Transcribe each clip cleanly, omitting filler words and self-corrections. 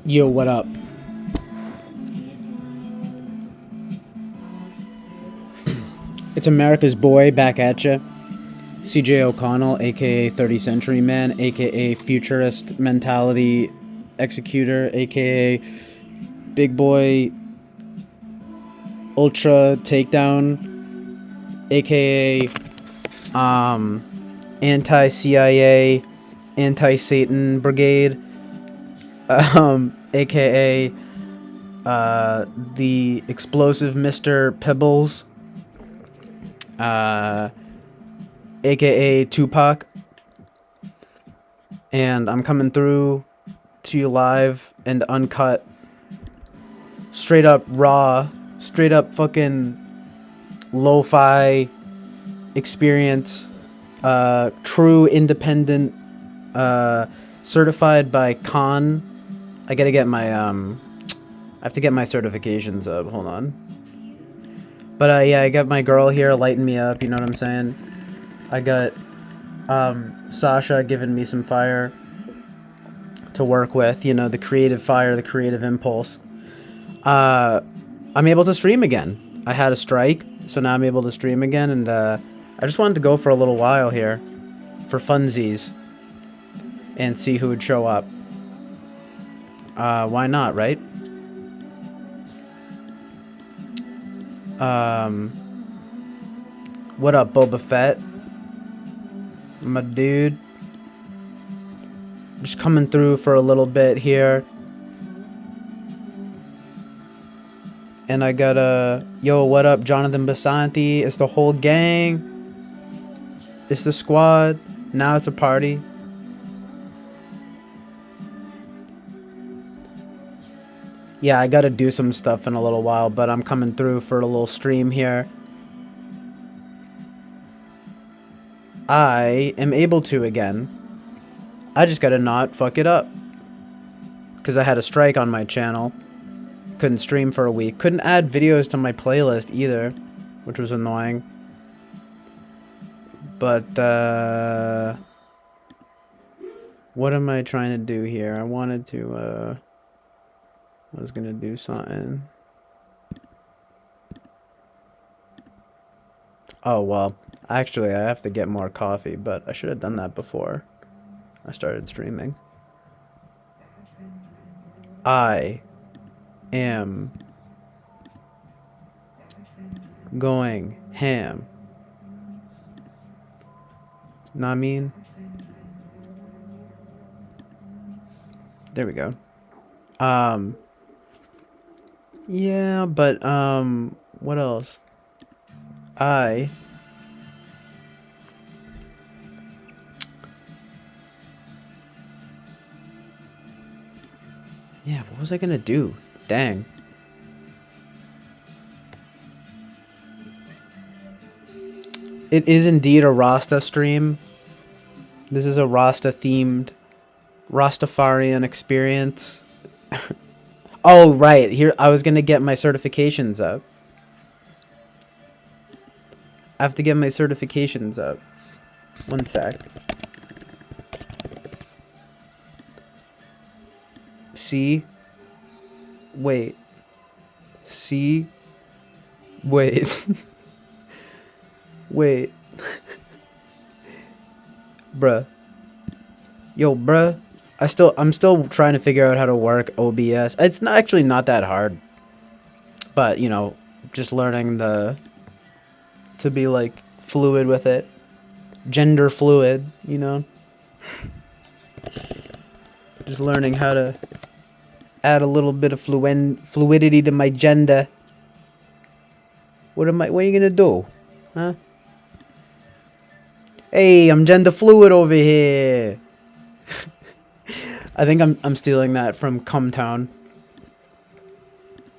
Yo, what up? It's America's boy back at ya. CJ O'Connell, aka 30th Century Man, aka Futurist Mentality Executor, aka Big Boy Ultra Takedown, aka Anti-CIA, Anti-Satan Brigade, aka the Explosive Mr. Pebbles, aka Tupac, and I'm coming through to you live and uncut, straight up raw, straight up fucking lo-fi experience, true independent, certified by Con. I gotta get my I have to get my certifications up. Hold on. But yeah, I got my girl here lighting me up, you know what I'm saying? I got Sasha giving me some fire to work with, you know, the creative fire, the creative impulse. I'm able to stream again. I had a strike, so now I'm able to stream again, and I just wanted to go for a little while here for funsies and see who would show up. Why not, right? What up, Boba Fett? My dude. Just coming through for a little bit here. And I got yo, what up, Jonathan Basanti? It's the whole gang. It's the squad. Now it's a party. Yeah, I gotta do some stuff in a little while, but I'm coming through for a little stream here. I am able to again. I just gotta not fuck it up. Because I had a strike on my channel. Couldn't stream for a week. Couldn't add videos to my playlist either, which was annoying. But, what am I trying to do here? I wanted to, I was gonna do something. Oh, well, actually, I have to get more coffee, but I should have done that before I started streaming. I am going ham. Know what I mean? There we go. Yeah, but, what else? Yeah, what was I gonna do? Dang. It is indeed a Rasta stream. This is a Rasta themed Rastafarian experience. Oh, right. Here, I was gonna get my certifications up. I have to get my certifications up. One sec. See? Wait. See? Wait. Wait. Bruh. Yo, bruh. I'm still trying to figure out how to work OBS. It's not actually not that hard. But, you know, just learning to be like fluid with it. Gender fluid, you know. Just learning how to add a little bit of fluidity to my gender. What are you gonna do? Huh? Hey, I'm gender fluid over here. I think I'm stealing that from Cumtown.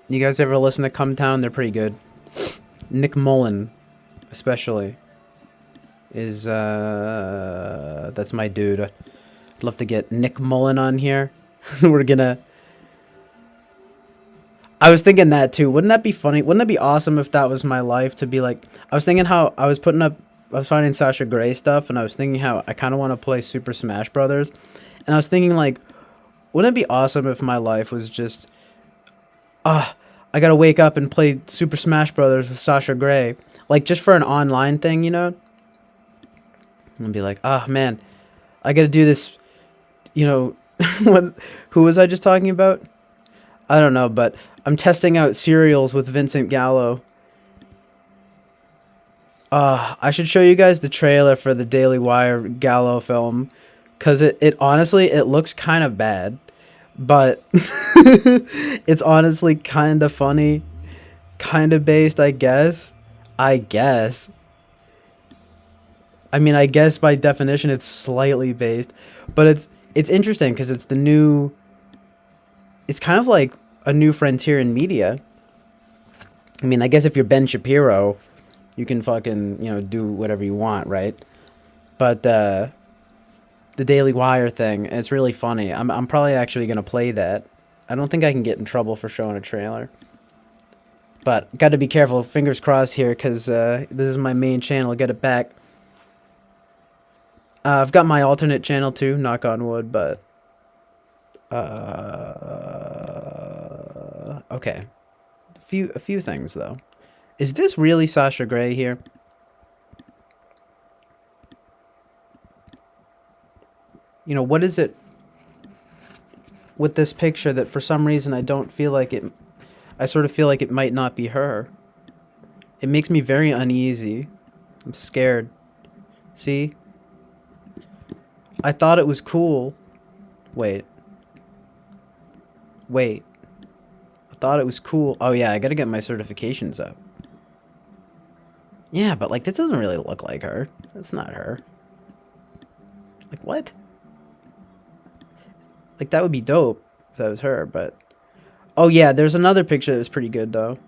You guys ever listen to Cumtown? They're pretty good. Nick Mullen, especially, is that's my dude. I'd love to get Nick Mullen on here. We're gonna. I was thinking that too. Wouldn't that be funny? Wouldn't that be awesome if that was my life to be like? I was thinking how I was finding Sasha Grey stuff, and I was thinking how I kind of want to play Super Smash Brothers, and I was thinking like, Wouldn't it be awesome if my life was just, ah, I gotta wake up and play Super Smash Brothers with Sasha Grey, like just for an online thing, you know? And be like, ah, man, I gotta do this, you know. what? Who was I just talking about? I don't know, but I'm testing out cereals with Vincent Gallo. I should show you guys the trailer for the Daily Wire Gallo film, because it honestly, it looks kind of bad, but it's honestly kind of funny, kind of based, I guess. I guess. I mean, I guess by definition it's slightly based, but it's interesting because it's the new. It's kind of like a new frontier in media. I mean, I guess if you're Ben Shapiro, you can fucking, do whatever you want, right? But the Daily Wire thing, it's really funny. I'm probably actually gonna play that. I don't think I can get in trouble for showing a trailer. But got to be careful. Fingers crossed here, because this is my main channel. Get it back. I've got my alternate channel too, knock on wood, but... okay. A few things, though. Is this really Sasha Grey here? What is it with this picture that for some reason I don't feel like it... I sort of feel like it might not be her. It makes me very uneasy. I'm scared. See? I thought it was cool. Wait. I thought it was cool. Oh yeah, I gotta get my certifications up. Yeah, but like, that doesn't really look like her. That's not her. Like, what? Like, that would be dope if that was her, but... Oh yeah, there's another picture that was pretty good, though.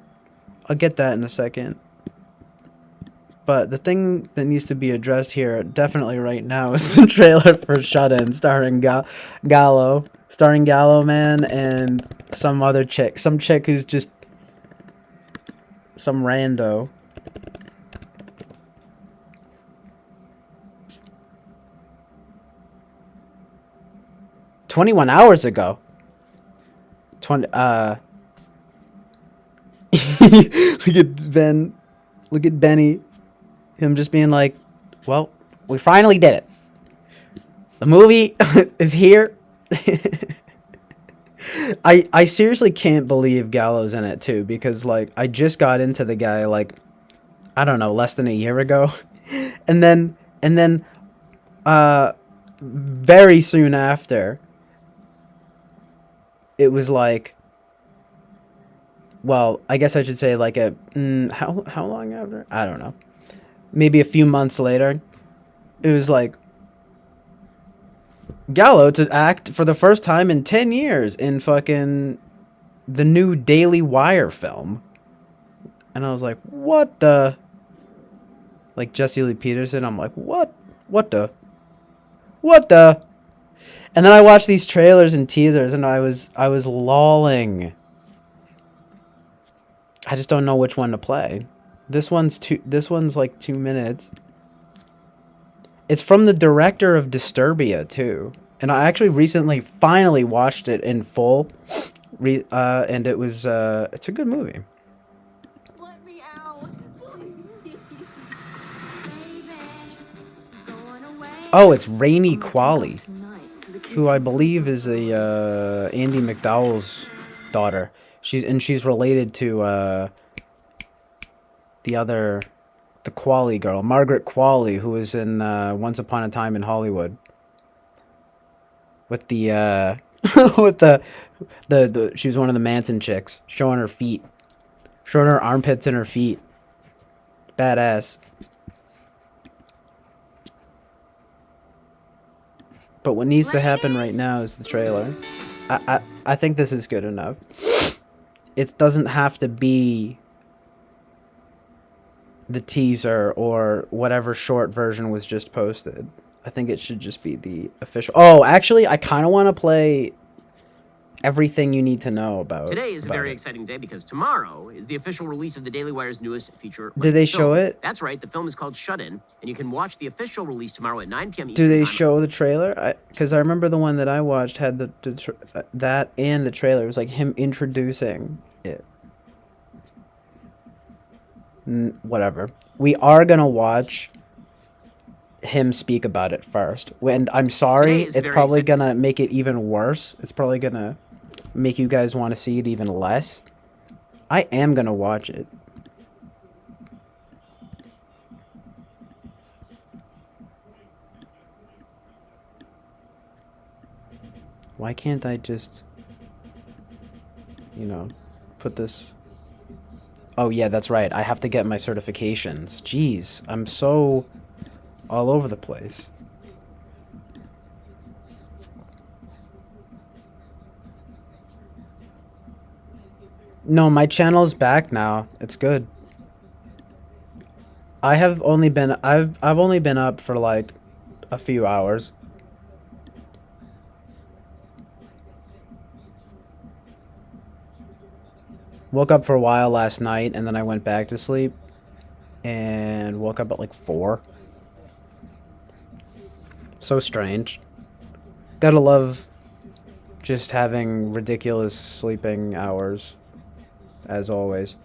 I'll get that in a second. But the thing that needs to be addressed here, definitely right now, is the trailer for Shut-In, starring Gallo. Starring Gallo, man, and some other chick. Some chick who's just... some rando. "21 hours ago." 20, look at Ben. Look at Benny. Him just being like, well, we finally did it. The movie is here. I seriously can't believe Gallo's in it too, because like I just got into the guy like, I don't know, less than a year ago. and then very soon after, it was like, well, I guess I should say like how long after? I don't know. Maybe a few months later, it was like, Gallo to act for the first time in 10 years in fucking the new Daily Wire film. And I was like, what the? Like Jesse Lee Peterson, I'm like, what? What the? And then I watched these trailers and teasers, and I was lolling. I just don't know which one to play. This one's like 2 minutes. It's from the director of Disturbia too, and I actually recently finally watched it in full. And it was it's a good movie. Let me out. Oh, it's Rainey Qualley, who I believe is a Andy McDowell's daughter. She's related to the Qualley girl, Margaret Qualley, who was in Once Upon a Time in Hollywood. With the with the she was one of the Manson chicks, showing her feet, showing her armpits and her feet. Badass. But what needs to happen right now is the trailer. I think this is good enough. It doesn't have to be the teaser or whatever short version was just posted. I think it should just be the official. Oh, actually, I kind of want to play everything you need to know about. Today is a very it. exciting day because tomorrow is the official release of the Daily Wire's newest feature. Did they show it? That's right. The film is called Shut In, and you can watch the official release tomorrow at 9 p.m. Do they show the trailer? Because I remember the one that I watched had that and the trailer. It was like him introducing it. Whatever. We are gonna watch him speak about it first. And I'm sorry, it's probably gonna make it even worse. It's probably gonna make you guys want to see it even less. I am gonna watch it. Why can't I just, you know, put this... Oh yeah, that's right. I have to get my certifications. Jeez, I'm so all over the place. No, my channel's back now. It's good. I've only been up for like a few hours. Woke up for a while last night and then I went back to sleep and woke up at like 4. So strange. Gotta love just having ridiculous sleeping hours, as always.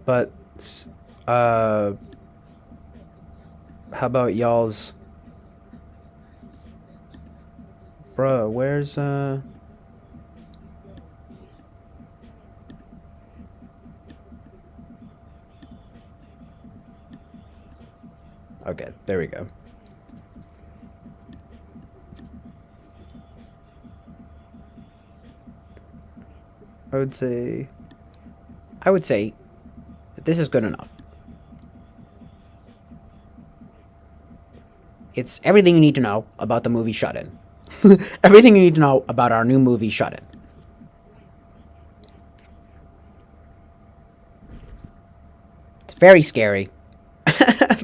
But, how about y'all's... Bruh, where's, Okay, there we go. I would say that this is good enough. It's everything you need to know about the movie Shut In. Everything you need to know about our new movie Shut In. It's very scary.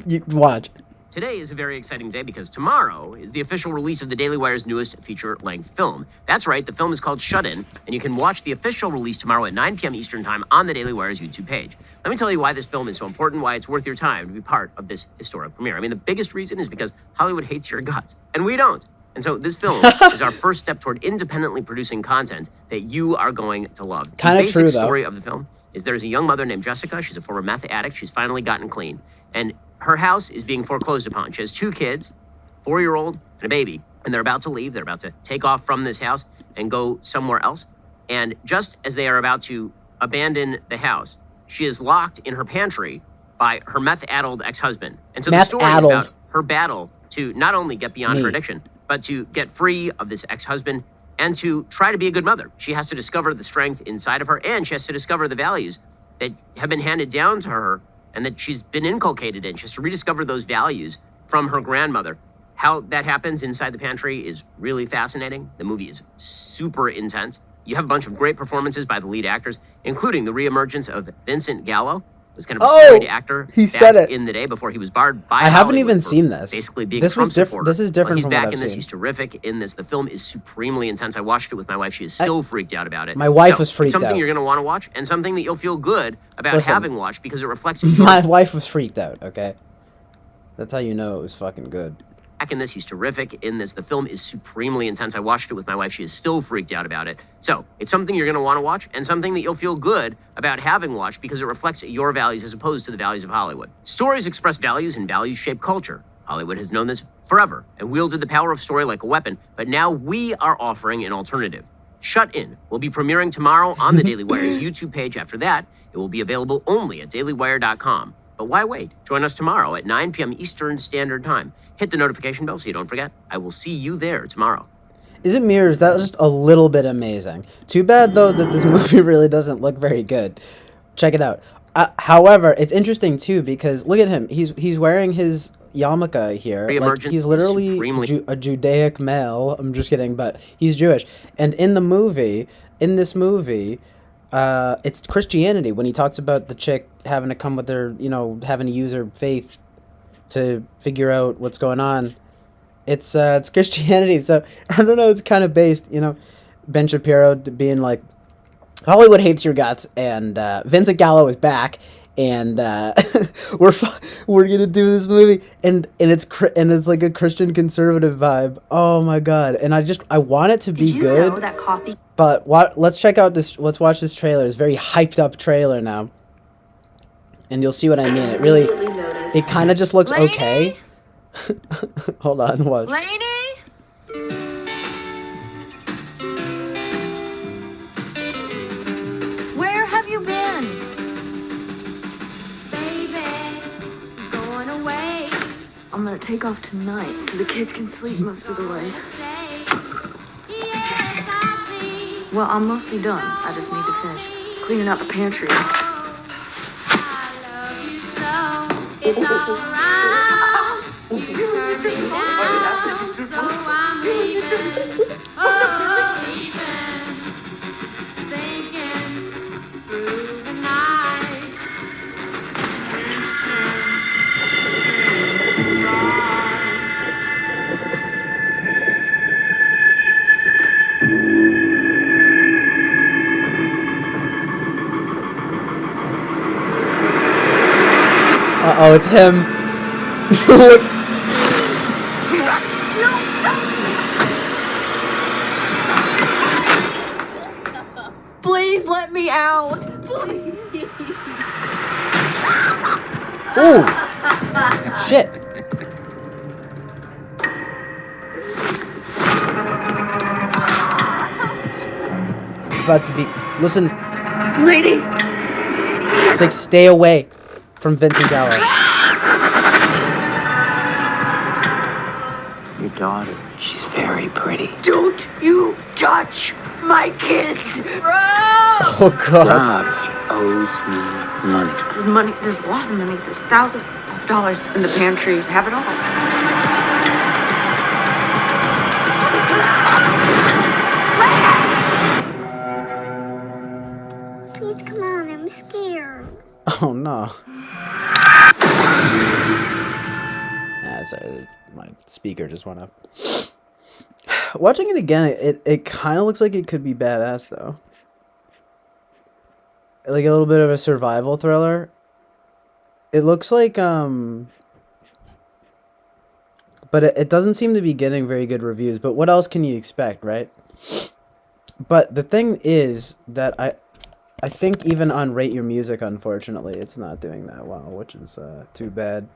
You watch. Today is a very exciting day because tomorrow is the official release of the Daily Wire's newest feature-length film. That's right, the film is called Shut In, and you can watch the official release tomorrow at 9 p.m. Eastern Time on the Daily Wire's YouTube page. Let me tell you why this film is so important, why it's worth your time to be part of this historic premiere. I mean, the biggest reason is because Hollywood hates your guts, and we don't. And so this film is our first step toward independently producing content that you are going to love. Kind of true, though. The basic story of the film is there's a young mother named Jessica. She's a former meth addict. She's finally gotten clean. And her house is being foreclosed upon. She has 2 kids, 4-year-old and a baby, and they're about to leave. They're about to take off from this house and go somewhere else. And just as they are about to abandon the house, she is locked in her pantry by her meth-addled ex-husband. And so the story is about her battle to not only get beyond her addiction, but to get free of this ex-husband and to try to be a good mother. She has to discover the strength inside of her, and she has to discover the values that have been handed down to her and that she's been inculcated in. She has to rediscover those values from her grandmother. How that happens inside the pantry is really fascinating. The movie is super intense. You have a bunch of great performances by the lead actors, including the reemergence of Vincent Gallo, who's kind of a great actor. He said it in the day before he was barred by I haven't even seen this. Basically being this was different. This is different from what I've seen. He's back in this. He's terrific in this. The film is supremely intense. I watched it with my wife. She is still freaked out about it. My wife was freaked out. It's something you're going to want to watch and something that you'll feel good about having watched because it reflects my wife was freaked out, okay? That's how you know it was fucking good. Back in this, he's terrific in this. The film is supremely intense. I watched it with my wife. She is still freaked out about it. So it's something you're going to want to watch and something that you'll feel good about having watched because it reflects your values as opposed to the values of Hollywood. Stories express values and values shape culture. Hollywood has known this forever and wielded the power of story like a weapon, but now we are offering an alternative. Shut In will be premiering tomorrow on the Daily Wire's YouTube page. After that, it will be available only at dailywire.com. But why wait? Join us tomorrow at 9 p.m. Eastern Standard Time. Hit the notification bell so you don't forget. I will see you there tomorrow. Is it mirrors? That was just a little bit amazing. Too bad, though, that this movie really doesn't look very good. Check it out. However, it's interesting, too, because look at him. He's wearing his yarmulke here. Like, he's literally a Judaic male. I'm just kidding, but he's Jewish. And in this movie, it's Christianity when he talks about the chick having to come with her, having to use her faith to figure out what's going on. It's Christianity, so I don't know. It's kind of based, Ben Shapiro being like, Hollywood hates your guts, and Vincent Gallo is back, and we're gonna do this movie, and it's like a Christian conservative vibe. Oh my god! And I want it to be good. Know that coffee? But let's check out this. Let's watch this trailer. It's a very hyped up trailer now, and you'll see what I mean. It kind of just looks Lady? okay. Hold on, watch. Lainey? Where have you been? Baby, going away. I'm gonna take off tonight so the kids can sleep most of the way. Well, I'm mostly done. I just need to finish cleaning out the pantry. It's all around. You turn me down, so I'm leaving. Oh, leaving. Thinking through the night. Uh-oh, it's him. Please let me out. Please. Ooh. Shit. It's about to be... Listen. Lady! It's like, stay away from Vincent Gallo. Your daughter, she's very pretty. Don't you touch my kids! Oh, God. God owes me money. There's money, there's a lot of money. There's thousands of dollars in the pantry. Have it all. Please come on, I'm scared. Oh, no. Sorry, my speaker just went up. Watching it again, it kind of looks like it could be badass, though. Like a little bit of a survival thriller. It looks like, but it doesn't seem to be getting very good reviews. But what else can you expect, right? But the thing is that I think even on Rate Your Music, unfortunately, it's not doing that well, which is too bad.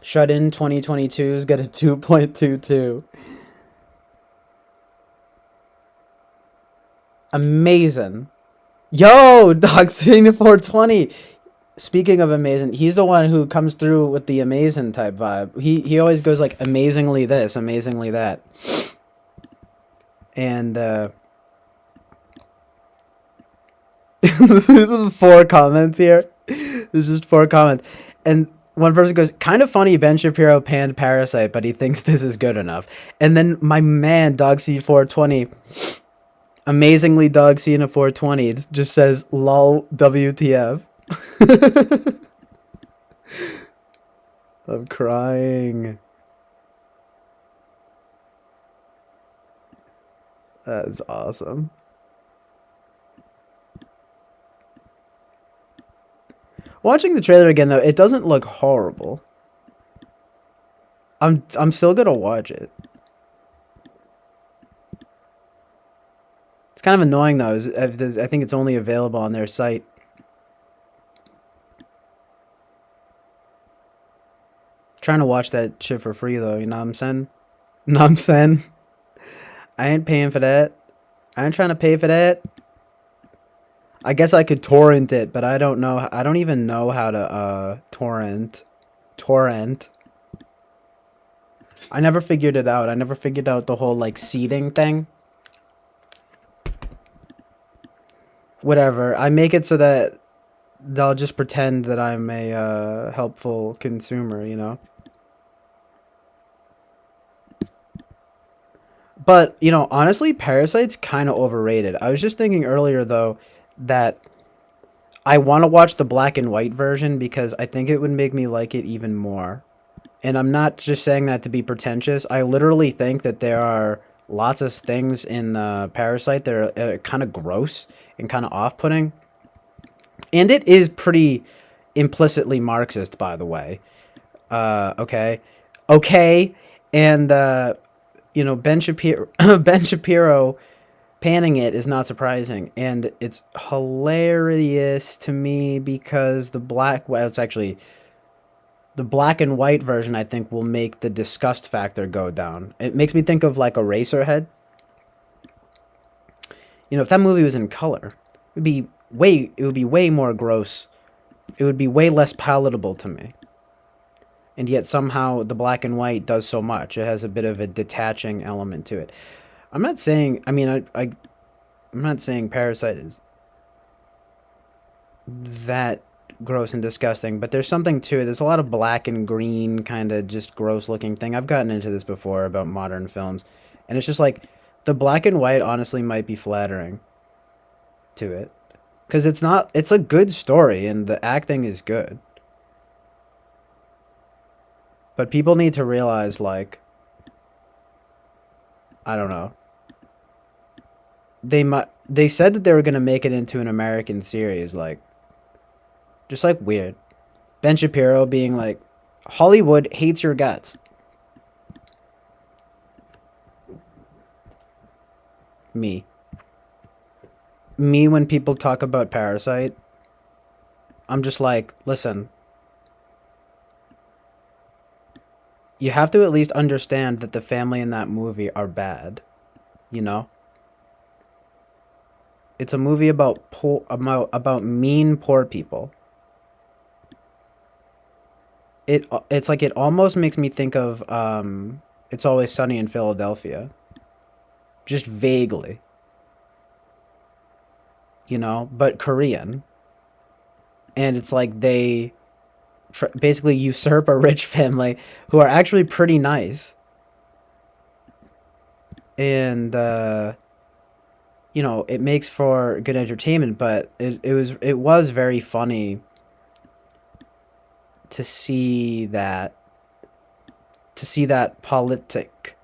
Shut In 2022's got a 2.22. Amazing. Yo, Dog Cena 420. Speaking of amazing, he's the one who comes through with the amazing type vibe. He always goes like amazingly this, amazingly that. And 4 comments here. There's just 4 comments. And one person goes, kind of funny Ben Shapiro panned Parasite, but he thinks this is good enough. And then my man, Dog C420, amazingly Dog Cena 420, it just says, lol WTF. I'm crying. That is awesome. Watching the trailer again, though, it doesn't look horrible. I'm still gonna watch it. It's kind of annoying, though. I think it's only available on their site. Trying to watch that shit for free, though. You know what I'm saying? You know what I'm saying? I ain't paying for that. I ain't trying to pay for that. I guess I could torrent it, but I don't know. I don't even know how to torrent. I never figured it out. I never figured out the whole like seeding thing. Whatever. I make it so that they'll just pretend that I'm a helpful consumer, you know? But, you know, honestly, Parasite's kind of overrated. I was just thinking earlier, though, that I want to watch the black and white version because I think it would make me like it even more. And I'm not just saying that to be pretentious. I literally think that there are lots of things in Parasite that are kind of gross and kind of off-putting. And it is pretty implicitly Marxist, by the way. Okay. Okay. And, Ben Shapiro, Ben Shapiro panning it is not surprising. And it's hilarious to me because it's actually the black and white version, I think, will make the disgust factor go down. It makes me think of like Eraserhead. If that movie was in color, it would be way more gross. It would be way less palatable to me. And yet somehow the black and white does so much. It has a bit of a detaching element to it. I'm not saying, I'm not saying Parasite is that gross and disgusting, but there's something to it. There's a lot of black and green kind of just gross looking thing. I've gotten into this before about modern films, and it's just like the black and white honestly might be flattering to it, because it's a good story and the acting is good. But people need to realize, like, I don't know. They said that they were going to make it into an American series, like, just like weird. Ben Shapiro being like, Hollywood hates your guts. Me, when people talk about Parasite, I'm just like, listen, you have to at least understand that the family in that movie are bad, you know? It's a movie about about mean poor people. It's like it almost makes me think of It's Always Sunny in Philadelphia. Just vaguely. But Korean. And it's like they basically usurp a rich family who are actually pretty nice. And it makes for good entertainment, but it was very funny to see that politic,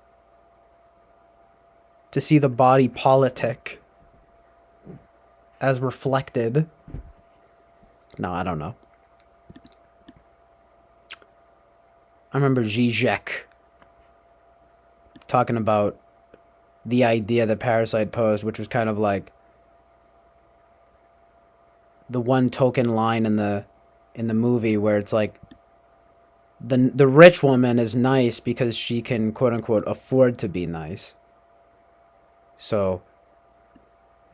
to see the body politic as reflected. No, I don't know. I remember Zizek talking about the idea that Parasite posed, which was kind of like the one token line in the movie where it's like the rich woman is nice because she can, quote unquote, afford to be nice. So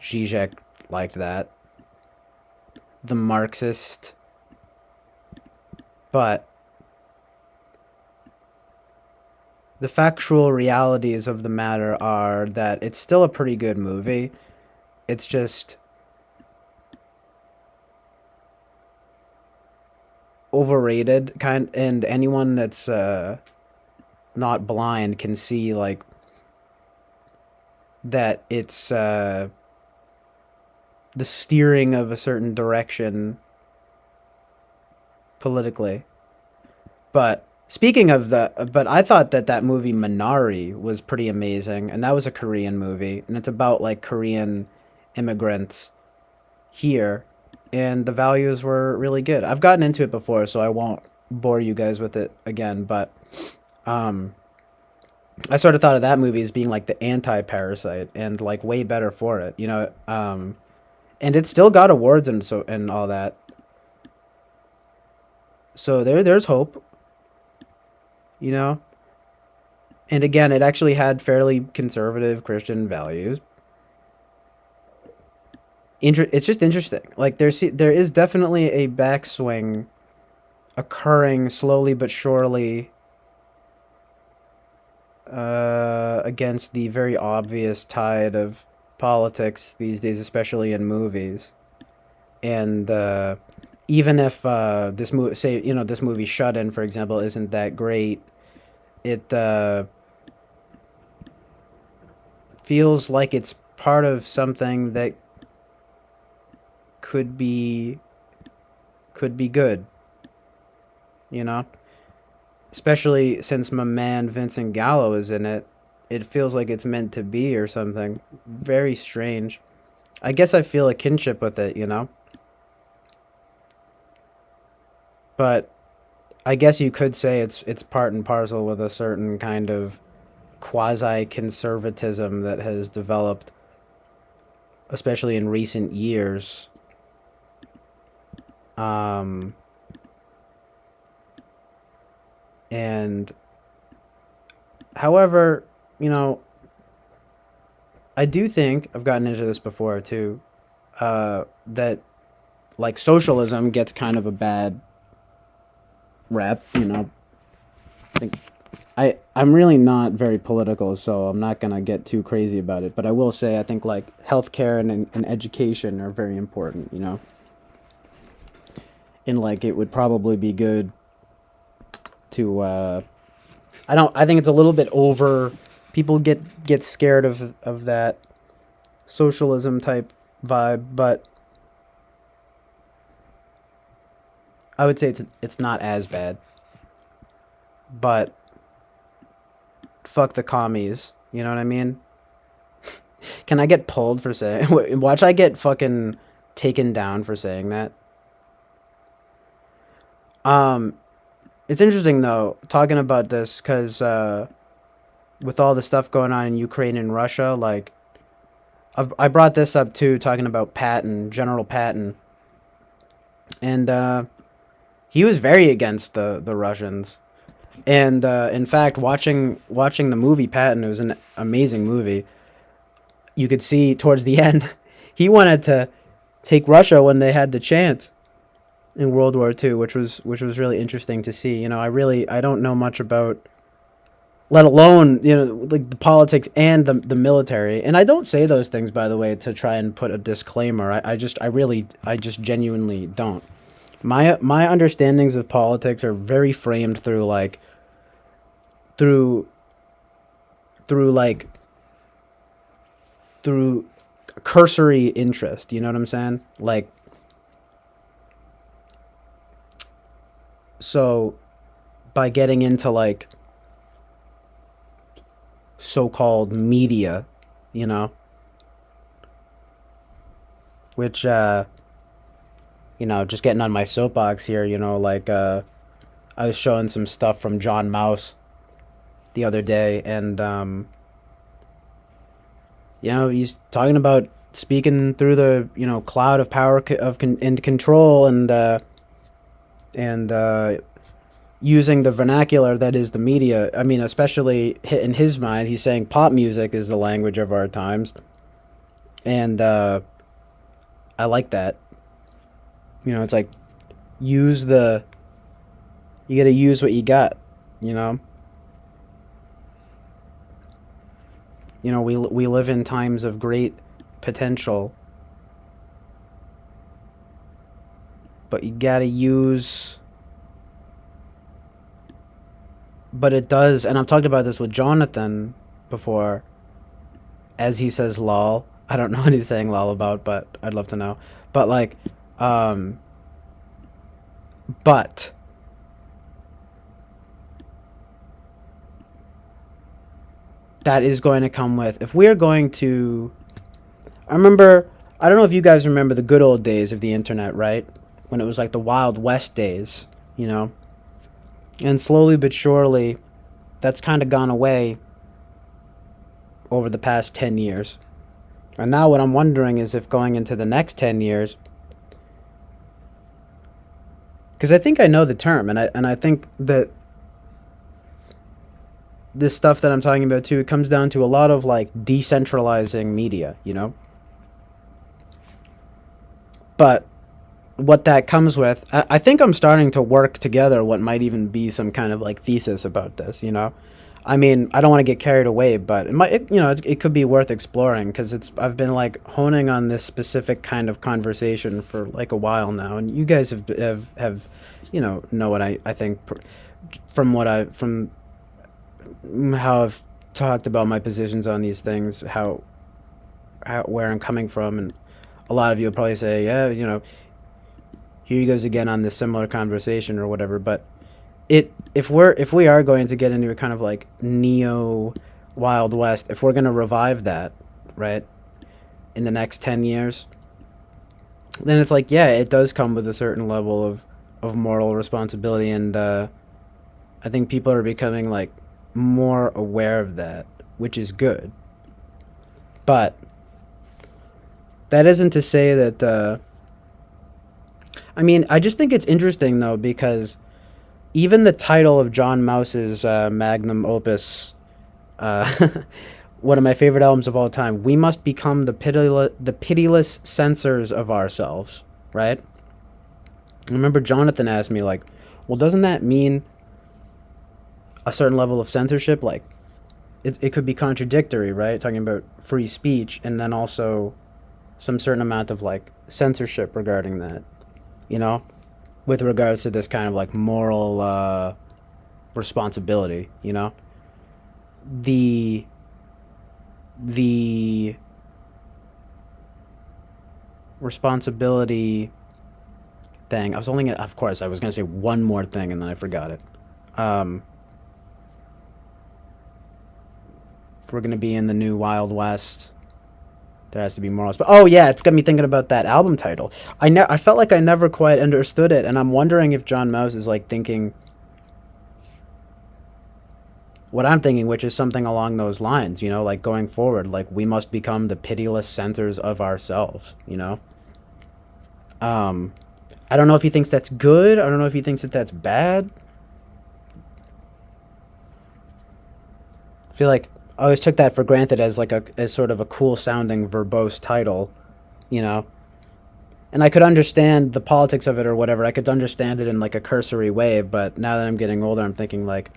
Zizek liked that. The Marxist. But the factual realities of the matter are that it's still a pretty good movie. It's just overrated, and anyone that's not blind can see, like, that it's the steering of a certain direction politically. But speaking of but I thought that movie Minari was pretty amazing, and that was a Korean movie, and it's about like Korean immigrants here, and the values were really good. I've gotten into it before, so I won't bore you guys with it again, but I sort of thought of that movie as being like the anti-Parasite and like way better for it, and it still got awards and all that. So there's hope, And again, it actually had fairly conservative Christian values. It's just interesting. Like there is definitely a backswing occurring slowly but surely against the very obvious tide of politics these days, especially in movies. And even if this movie Shut In, for example, isn't that great, it feels like it's part of something that could be good, especially since my man Vincent Gallo is in it. It feels like it's meant to be or something. Very strange. I guess I feel a kinship with it, you know? But I guess you could say it's part and parcel with a certain kind of quasi-conservatism that has developed, especially in recent years. And however, you know, I do think I've gotten into this before too, that like socialism gets kind of a bad rep, you know. I think I'm really not very political, so I'm not gonna get too crazy about it. But I will say I think like healthcare and education are very important, you know. And like it would probably be good to I think it's a little bit over. People get scared of that socialism type vibe, but I would say it's not as bad. But fuck the commies, you know what I mean? Can I get pulled for saying? Watch I get fucking taken down for saying that. It's interesting though talking about this because with all the stuff going on in Ukraine and Russia, like I brought this up too, talking about Patton, General Patton, and he was very against the Russians. And in fact, watching the movie Patton, it was an amazing movie. You could see towards the end, he wanted to take Russia when they had the chance in World War II, which was really interesting to see. You know, I don't know much about, let alone, you know, like the politics and the military. And I don't say those things, by the way, to try and put a disclaimer. I just genuinely don't. My understandings of politics are very framed through like through cursory interest, you know what I'm saying? Like, so by getting into like so-called media, you know, which you know, just getting on my soapbox here, you know, like I was showing some stuff from John Mouse the other day, and you know, he's talking about speaking through the, you know, cloud of power and control, and using the vernacular that is the media. I mean, especially in his mind, he's saying pop music is the language of our times, and I like that. You know, it's like you gotta use what you got, you know. You know, we live in times of great potential, but you gotta use. But it does, and I've talked about this with Jonathan before, as he says lol. I don't know what he's saying lol about, but I'd love to know. But like, but that is going to come with, if we're going to, I don't know if you guys remember the good old days of the internet, right? When it was like the Wild West days, you know? And slowly but surely, that's kind of gone away over the past 10 years. And now what I'm wondering is if going into the next 10 years, because I think I know the term, and I think that this stuff that I'm talking about too, it comes down to a lot of like decentralizing media, you know? But what that comes with, I think I'm starting to work together what might even be some kind of like thesis about this, you know? I mean, I don't want to get carried away, but it could be worth exploring, because I've been like honing on this specific kind of conversation for like a while now, and you guys have you know what I think from how I've talked about my positions on these things, how where I'm coming from, and a lot of you will probably say, yeah, you know, here he goes again on this similar conversation or whatever, but if we are going to get into a kind of like neo Wild West, if we're going to revive that, right, in the next 10 years, then it's like, yeah, it does come with a certain level of moral responsibility, and I think people are becoming like more aware of that, which is good. But that isn't to say that I mean, I just think it's interesting though, because even the title of John Mouse's magnum opus, one of my favorite albums of all time, "We Must Become the Pitiless Censors of Ourselves," right? I remember Jonathan asked me, like, well, doesn't that mean a certain level of censorship? Like, it could be contradictory, right? Talking about free speech and then also some certain amount of, like, censorship regarding that, you know? With regards to this kind of, like, moral responsibility, you know? The responsibility thing. Of course, I was going to say one more thing and then I forgot it. If we're going to be in the new Wild West, there has to be morals. But oh yeah, it's got me thinking about that album title. I felt like I never quite understood it, and I'm wondering if John Mouse is like thinking what I'm thinking, which is something along those lines, you know, like going forward, like we must become the pitiless censors of ourselves, you know? I don't know if he thinks that's good. I don't know if he thinks that that's bad. I feel like I always took that for granted as like as sort of a cool sounding verbose title, you know? And I could understand the politics of it or whatever. I could understand it in like a cursory way, but now that I'm getting older, I'm thinking like,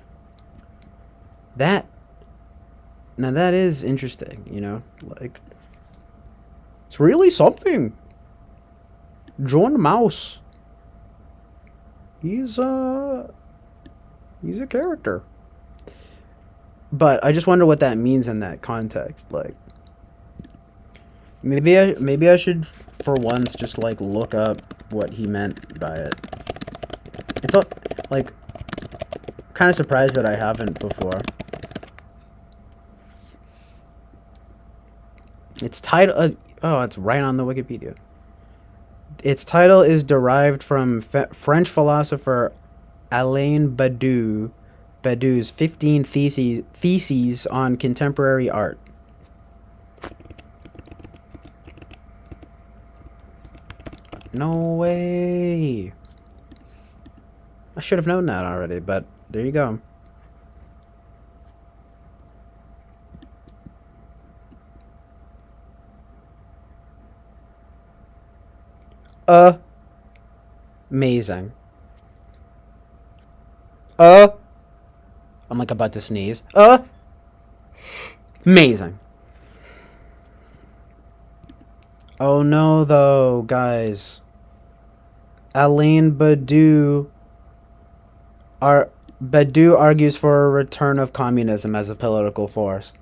now that is interesting, you know? Like, it's really something. John Mouse. He's a character. But I just wonder what that means in that context. Like, maybe I should, for once, just like look up what he meant by it. It's all, like, kind of surprised that I haven't before. Its title, it's right on the Wikipedia. Its title is derived from French philosopher Alain Badiou's 15 theses on contemporary art. No way. I should have known that already, but there you go. Amazing. I'm like about to sneeze. Amazing. Oh no, though, guys. Alain Badiou argues for a return of communism as a political force.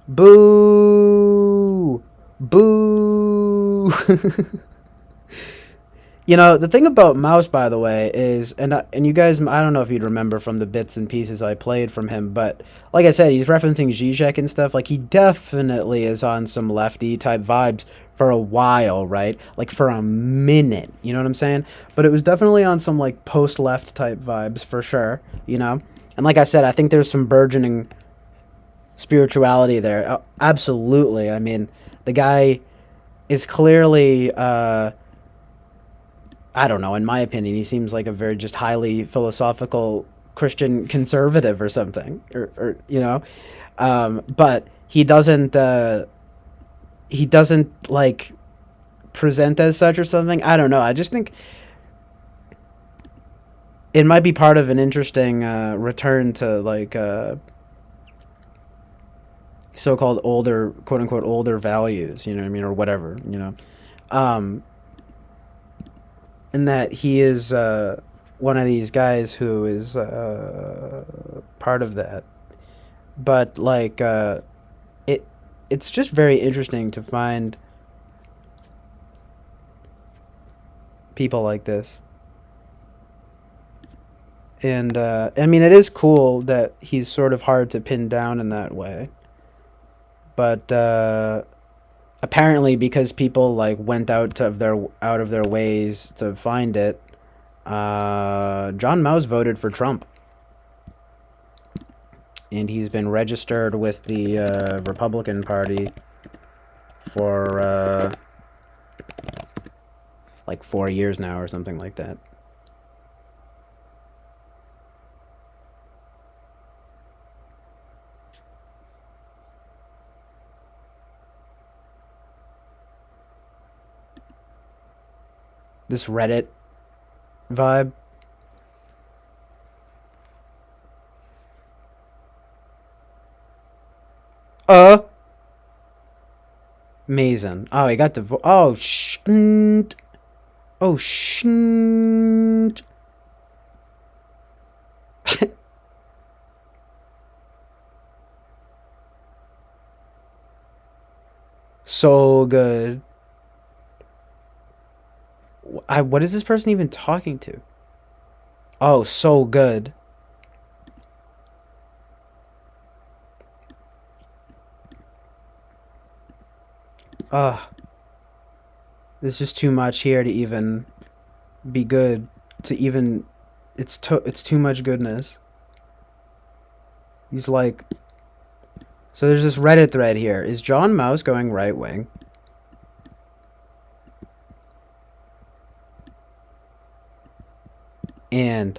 Boo! Boo! You know, the thing about Mouse, by the way, is, and you guys, I don't know if you'd remember from the bits and pieces I played from him, but like I said, he's referencing Zizek and stuff. Like, he definitely is on some lefty type vibes for a while, right? Like, for a minute, you know what I'm saying? But it was definitely on some, like, post-left type vibes, for sure, you know? And like I said, I think there's some burgeoning spirituality there. Absolutely. I mean, the guy is clearly, I don't know, in my opinion, he seems like a very just highly philosophical Christian conservative or something, or you know, but he doesn't like present as such or something. I don't know. I just think it might be part of an interesting return to like so-called older, quote unquote, older values. You know what I mean, or whatever. You know. And that he is one of these guys who is part of that. But like it's just very interesting to find people like this. And I mean, it is cool that he's sort of hard to pin down in that way. But apparently, because people like went out of their ways to find it, John Mouse voted for Trump, and he's been registered with the Republican Party for like 4 years now or something like that. This Reddit vibe. Mason. Oh, he got the. Oh, Oh, so good. What is this person even talking to? Oh, so good. There's just too much here to even be good. To even, it's too much goodness. He's like, so there's this Reddit thread here. Is John Mouse going right wing? And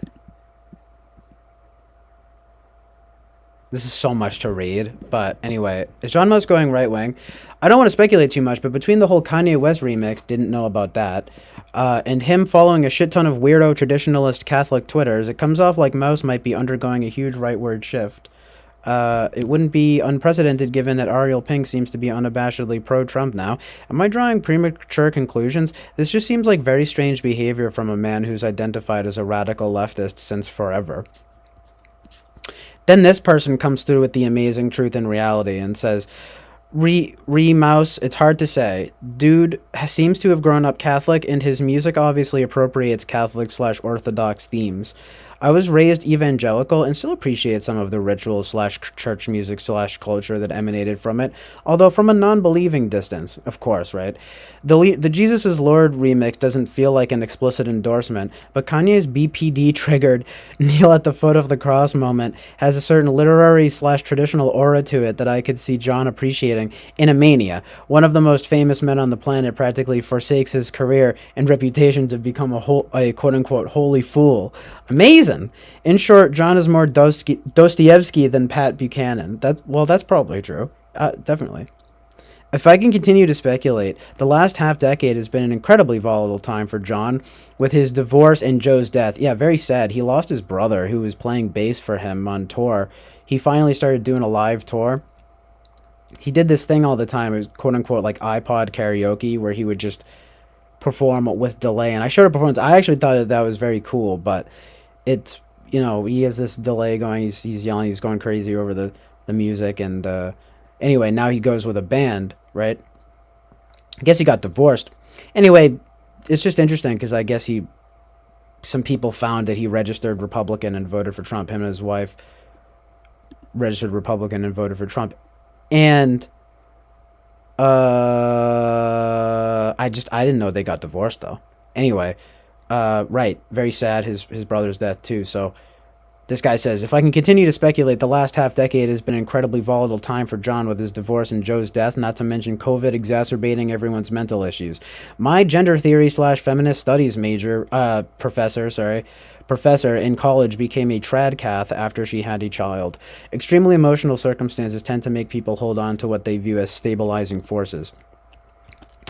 this is so much to read, but anyway, is John Mouse going right wing? I don't want to speculate too much, but between the whole Kanye West remix, didn't know about that, and him following a shit ton of weirdo traditionalist Catholic Twitters, it comes off like Mouse might be undergoing a huge rightward shift. It wouldn't be unprecedented given that Ariel Pink seems to be unabashedly pro-Trump now. Am I drawing premature conclusions? This just seems like very strange behavior from a man who's identified as a radical leftist since forever. Then this person comes through with the amazing truth and reality and says, Mouse, it's hard to say. Dude seems to have grown up Catholic, and his music obviously appropriates Catholic/Orthodox themes. I was raised evangelical and still appreciate some of the ritual/church music/culture that emanated from it, although from a non-believing distance, of course, right? The Jesus is Lord remix doesn't feel like an explicit endorsement, but Kanye's BPD-triggered kneel at the foot of the cross moment has a certain literary/traditional aura to it that I could see John appreciating in a mania. One of the most famous men on the planet practically forsakes his career and reputation to become a quote-unquote holy fool. Amazing. In short, John is more Dostoevsky than Pat Buchanan. That's probably true. Definitely. If I can continue to speculate, the last half-decade has been an incredibly volatile time for John, with his divorce and Joe's death. Yeah, very sad. He lost his brother, who was playing bass for him on tour. He finally started doing a live tour. He did this thing all the time. It was quote-unquote like iPod karaoke, where he would just perform with delay. And I showed a performance. I actually thought that was very cool, but it's, you know, he has this delay going. He's yelling. He's going crazy over the music. And anyway, now he goes with a band, right? I guess he got divorced. Anyway, it's just interesting because I guess some people found that he registered Republican and voted for Trump. Him and his wife registered Republican and voted for Trump. And I didn't know they got divorced though. Anyway, right, very sad, his brother's death too. So this guy says, if I can continue to speculate, the last half-decade has been an incredibly volatile time for John with his divorce and Joe's death, not to mention COVID exacerbating everyone's mental issues. My gender theory/feminist studies professor in college became a tradcath after she had a child. Extremely emotional circumstances tend to make people hold on to what they view as stabilizing forces.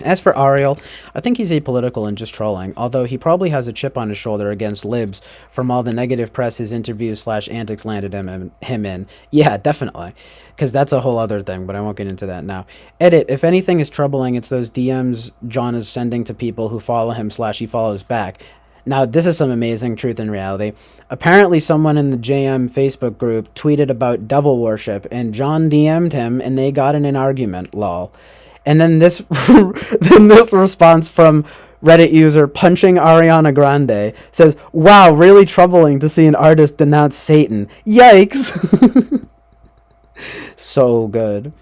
As for Ariel, I think he's apolitical and just trolling, although he probably has a chip on his shoulder against libs from all the negative press his interviews/antics landed him in. Yeah, definitely. Because that's a whole other thing, but I won't get into that now. Edit, if anything is troubling, it's those DMs John is sending to people who follow him/he follows back. Now, this is some amazing truth and reality. Apparently, someone in the JM Facebook group tweeted about devil worship, and John DM'd him, and they got in an argument, lol. And then this response from Reddit user punching Ariana Grande says, "Wow, really troubling to see an artist denounce Satan. Yikes." So good.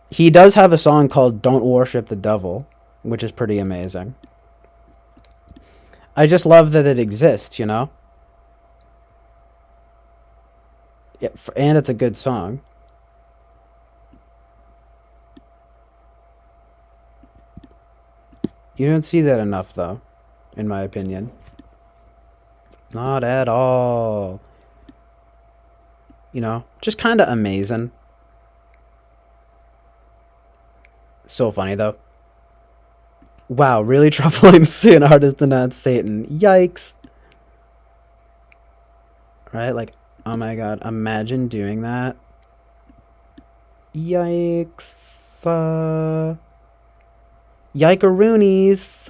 He does have a song called "Don't Worship the Devil," which is pretty amazing. I just love that it exists, you know? Yeah, and it's a good song. You don't see that enough, though, in my opinion. Not at all. You know, just kind of amazing. So funny, though. Wow, really troubling to see an artist denounce Satan. Yikes. Right? Like, oh my god, imagine doing that. Yikes. Yikeroonies.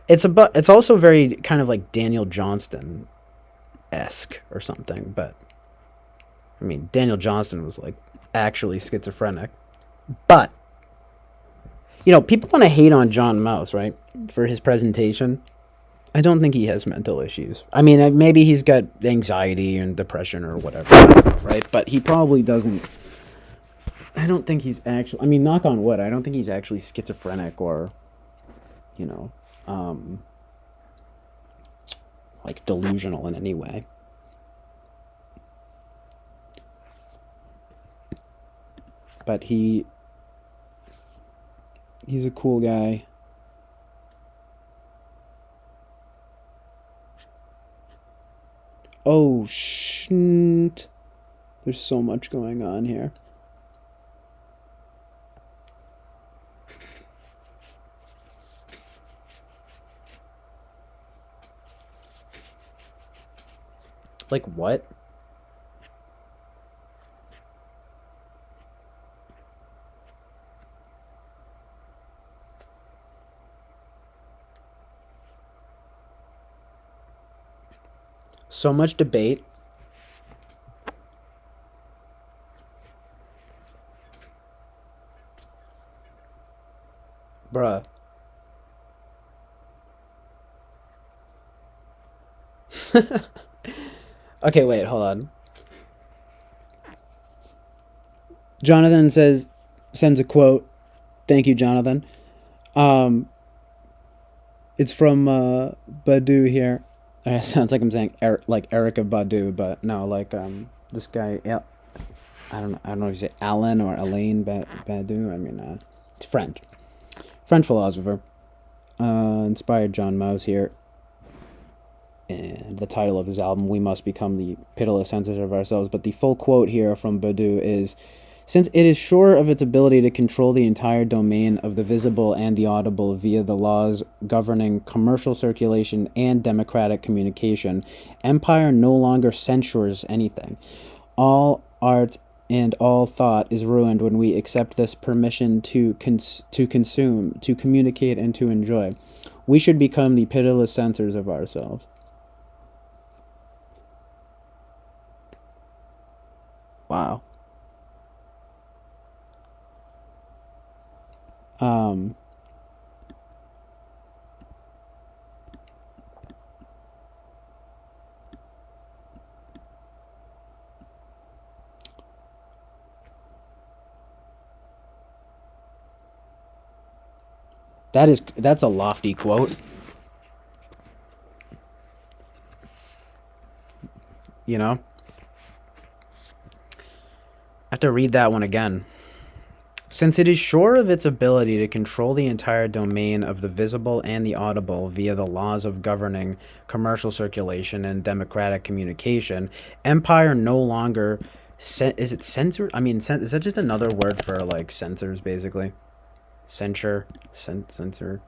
It's also very kind of like Daniel Johnston-esque or something, but I mean, Daniel Johnston was like actually schizophrenic. But you know, people want to hate on John Mouse, right? For his presentation. I don't think he has mental issues. I mean, maybe he's got anxiety and depression or whatever, right? But he probably doesn't. I don't think he's actually. I mean, knock on wood, I don't think he's actually schizophrenic or, you know, like delusional in any way. But he's a cool guy. Oh, shit. There's so much going on here. Like what? So much debate. Bruh. Okay, wait, hold on. Jonathan sends a quote. Thank you, Jonathan. It's from Badu here. It sounds like I'm saying like Erica Badu, but no, like this guy. Yeah, I don't know if you say Alan or Elaine Badu. I mean, it's French philosopher. Inspired John Mouse here. And the title of his album, "We Must Become the Pitiless Censors of Ourselves." But the full quote here from Badu is, "Since it is sure of its ability to control the entire domain of the visible and the audible via the laws governing commercial circulation and democratic communication, empire no longer censures anything. All art and all thought is ruined when we accept this permission to consume, to communicate, and to enjoy. We should become the pitiless censors of ourselves." Wow. That's a lofty quote. You know? I have to read that one again. "Since it is sure of its ability to control the entire domain of the visible and the audible via the laws of governing commercial circulation and democratic communication, empire no longer is it censored? I mean, is that just another word for like censors, basically? Censure, censor.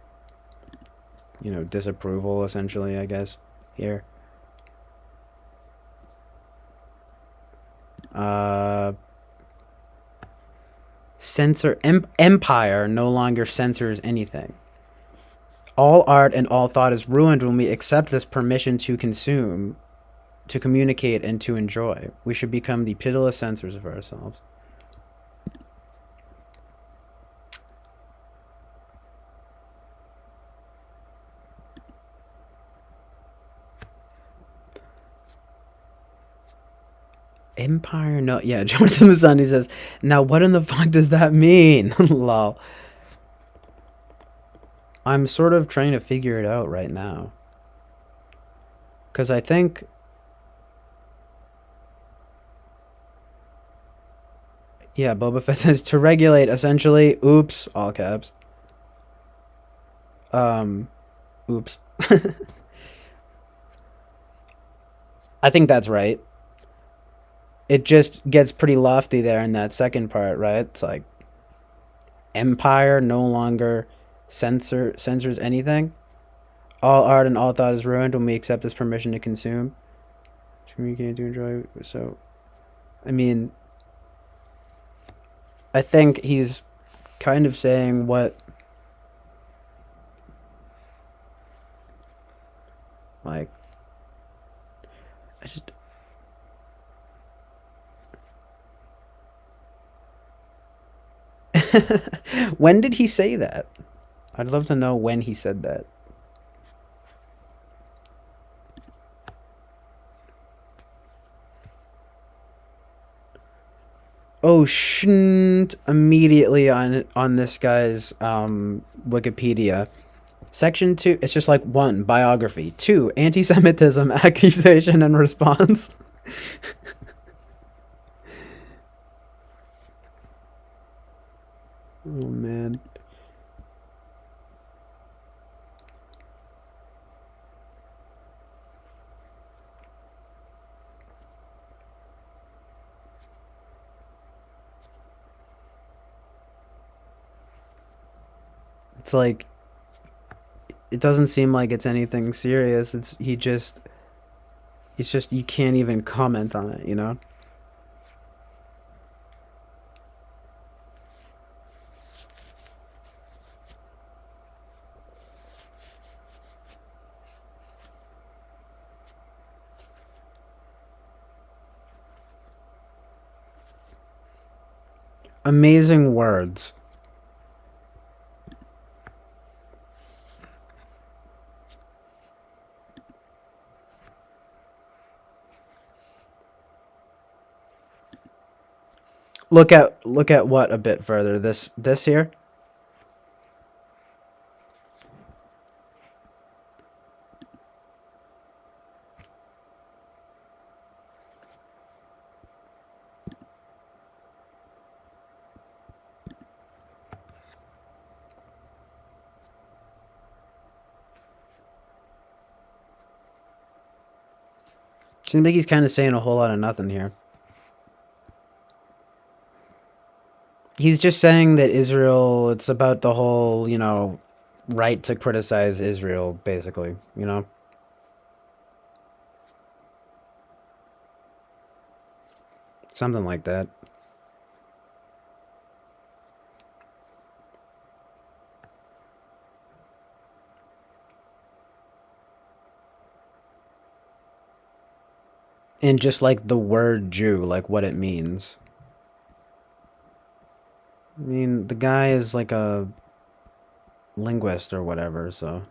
You know, disapproval, essentially, I guess. Here. Empire no longer censors anything. All art and all thought is ruined when we accept this permission to consume, to communicate, and to enjoy. We should become the pitiless censors of ourselves." Empire? No, yeah, Jonathan Masani says, now what in the fuck does that mean? Lol. I'm sort of trying to figure it out right now. Because I think... Yeah, Boba Fett says, to regulate, essentially, oops, all caps. Oops. I think that's right. It just gets pretty lofty there in that second part, right? It's like, Empire no longer censors anything. All art and all thought is ruined when we accept this permission to consume. Communicate to enjoy. So, I mean, I think he's kind of saying what, like, I just... When did he say that? I'd love to know when he said that. Oh, shouldn't immediately on this guy's Wikipedia. Section 2, it's just like 1, biography. 2, anti-Semitism, accusation and response. Oh, man. It's like, it doesn't seem like it's anything serious. It's just, you can't even comment on it, you know? Amazing words. Look at what a bit further. This here. Seems like he's kind of saying a whole lot of nothing here. He's just saying that Israel, it's about the whole, you know, right to criticize Israel, basically, you know? Something like that. And just like the word Jew, like what it means. I mean, the guy is like a linguist or whatever, so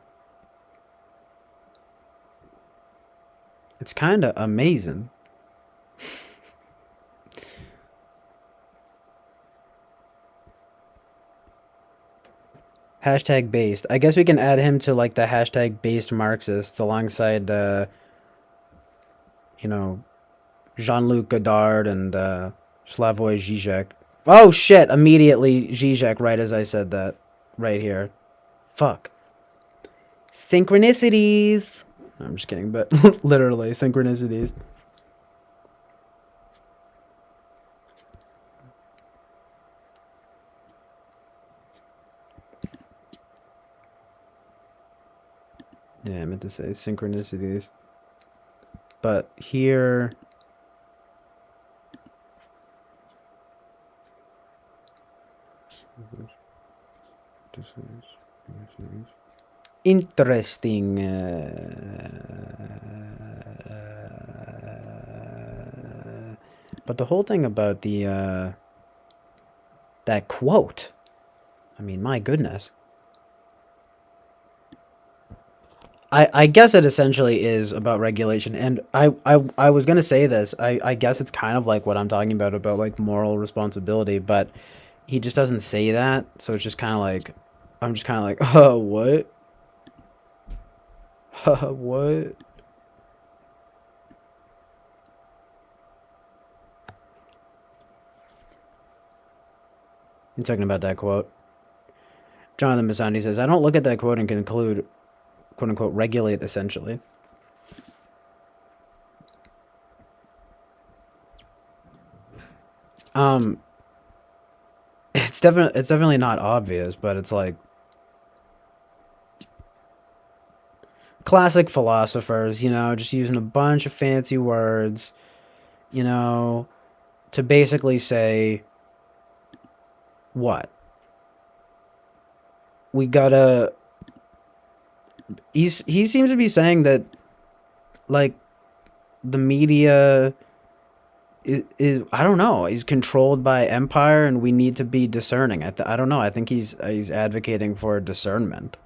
it's kind of amazing. Hashtag based. I guess we can add him to like the hashtag based Marxists alongside, you know, Jean-Luc Godard and Slavoj Žižek. Oh shit! Immediately Zizek, right as I said that. Right here. Fuck. Synchronicities! I'm just kidding, but literally, synchronicities. Yeah, I meant to say synchronicities. But here... Interesting. But the whole thing about the that quote, I mean, my goodness. I guess it essentially is about regulation, and I was gonna say this. I guess it's kind of like what I'm talking about like moral responsibility, but he just doesn't say that, so it's just kind of like I'm just kind of like, what? What? You're talking about that quote. Jonathan Masandi says, I don't look at that quote and conclude, quote unquote, regulate essentially. Um, it's definitely not obvious, but it's like classic philosophers, just using a bunch of fancy words, you know, to basically say what? We gotta he seems to be saying that like the media is I don't know, he's controlled by empire and we need to be discerning. I don't know. I think he's advocating for discernment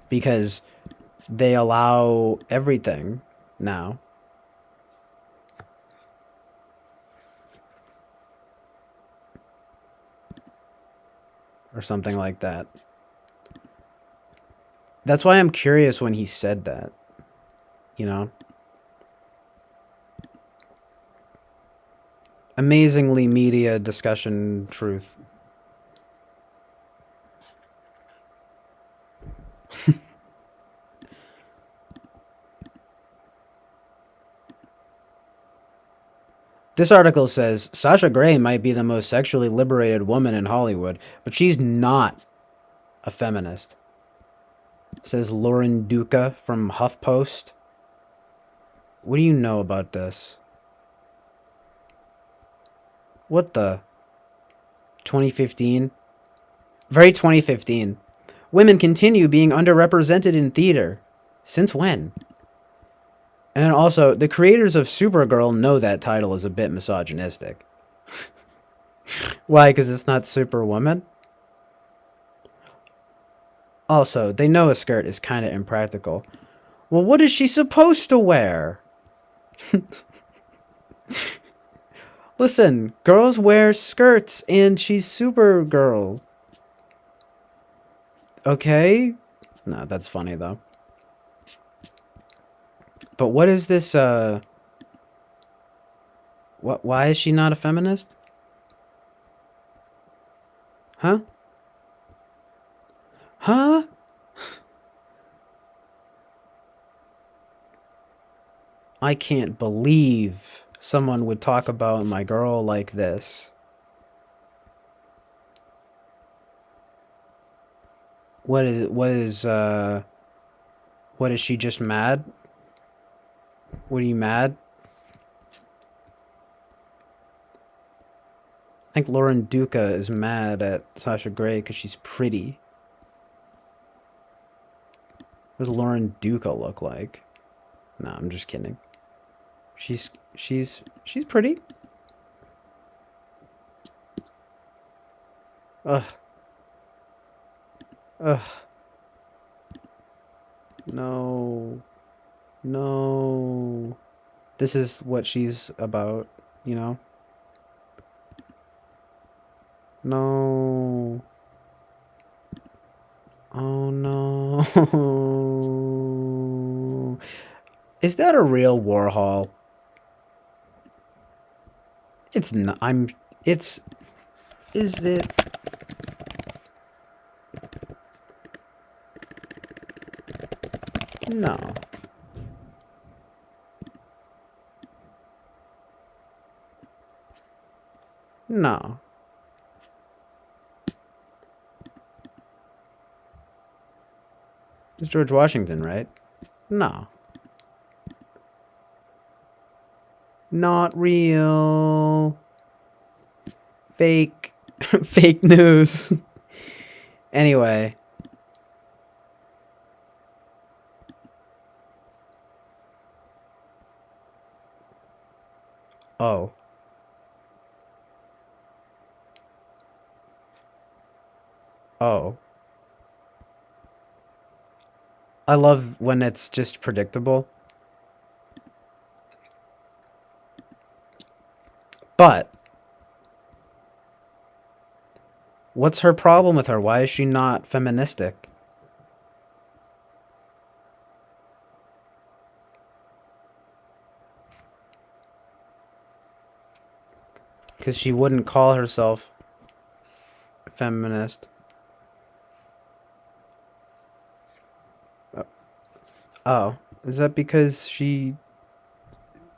because they allow everything now. Or something like that. That's why I'm curious when he said that, you know? Amazingly media discussion truth. This article says Sasha Grey might be the most sexually liberated woman in Hollywood, but she's not a feminist. Says Lauren Duca from HuffPost. What do you know about this? What the? 2015? Very 2015. Women continue being underrepresented in theater. Since when? And also, the creators of Supergirl know that title is a bit misogynistic. Why? Because it's not Superwoman? Also, they know a skirt is kind of impractical. Well, what is she supposed to wear? Listen, girls wear skirts and she's Supergirl. Okay? No, that's funny though. But what is this, why is she not a feminist? Huh? Huh? I can't believe someone would talk about my girl like this. What is she just mad? What are you mad? I think Lauren Duca is mad at Sasha Grey because she's pretty. What does Lauren Duca look like? No, I'm just kidding. She's pretty. Ugh. Ugh. No. No. This is what she's about, you know? No. Oh no. Is that a real Warhol? It's not. Is it? No. No. It's George Washington, right? No. Not real. Fake. Fake news. Anyway. Oh. Oh. I love when it's just predictable. But what's her problem with her? Why is she not feministic? Because she wouldn't call herself feminist. Oh, is that because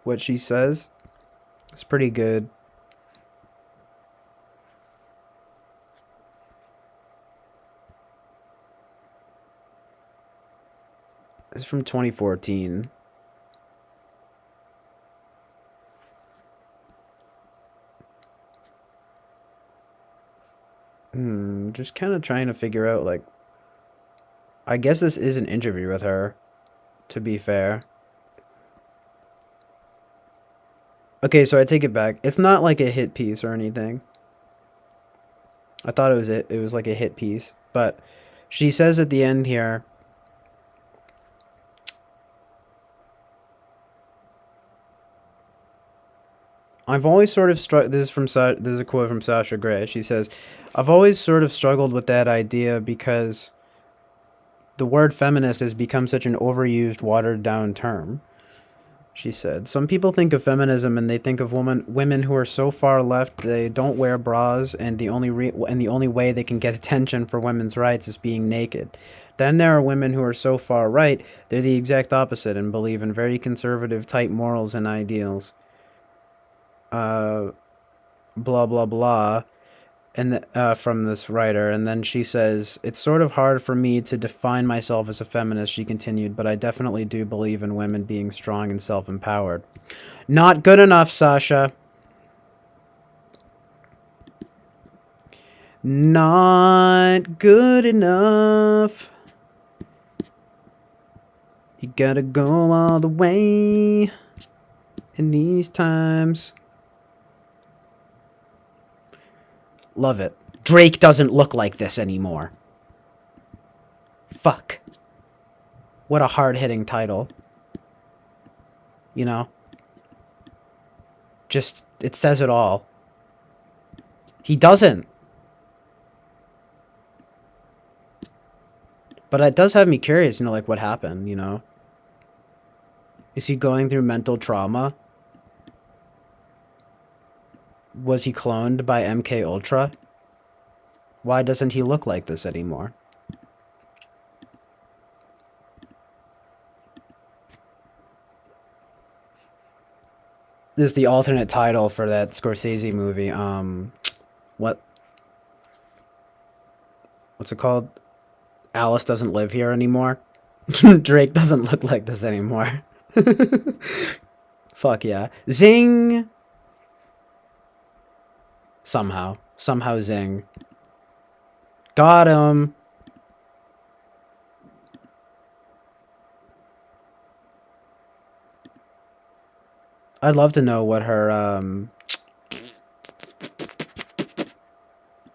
what she says? It's pretty good. It's from 2014. Just kind of trying to figure out, like, I guess this is an interview with her, to be fair. Okay, so I take it back. It's not like a hit piece or anything. I thought it was like a hit piece, but she says at the end here, I've always sort of this is a quote from Sasha Grey. She says, "I've always sort of struggled with that idea because the word feminist has become such an overused, watered down term." She said, "Some people think of feminism and they think of women who are so far left they don't wear bras, and the only way they can get attention for women's rights is being naked. Then there are women who are so far right they're the exact opposite and believe in very conservative, tight morals and ideals. Blah blah blah." And from this writer, and then she says, "It's sort of hard for me to define myself as a feminist," she continued, "but I definitely do believe in women being strong and self-empowered." Not good enough, Sasha. Not good enough. You gotta go all the way in these times. Love it. Drake doesn't look like this anymore. Fuck. What a hard-hitting title. You know? Just, it says it all. He doesn't. But it does have me curious, like, what happened, Is he going through mental trauma? Was he cloned by MK Ultra? Why doesn't he look like this anymore? This is the alternate title for that Scorsese movie. What's it called? Alice Doesn't Live Here Anymore. Drake doesn't look like this anymore. Fuck yeah. Zing! Somehow zing. Got him. I'd love to know what her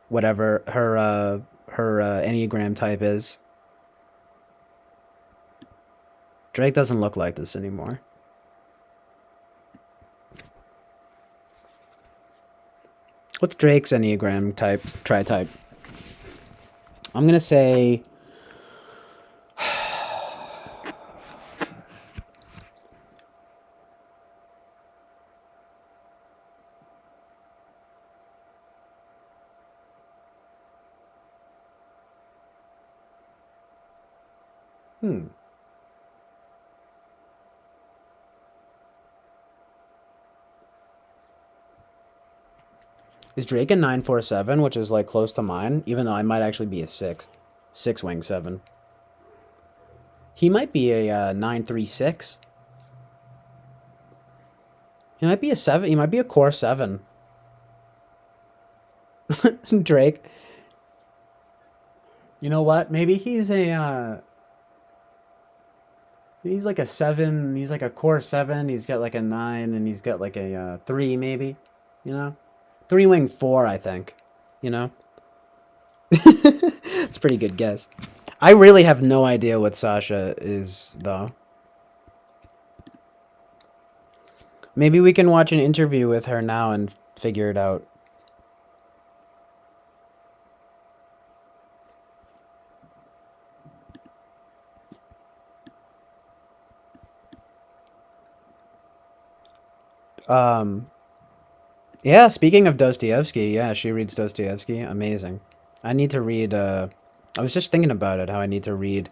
whatever her Enneagram type is. Drake doesn't look like this anymore. What's Drake's Enneagram type? Tri-type. I'm gonna say... Is Drake a 947, which is like close to mine, even though I might actually be a 6. 6 wing 7. He might be a 936. He might be a 7. He might be a core 7. Drake. You know what? Maybe he's a he's like a 7. He's like a core 7. He's got like a 9, and he's got like a 3 maybe. 3 wing 4, I think. It's a pretty good guess. I really have no idea what Sasha is, though. Maybe we can watch an interview with her now and figure it out. Um, yeah, speaking of Dostoevsky, yeah, she reads Dostoevsky. Amazing. I need to read, I was just thinking about it, how I need to read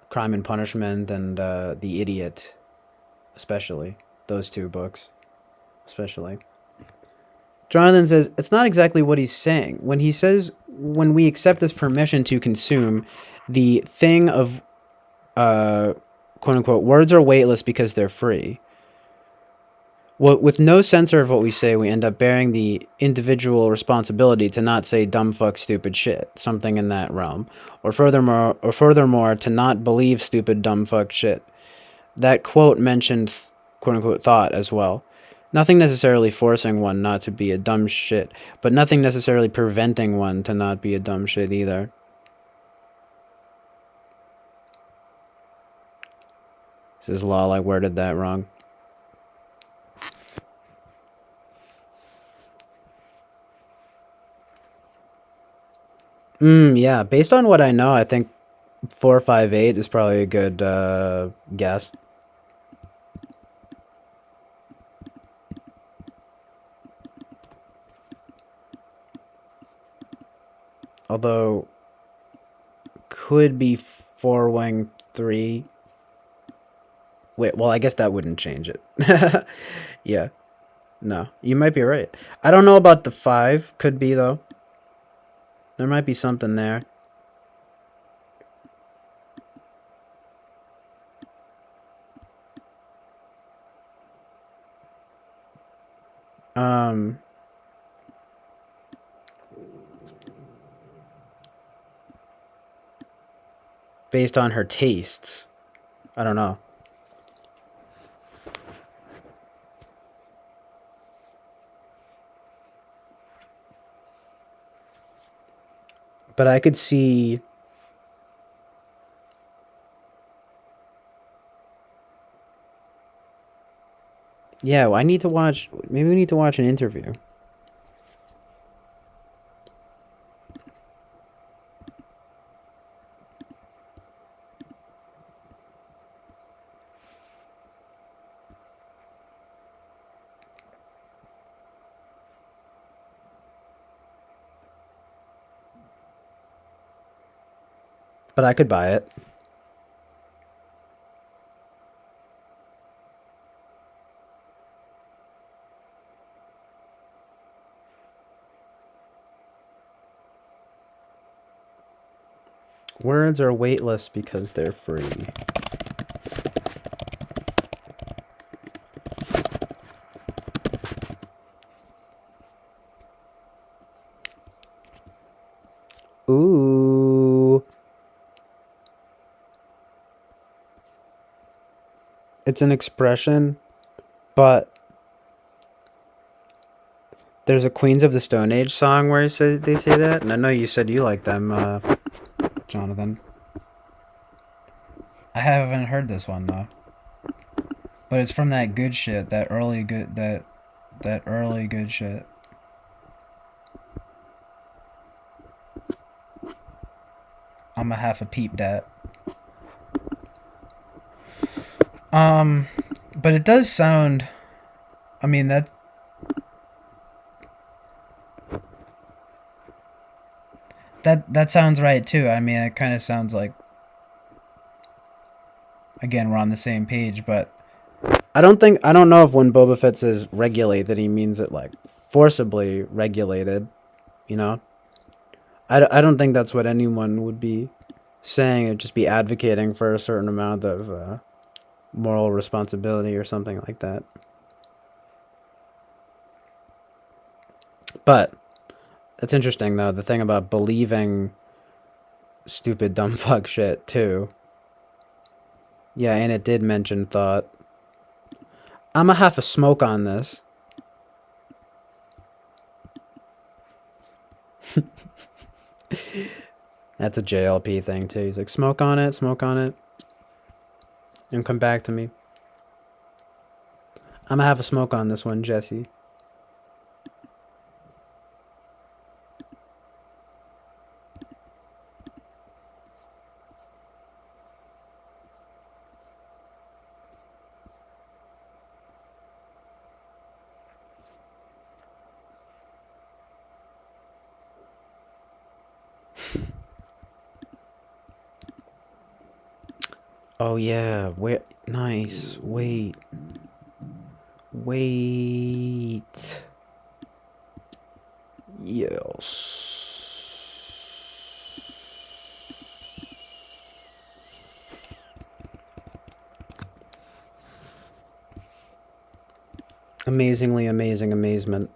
Crime and Punishment and The Idiot, especially. Those two books, especially. Jonathan says, it's not exactly what he's saying. When he says, when we accept this permission to consume, the thing of, quote unquote, words are weightless because they're free. Well, with no censor of what we say, we end up bearing the individual responsibility to not say dumb fuck stupid shit, something in that realm, or furthermore, to not believe stupid dumb fuck shit. That quote mentioned quote unquote thought as well. Nothing necessarily forcing one not to be a dumb shit, but nothing necessarily preventing one to not be a dumb shit either. Says lol, I worded that wrong. Yeah, based on what I know, I think 458 is probably a good guess. Although, could be 4 wing 3. Wait, well, I guess that wouldn't change it. Yeah, no, you might be right. I don't know about the 5, could be though. There might be something there. Based on her tastes. I don't know. But I could see... Yeah, well, I need to watch... Maybe we need to watch an interview. But I could buy it. Words are weightless because they're free. Ooh. It's an expression, but there's a Queens of the Stone Age song where they say that, and I know you said you like them, Jonathan. I haven't heard this one though, but it's from that good shit, that early good shit. I'ma have to peep that. But it does sound. I mean that sounds right too. I mean, it kind of sounds like. Again, we're on the same page, but I don't know if when Boba Fett says regulate that he means it like forcibly regulated, you know? I don't think that's what anyone would be saying. It'd just be advocating for a certain amount of moral responsibility or something like that. But that's interesting, though, the thing about believing stupid dumb fuck shit, too. Yeah, and it did mention thought. I'ma have a smoke on this. That's a JLP thing too. He's like, smoke on it, and come back to me. I'm gonna have a smoke on this one, Jesse. Oh yeah, wait, nice. Wait. Yes. Amazingly amazing amazement.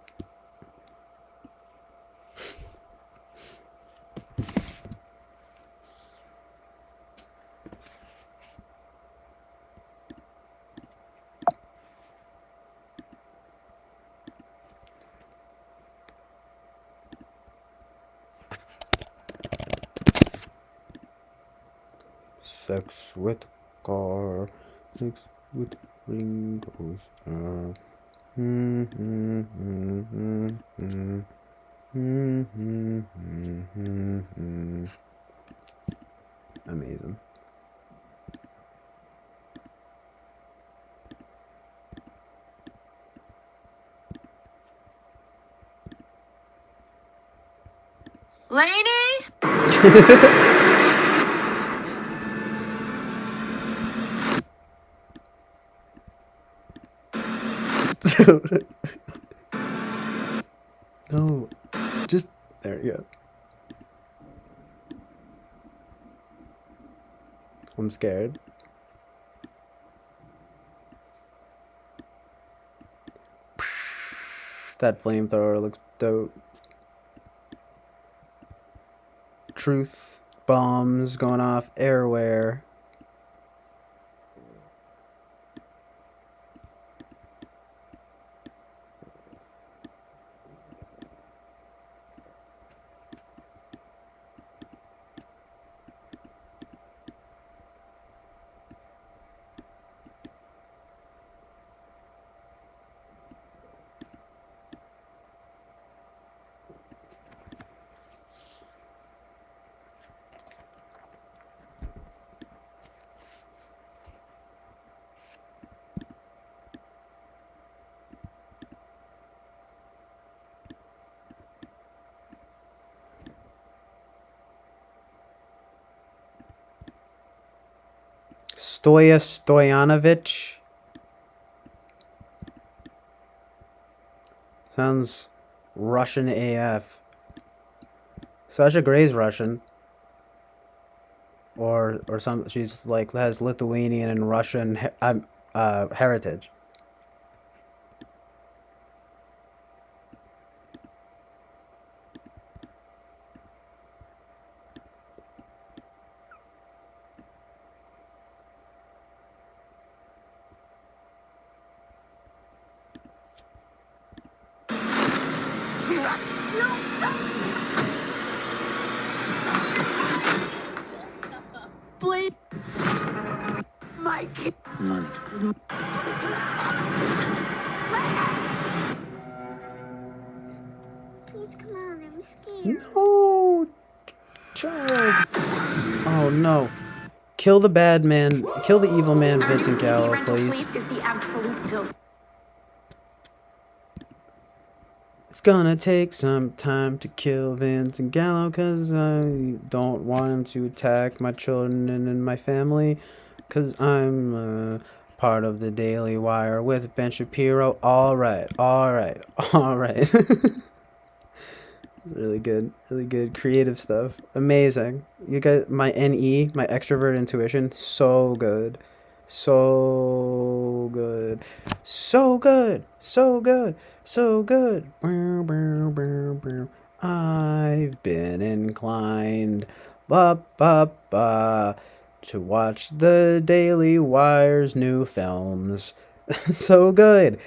Sex with car, sex with Ringo Starr. Amazing. Lainey? No, just there you go. I'm scared. That flamethrower looks dope. Truth bombs going off everywhere. Stoyanovich. Sounds Russian AF. Sasha Gray's Russian. Or some, she's like has Lithuanian and Russian heritage. Please. My kid. Money. Please come on, I'm scared. No, child. Oh no. Kill the bad man. Kill the evil man, Vincent Gallo, please. Is the absolute goat. It's gonna take some time to kill Vincent Gallo because I don't want him to attack my children and my family because I'm part of the Daily Wire with Ben Shapiro. All right. Really good creative stuff. Amazing. You guys, my NE, my extrovert intuition, so good. So good. I've been inclined to watch the Daily Wire's new films. So good.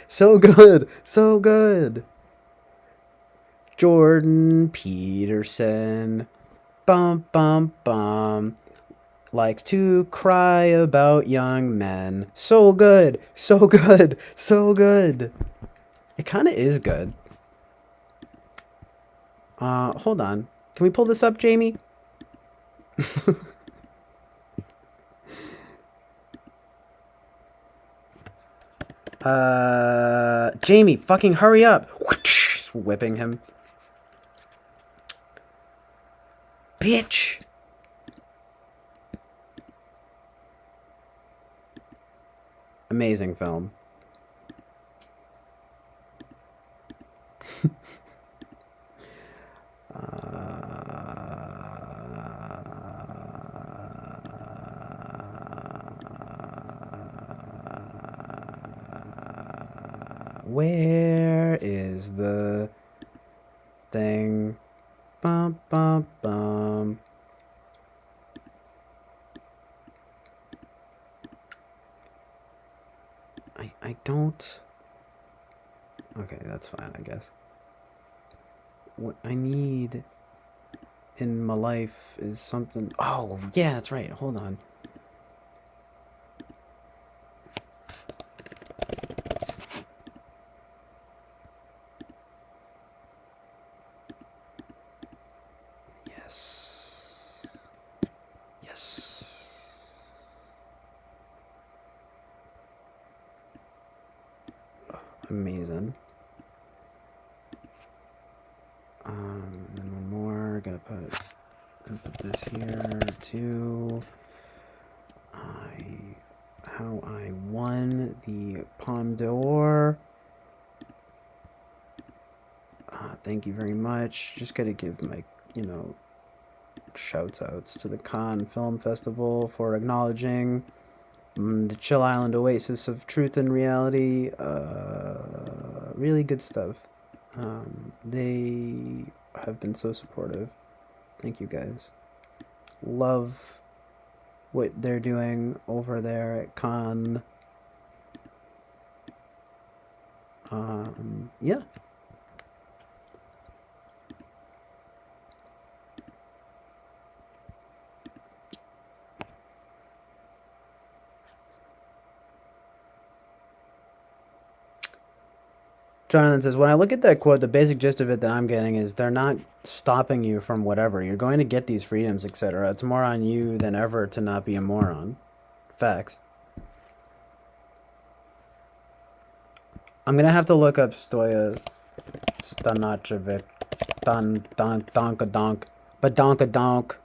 Jordan Peterson. bum bum bum. Likes to cry about young men. So good, so good, so good. It kind of is good. Hold on. Can we pull this up, Jamie? Jamie, fucking hurry up. Whipping him. Bitch. Amazing film. Where is the thing? Bum bum bum. I don't. Okay, that's fine, I guess. What I need in my life is something. Oh, yeah, that's right. Hold on. Yes. Yes. Oh, amazing. And one more. Gonna put this here too. How I won the Palme d'Or. Thank you very much. Just gotta give my, shouts outs to the Cannes Film Festival for acknowledging the Chill Island Oasis of truth and reality. Really good stuff. They have been so supportive. Thank you guys. Love what they're doing over there at Cannes. Yeah. Jonathan says, when I look at that quote, the basic gist of it that I'm getting is they're not stopping you from whatever. You're going to get these freedoms, etc. It's more on you than ever to not be a moron. Facts. I'm going to have to look up Stoya Stanacevic. Donka-donk. Badonka-donk.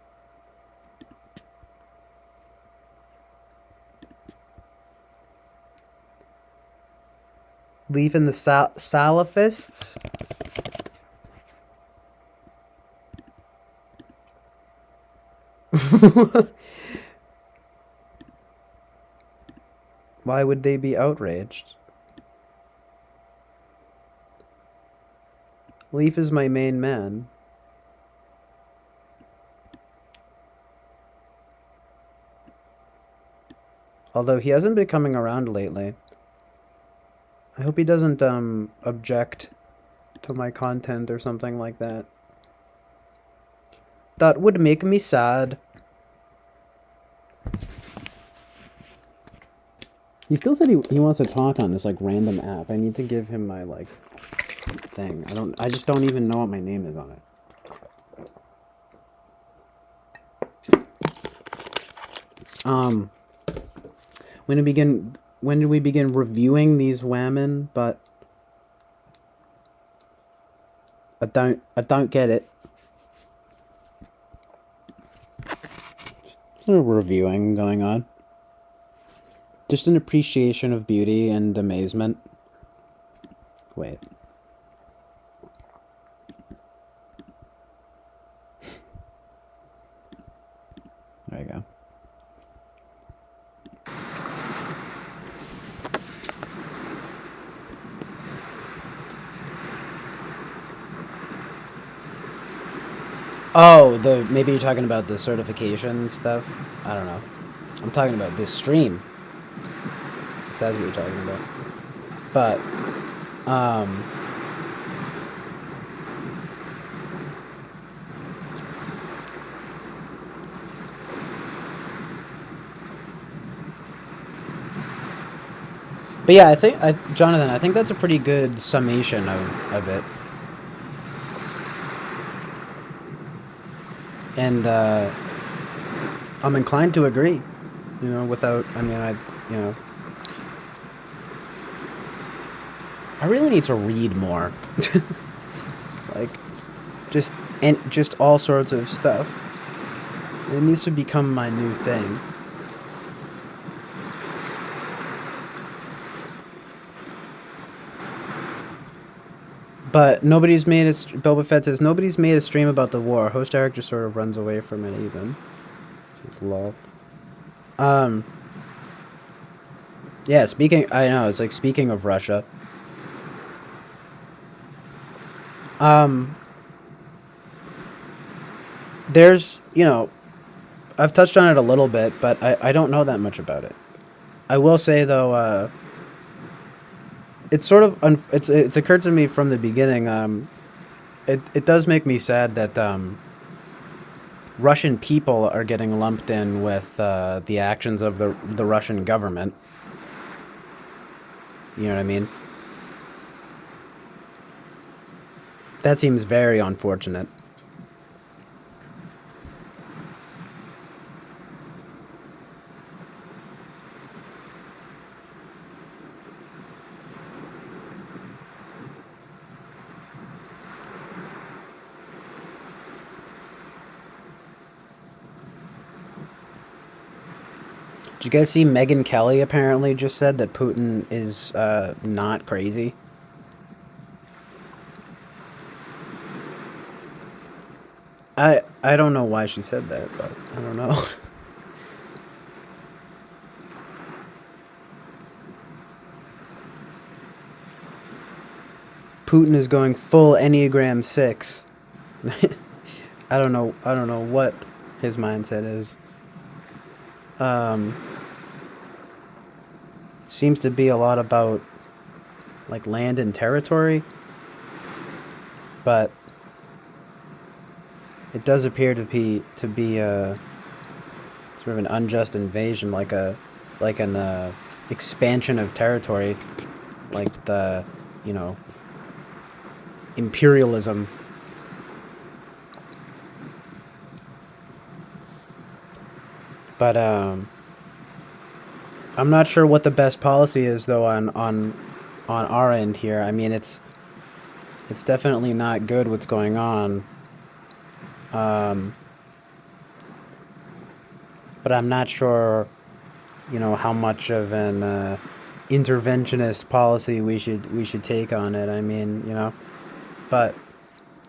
Leaving the Salafists? Why would they be outraged? Leaf is my main man. Although he hasn't been coming around lately. I hope he doesn't object to my content or something like that. That would make me sad. He still said he wants to talk on this random app. I need to give him my thing. I just don't even know what my name is on it. When did we begin reviewing these women? But I don't get it. Just a little reviewing going on. Just an appreciation of beauty and amazement. Wait. There you go. Oh, maybe you're talking about the certification stuff? I don't know. I'm talking about this stream. If that's what you're talking about. But, But yeah, Jonathan, I think that's a pretty good summation of it. And I'm inclined to agree. You know, without, I mean, you know, I really need to read more. Like, just all sorts of stuff. It needs to become my new thing. But nobody's made a... Boba Fett says, nobody's made a stream about the war. Host Eric just sort of runs away from it even. Says, lol. Yeah, I know, it's like, speaking of Russia. There's, you know, I've touched on it a little bit, but I don't know that much about it. I will say, though, it's sort of, it's occurred to me from the beginning, it does make me sad that, Russian people are getting lumped in with, the actions of the Russian government. You know what I mean? That seems very unfortunate. Did you guys see Megyn Kelly apparently just said that Putin is not crazy? I don't know why she said that, but I don't know. Putin is going full Enneagram 6. I don't know what his mindset is. Seems to be a lot about like land and territory, but it does appear to be sort of an unjust invasion, like an expansion of territory, like the, you know, imperialism. But I'm not sure what the best policy is, though, on our end here. I mean, it's definitely not good what's going on. But I'm not sure, you know, how much of an interventionist policy we should take on it. I mean, you know, but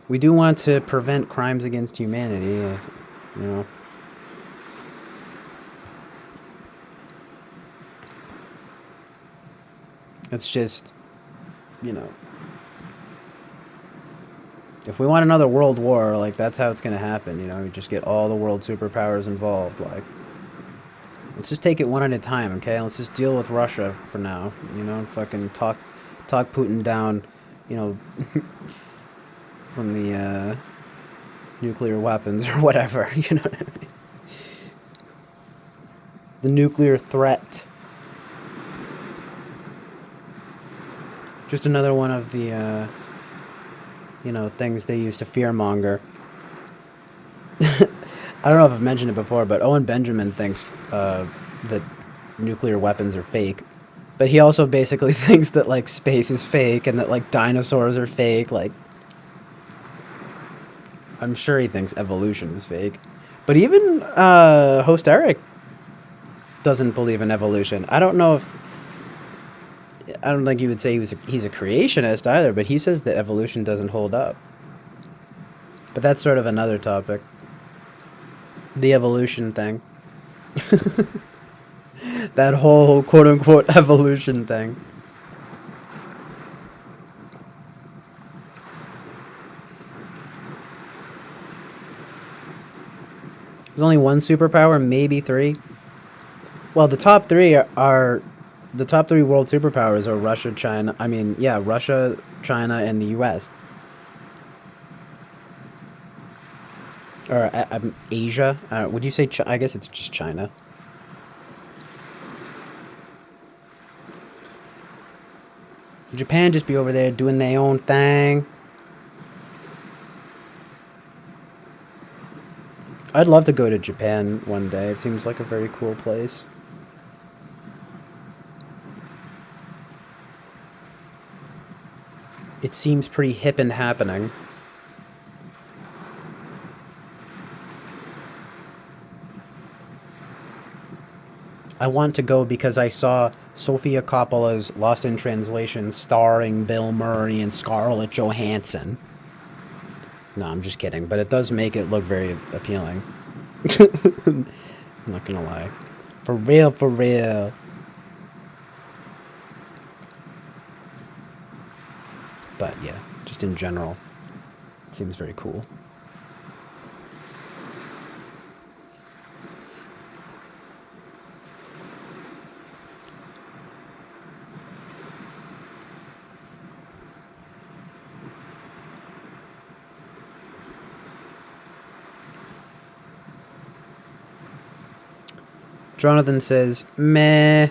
we do want to prevent crimes against humanity, you know. It's just, you know, if we want another world war, like, that's how it's going to happen, you know. We just get all the world superpowers involved. Like, let's just take it one at a time, okay? Let's just deal with Russia for now, you know, and fucking talk Putin down, you know, from the nuclear weapons or whatever, you know what I mean? The nuclear threat. Just another one of the, you know, things they use to fearmonger. I don't know if I've mentioned it before, but Owen Benjamin thinks that nuclear weapons are fake. But he also basically thinks that, like, space is fake and that, like, dinosaurs are fake. Like, I'm sure he thinks evolution is fake. But even host Eric doesn't believe in evolution. I don't think you would say he's a creationist either, but he says that evolution doesn't hold up. But that's sort of another topic. The evolution thing. That whole quote-unquote evolution thing. There's only one superpower, maybe three. Well, the top three are... The top three world superpowers are Russia, China... I mean, yeah, Russia, China, and the U.S. Or Asia? Would you say... I guess it's just China. Japan just be over there doing their own thing. I'd love to go to Japan one day. It seems like a very cool place. It seems pretty hip and happening. I want to go because I saw Sofia Coppola's Lost in Translation starring Bill Murray and Scarlett Johansson. No, I'm just kidding, but it does make it look very appealing. I'm not gonna lie. For real, for real. But yeah, just in general, it seems very cool. Jonathan says, meh.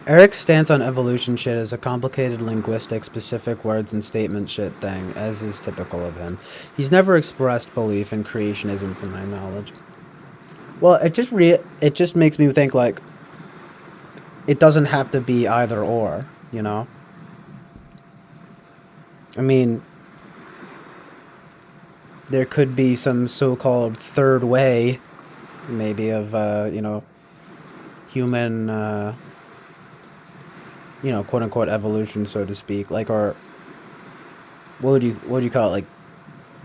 Eric's stance on evolution shit is a complicated linguistic, specific words and statement shit thing, as is typical of him. He's never expressed belief in creationism to my knowledge. Well, it just makes me think, like, it doesn't have to be either or, you know? I mean, there could be some so-called third way, maybe, of, you know, human, you know, quote-unquote evolution, so to speak, like, or what would you call it, like,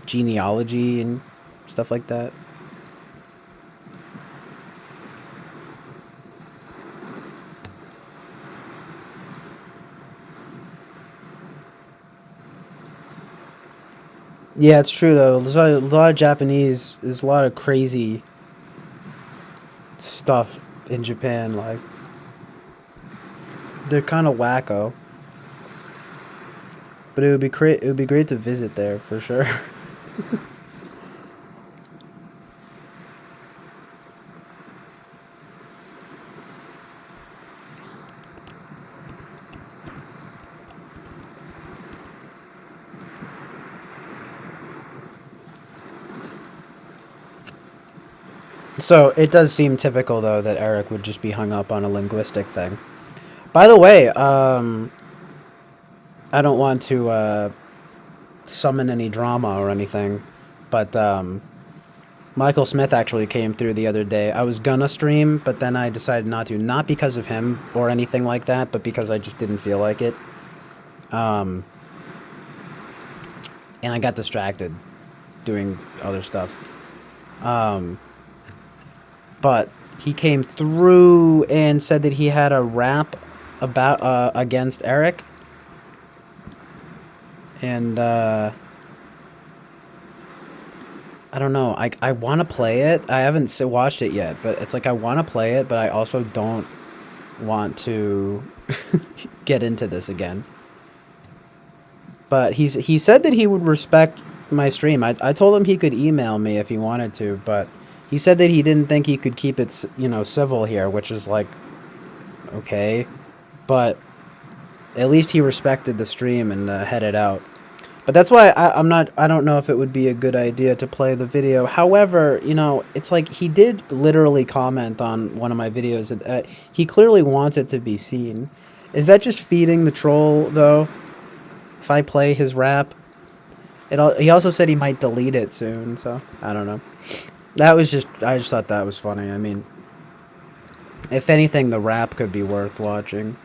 genealogy and stuff like that? Yeah, it's true, though. There's a lot of Japanese, there's a lot of crazy stuff in Japan, like, they're kind of wacko. But it would be great to visit there, for sure. So, it does seem typical, though, that Eric would just be hung up on a linguistic thing. By the way, I don't want to summon any drama or anything, but Michael Smith actually came through the other day. I was gonna stream, but then I decided not to. Not because of him or anything like that, but because I just didn't feel like it. And I got distracted doing other stuff. But he came through and said that he had a rap about against Eric. And I don't know. I want to play it. I haven't watched it yet, but it's like I want to play it, but I also don't want to get into this again. But he said that he would respect my stream. I told him he could email me if he wanted to, but he said that he didn't think he could keep it, you know, civil here, which is like, okay. But at least he respected the stream and headed out. But that's why I don't know if it would be a good idea to play the video. However, you know, it's like he did literally comment on one of my videos. He clearly wants it to be seen. Is that just feeding the troll, though? If I play his rap? He also said he might delete it soon, so I don't know. I just thought that was funny. I mean, if anything, the rap could be worth watching.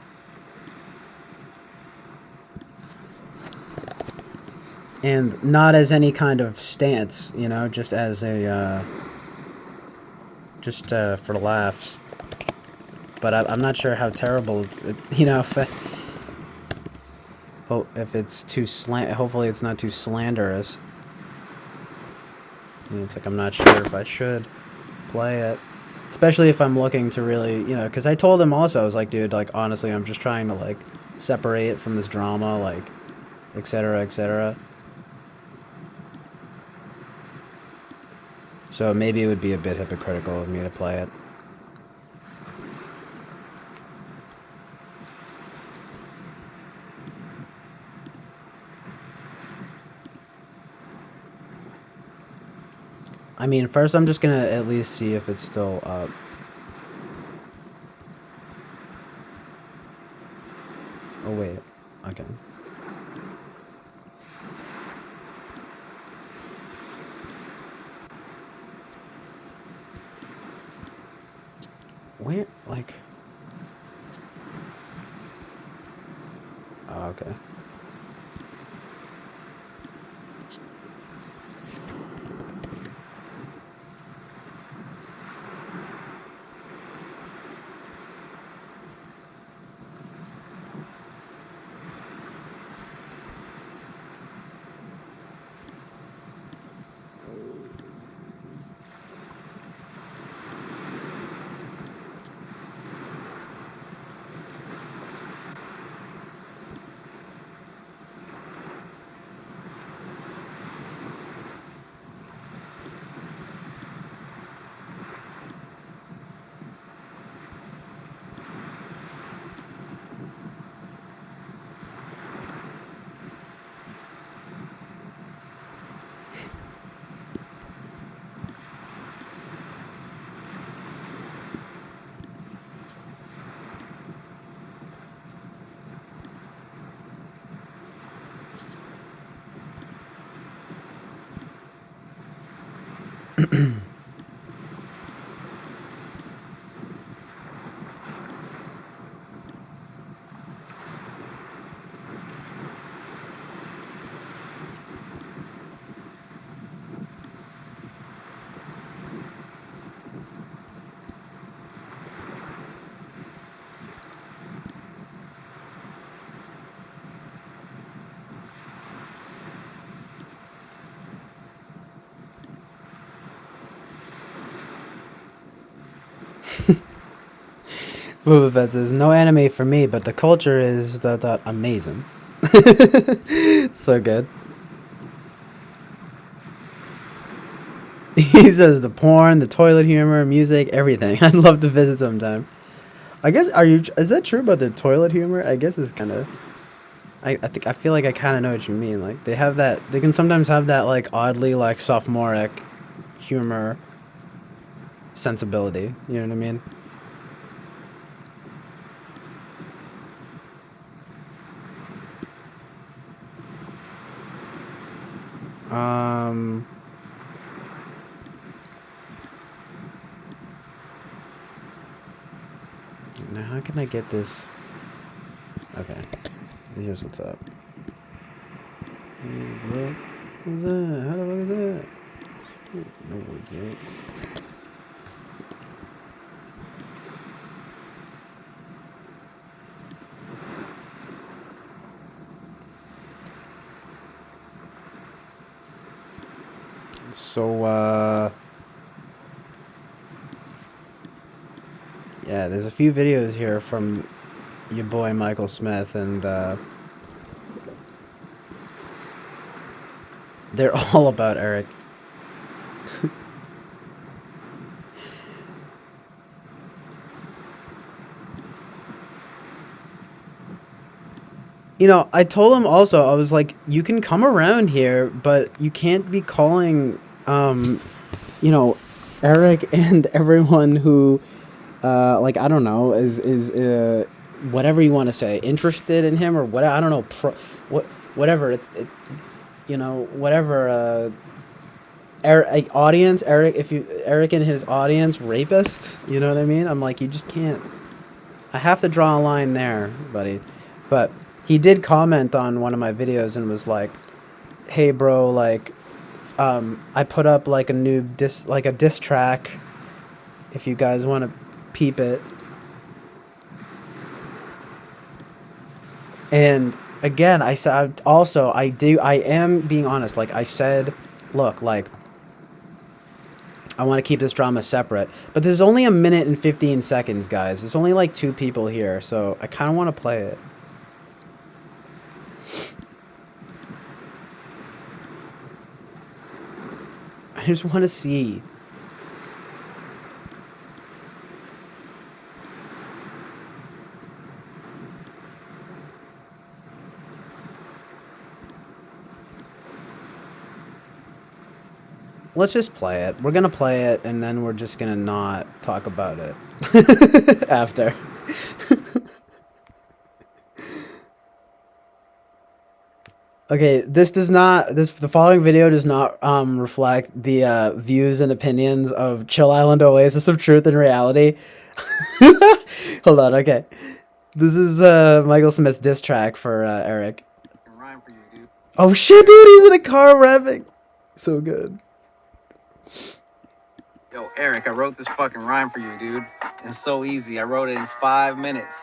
And not as any kind of stance, you know, just as a, for laughs. But I'm not sure how terrible it's you know, if it's too hopefully it's not too slanderous. And it's like, I'm not sure if I should play it. Especially if I'm looking to really, you know, because I told him also, I was like, dude, like, honestly, I'm just trying to, like, separate it from this drama, like, etc., etc. So maybe it would be a bit hypocritical of me to play it. I mean, first I'm just gonna at least see if it's still up. Oh wait, okay. Where, like... Oh, okay. Boba Fett says, no anime for me, but the culture is that amazing. So good. He says the porn, the toilet humor, music, everything. I'd love to visit sometime. I guess, is that true about the toilet humor? I guess it's kind of... I feel like I kind of know what you mean. Like, they have that... They can sometimes have that, like, oddly, like, sophomoric humor sensibility. You know what I mean? Now how can I get this? Okay, here's what's up. What was that? How the fuck is that? No wood yet. So, yeah, there's a few videos here from your boy Michael Smith, and they're all about Eric. You know, I told him also, I was like, you can come around here, but you can't be calling, you know, Eric and everyone who, like, I don't know, is whatever you want to say, interested in him or what, I don't know, whatever, you know, whatever, Eric, audience, Eric and his audience, rapists, you know what I mean? I'm like, you just can't, I have to draw a line there, buddy, but... He did comment on one of my videos and was like, "Hey, bro, like, I put up like a diss track. If you guys want to peep it." And again, I said also I am being honest. Like I said, look, like I want to keep this drama separate, but there's only a minute and 15 seconds, guys. There's only like 2 people here, so I kind of want to play it. I just want to see. Let's just play it. We're gonna play it, and then we're just gonna not talk about it after. Okay, the following video does not reflect the views and opinions of Chill Island Oasis of Truth and Reality. Hold on, okay. This is Michael Smith's diss track for Eric. Oh shit, dude, he's in a car rapping. So good. Yo, Eric, I wrote this fucking rhyme for you, dude. It's so easy. I wrote it in 5 minutes.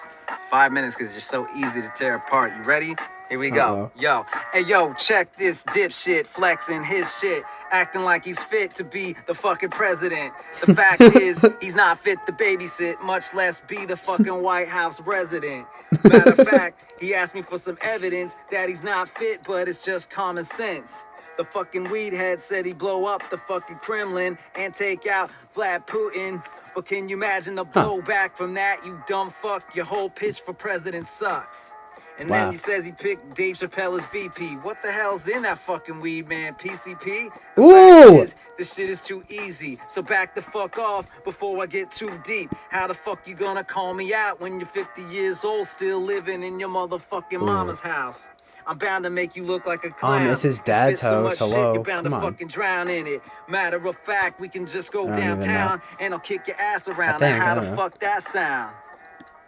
5 minutes because you're so easy to tear apart. You ready? Here we go. Yo, hey, yo, check this dipshit flexing his shit. Acting like he's fit to be the fucking president. The fact is, he's not fit to babysit, much less be the fucking White House resident. Matter of fact, he asked me for some evidence that he's not fit, but it's just common sense. The fucking weed head said he'd blow up the fucking Kremlin and take out Vlad Putin. But can you imagine the blowback from that? You dumb fuck, your whole pitch for president sucks. And then he says he picked Dave Chappelle as VP. What the hell's in that fucking weed, man? PCP? Ooh! This shit is too easy. So back the fuck off before I get too deep. How the fuck you gonna call me out when you're 50 years old still living in your motherfucking mama's house? I'm bound to make you look like a clown. It's his dad's house. Shit, Hello. you're bound Come to on. fucking drown in it. Matter of fact, we can just go I don't even downtown know. and I'll kick your ass around. think, How I don't the know. fuck that sound?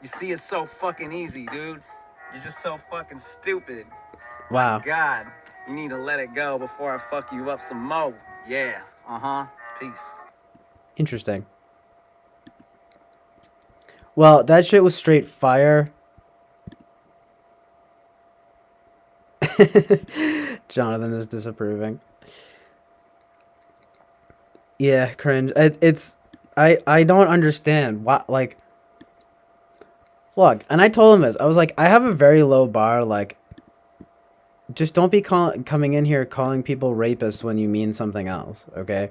You see, it's so fucking easy, dude. You're just so fucking stupid. Wow. God, you need to let it go before I fuck you up some more. Yeah. Peace. Interesting. Well, that shit was straight fire. Jonathan is disapproving. Yeah, cringe. I don't understand what, like, look, and I told him this. I was like, I have a very low bar. Like, just don't be coming in here calling people rapists when you mean something else, okay?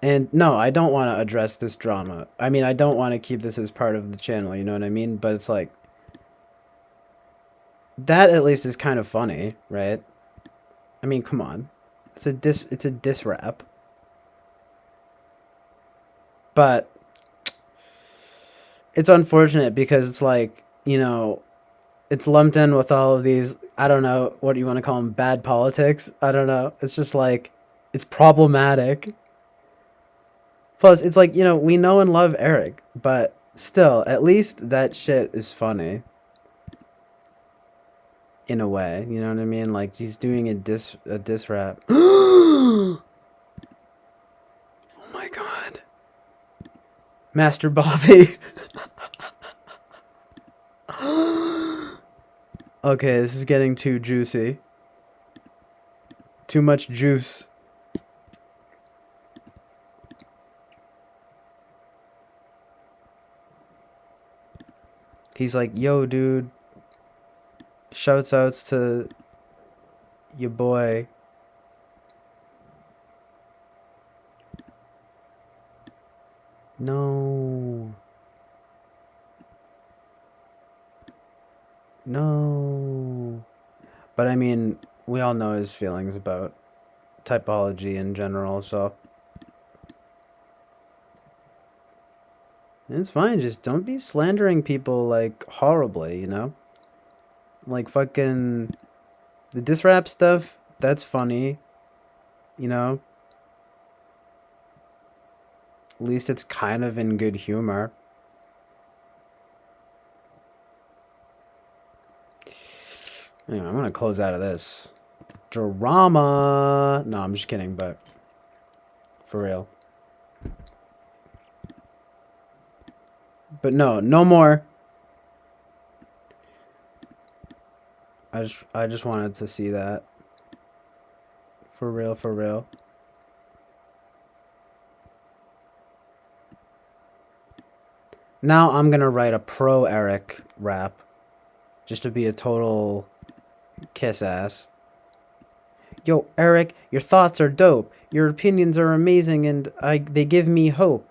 And no, I don't want to address this drama. I mean, I don't want to keep this as part of the channel, you know what I mean? But it's like, that at least is kind of funny, right? I mean, come on. It's a diss rap. But it's unfortunate because it's like, you know, it's lumped in with all of these, I don't know what you want to call them, bad politics. I don't know. It's just like, it's problematic. Plus, it's like, you know, we know and love Eric, but still, at least that shit is funny. In a way, you know what I mean? Like, he's doing a diss rap. Oh my god. Master Bobby. Okay, this is getting too juicy. Too much juice. He's like, yo, dude. Shouts outs to your boy. No. No. But I mean, we all know his feelings about typology in general, so it's fine. Just don't be slandering people like horribly, you know? Like fucking the diss rap stuff, that's funny, you know? At least it's kind of in good humor. Anyway, I'm gonna close out of this. Drama! No, I'm just kidding, but for real. But no more. I just wanted to see that. For real, for real. Now I'm gonna write a pro Eric rap. Just to be a total kiss ass. Yo, Eric, your thoughts are dope. Your opinions are amazing and they give me hope.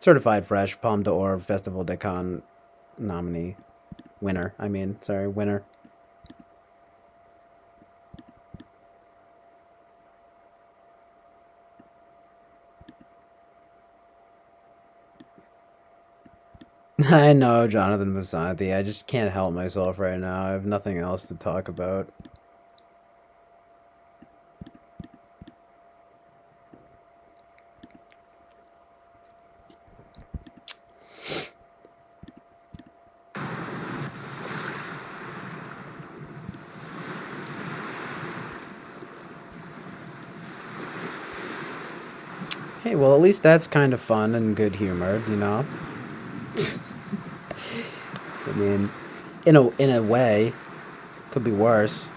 Certified Fresh, Palme d'Or, Festival de Cannes nominee. Winner. Winner. I know, Jonathan Vasanti. I just can't help myself right now. I have nothing else to talk about. Hey, well, at least that's kind of fun and good humored, you know? I mean, in a way, could be worse.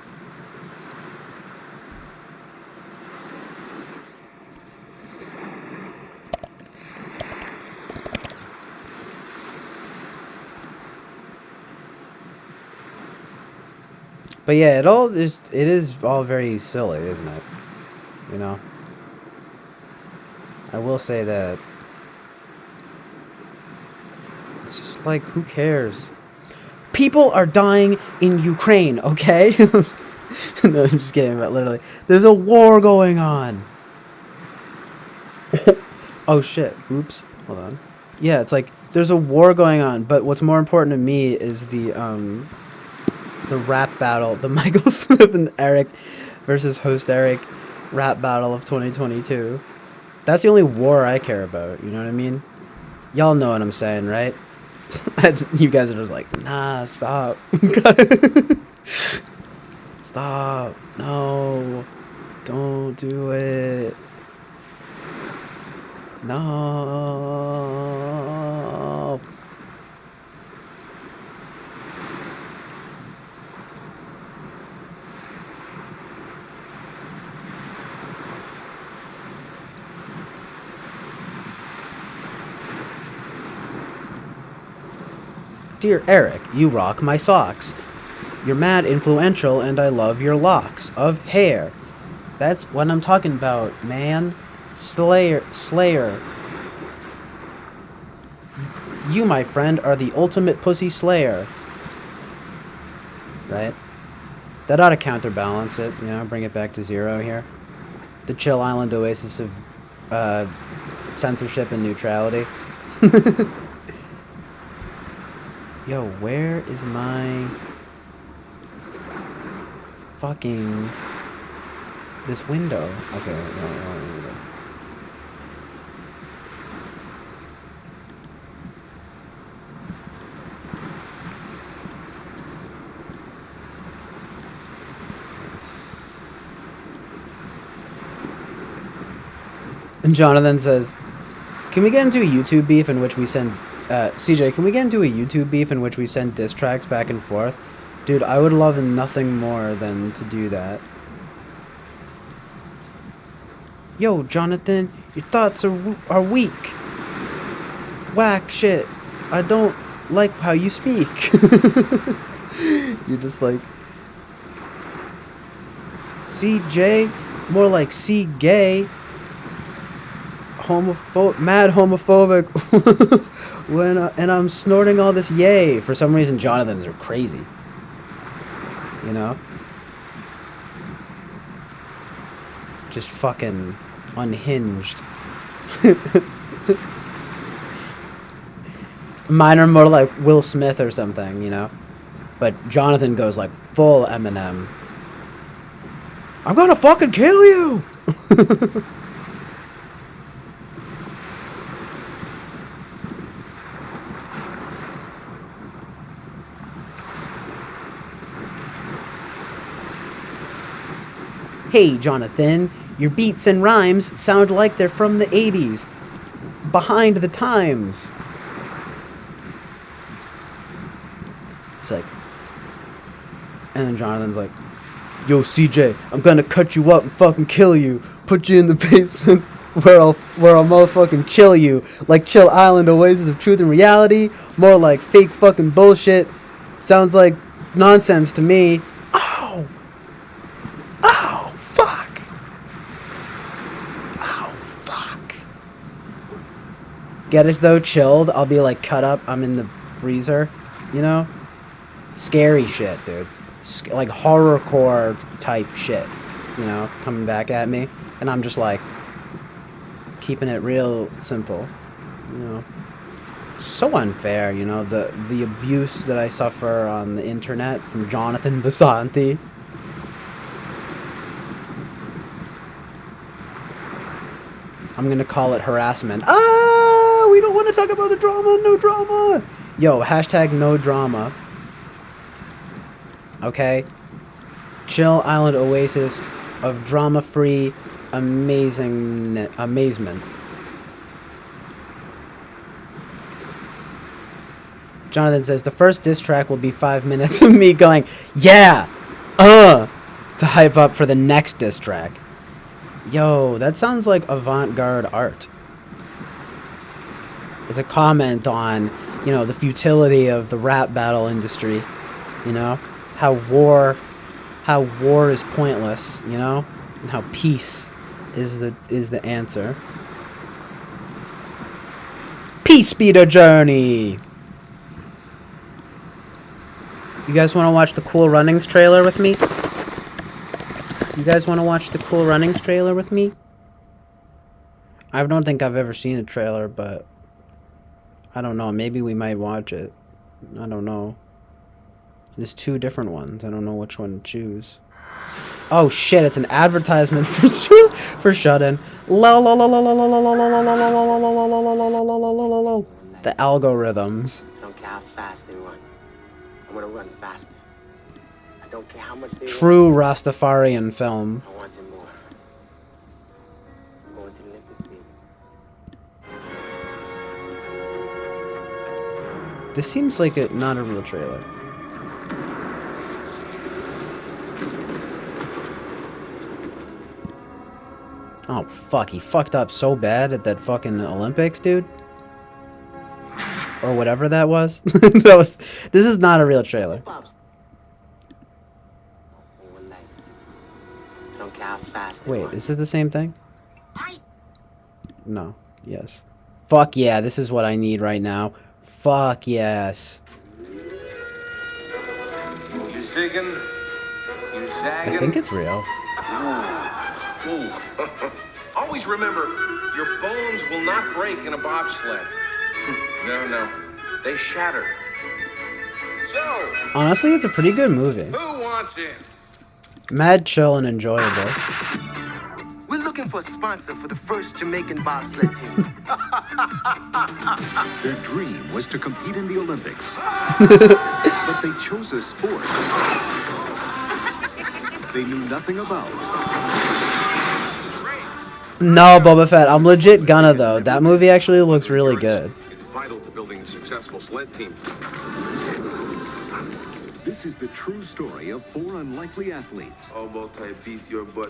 But yeah, it is all very silly, isn't it? You know? I will say that. It's just like, who cares? People are dying in Ukraine, okay? No, I'm just kidding, but literally. There's a war going on. Oh shit. Oops. Hold on. Yeah, it's like, there's a war going on, but what's more important to me is the rap battle, the Michael Smith and Eric versus host Eric rap battle of 2022. That's the only war I care about, you know what I mean? Y'all know what I'm saying, right? You guys are just like, nah, stop. Stop. No. Don't do it. No. Dear Eric, you rock my socks. You're mad influential and I love your locks of hair. That's what I'm talking about, man. Slayer. You, my friend, are the ultimate pussy slayer. Right? That ought to counterbalance it, you know, bring it back to zero here. The chill island oasis of censorship and neutrality. Yo, where is my fucking this window? Okay, no. And Jonathan says, can we get into a YouTube beef in which we send CJ, can we get into a YouTube beef in which we send diss tracks back and forth? Dude, I would love nothing more than to do that. Yo, Jonathan, your thoughts are weak. Whack shit. I don't like how you speak. You're just like, CJ, more like C gay. Mad homophobic. And I'm snorting all this yay. For some reason, Jonathan's are crazy. You know? Just fucking unhinged. Mine are more like Will Smith or something, you know? But Jonathan goes like full Eminem. I'm gonna fucking kill you! Hey, Jonathan, your beats and rhymes sound like they're from the 80s. Behind the times. It's like, and then Jonathan's like, yo, CJ, I'm gonna cut you up and fucking kill you. Put you in the basement where I'll motherfucking chill you. Like Chill Island Oasis of Truth and Reality. More like fake fucking bullshit. Sounds like nonsense to me. Ow! Oh, fuck! Oh, fuck! get it though chilled, I'll be like cut up. I'm in the freezer, you know. Scary shit, dude. Like horrorcore type shit, you know, coming back at me, and I'm just like keeping it real simple, you know. So unfair, you know, the abuse that I suffer on the internet from Jonathan Basanti. I'm gonna call it harassment. Ah, we don't want to talk about the drama. No drama. Yo, hashtag no drama. Okay. Chill Island Oasis of drama-free amazement. Jonathan says the first diss track will be 5 minutes of me going, yeah, to hype up for the next diss track. Yo, that sounds like avant-garde art. It's a comment on, you know, the futility of the rap battle industry, you know, how war is pointless, you know, and how peace is the answer. Peace be the journey. You guys want to watch the Cool Runnings trailer with me? You guys want to watch the Cool Runnings trailer with me? I don't think I've ever seen a trailer, but I don't know. Maybe we might watch it. I don't know. There's 2 different ones. I don't know which one to choose. Oh shit! It's an advertisement for Shut-In. The algorithms. I don't care how fast they run. I'm gonna run faster. I don't care how much they True Rastafarian film. I want it more. I'm going to the Olympics, baby. This seems like not a real trailer. Oh fuck, he fucked up so bad at that fucking Olympics, dude. Or whatever that was. This is not a real trailer. I don't care how fast they Wait, run. is this the same thing? No. Yes. Fuck yeah, this is what I need right now. Fuck yes. You zigging? You zagging? I think it's real. Ooh. Always remember, your bones will not break in a bobsled. No. They shatter. So, Honestly, it's a pretty good movie. who wants in? Mad chill and enjoyable. We're looking for a sponsor for the first Jamaican bobsled team. Their dream was to compete in the Olympics. But they chose a sport they knew nothing about. No, Boba Fett, I'm legit gonna though. That movie actually looks really good. It's vital to building a successful sled team. This is the true story of 4 unlikely athletes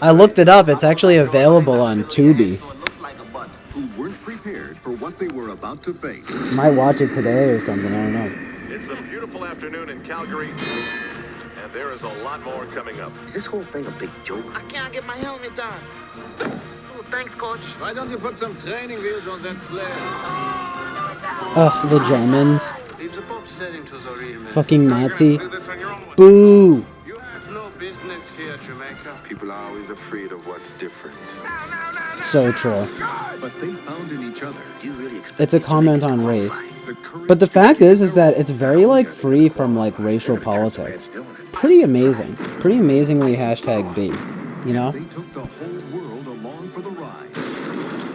I looked it up. It's actually available on Tubi. who weren't prepared for what they were about to face. Might watch it today or something. I don't know. It's a beautiful afternoon in Calgary, and there is a lot more coming up. Is this whole thing a big joke? I can't get my helmet on. Oh, thanks, coach. Why don't you put some training wheels on that sled? Ugh, the Germans. Leave the bobsledding to the real men. Fucking Nazi. Do this on your own. Boo! You have no business here, Jamaica. People are always afraid of what's different. So true. But they found in each other You really expect It's a comment on race. the courage But the to fact take is that it's very, like, free from, like, racial politics. Pretty amazing. Pretty amazingly hashtag based, you know? They took the whole world along for the ride.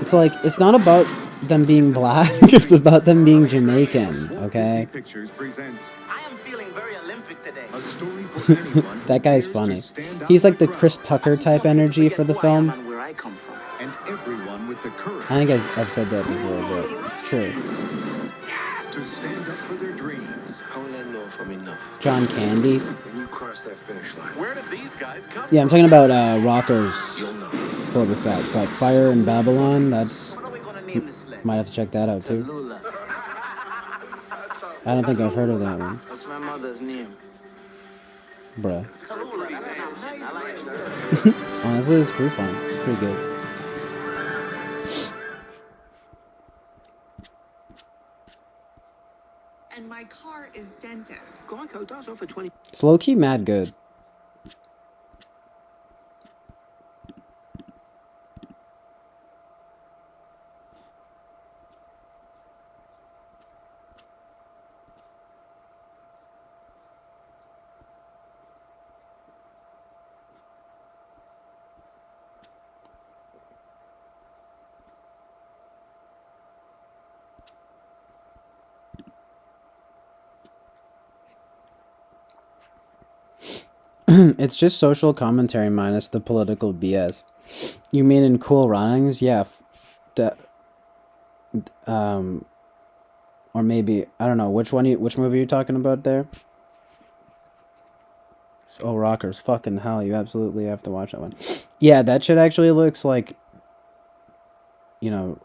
It's like, it's not about them being black, it's about them being Jamaican, okay? Disney Pictures presents I am feeling very Olympic today. a story for anyone who That guy's dares to funny. stand out He's like the from Chris Tucker type energy for the film. And where I come from. and everyone with the courage I think I've said that before, but it's true. to stand up for their dreams. How will I know if I'm enough? John Candy. When you cross that finish line. Where did these guys come Yeah, I'm talking about Rockers You'll know. Boba Fett, but Fire in Babylon, that's... What are we gonna name this sled? Might have to check that out too. Lula. I don't think I've heard of that one. That's my mother's name. Bruh. Tallulah, that's nice. I like it. Honestly, it's pretty fun. It's pretty good. and my car is dented. Geico does offer 20. It's low-key mad good. It's just social commentary minus the political BS. You mean in Cool Runnings? Yeah. Or maybe, I don't know, which movie are you talking about there? Oh, Rockers. Fucking hell, you absolutely have to watch that one. Yeah, that shit actually looks like, you know,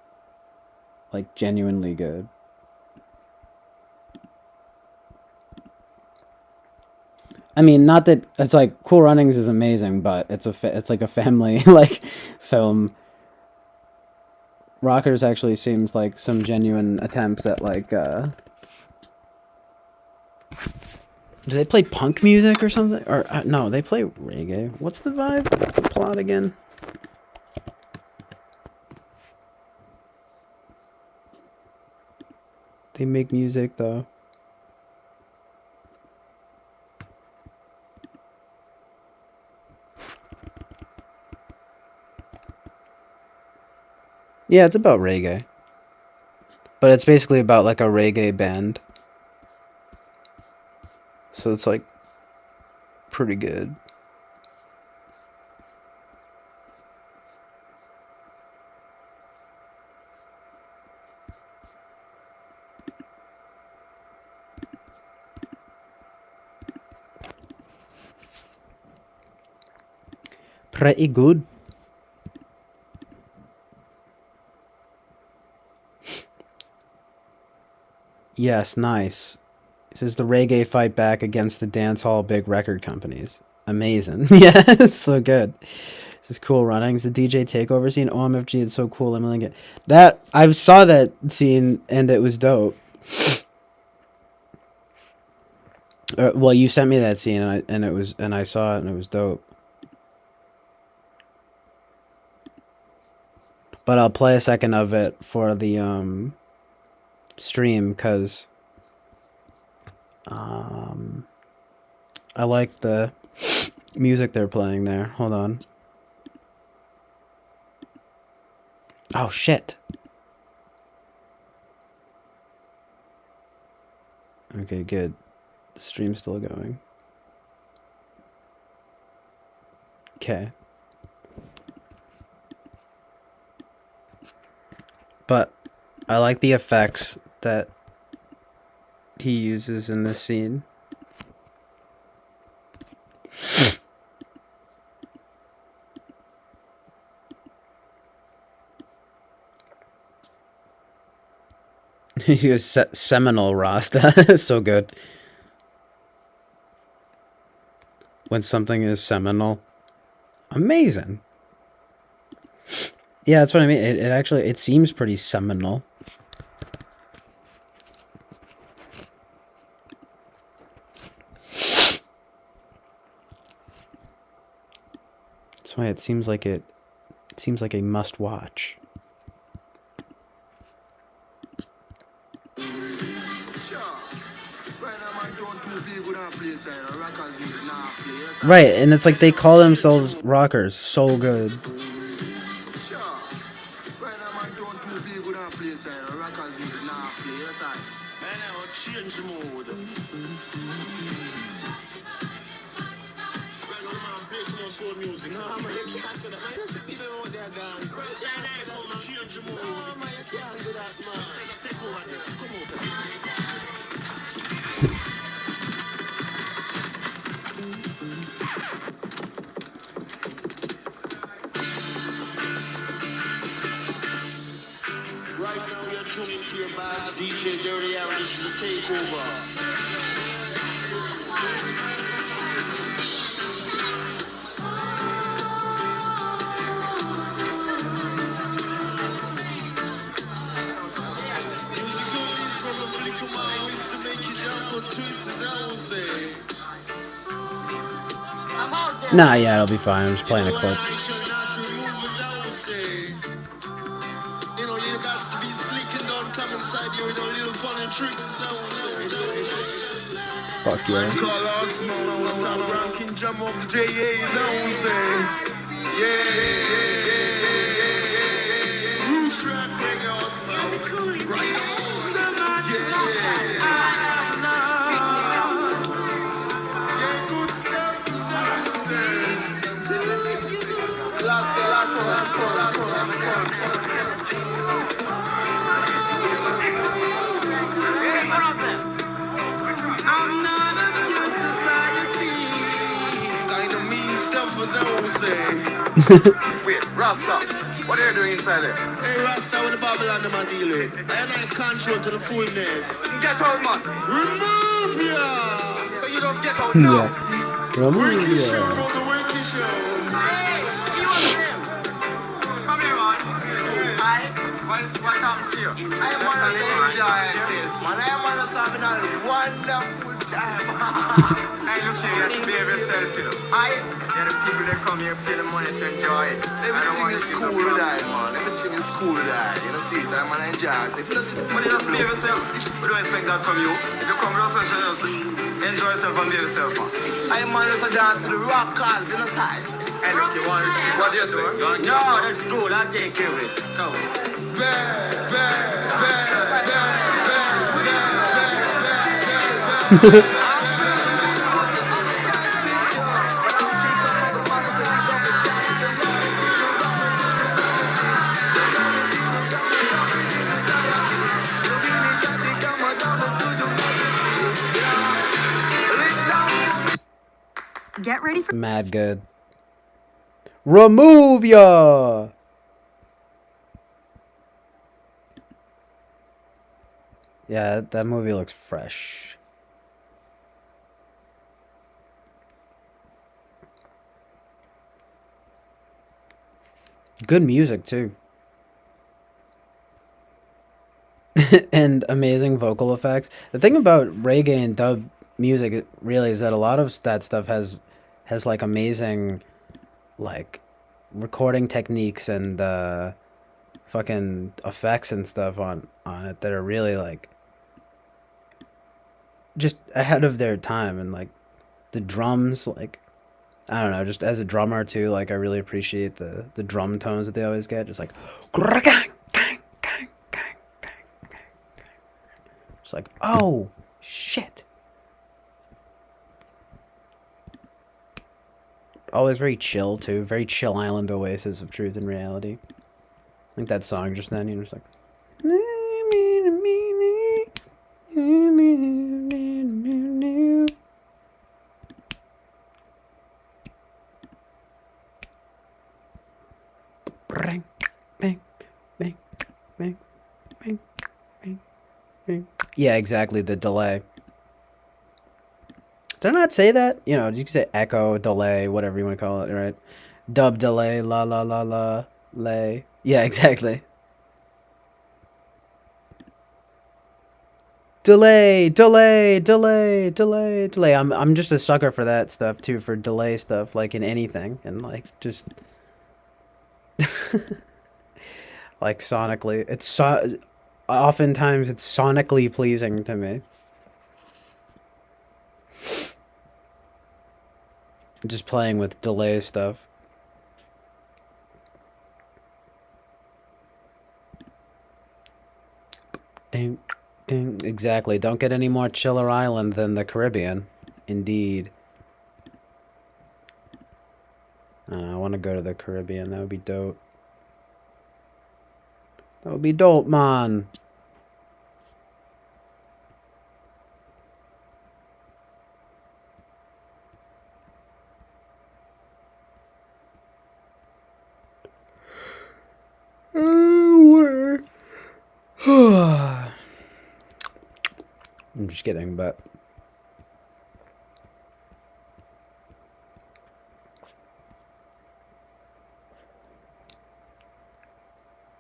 like genuinely good. I mean, not that it's like Cool Runnings is amazing, but it's like a family like film. Rockers actually seems like some genuine attempts at like do they play punk music or something? Or no, they play reggae. What's the vibe? The plot again? They make music though. Yeah, it's about reggae. But it's basically about like a reggae band. So it's like pretty good. Pretty good. Yes, nice. This is the reggae fight back against the dancehall big record companies. Amazing. Yeah, it's so good. This is Cool Runnings. The DJ takeover scene. OMFG, it's so cool. I'm like it. That I saw that scene and it was dope. Well, you sent me that scene and I saw it and it was dope. But I'll play a second of it for the stream because I like the music they're playing there. Hold on. Oh shit. Okay, good. The stream's still going. Okay. But I like the effects that he uses in this scene. He was seminal Rasta. So good. When something is seminal. Amazing. Yeah, that's what I mean. It actually, it seems pretty seminal. That's why it seems like a must watch. Right, and it's like they call themselves rockers. So good. Right now we are tuning to your bass DJ Dirty Aaron. This is a takeover. Nah, yeah, it'll be fine. I'm just playing a clip. You know, you got to be sleek and don't come inside here with little funny tricks. Fuck yeah. Call us ranking jump up the JAs, Roots rock reggae us now. Right on. Good stuff. I'm not of your society. Kind of mean stuff, as I always say. Wait, Rasta, what are you doing inside there? Hey, Rasta, with the Babylon, them a deal with. I ain't control to the fullness. Get out, man. Remove ya! So you just get out now. Yeah. Remove Wiki ya. show, the Wiki show. Hey, you want him? Come here, man. What's happened to you? I want to say enjoy yourself, man. I want to have a wonderful time. Hey, look here, you have to behave yourself, you know. Yeah, the people that come here pay the money to enjoy it. Everything is cool with that, man. Everything is cool with that. You know, see it, I'm gonna enjoy yourself. But you just behave yourself. We don't expect that from you. If you come to us, just enjoy yourself and behave yourself, man. I man just dance to the rockers in the side. And if you want, what do you do? No, that's cool. I'll take care of it. Come on. Get ready for Mad good. Remove ya! Yeah, that movie looks fresh. Good music, too. And amazing vocal effects. The thing about reggae and dub music really is that a lot of that stuff has like amazing like recording techniques and fucking effects and stuff on it that are really like just ahead of their time. And like the drums, like I don't know, just as a drummer too, like I really appreciate the drum tones that they always get, just like it's like, oh shit. Always very chill too, very chill island oasis of truth and reality. I think that song just then, you know, just like yeah, exactly, the delay. Did I not say that? You know, you can say echo, delay, whatever you want to call it, right? Dub delay, la la la la, lay. Yeah, exactly. Delay, delay, delay, delay, delay. I'm just a sucker for that stuff too, for delay stuff, like in anything, and like just like sonically, it's oftentimes it's sonically pleasing to me. Just playing with delay stuff. Ding, ding. Exactly. Don't get any more chiller island than the Caribbean. Indeed. I want to go to the Caribbean. That would be dope. That would be dope, man. I'm just kidding, but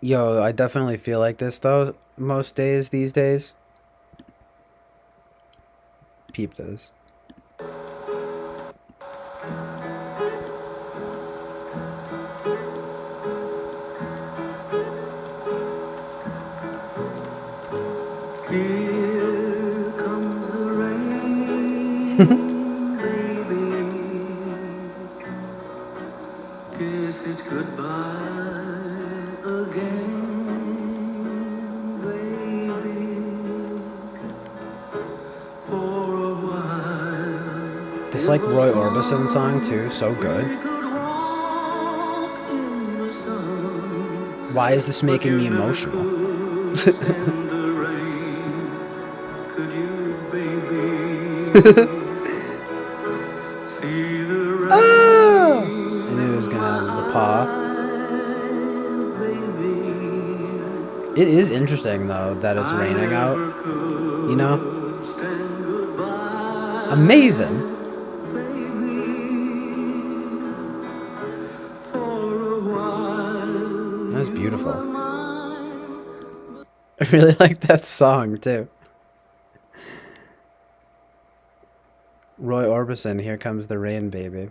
yo, I definitely feel like this though most days these days. peep this. Here comes the rain, baby. Guess it's goodbye again, baby. For a while. This like Roy Orbison song too, so good. Why is this making me emotional? Could you, baby, see the rain? Ah! I knew it was gonna have the paw. It is interesting though that it's raining out. You know? Amazing. That's beautiful. I really like that song too. Roy Orbison, Here Comes the Rain, Baby.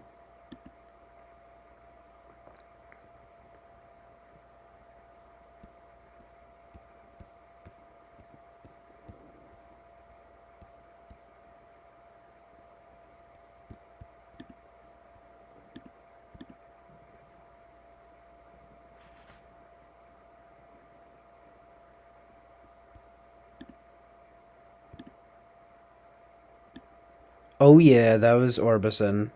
Oh yeah, that was Orbison.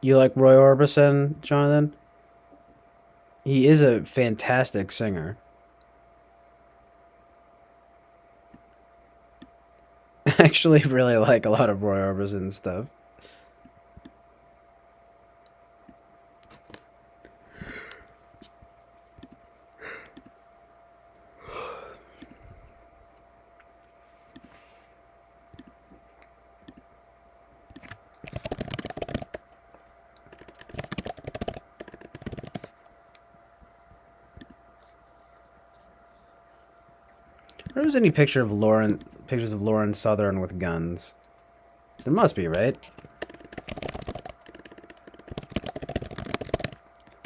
You like Roy Orbison, Jonathan? He is a fantastic singer. I actually really like a lot of Roy Orbison stuff. There was any pictures of Lauren Southern with guns. There must be, right?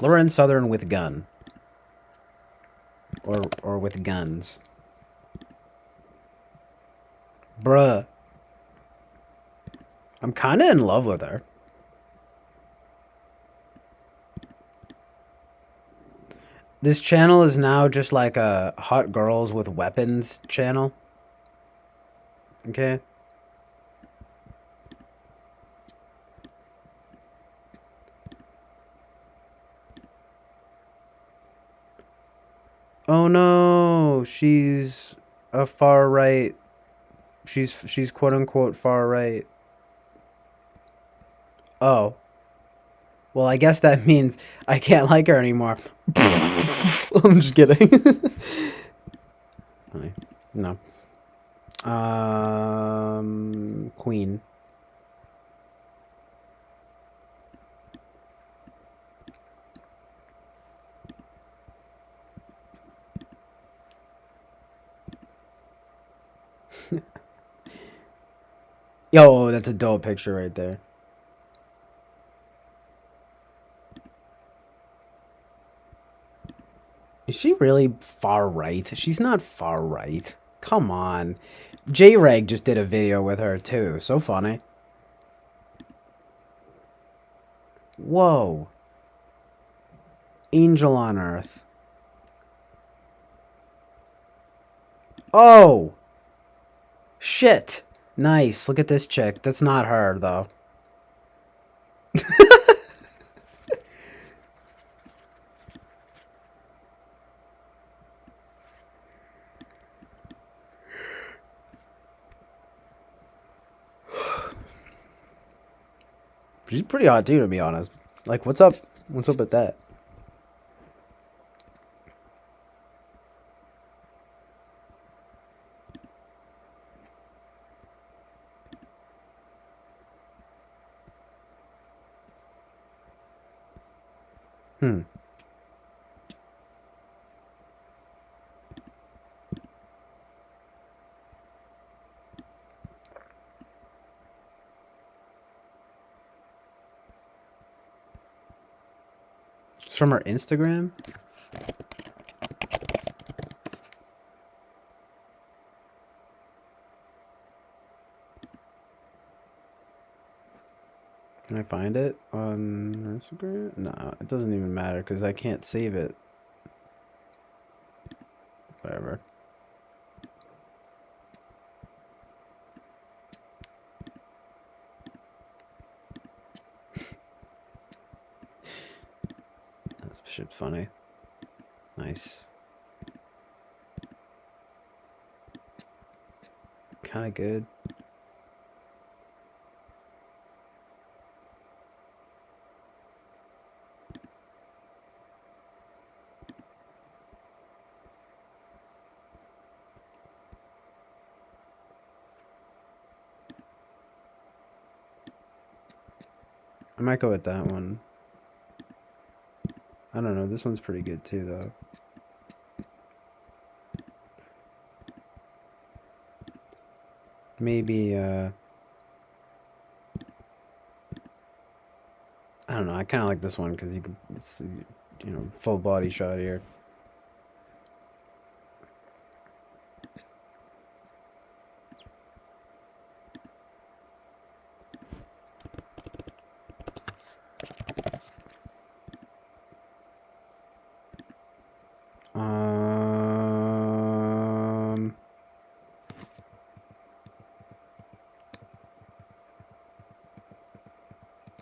Lauren Southern with gun. Or with guns. Bruh. I'm kinda in love with her. This channel is now just like a hot girls with weapons channel. Okay? Oh no, she's a far right. She's quote unquote far right. Oh. Well, I guess that means I can't like her anymore. I'm just kidding. No. Queen. Yo, that's a dope picture right there. Is she really far right? She's not far right. Come on. J-Reg just did a video with her too. So funny. Whoa. Angel on Earth. Oh! Shit. Nice. Look at this chick. That's not her, though. She's pretty hot too, to be honest. Like, what's up? What's up with that? Hmm. It's from her Instagram? Can I find it on Instagram? No, it doesn't even matter because I can't save it. Whatever. That's shit funny. Nice. Kind of good. I might go with that one. I don't know. This one's pretty good too, though. Maybe, I don't know. I kind of like this one because you can, it's, you know, full body shot here.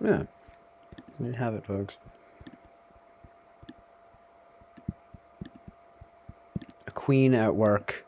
Yeah, there you have it, folks. A queen at work.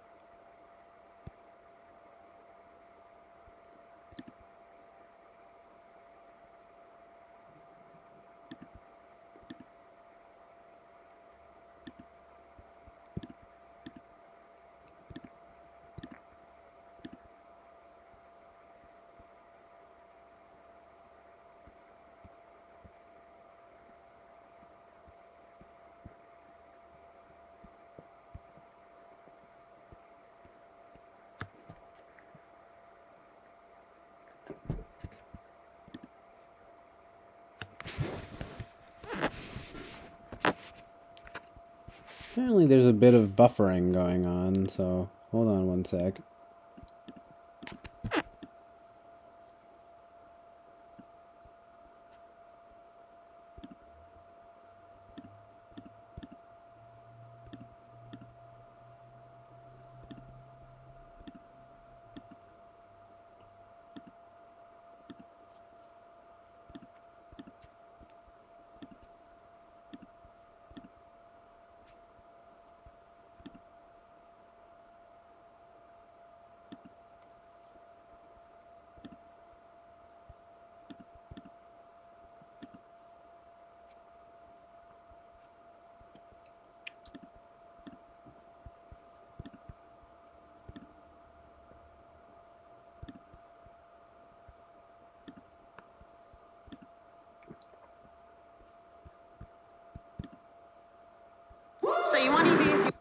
Apparently there's a bit of buffering going on, so hold on one sec. So you want EVs?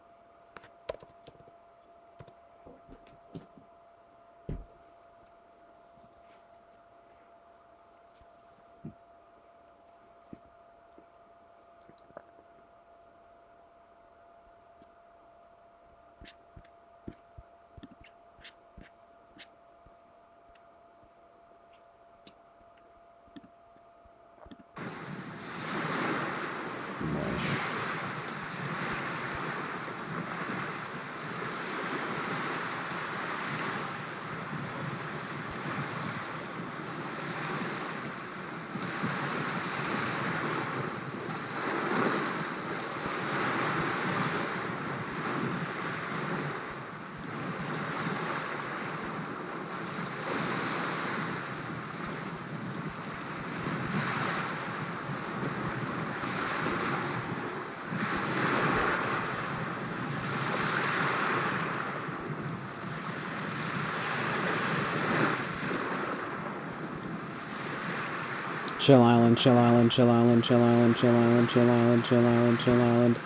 Chill Island, Chill Island, Chill Island, Chill Island, Chill Island, Chill Island, Chill Island, Chill Island.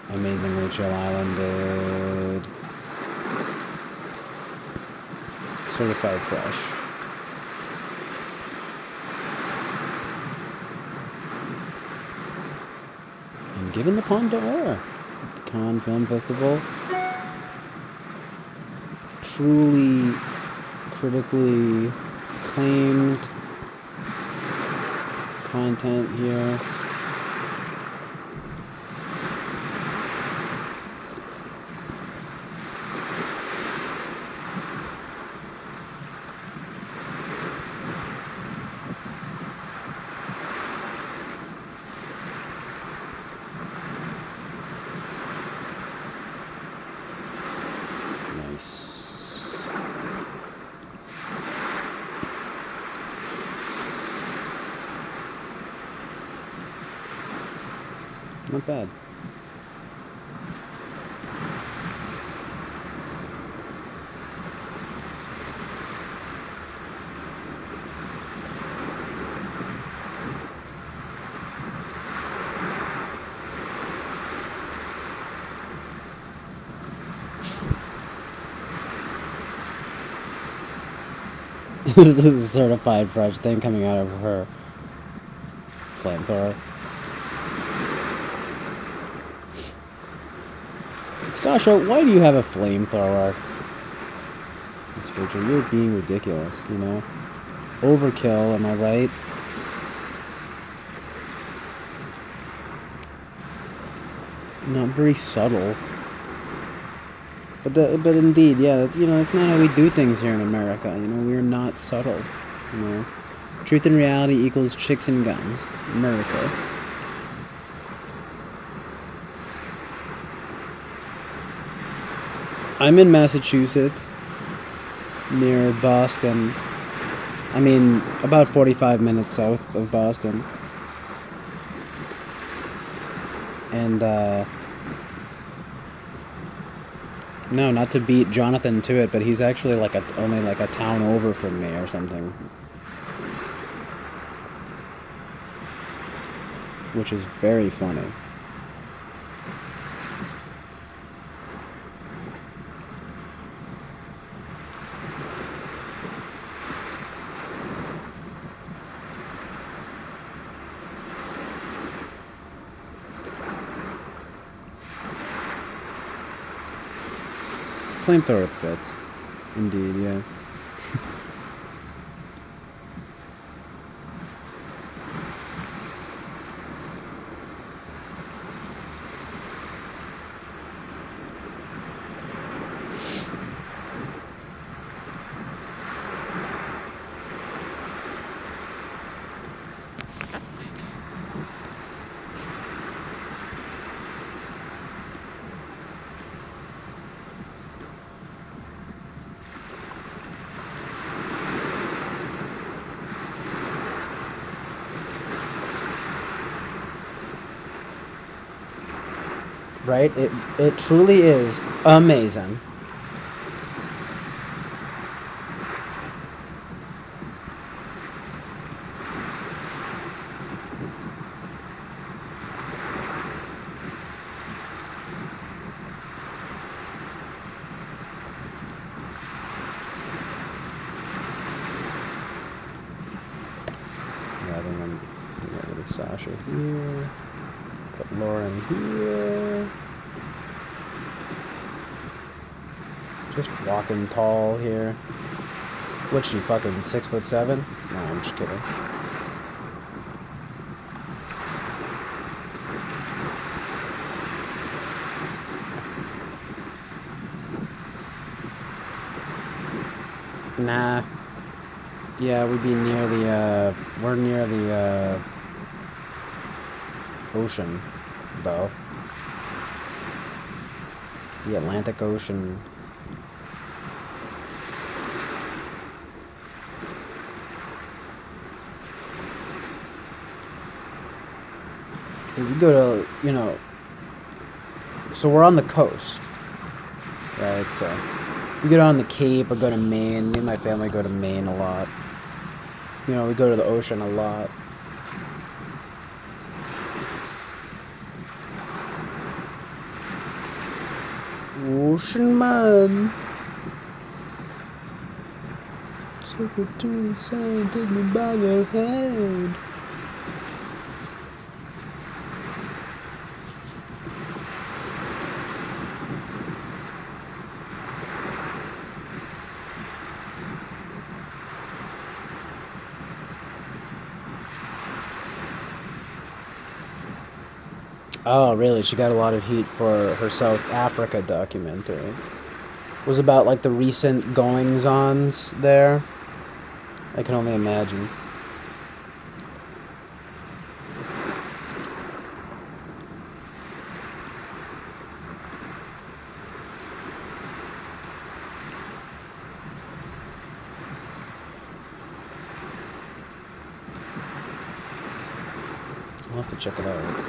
Amazingly Chill Islanded. Certified fresh. given the Palme d'Or at the Cannes Film Festival. Truly critically acclaimed content here. Not bad. This is a certified fresh thing coming out of her flamethrower. Sasha, why do you have a flamethrower? This picture, you're being ridiculous, you know? Overkill, am I right? Not very subtle. But indeed, yeah, you know, it's not how we do things here in America, you know? We're not subtle, you know? Truth and reality equals chicks and guns. America. I'm in Massachusetts, near Boston. I mean, about 45 minutes south of Boston. And, no, not to beat Jonathan to it, but he's actually like only like a town over from me or something. Which is very funny. Flamethrower fits. Indeed, yeah. Right? It truly is amazing. Yeah, I think I'm gonna get rid of Sasha here. Put Lauren here. Just walking tall here. What's she, fucking 6'7"? No, I'm just kidding. Nah. Yeah, we'd be near the, we're near the, ocean, though. The Atlantic Ocean. If you go to, you know, so we're on the coast, right? So we go down the Cape or go to Maine. Me and my family go to Maine a lot. You know, we go to the ocean a lot. Ocean man, take me to the sun, take me by the hand. Oh, really? She got a lot of heat for her South Africa documentary. It was about like the recent goings-ons there. I can only imagine. I'll have to check it out.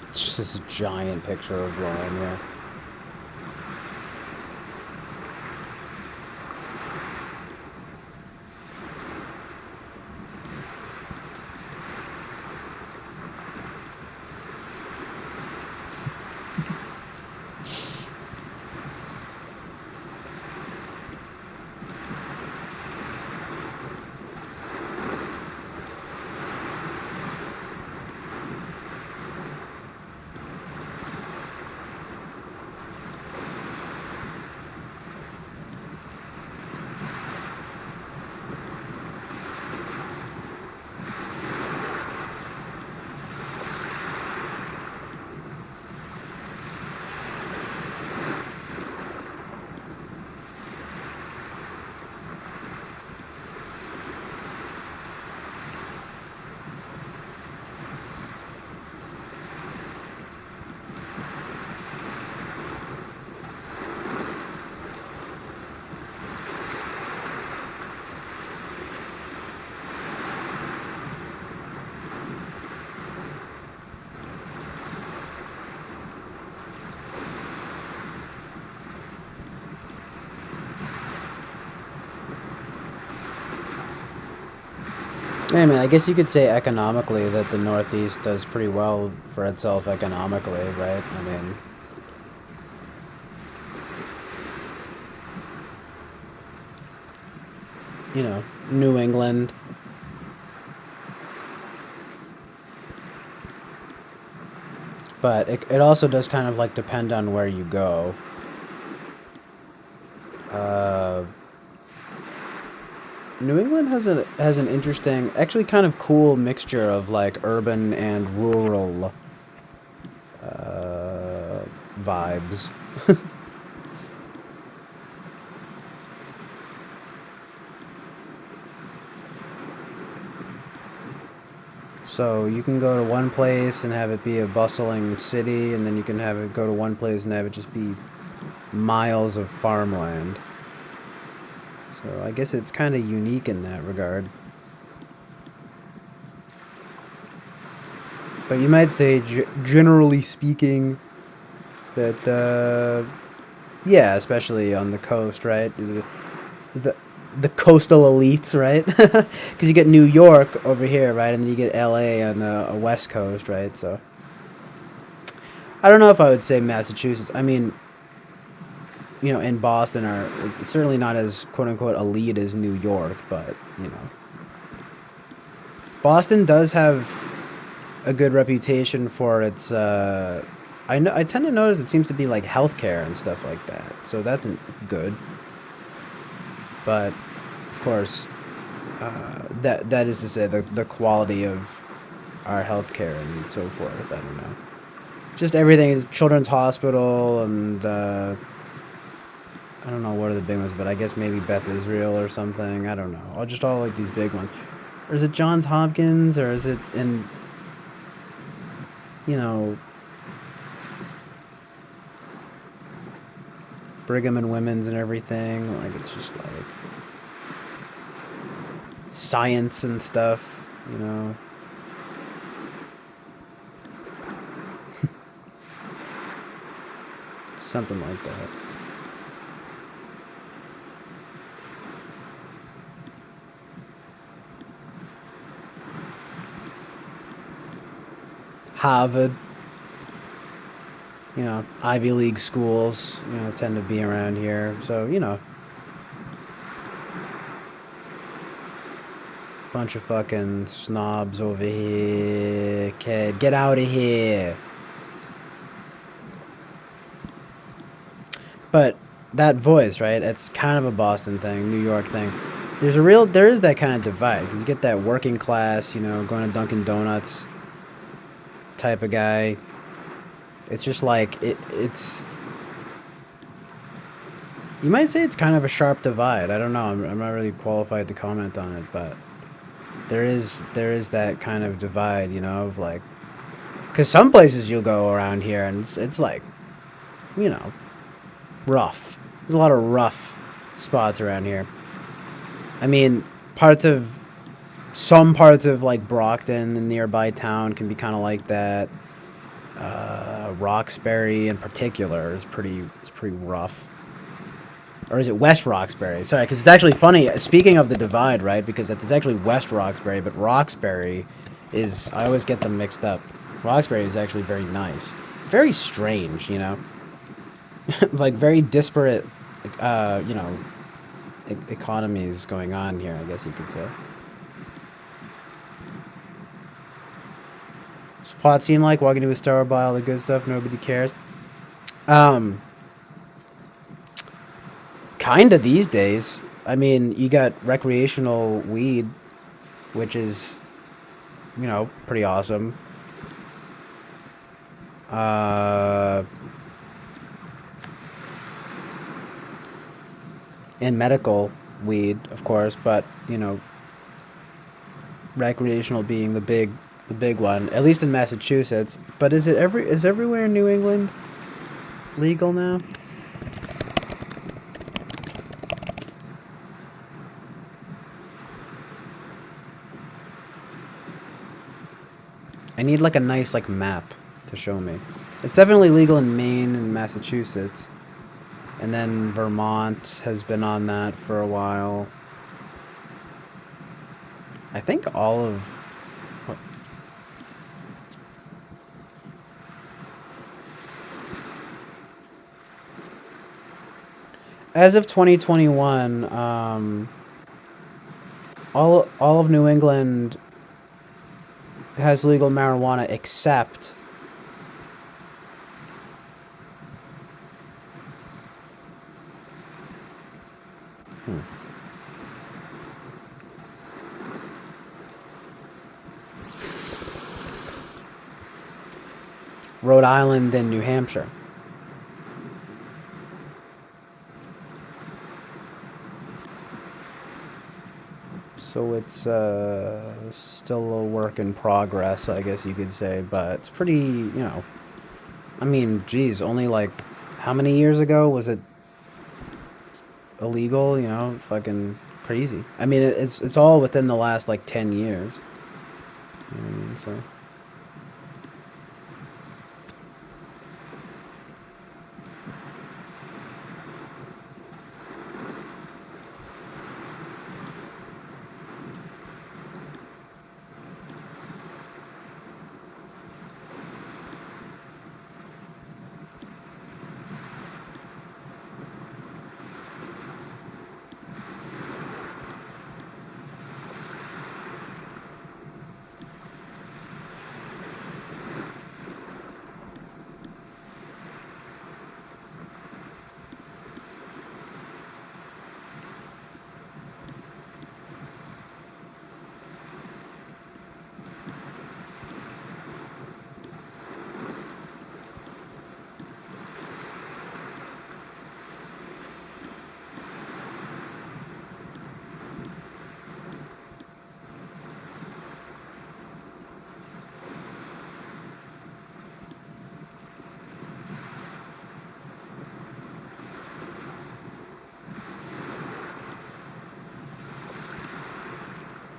It's just this giant picture of Lauren here. I mean, I guess you could say economically that the Northeast does pretty well for itself economically, right? I mean, you know, New England. But it also does kind of like depend on where you go. New England has an interesting, actually kind of cool mixture of like urban and rural vibes. So you can go to one place and have it be a bustling city, and then you can have it go to one place and have it just be miles of farmland. So I guess it's kind of unique in that regard. But you might say, generally speaking, that, yeah, especially on the coast, right? The coastal elites, right? Because you get New York over here, right? And then you get LA on the west coast, right? So I don't know if I would say Massachusetts. I mean, you know, in Boston it's certainly not as quote-unquote elite as New York, but, you know. Boston does have a good reputation for its, I tend to notice it seems to be like healthcare and stuff like that, so that's good. But, of course, that is to say the quality of our healthcare and so forth, I don't know. Just everything is Children's Hospital and, I don't know what are the big ones, but I guess maybe Beth Israel or something. I don't know. Or just all like these big ones. Or is it Johns Hopkins? Or is it in, you know, Brigham and Women's and everything? Like, it's just like science and stuff, you know. Something like that. Harvard, you know, Ivy League schools, you know, tend to be around here. So, you know, bunch of fucking snobs over here. Kid, get out of here. But that voice, right? It's kind of a Boston thing, New York thing. There is that kind of divide because you get that working class, you know, going to Dunkin' Donuts type of guy. It's just like it's. You might say it's kind of a sharp divide. I don't know. I'm not really qualified to comment on it, but there is that kind of divide, you know, of like, because some places you'll go around here and it's like, you know, rough. There's a lot of rough spots around here. I mean, some parts of like Brockton, the nearby town, can be kind of like that. Roxbury in particular is pretty rough. Or is it West Roxbury? Sorry, because it's actually funny. Speaking of the divide, right? Because it's actually West Roxbury, but Roxbury is... I always get them mixed up. Roxbury is actually very nice. Very strange, you know? Like, very disparate, you know, economies going on here, I guess you could say. What's the plot scene like? Walking to a store, buy all the good stuff, nobody cares. Kinda these days. I mean, you got recreational weed, which is, you know, pretty awesome. And medical weed, of course, but, you know, recreational being the big one, at least in Massachusetts. But is everywhere in New England legal now? I need like a nice like map to show me. It's definitely legal in Maine and Massachusetts. And then Vermont has been on that for a while. I think all of... What? As of 2021, all of New England has legal marijuana except Rhode Island and New Hampshire. So it's still a work in progress, I guess you could say, but it's pretty, you know, I mean, geez, only like, how many years ago was it illegal, you know, fucking crazy. I mean, it's all within the last, like, 10 years. You know what I mean, so...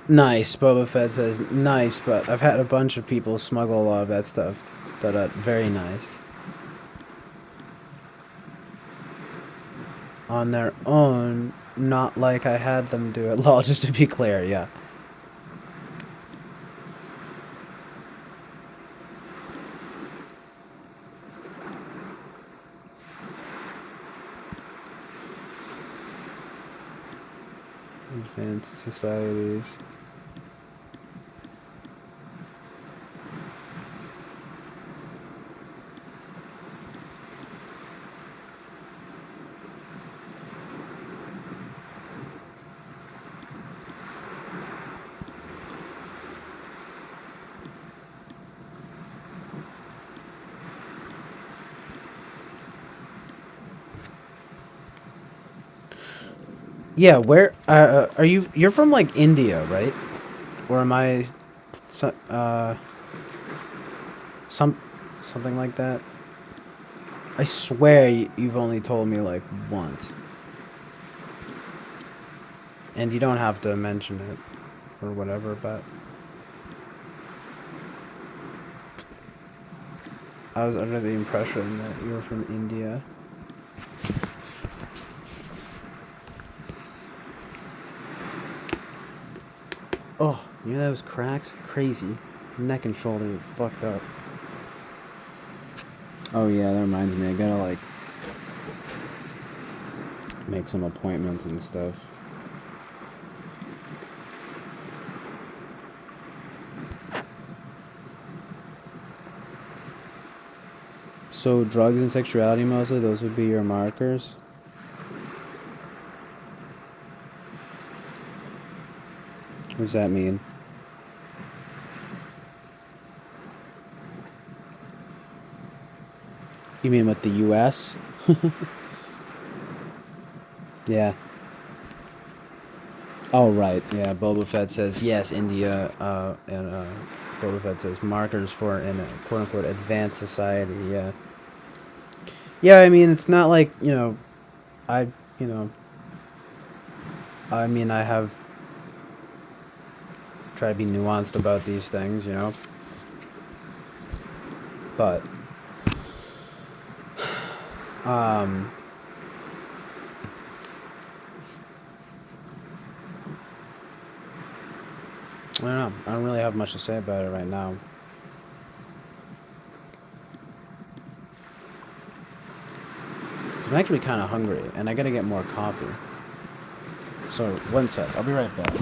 Nice, Boba Fett says, nice, but I've had a bunch of people smuggle a lot of that stuff. Very nice. On their own, not like I had them do it. Lol, just to be clear, yeah. Advanced societies. Yeah, where are you? You're from like India, right? Or am I something like that? I swear you've only told me like once. And you don't have to mention it or whatever, but I was under the impression that you were from India. Oh, you know those cracks? Crazy. Neck and shoulder fucked up. Oh yeah, that reminds me. I gotta like make some appointments and stuff. So drugs and sexuality mostly, those would be your markers? What does that mean? You mean with the US? Yeah. Oh, right. Yeah, Boba Fett says, yes, India, and Boba Fett says, markers for in a quote-unquote advanced society, yeah. Yeah, I mean, it's not like, you know, I mean, I have tried to be nuanced about these things, you know? But, I don't know. I don't really have much to say about it right now. I'm actually kind of hungry, and I gotta get more coffee. So, one sec. I'll be right back.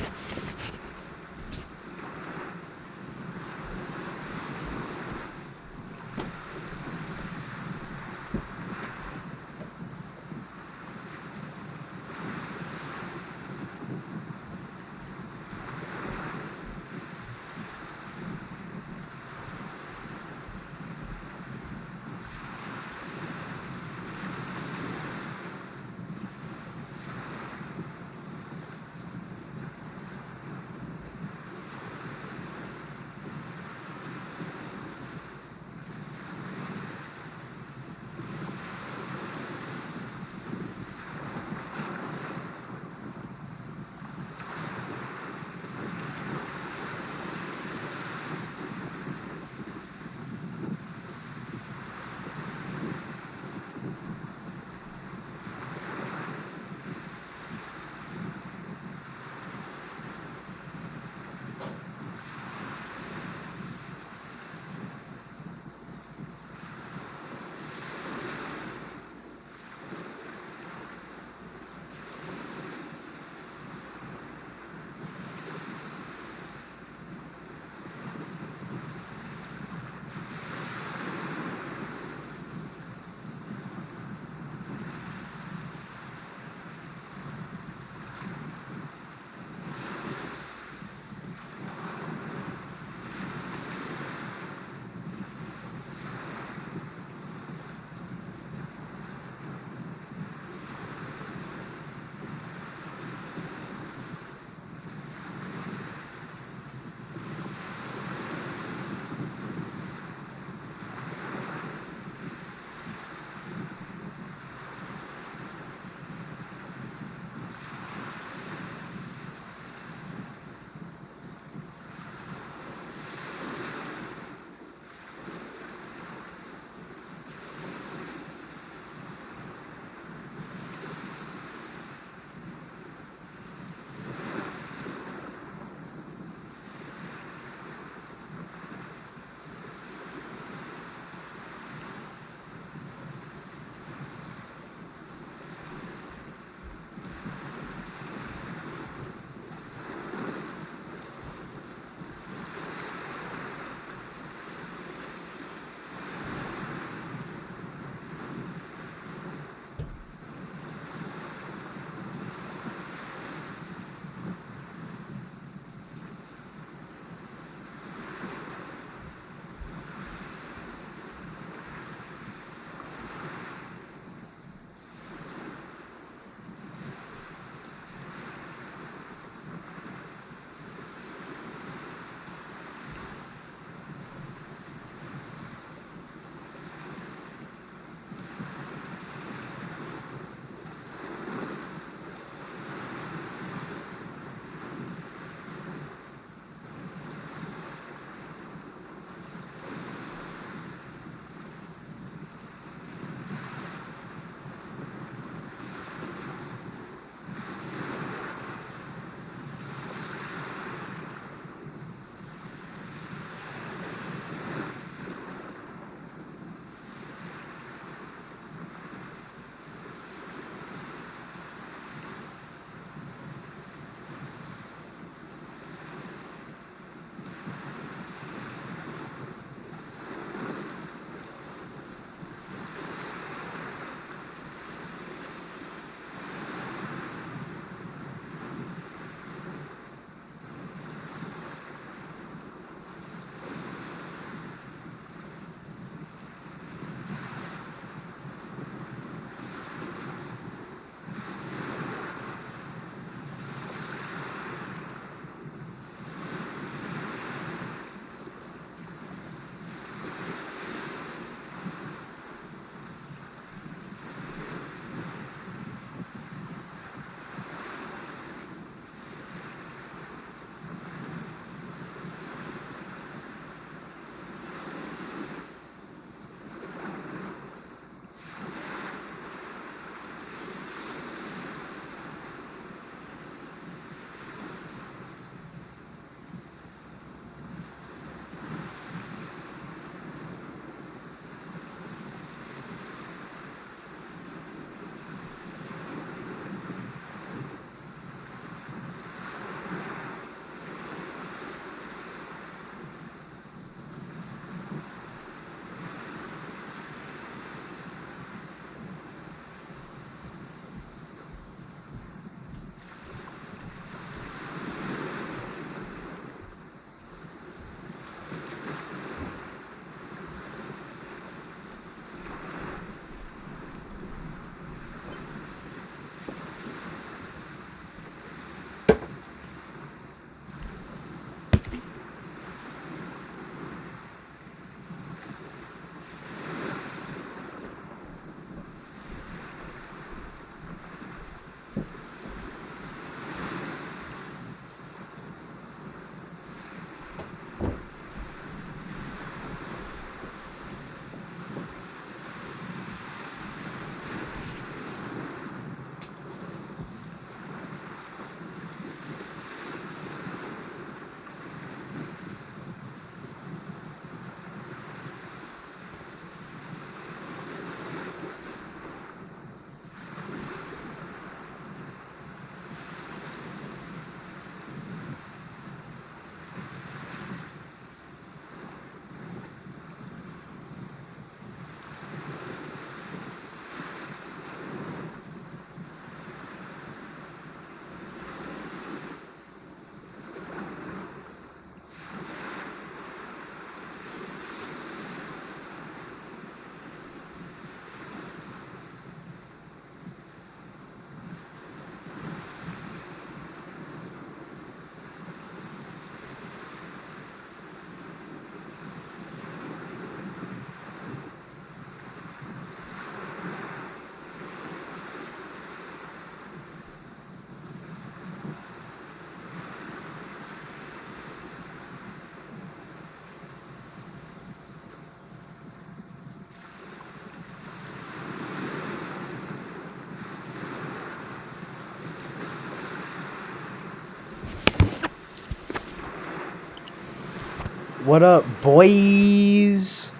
What up, boys?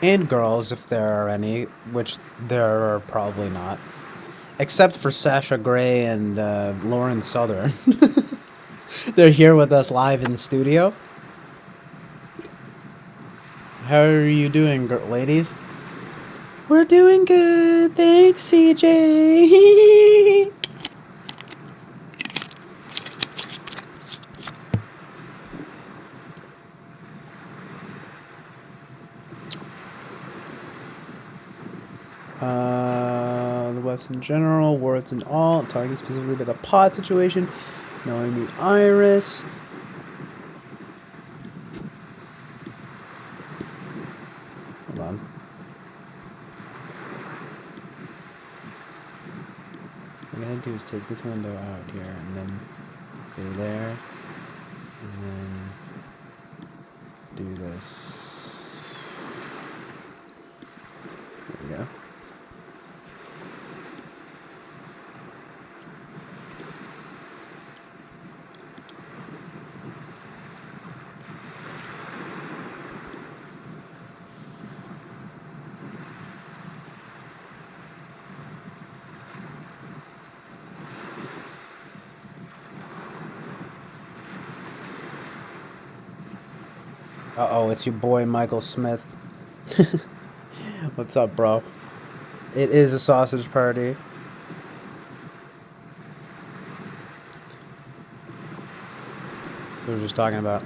And girls, if there are any, which there are probably not. Except for Sasha Grey and Lauren Southern. They're here with us live in studio. How are you doing, ladies? We're doing good, thanks, CJ. The West in general, words and all. I'm talking specifically about the pod situation. Knowing me, Iris. Hold on. What I'm gonna do is take this window out here and then go there and then do this. There we go. Uh-oh, it's your boy Michael Smith. What's up, bro? It is a sausage party. So we're just talking about.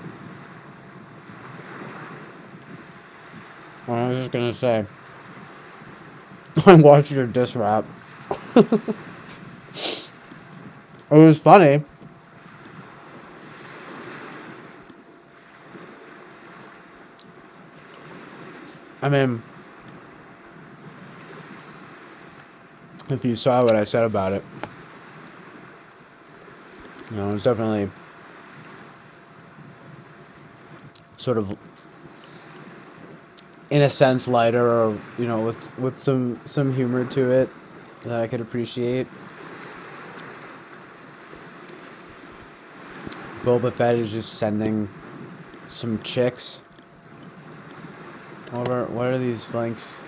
Well, I was just gonna say, I watched your diss rap. It was funny. I mean, if you saw what I said about it, you know, it was definitely sort of, in a sense, lighter, or, you know, with some humor to it that I could appreciate. Boba Fett is just sending some chicks over. What are these links?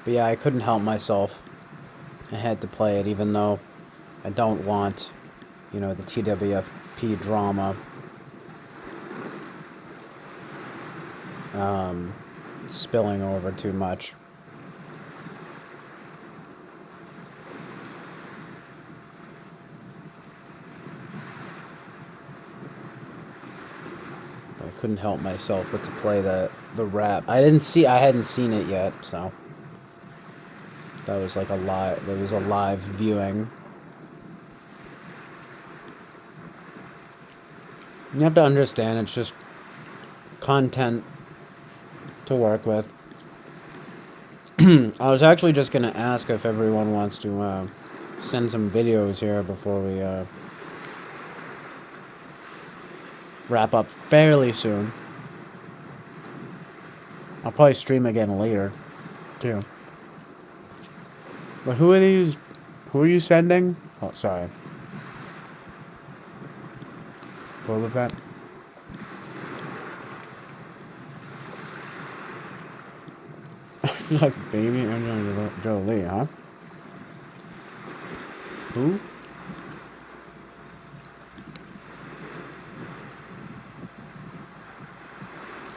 But yeah, I couldn't help myself. I had to play it, even though I don't want, you know, the TWFP drama spilling over too much. But I couldn't help myself but to play the rap. I hadn't seen it yet, so that was like a live. There was a live viewing. You have to understand, it's just content to work with. I was actually just gonna ask if everyone wants to send some videos here before we wrap up fairly soon. I'll probably stream again later, too. But who are these? Who are you sending? Oh, sorry. Boba Fett. Like baby Angelina Jolie, huh? Who?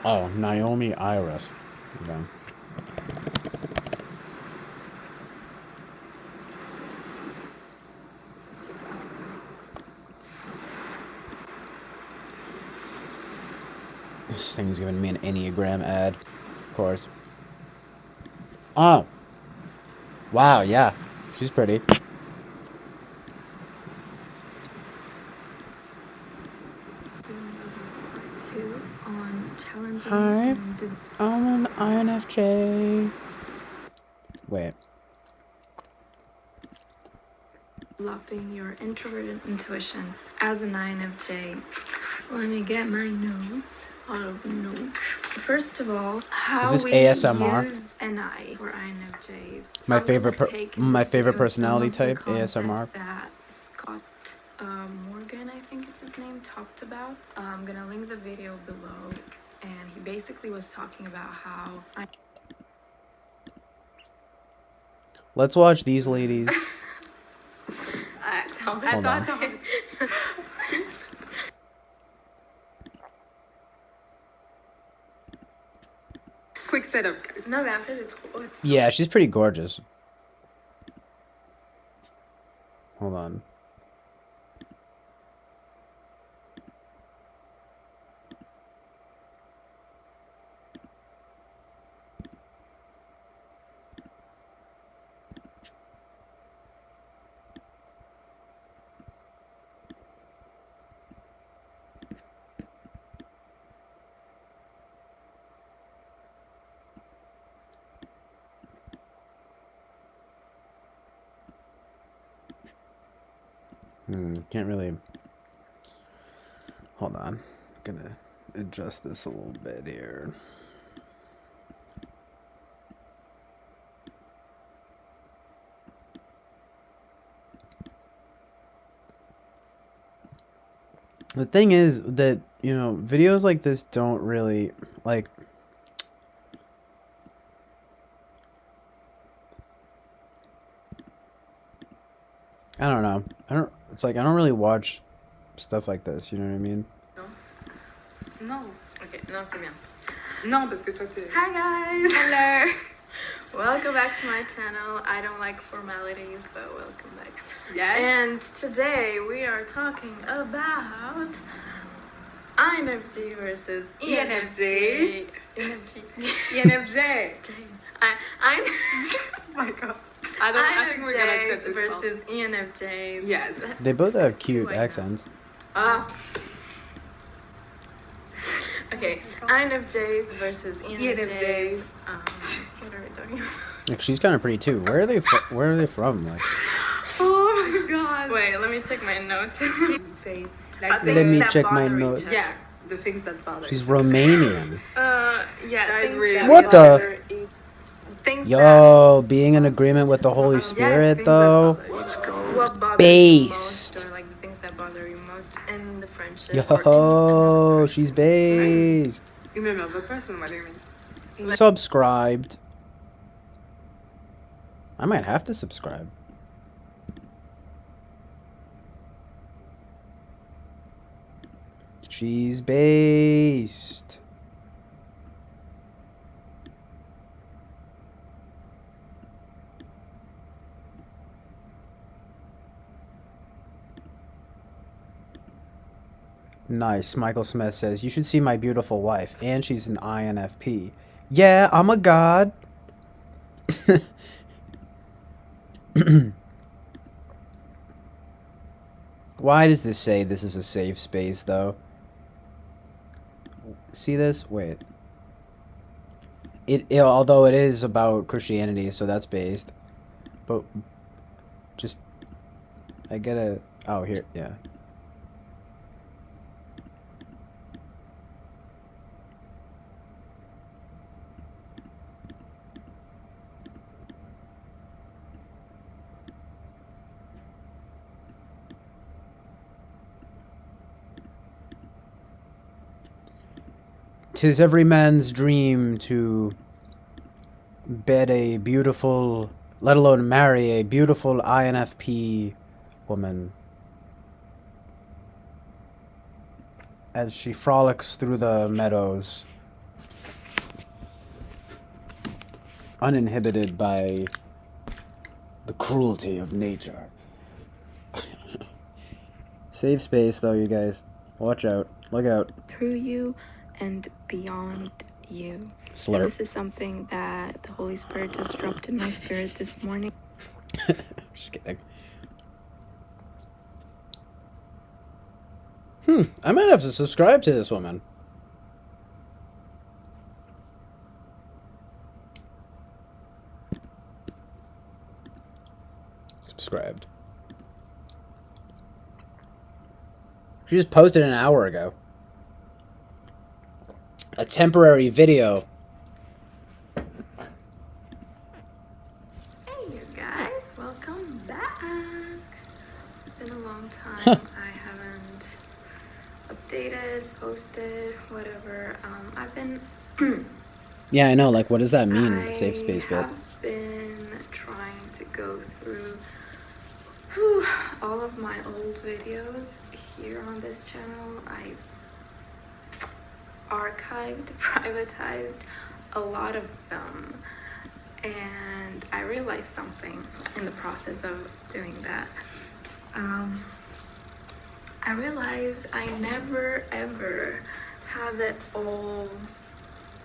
Oh, Naomi Iris. Okay. This thing is giving me an Enneagram ad, of course. Oh. Wow, yeah. She's pretty. Hi, I'm an INFJ. Wait. developing your introverted intuition as an INFJ. Let me get my notes. First of all, how this we ASMR? use NI for INFJs. My I'm gonna favorite take my favorite into some personality of the type, concepts ASMR. that Scott Morgan, I think is his name, talked about. I'm gonna link the video below, and he basically was talking about how Let's watch these ladies. Hold on. Quick setup. Non, mais après, c'est trop haut. Yeah, she's pretty gorgeous. Hold on. Can't really. Hold on. Gonna adjust this a little bit here. The thing is that, you know, videos like this don't really, like, I don't know. It's like, I don't really watch stuff like this, you know what I mean? Non. Ok, non, c'est bien. Non, parce que toi, t'es... Hi guys! Hello! Welcome back to my channel. I don't like formalities, but welcome back. Yes. And today we are talking about INFJ versus ENFJ. ENFJ. Oh my god. I think we're gonna cut INFJs this versus ENFJs. Yes. They both have cute accents. Okay, INFJs versus ENFJs. What are we talking about? Like, she's kind of pretty too. Where are they? Where are they from? Like, Oh my god. Wait, let me check my notes. Say, let me check my notes. Yeah, the things that bother. She's Romanian. Yeah, things really that What bother the? each- things Yo, being in agreement with the Holy Spirit, though. Let's go. What bothers Based. you most, or like the things that bother you most in the friendship. or Yo, she's based. You remember the person, what do you mean? Subscribed. I might have to subscribe. She's based. Nice. Michael Smith says, you should see my beautiful wife. And she's an INFP. Yeah, I'm a god. Why does this say this is a safe space, though? See this? Wait. Although it is about Christianity, so that's based. But just... I gotta... Oh, here. Yeah. "'Tis every man's dream to bed a beautiful, let alone marry a beautiful INFP woman, as she frolics through the meadows, uninhibited by the cruelty of nature." Safe space, though, you guys. Watch out. Look out. Through you and beyond you. Slurp. And this is something that the Holy Spirit just dropped in my spirit this morning. Just kidding. I might have to subscribe to this woman. Subscribed. She just posted an hour ago. A temporary video. Hey, you guys, welcome back. It's been a long time. I haven't updated, posted, whatever. I've been. Yeah, I know. Like, what does that mean? The safe space I bit. have been trying to go through all of my old videos here on this channel. I archived, privatized a lot of them, and I realized something in the process of doing that. I realized I never ever have it all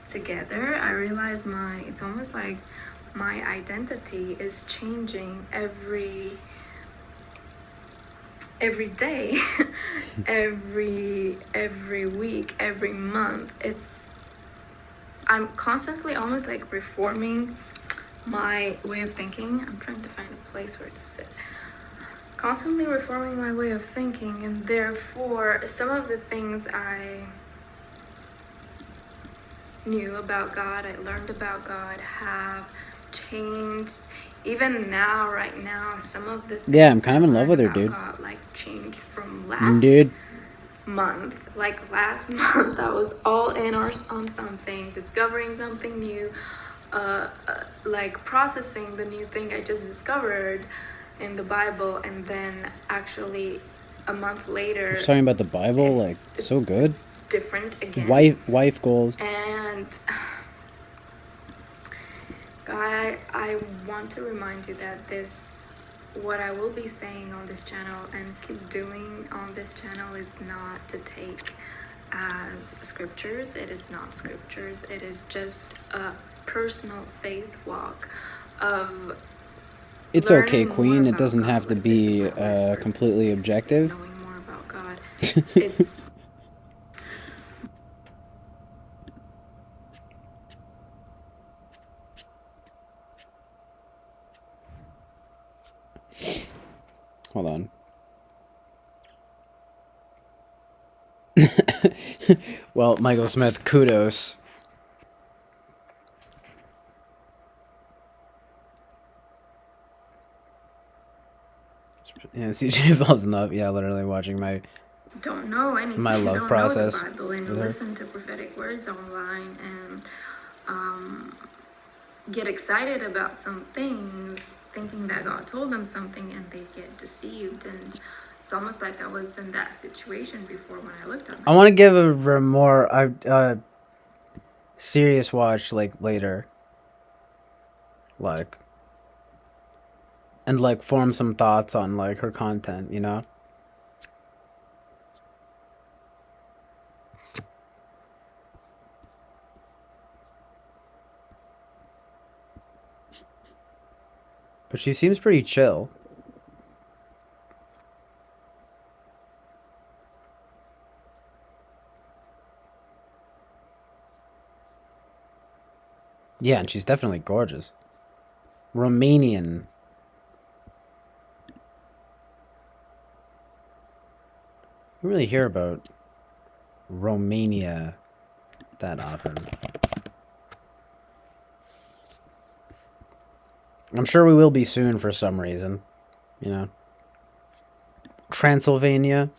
together. I realized it's almost like my identity is changing every day, every week, every month. I'm constantly almost like reforming my way of thinking. I'm trying to find a place where to sit. Constantly reforming my way of thinking, and therefore some of the things I knew about God, I learned about God, have changed. Even now, right now, some of the things I'm kind of in love with her, dude. God, like, changed from last month. Like last month, I was all in on something, discovering something new, like processing the new thing I just discovered in the Bible, and then actually a month later, You're talking about the Bible, like, so good. Different again. Wife goals. And I want to remind you that what I will be saying on this channel and keep doing on this channel is not to take as scriptures. It is not scriptures. It is just a personal faith walk of. It's okay, Queen. It doesn't have to be completely objective. Knowing more about God. It's Hold on. Well, Michael Smith, kudos. Yeah, CJ falls in love. Yeah, literally watching don't know anything. my love don't process know the Bible, and with her. listen to prophetic words online and get excited about some things, thinking that God told them something, and they get deceived. And it's almost like I was in that situation before when I looked at I want to give a more serious watch, like, later. Like, and, like, form some thoughts on, like, her content, you know? But she seems pretty chill. Yeah, and she's definitely gorgeous. Romanian. You don't really hear about Romania that often. I'm sure we will be soon for some reason. You know? Transylvania.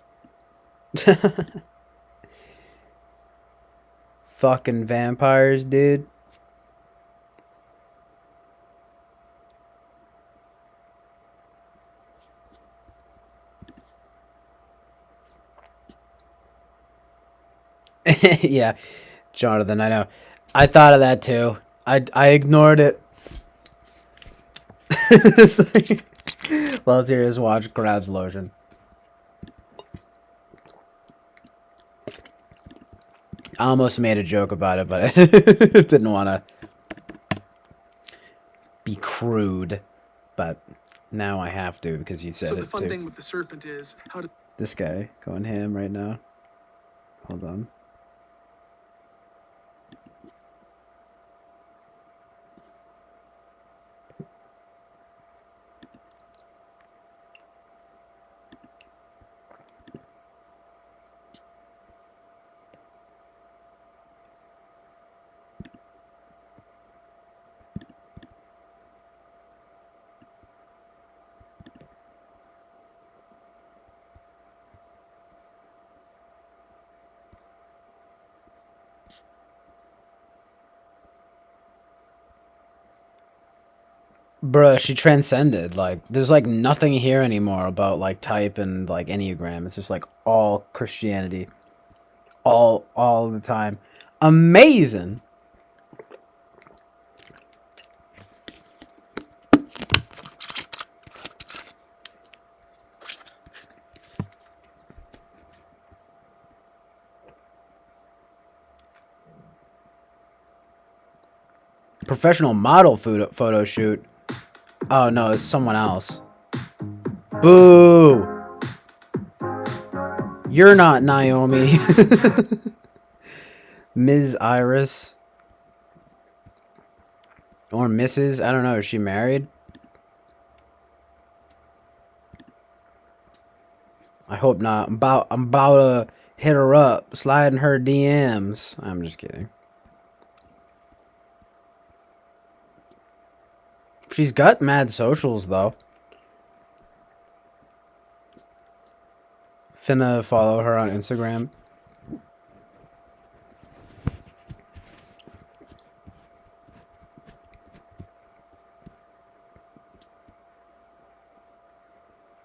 Fucking vampires, dude. Yeah, Jonathan, I know. I thought of that too. I ignored it. Loves here is watch grabs lotion. I almost made a joke about it, but I didn't want to be crude. But now I have to because you said it too. So the fun thing with the serpent is how to. This guy going ham right now. Hold on. Bruh, she transcended. Like, there's like nothing here anymore about like type and like Enneagram. It's just like all Christianity. All the time. Amazing. Professional model photo shoot. Oh no, it's someone else. Boo! You're not Naomi. Ms. Iris. Or Mrs. I don't know. Is she married? I hope not. I'm about to hit her up. Slide in her DMs. I'm just kidding. She's got mad socials, though. Finna follow her on Instagram.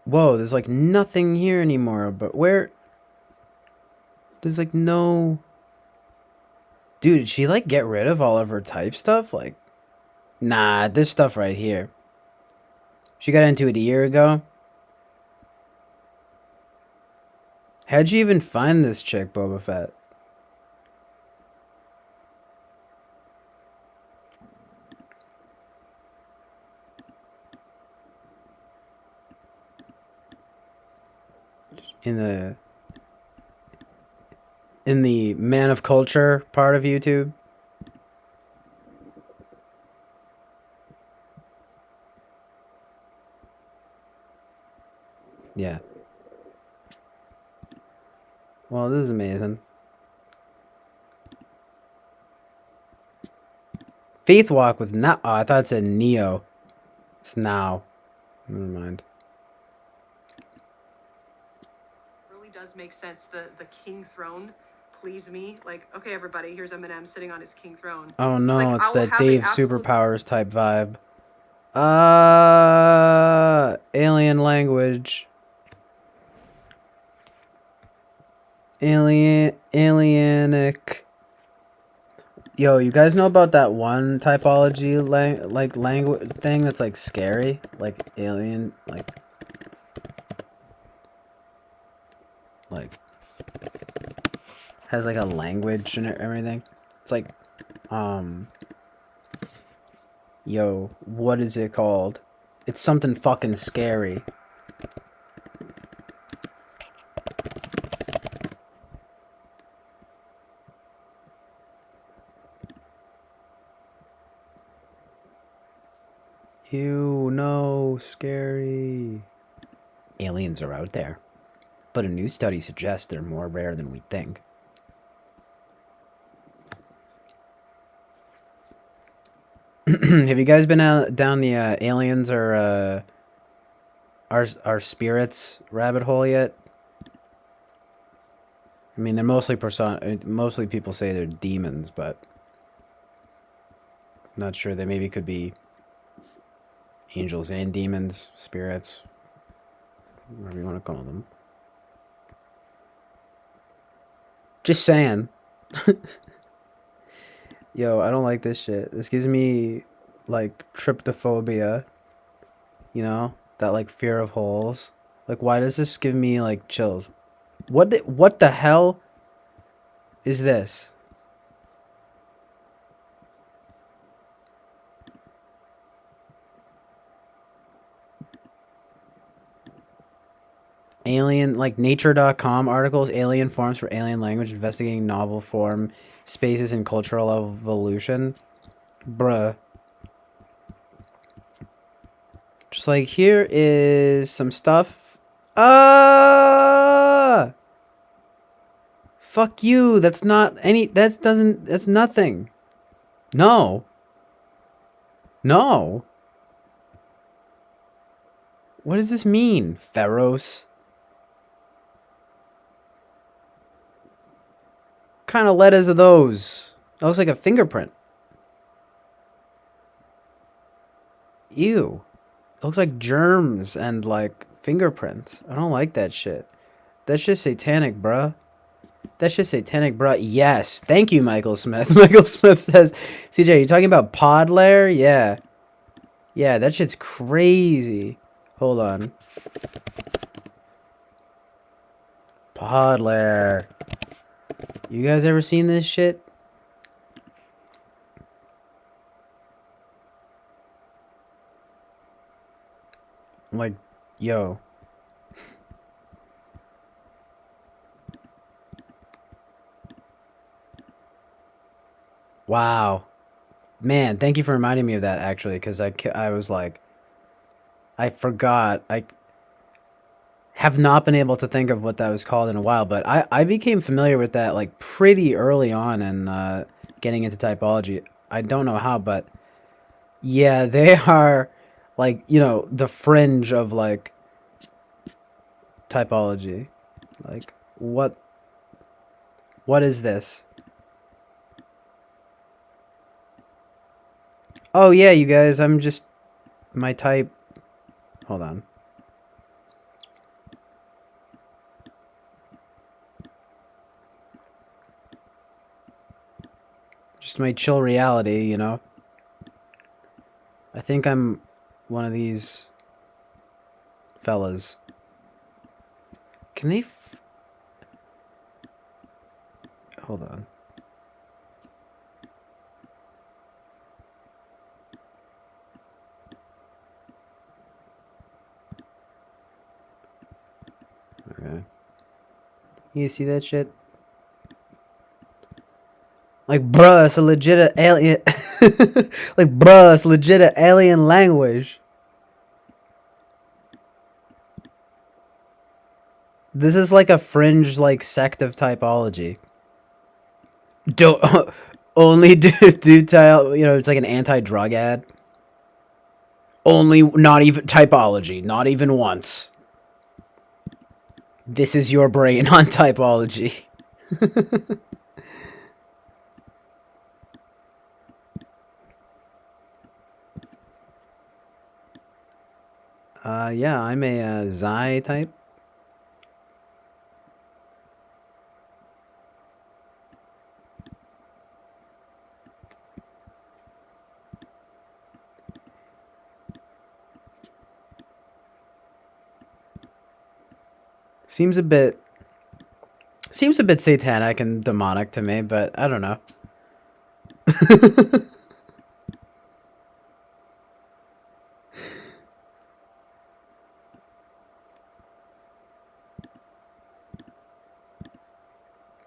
Whoa, there's like nothing here anymore. But where? There's like no... Dude, did she like get rid of all of her type stuff? Like, nah, this stuff right here. She got into it a year ago. How'd you even find this chick, Boba Fett? In the man of culture part of YouTube? Yeah. Well, this is amazing. Faith Walk with now. Oh, I thought it said Neo. It's now. Never mind. Really does make sense. The king throne, please me. Like, okay, everybody, here's Eminem sitting on his king throne. Oh no, Like, it's I will that have Dave an absolute- Superpowers type vibe. Alien language. Alienic. Yo, you guys know about that one typology language thing that's like scary? Like alien, like has like a language and everything. It's like, yo, what is it called? It's something fucking scary. Ew, no, scary. Aliens are out there, but a new study suggests they're more rare than we think. Have you guys been down the aliens or our spirits rabbit hole yet? I mean, they're mostly mostly people say they're demons, but I'm not sure. They maybe could be angels and demons, spirits, whatever you want to call them. Just saying. Yo, I don't like this shit. This gives me, like, tryptophobia. You know? That, like, fear of holes. Like, why does this give me, like, chills? What the hell is this? Alien, like, nature.com articles, alien forms for alien language, investigating novel form, spaces and cultural evolution. Bruh. Just like, here is some stuff. Fuck you. That's not any, that's nothing. No. No. What does this mean? Pharaohs? What kind of letters are those? That looks like a fingerprint. Ew. It looks like germs and like fingerprints. I don't like that shit. That's just satanic, bruh. That's just satanic, bruh. Yes. Thank you, Michael Smith. Michael Smith says, CJ, you talking about pod layer? Yeah. Yeah, that shit's crazy. Hold on. Pod layer. You guys ever seen this shit? Like, yo. Wow. Man, thank you for reminding me of that, actually, because I was like, I forgot. I have not been able to think of what that was called in a while, but I became familiar with that, like, pretty early on in getting into typology. I don't know how, but yeah, they are, like, you know, the fringe of, like, typology. Like, what is this? Oh, yeah, you guys, I'm just, my type, hold on. Just my chill reality, you know? I think I'm one of these fellas. Can they hold on. Okay. You see that shit? Like, bruh, it's a legit alien. Like, bruh, it's legit alien language. This is like a fringe, like, sect of typology. Don't only do tile. You know, it's like an anti-drug ad. Only, not even typology. Not even once. This is your brain on typology. Yeah, I'm a Xi type. Seems a bit satanic and demonic to me, but I don't know.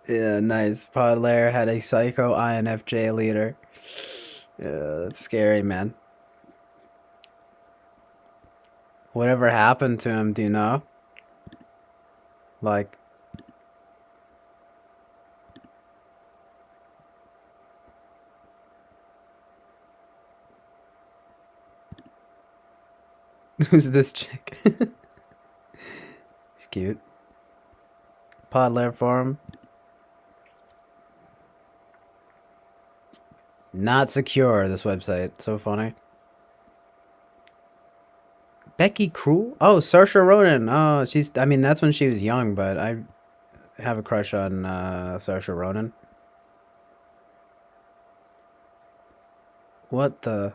Yeah, nice. Pod Lair had a psycho INFJ leader. Yeah, that's scary, man. Whatever happened to him, do you know? Like, who's this chick? She's cute. Pod Lair forum. Not secure, this website. So funny. Becky Cruel? Oh, Saoirse Ronan. Oh, I mean, that's when she was young, but I have a crush on Saoirse Ronan. What the?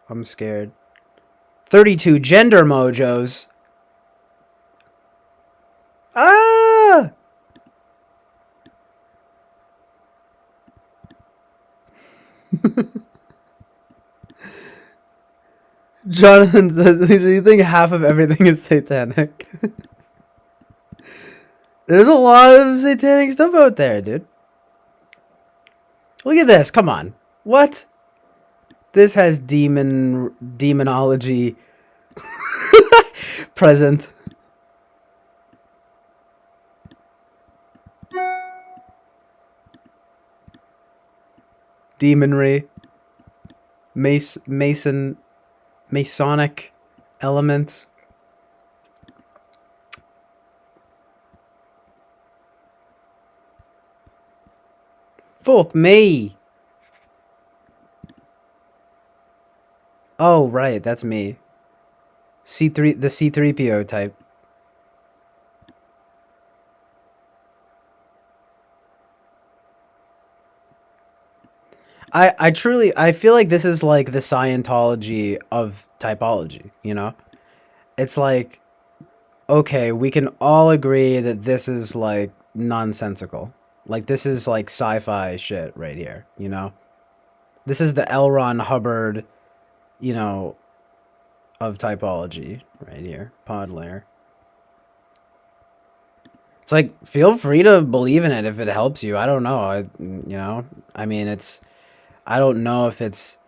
I'm scared. 32 gender mojos. Ah! Jonathan says, do you think half of everything is satanic? There's a lot of satanic stuff out there, dude. Look at this. Come on. What? This has demonology present. Demonry. Masonic elements. Fuck me. Oh, right, that's me. C3, the C3PO type. I truly, I feel like this is like the Scientology of typology, you know? It's like, okay, we can all agree that this is like nonsensical. Like this is like sci-fi shit right here, you know? This is the L. Ron Hubbard, you know, of typology right here. Pod layer. It's like, feel free to believe in it if it helps you. I don't know. You know, I mean, I don't know if it's,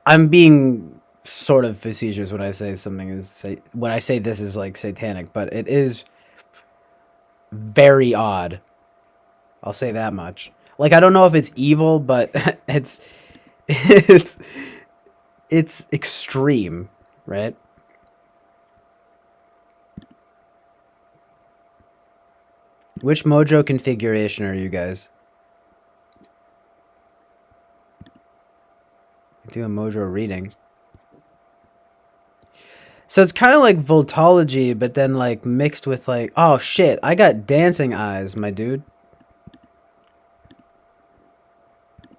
I'm being sort of facetious when I say something is, when I say this is like satanic, but it is very odd. I'll say that much. Like, I don't know if it's evil, but it's, it's extreme, right? Which Mojo configuration are you guys? Do a Mojo reading. So it's kind of like Voltology, but then like mixed with like, oh shit, I got dancing eyes, my dude.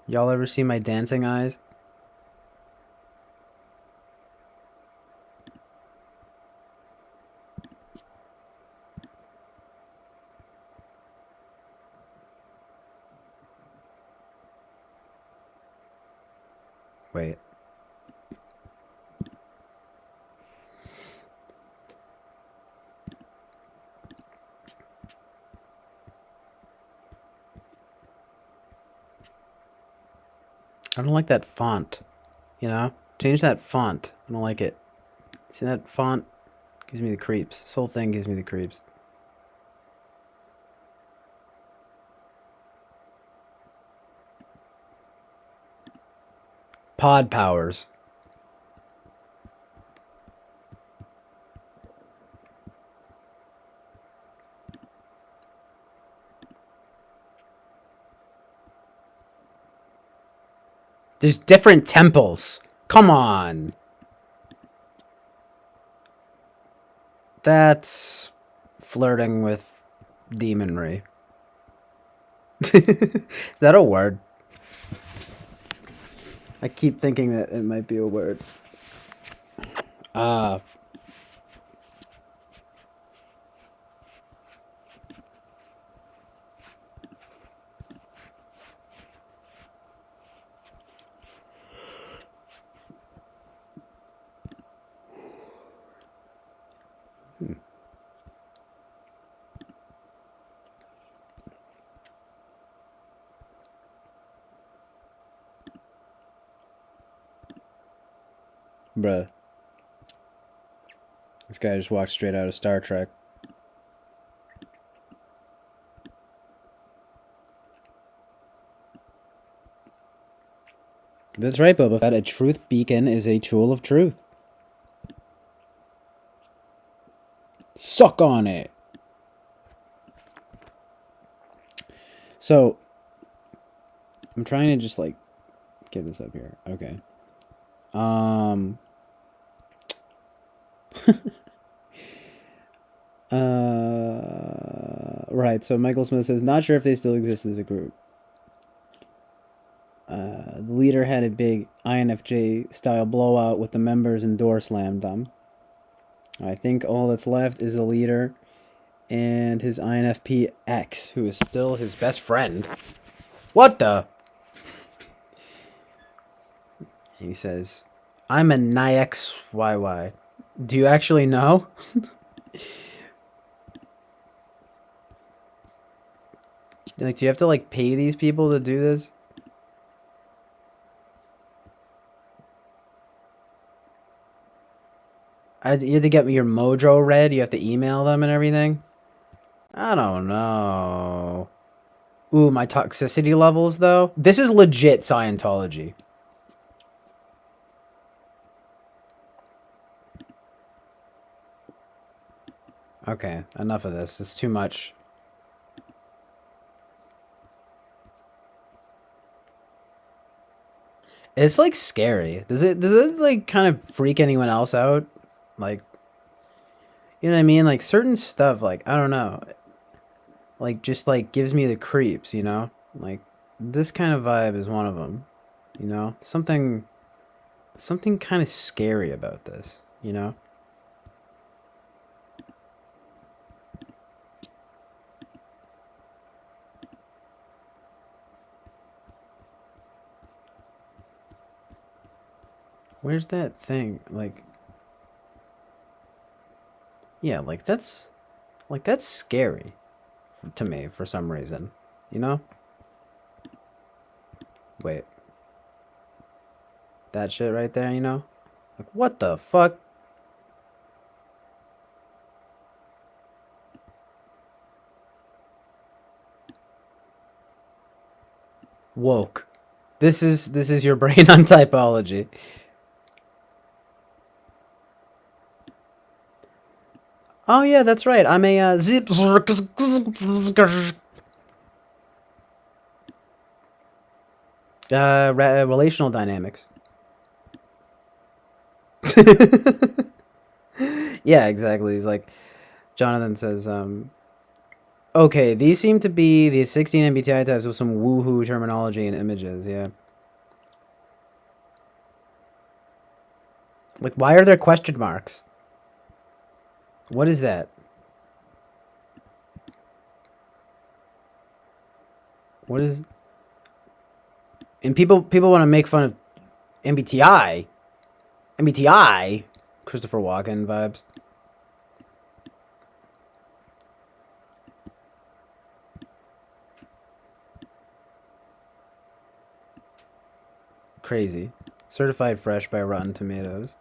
Y'all ever see my dancing eyes? Wait. I don't like that font, you know? Change that font. I don't like it. See that font? Gives me the creeps. This whole thing gives me the creeps. Pod powers. There's different temples. Come on. That's flirting with demonry. Is that a word? I keep thinking that it might be a word. Bruh. This guy just walked straight out of Star Trek. That's right, Boba Fett. A truth beacon is a tool of truth. Suck on it. So, I'm trying to just, like, get this up here. Okay. Right, so Michael Smith says, not sure if they still exist as a group. The leader had a big INFJ-style blowout with the members and door slammed them. I think all that's left is the leader and his INFP X, who is still his best friend. What the? He says, I'm a NIXYY. Do you actually know? Like, do you have to, like, pay these people to do this? You have to get your Mojo read? You have to email them and everything? I don't know. Ooh, my toxicity levels, though? This is legit Scientology. Okay, enough of this. It's too much. It's like scary. Does it like kind of freak anyone else out? Like, you know what I mean? Like certain stuff, like I don't know, like just like gives me the creeps, you know? Like this kind of vibe is one of them, you know? Something kind of scary about this, you know? Where's that thing? Like, yeah, like that's scary to me for some reason, you know? Wait. That shit right there, you know? Like, what the fuck? Woke. This is your brain on typology. Oh yeah, that's right. I'm a zip relational dynamics. Yeah, exactly. He's like Jonathan says, okay, these seem to be the 16 MBTI types with some woohoo terminology and images, yeah. Like, why are there question marks? What is that? What is... And people want to make fun of MBTI. MBTI? Christopher Walken vibes. Crazy. Certified fresh by Rotten Tomatoes.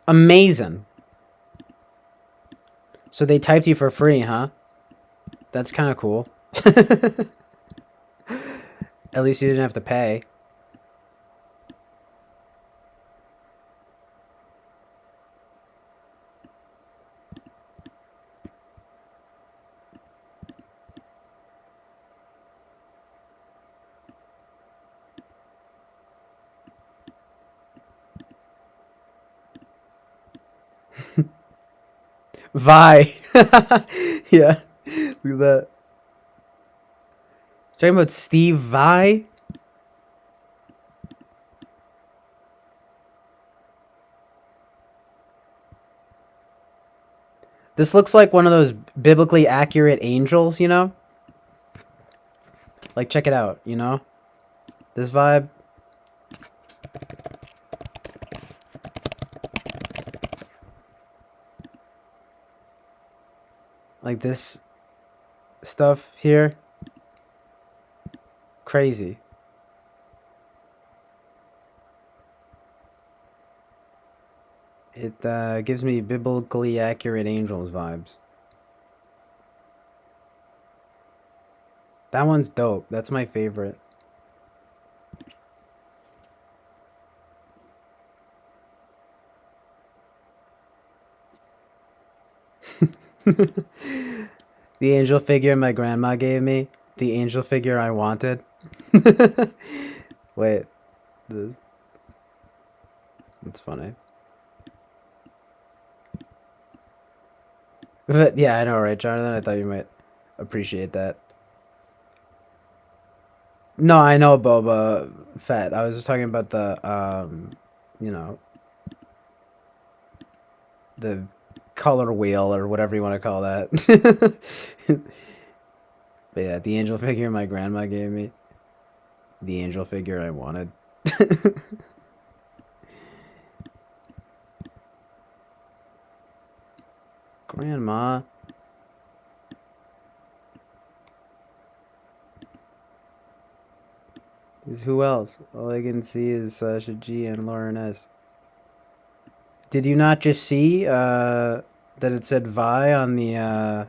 Amazing. So they typed you for free, huh? That's kind of cool. At least you didn't have to pay. Vi. Yeah. Look at that. Talking about Steve Vai? This looks like one of those biblically accurate angels, you know? Like, check it out, you know? This vibe. Like this stuff here. Crazy. It gives me biblically accurate angels vibes. That one's dope. That's my favorite. The angel figure my grandma gave me. The angel figure I wanted. Wait. That's funny. But yeah, I know, right, Jonathan? I thought you might appreciate that. No, I know Boba Fett. I was just talking about the, you know, the color wheel or whatever you want to call that. But yeah, the angel figure my grandma gave me. The angel figure I wanted. Grandma. Who else? All I can see is Sasha G and Lauren S. Did you not just see that it said Vi on the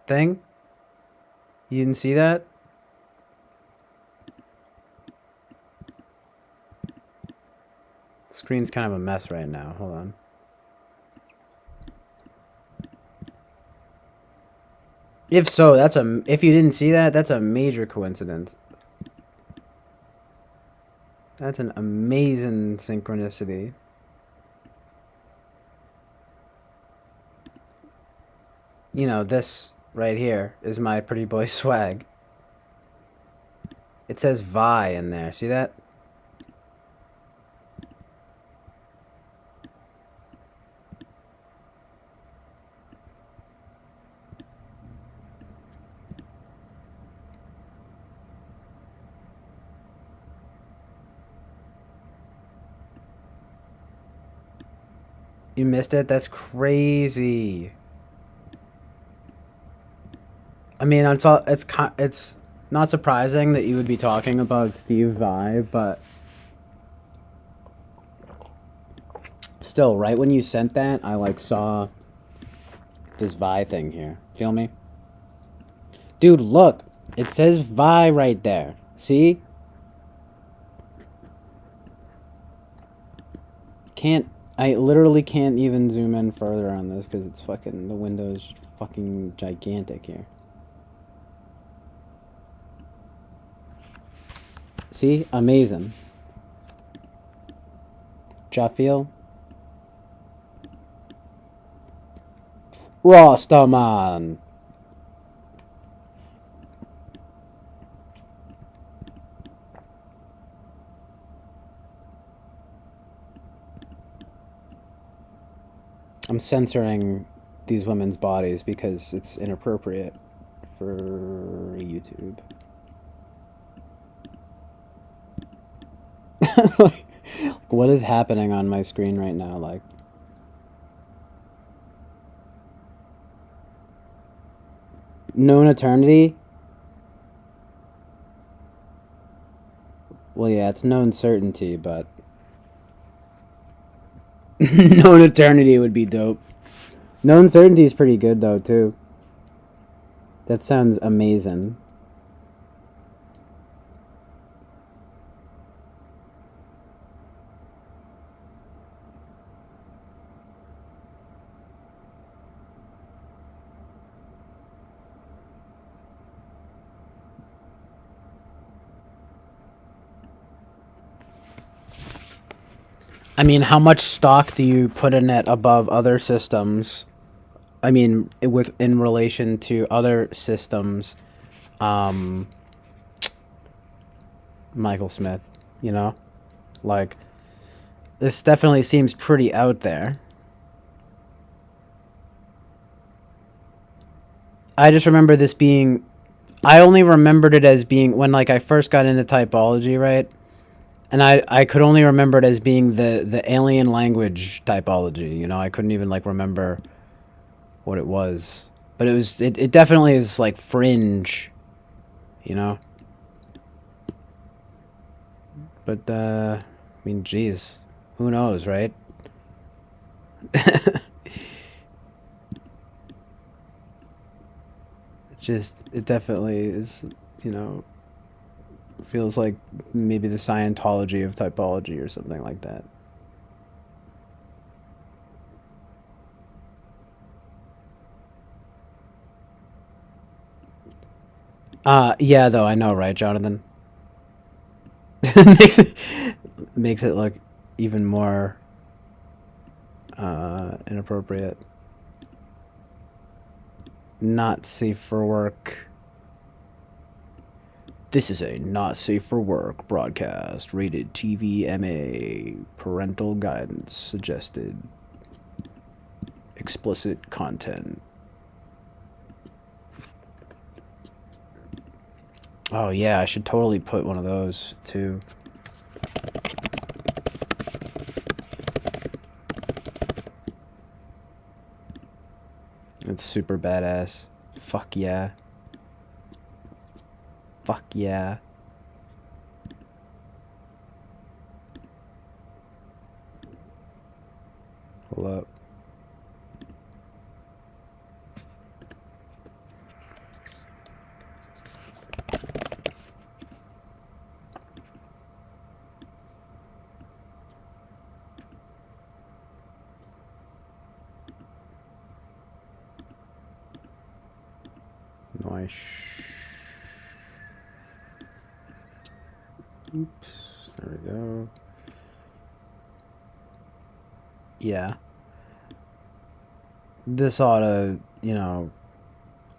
thing? You didn't see that? Screen's kind of a mess right now. Hold on. If so, if you didn't see that, that's a major coincidence. That's an amazing synchronicity. You know, this right here is my pretty boy swag. It says Vi in there. See that? You missed it? That's crazy. I mean, it's not surprising that you would be talking about Steve Vai, but still, right when you sent that, I like saw this Vi thing here. Feel me? Dude, look. It says Vi right there. See? I literally can't even zoom in further on this because it's fucking, the window is fucking gigantic here. See? Amazing. Jaffiel? Rastaman! I'm censoring these women's bodies because it's inappropriate for YouTube. Like, what is happening on my screen right now? Like, known eternity? Well, yeah, it's known certainty, but known eternity would be dope. Known certainty is pretty good, though, too. That sounds amazing. I mean, how much stock do you put in it above other systems? I mean, in relation to other systems, Michael Smith, you know? Like, this definitely seems pretty out there. I just remember this being... I only remembered it as being... When, like, I first got into typology, right? And I could only remember it as being the alien language typology, you know? I couldn't even, like, remember what it was. But it definitely is, like, fringe, you know? But, I mean, geez. Who knows, right? It definitely is, you know, feels like maybe the Scientology of typology or something like that. Yeah, though, I know, right, Jonathan? makes it look even more inappropriate. Not safe for work. This is a not safe for work broadcast. Rated TVMA. Parental guidance suggested. Explicit content. Oh yeah, I should totally put one of those too. It's super badass. Fuck yeah. Fuck yeah. Hold up. my Oops. There we go. Yeah. This ought to, you know,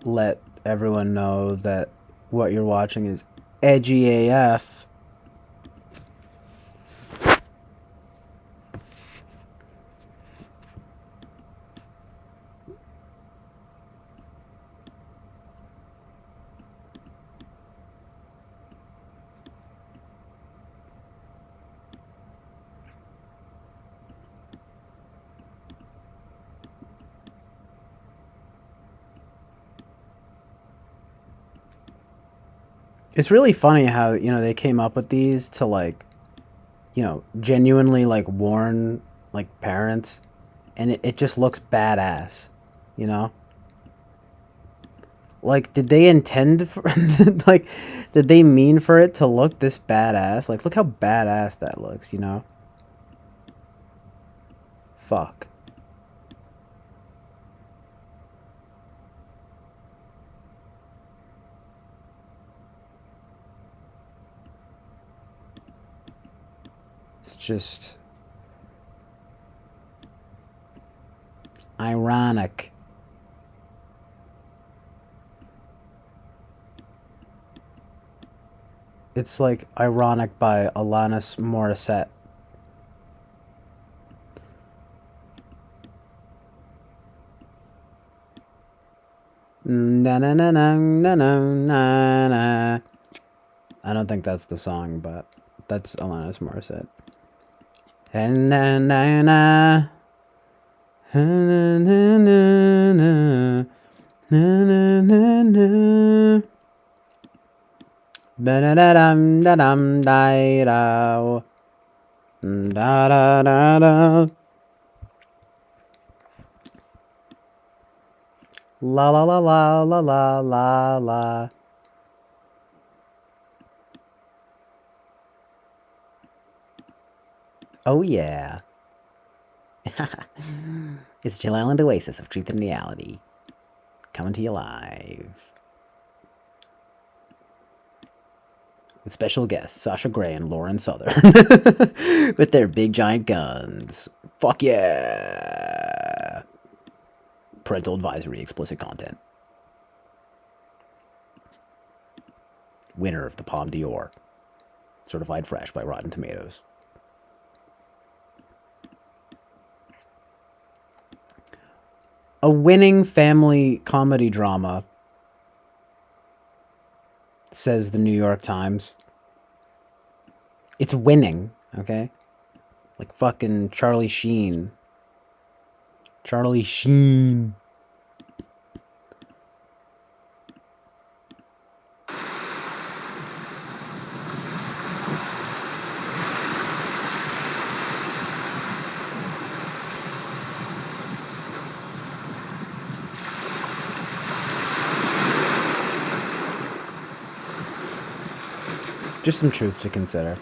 let everyone know that what you're watching is edgy AF. It's really funny how, you know, they came up with these to, like, you know, genuinely, like, warn, like, parents. And it just looks badass, you know? Like, did they intend for, like, did they mean for it to look this badass? Like, look how badass that looks, you know? Fuck. It's just ironic. It's like ironic by Alanis Morissette. Na na na na na na na na. I don't think that's the song, but that's Alanis Morissette. And na na na. Na na na na. Na na na na. Ba-da-da-dum, da-dum, da-da. Da-da-da-da. La la la la la la la la. Oh yeah. It's Jill Island Oasis of Truth and Reality. Coming to you live. With special guests Sasha Grey and Lauren Southern. With their big giant guns. Fuck yeah. Parental advisory, explicit content. Winner of the Palme d'Or. Certified fresh by Rotten Tomatoes. A winning family comedy drama, says the New York Times. It's winning, okay? Like fucking Charlie Sheen. Charlie Sheen. Just some truth to consider.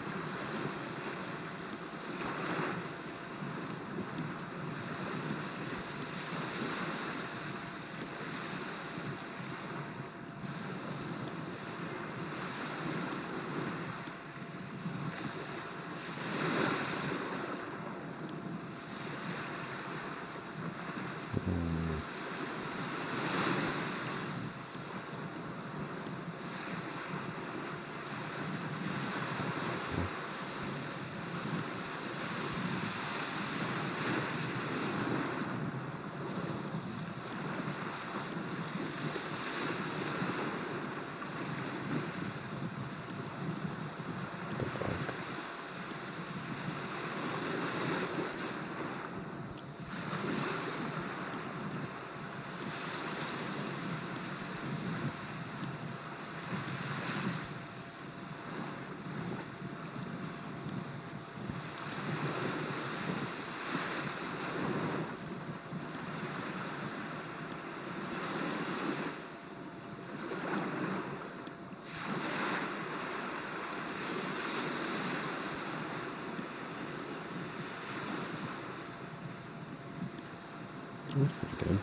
That's pretty good.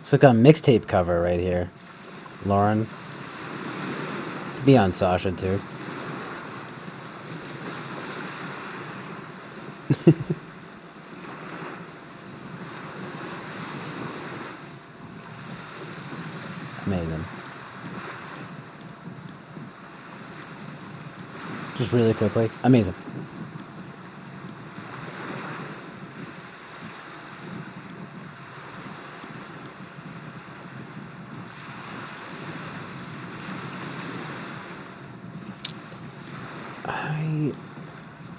It's like a mixtape cover right here. Lauren. Could be on Sasha too. Amazing. Just really quickly. Amazing. I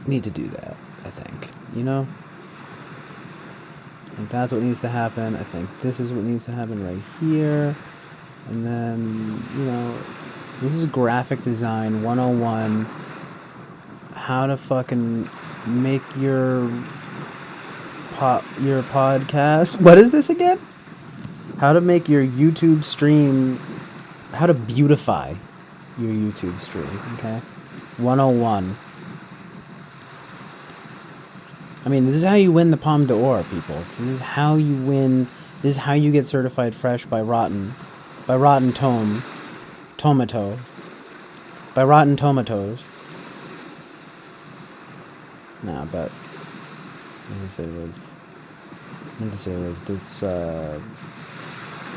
need to do that, I think. You know? I think that's what needs to happen. I think this is what needs to happen right here. And then, you know, this is graphic design 101. How to fucking make your podcast. What is this again? How to make your YouTube stream. How to beautify your YouTube stream. Okay. 101. I mean, this is how you win the Palme d'Or, people. This is how you win. This is how you get certified fresh by Rotten Tomatoes. By Rotten Tomatoes. Nah, but let me say was this. This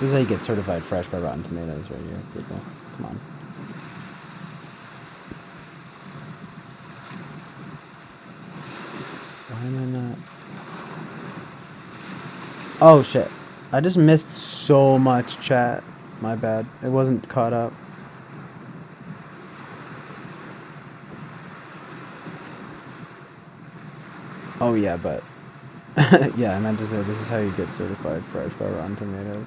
is how you get certified fresh by Rotten Tomatoes, right here, people. Come on. Why am I not? Oh shit! I just missed so much chat. My bad. It wasn't caught up. Oh yeah, but yeah, I meant to say this is how you get certified fresh by Rotten Tomatoes.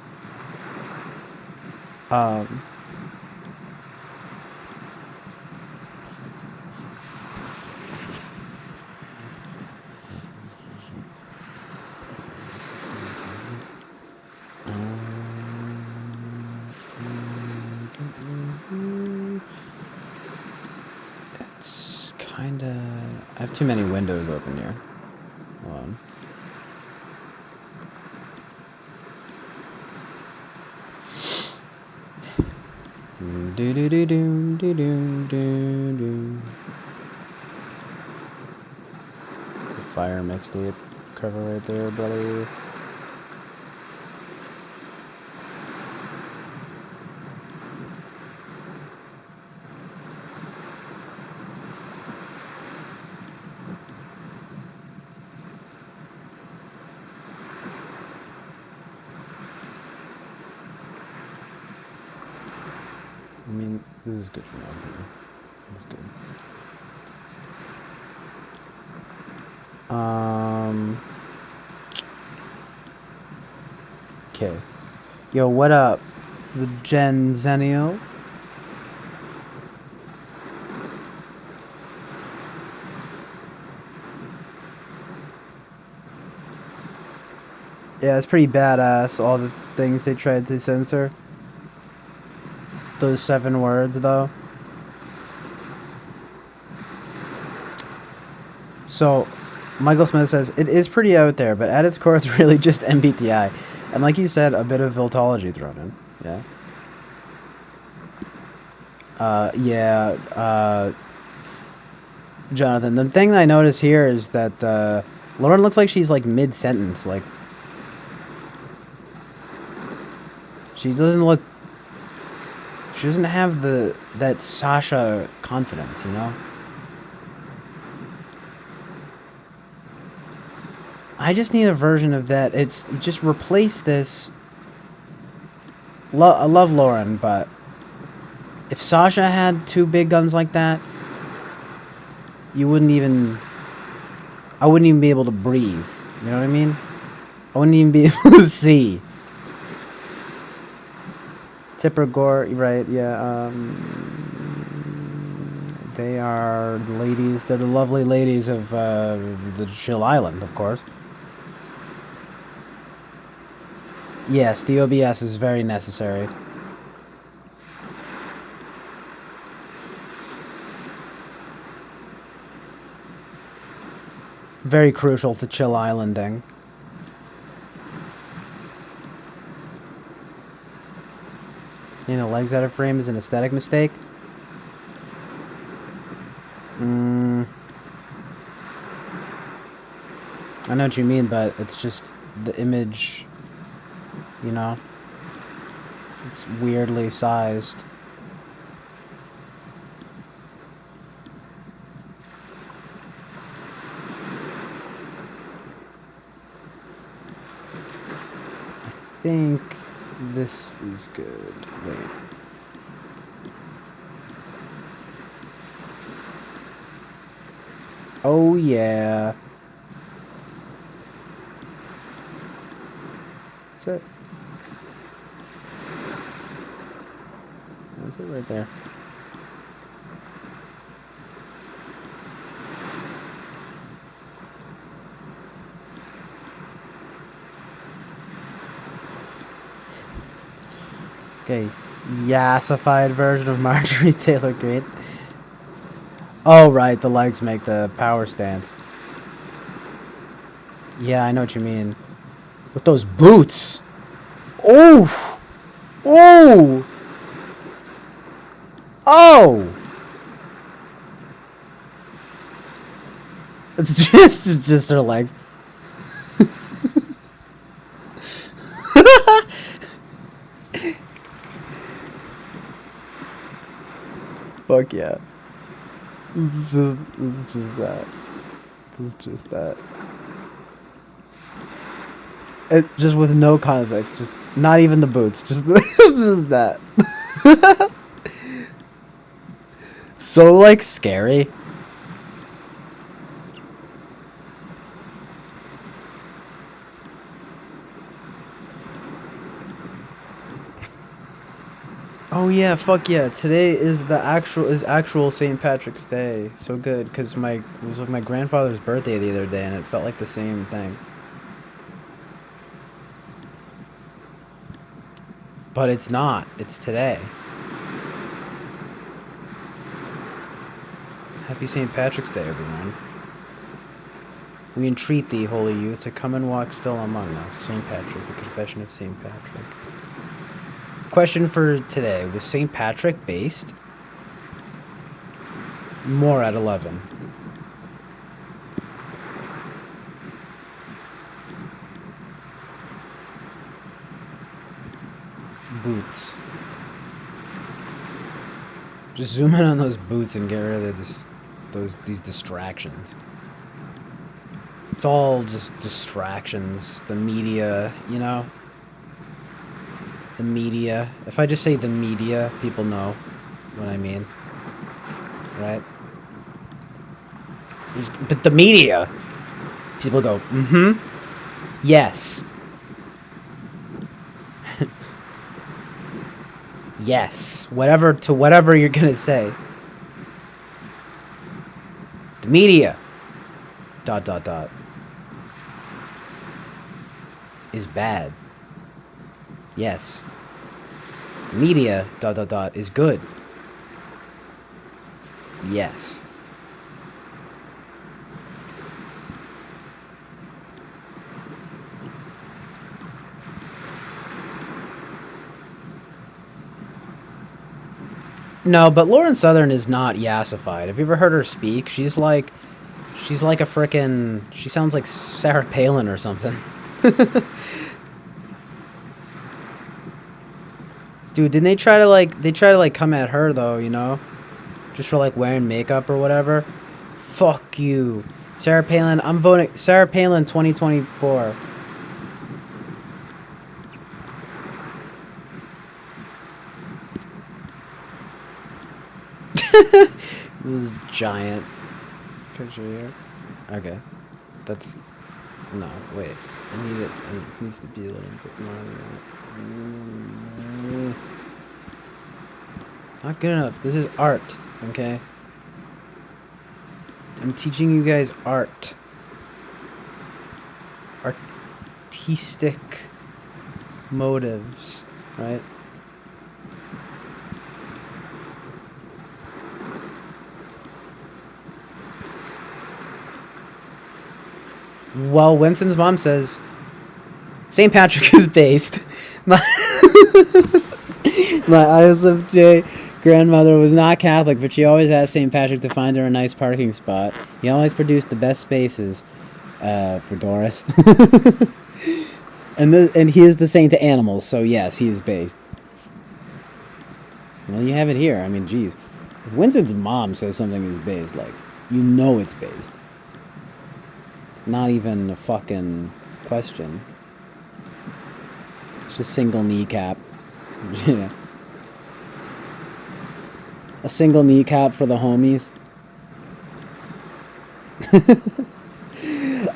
It's kinda. I have too many windows open here. Hold on. Do do do do do do do do. The Fire mixtape cover right there, brother. I mean, this is good for now. This is good. Okay. Yo, what up? The Gen Zennial? Yeah, it's pretty badass, all the things they tried to censor. Those 7 words, though. So, Michael Smith says, it is pretty out there, but at its core, it's really just MBTI. And like you said, a bit of Viltology thrown in. Yeah. Jonathan, the thing that I notice here is that Lauren looks like she's like mid-sentence. Like, she doesn't look... She doesn't have that Sasha confidence, you know? I just need a version of that. It's just replace this. I love Lauren, but if Sasha had 2 big guns like that, I wouldn't even be able to breathe. You know what I mean? I wouldn't even be able to see. Tipper Gore, right? Yeah. They are the ladies. They're the lovely ladies of the Chill Island, of course. Yes, the OBS is very necessary. Very crucial to Chill Islanding. legs out of frame is an aesthetic mistake. I know what you mean, but it's just the image, you know? It's weirdly sized. I think this is good. Wait. Oh yeah. Is it? Is it right there? Okay, yassified version of Marjorie Taylor Greene. Oh right, the legs make the power stance. Yeah, I know what you mean. With those boots. Oh! Oh! Oh! It's just her legs. Fuck yeah. It's just that. It's just that. It, just with no context, just not even the boots, just just that. So like scary. Oh yeah, fuck yeah. Today is actual St. Patrick's Day. So good, cuz it was like my grandfather's birthday the other day and it felt like the same thing. But it's not. It's today. Happy St. Patrick's Day, everyone. We entreat thee, holy youth, to come and walk still among us. St. Patrick, the confession of St. Patrick. Question for today. Was St. Patrick based? More at 11. Boots. Just zoom in on those boots and get rid of these distractions. It's all just distractions. The media, you know? The media. If I just say the media, people know what I mean. Right? But the media! People go, mm-hmm. Yes. Yes. Whatever you're gonna say. The media. ... is bad. Yes. The media ... is good. Yes. No, but Lauren Southern is not yassified. Have you ever heard her speak? She's like a frickin'... She sounds like Sarah Palin or something. Dude, didn't they try to come at her though, you know? Just for like wearing makeup or whatever? Fuck you. Sarah Palin, I'm voting Sarah Palin 2024. This is giant picture here. Okay. That's... No, wait. I need it. It needs to be a little bit more than that. It's not good enough. This is art, okay? I'm teaching you guys art. Artistic motives, right? Well, Winston's mom says St. Patrick is based. My ISFJ grandmother was not Catholic, but she always asked St. Patrick to find her a nice parking spot. He always produced the best spaces for Doris. And he is the saint to animals, so yes, he is based. Well, you have it here. I mean, geez. If Winston's mom says something is based, like, you know it's based. It's not even a fucking question. It's just single kneecap. Yeah. A single kneecap for the homies.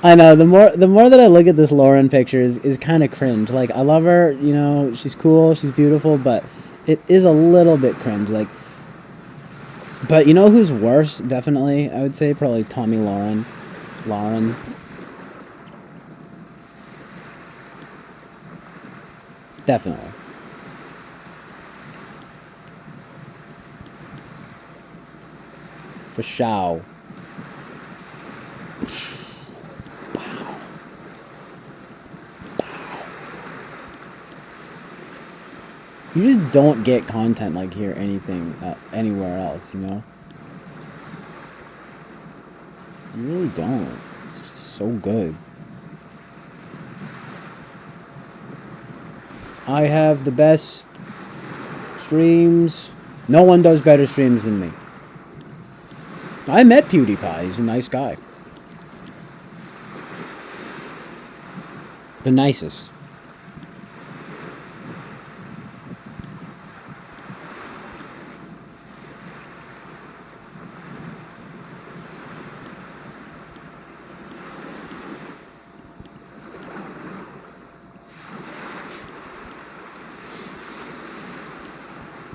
I know, the more that I look at this Lauren picture is kind of cringe. Like, I love her, you know, she's cool, she's beautiful, but it is a little bit cringe. Like, but you know who's worse? Definitely, I would say probably Tommy Lauren. Definitely. For sure. Wow. You just don't get content like here anything anywhere else, you know? You really don't. It's just so good. I have the best streams. No one does better streams than me. I met PewDiePie. He's a nice guy. The nicest.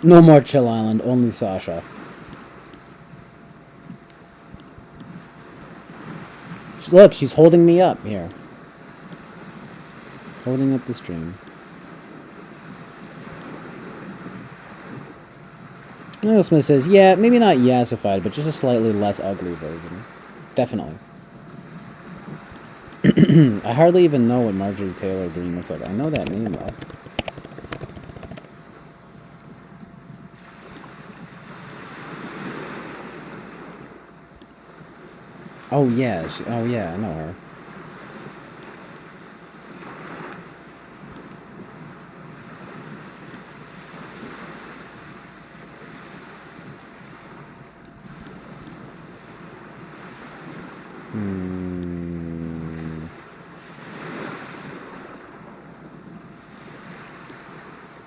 No more Chill Island, only Sasha. Look, she's holding me up here. Holding up the stream. Michael Smith says, yeah, maybe not yassified, but just a slightly less ugly version. Definitely. I hardly even know what Marjorie Taylor Greene looks like. I know that name, though. Oh, yeah. Oh, yeah, I know her.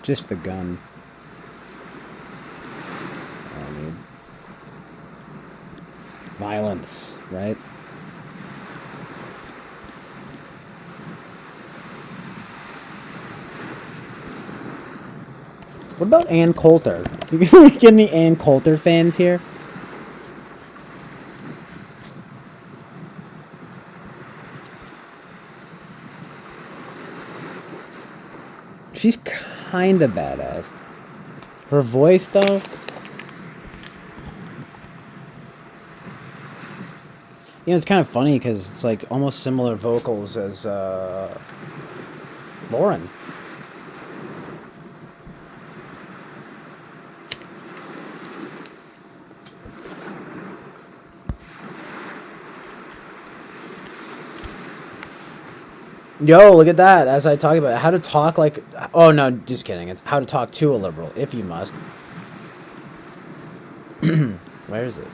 Just the gun. That's all I need. Violence, right? What about Ann Coulter? You get any Ann Coulter fans here? She's kinda badass. Her voice, though? You know, it's kind of funny because it's like almost similar vocals as Lauren. Yo, look at that. As I talk about how to talk like... Oh, no, just kidding. It's how to talk to a liberal, if you must. Where is it?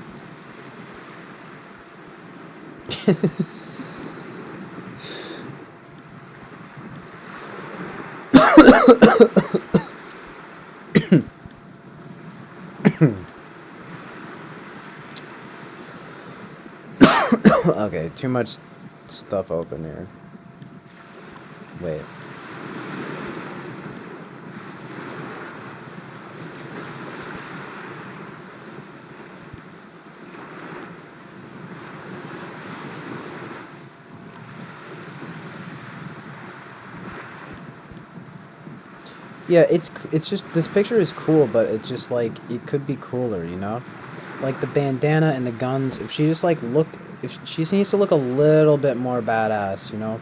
Okay, too much stuff open here. Wait. Yeah, it's just, this picture is cool, but it's just like, it could be cooler, you know? Like the bandana and the guns, if she just like looked, if she needs to look a little bit more badass, you know?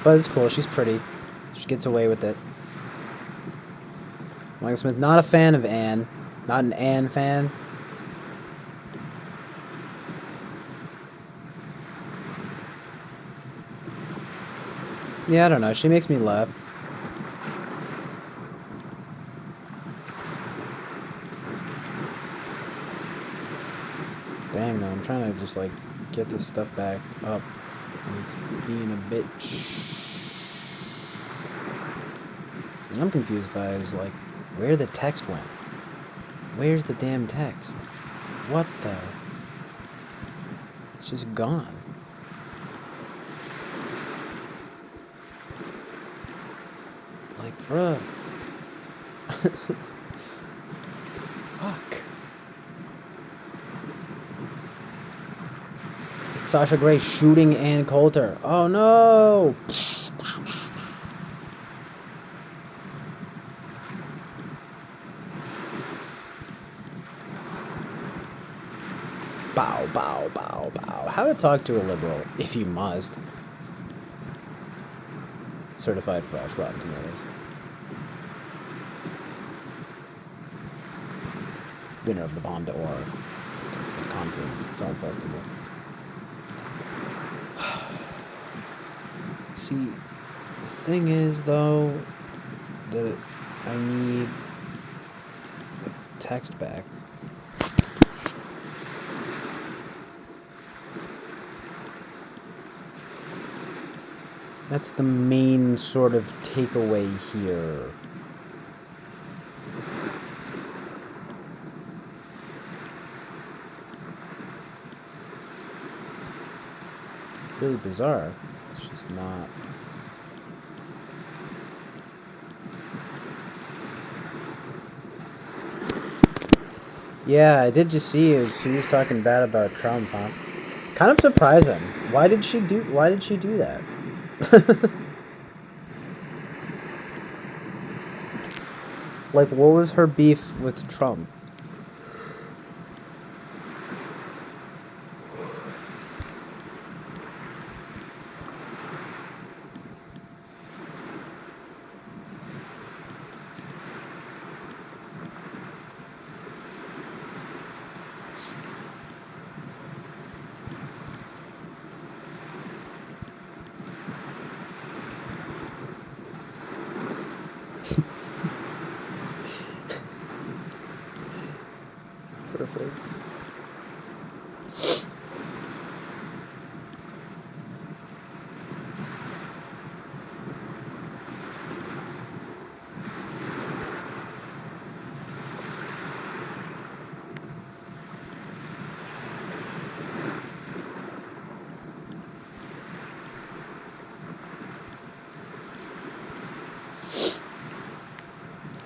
But it's cool, she's pretty. She gets away with it. Mike Smith, not a fan of Anne. Not an Anne fan. Yeah, I don't know. She makes me laugh. Dang, though. I'm trying to just, like, get this stuff back up. And it's being a bitch. What I'm confused by is, like, where the text went. Where's the damn text? What the? It's just gone. Like, bruh. Fuck. It's Sasha Grey shooting Ann Coulter. Oh no! Bow, bow, bow, bow. How to talk to a liberal, if you must. Certified fresh, Rotten Tomatoes. Winner of the Palme d'Or at Cannes Film Festival. See, the thing is, though, that I need the text back. That's the main sort of takeaway here. Really bizarre. It's just not. Yeah, I did just see it. She was talking bad about Trump, huh? Kind of surprising. Why did she do that? Like, what was her beef with Trump? Perfect.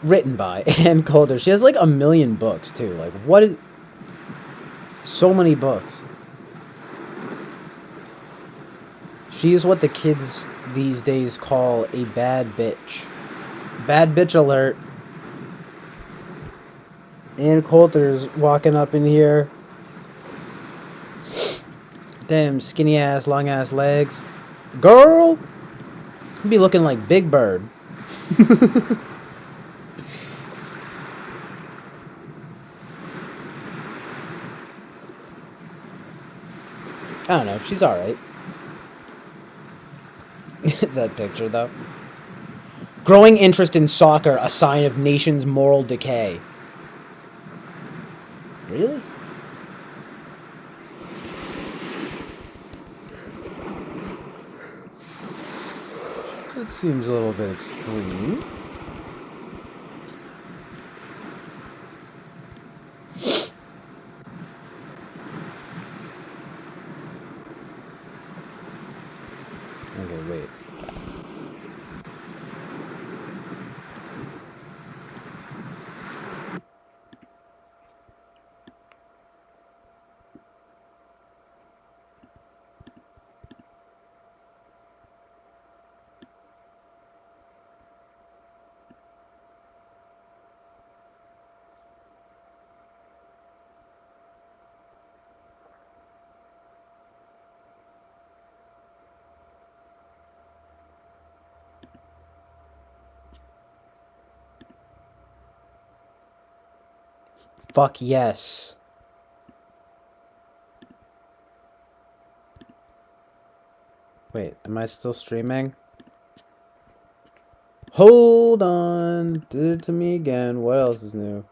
Written by Ann Coulter. She has like 1 million books too. Like, what is... So many books. She is what the kids these days call a bad bitch. Bad bitch alert. Ann Coulter's walking up in here. Damn skinny ass, long ass legs. Girl! You be looking like Big Bird. I don't know. She's alright. That picture, though. Growing interest in soccer, a sign of nation's moral decay. Really? That seems a little bit extreme. Okay, wait. Fuck yes. Wait, am I still streaming? Hold on. Did it to me again. What else is new?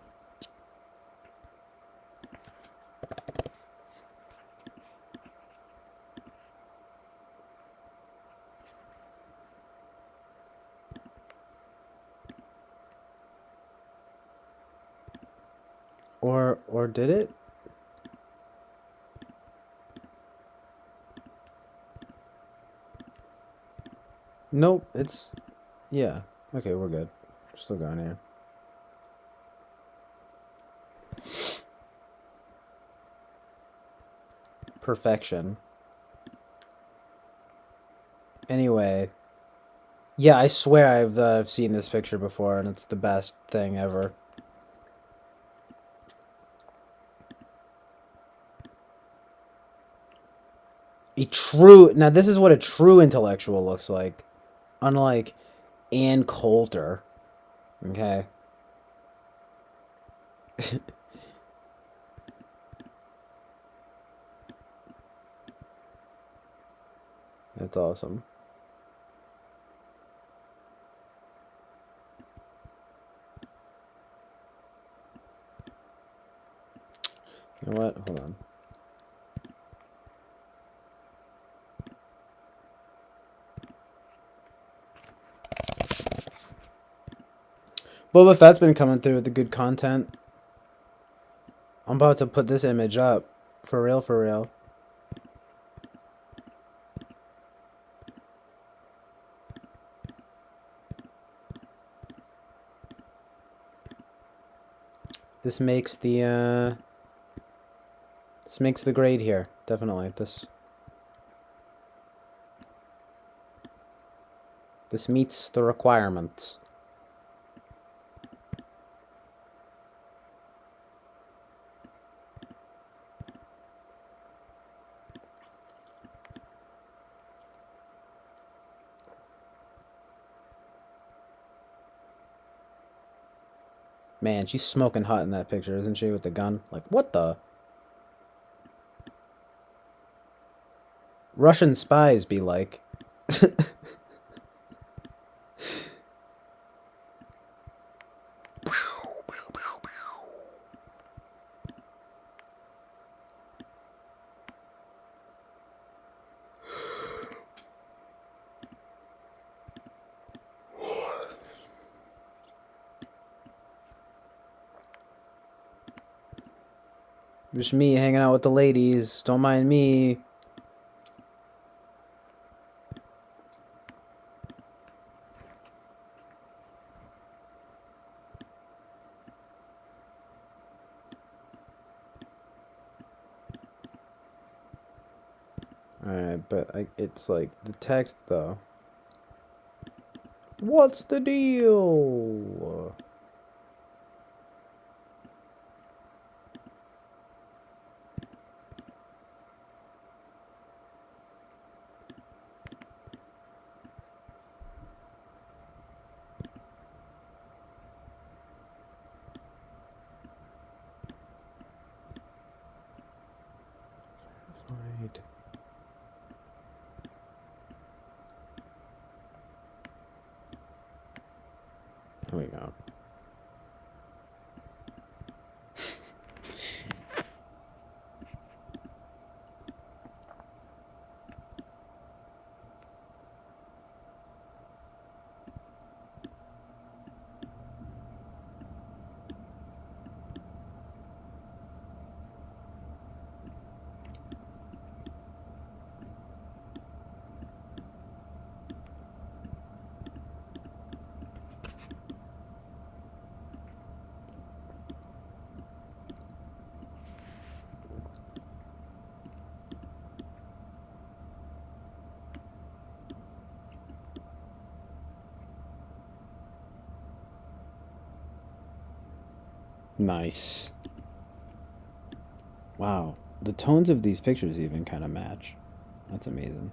Or did it? Nope, it's... Yeah. Okay, we're good. We're still going here. Perfection. Anyway. Yeah, I swear I've seen this picture before, and it's the best thing ever. A true... Now, this is what a true intellectual looks like. Unlike Ann Coulter. Okay? That's awesome. You know what? Hold on. Boba Fett's been coming through with the good content. I'm about to put this image up. For real, for real. This makes the grade here. Definitely. This meets the requirements. Man, she's smoking hot in that picture, isn't she, with the gun? Like, what the? Russian spies be like. Just me hanging out with the ladies. Don't mind me. Alright, but it's like the text though. What's the deal? Right. Here we go. Nice. Wow. The tones of these pictures even kind of match. That's amazing.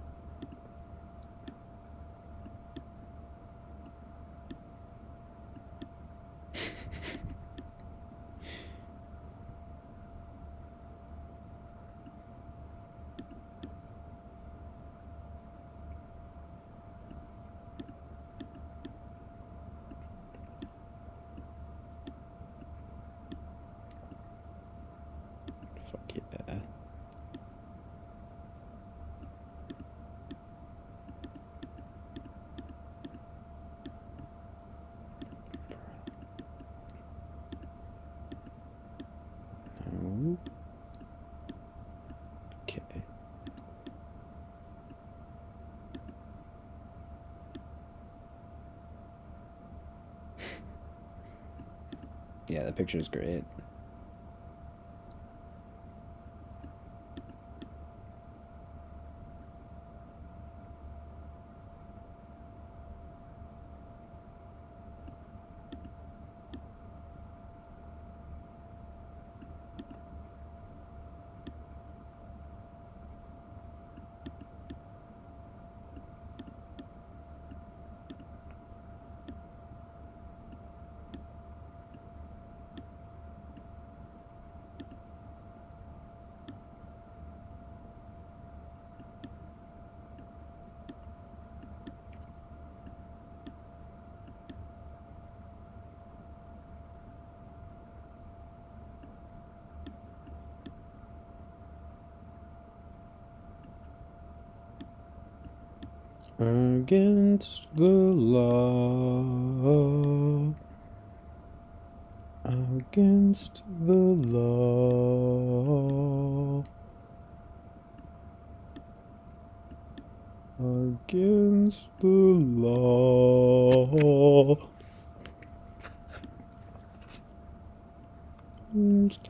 Fuck yeah. No. Okay. Yeah, the picture is great. Against the law. Against the law. Against the law. Against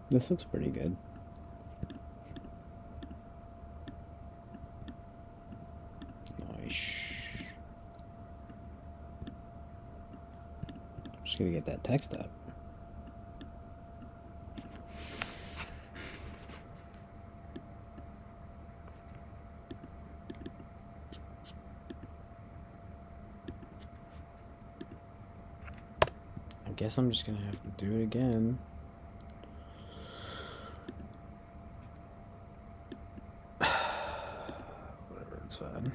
This looks pretty good. Nice. Just gonna get that text up. I guess I'm just gonna have to do it again. Whatever, it's fine.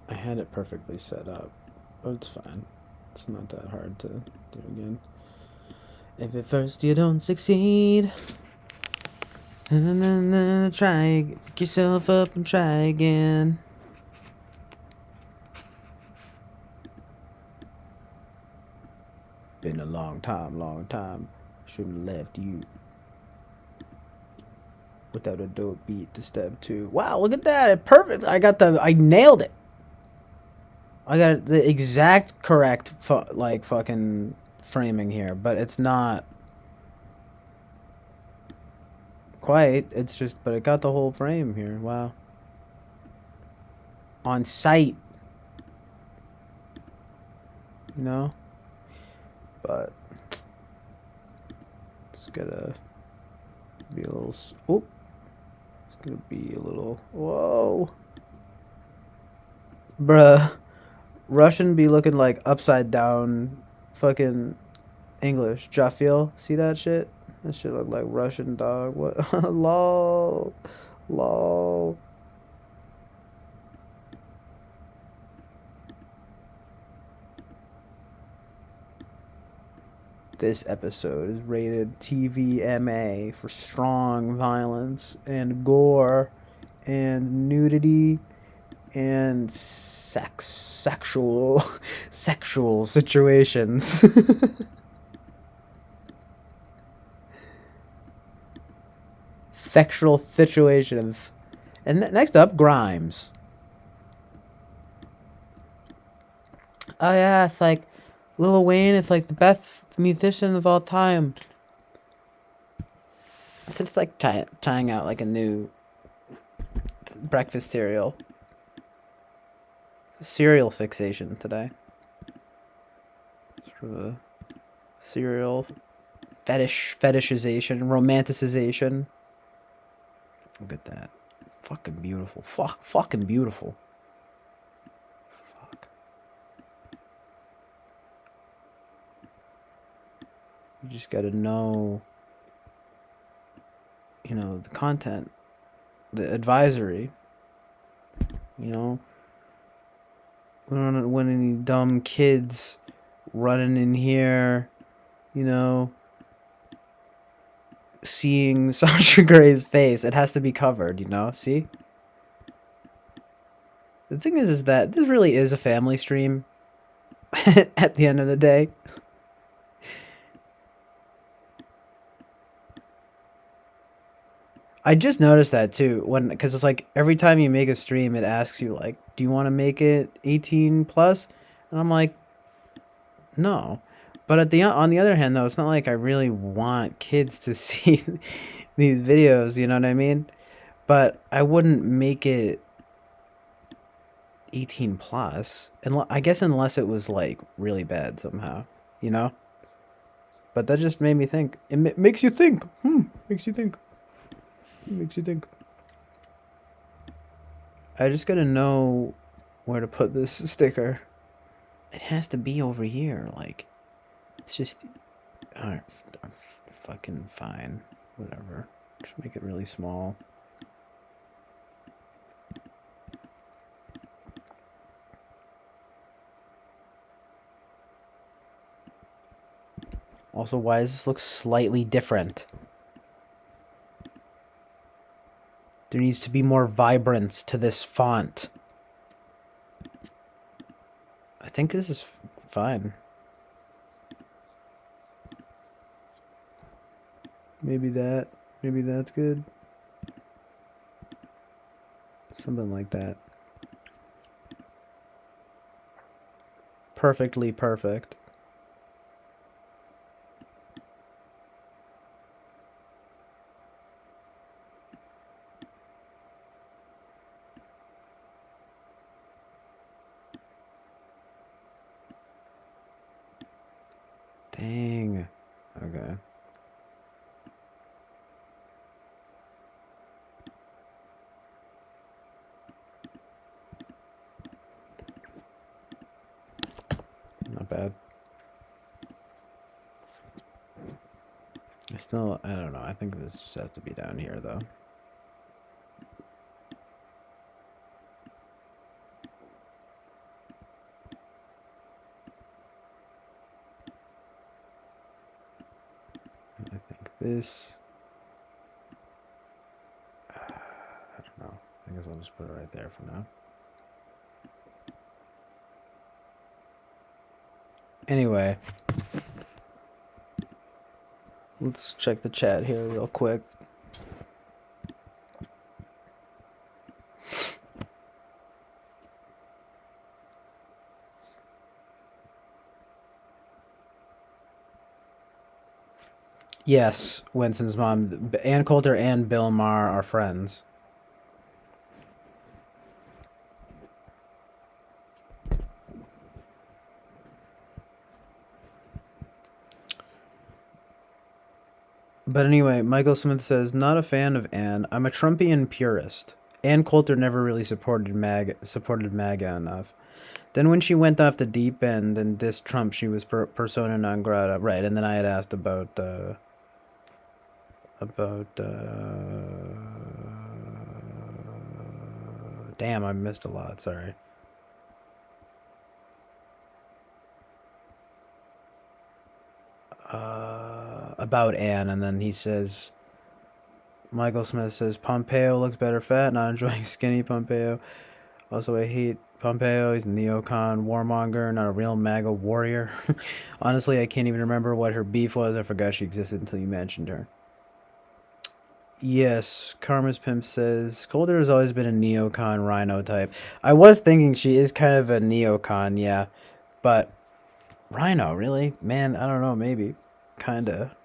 I had it perfectly set up, but it's fine. It's not that hard to do again. If at first you don't succeed, try, pick yourself up and try again. Been a long time. Shouldn't have left you without a dope beat to step 2. Wow, look at that. Perfect. I nailed it. I got the exact correct fucking framing here, but it's not quite. It's just, but it got the whole frame here. Wow. On site. You know? But it's gotta be a little, oh, it's gonna be a little, whoa. Bruh. Russian be looking like upside down fucking English. Jafil, see that shit? That shit look like Russian, dog. What? Lol. Lol. This episode is rated TVMA for strong violence and gore and nudity and sexual situations. Sexual situations. And next up, Grimes. Oh yeah, it's like Lil Wayne is like the best musician of all time. It's just like trying out like a new breakfast cereal. It's a cereal fixation today. Sort of a cereal fetishization, romanticization. Look at that. Fucking beautiful. Fucking beautiful. Fuck. You just gotta know, you know, the content, the advisory. You know, we don't want any dumb kids running in here, you know, seeing Sasha Gray's face. It has to be covered, you know? See? The thing is that this really is a family stream at the end of the day. I just noticed that too, because it's like every time you make a stream, it asks you like, do you want to make it 18 plus? And I'm like, no. But on the other hand, though, it's not like I really want kids to see these videos, you know what I mean? But I wouldn't make it 18 plus, and I guess unless it was like really bad somehow, you know? But that just made me think. It makes you think. Makes you think. It makes you think. I just gotta know where to put this sticker. It has to be over here, like, it's just, alright, fucking fine, whatever. Just make it really small. Also, why does this look slightly different? There needs to be more vibrance to this font. I think this is fine. Maybe that's good. Something like that. Perfectly perfect. Dang. Okay. Not bad. I don't know. I think this has to be down here, though. I think this... I don't know. I guess I'll just put it right there for now. Anyway. Let's check the chat here real quick. Yes, Winston's mom. Ann Coulter and Bill Maher are friends. But anyway, Michael Smith says, not a fan of Ann. I'm a Trumpian purist. Ann Coulter never really supported MAGA enough. Then when she went off the deep end and dissed Trump, she was persona non grata. Right, and then I had asked about damn, I missed a lot, sorry. about Anne, and then he says, Michael Smith says, Pompeo looks better fat, not enjoying skinny Pompeo. Also, I hate Pompeo. He's a neocon warmonger, not a real MAGA warrior. Honestly, I can't even remember what her beef was. I forgot she existed until you mentioned her. Yes, Karma's Pimp says, Calder has always been a neocon rhino type. I was thinking she is kind of a neocon, yeah. But, rhino, really? Man, I don't know, maybe. Kinda.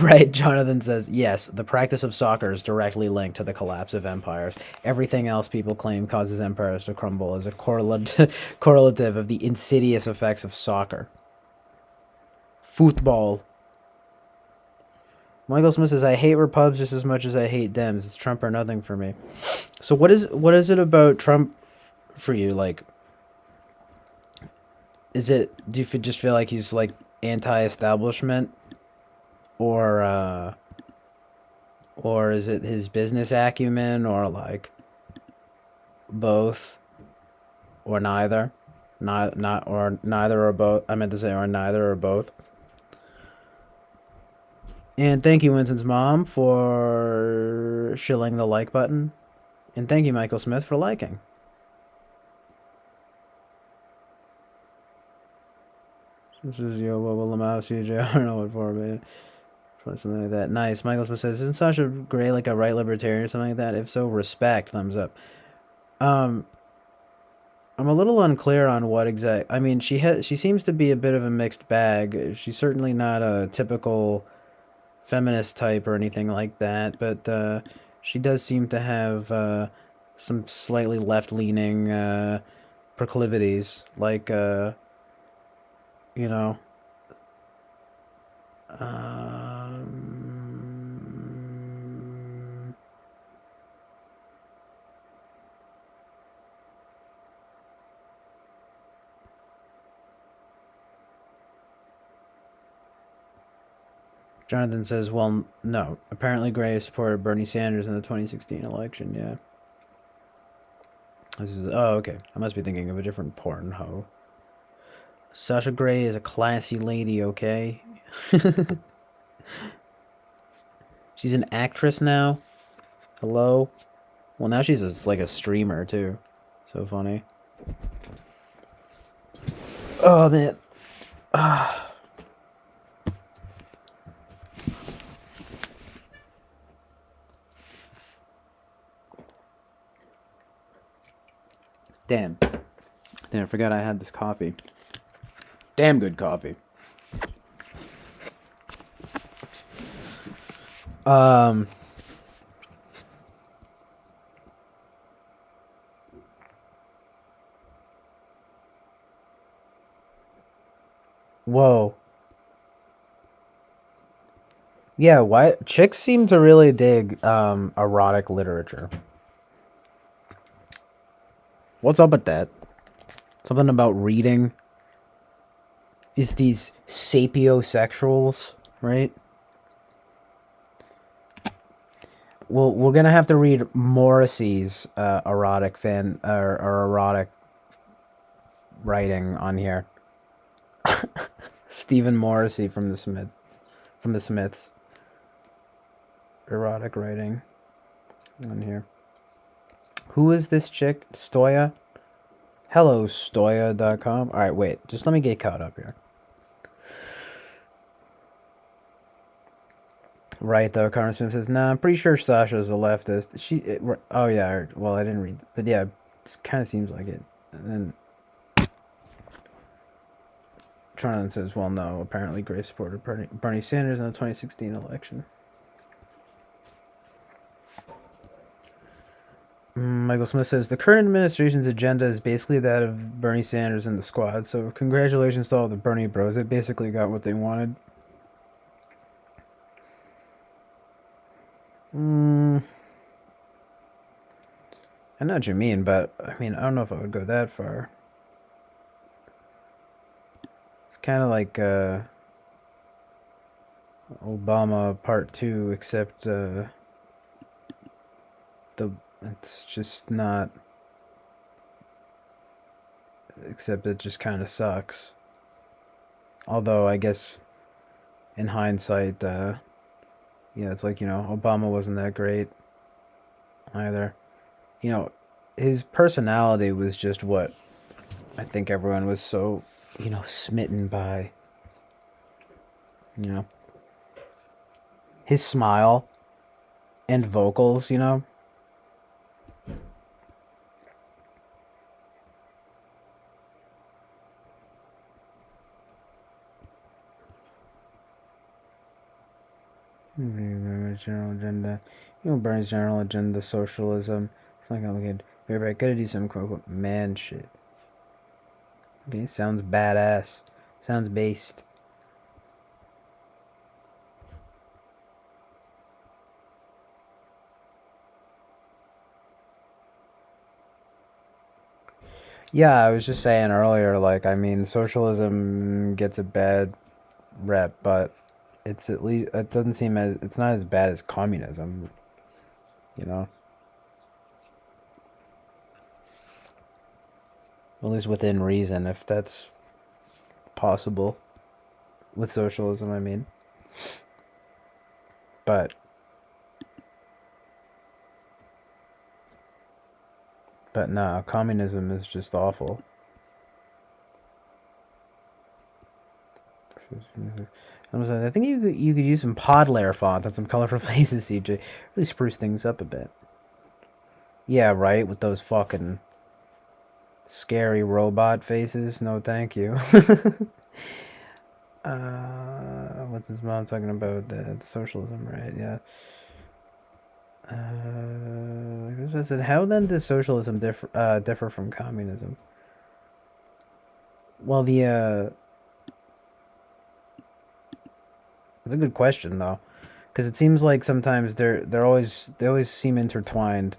Right, Jonathan says, yes, the practice of soccer is directly linked to the collapse of empires. Everything else people claim causes empires to crumble is a correlative of the insidious effects of soccer. Football. Michael Smith says, I hate Repubs just as much as I hate Dems. It's Trump or nothing for me. So what is it about Trump for you? Like, do you just feel like he's like anti-establishment? Or is it his business acumen, or like both, or neither? Not or neither or both. I meant to say or neither or both. And thank you, Winston's mom, for shilling the like button. And thank you, Michael Smith, for liking. This is yo, what will the mouse CJ? I don't know what for, man. Probably something like that. Nice. Michael Smith says, isn't Sasha Grey like a right libertarian or something like that? If so, respect. Thumbs up. I'm a little unclear on what exact. I mean, she seems to be a bit of a mixed bag. She's certainly not a typical feminist type or anything like that, but she does seem to have some slightly left-leaning proclivities, like you know. Jonathan says, well, no. Apparently Gray supported Bernie Sanders in the 2016 election, yeah. This is, oh, okay. I must be thinking of a different porn hoe. Sasha Grey is a classy lady, okay? She's an actress now? Hello? Well, now she's like a streamer, too. So funny. Oh, man. Ah. Damn, I forgot I had this coffee. Damn good coffee. Whoa. Yeah, why chicks seem to really dig erotic literature. What's up with that? Something about reading. Is these sapiosexuals, right? Well, we're gonna have to read Morrissey's erotic or erotic writing on here. Stephen Morrissey from the Smiths. Erotic writing on here. Who is this chick? Stoya? Hello, Stoya.com. Alright, wait. Just let me get caught up here. Right, though. Carmen Smith says, nah, I'm pretty sure Sasha's a leftist. Oh, yeah. Well, I didn't read. But yeah, it kind of seems like it. And then Tron says, well, no. Apparently, Grace supported Bernie Sanders in the 2016 election. Michael Smith says, the current administration's agenda is basically that of Bernie Sanders and the squad, so congratulations to all the Bernie bros. They basically got what they wanted. I know what you mean, but, I mean, I don't know if I would go that far. It's kind of like, Obama Part 2, except, it's just not except it just kind of sucks. Although I guess in hindsight, yeah, it's like, Obama wasn't that great either. His personality was just what I think everyone was so, smitten by. His smile and vocals, General agenda. Bernie's general agenda, socialism. It's not complicated. Very bad. Gotta do some quote unquote man shit. Okay, sounds badass. Sounds based. Yeah, I was just saying earlier, like, I mean, socialism gets a bad rep, but it's at least, it doesn't seem as, it's not as bad as communism, At least within reason, if that's possible. With socialism, I mean. But no, communism is just awful. I think you could use some pod layer font and some colorful faces, CJ. Really spruce things up a bit. Yeah, right, with those fucking scary robot faces. No, thank you. What's his mom talking about? Socialism, right? Yeah. I said, how then does socialism differ from communism? Well, it's a good question though, because it seems like sometimes they always seem intertwined.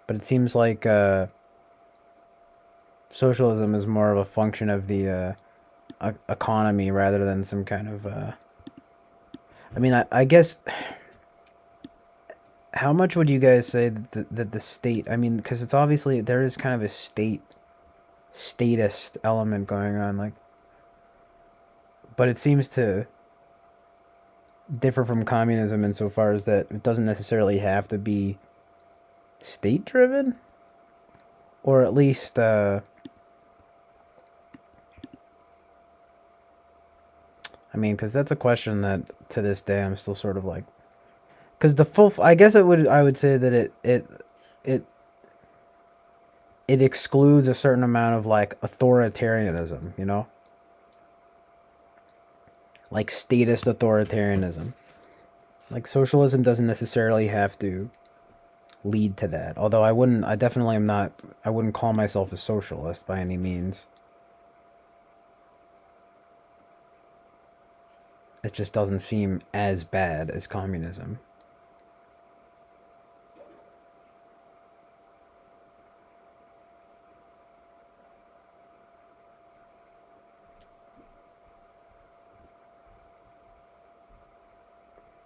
But it seems like socialism is more of a function of the economy rather than some kind of. I mean, I guess. How much would you guys say that the state? I mean, because it's obviously there is kind of a statist element going on, like. But it seems to differ from communism insofar as that it doesn't necessarily have to be state driven, or at least I mean, because that's a question that to this day I'm still sort of like, because I guess I would say that it excludes a certain amount of like authoritarianism, like statist authoritarianism. Like socialism doesn't necessarily have to lead to that. Although I wouldn't call myself a socialist by any means. It just doesn't seem as bad as communism.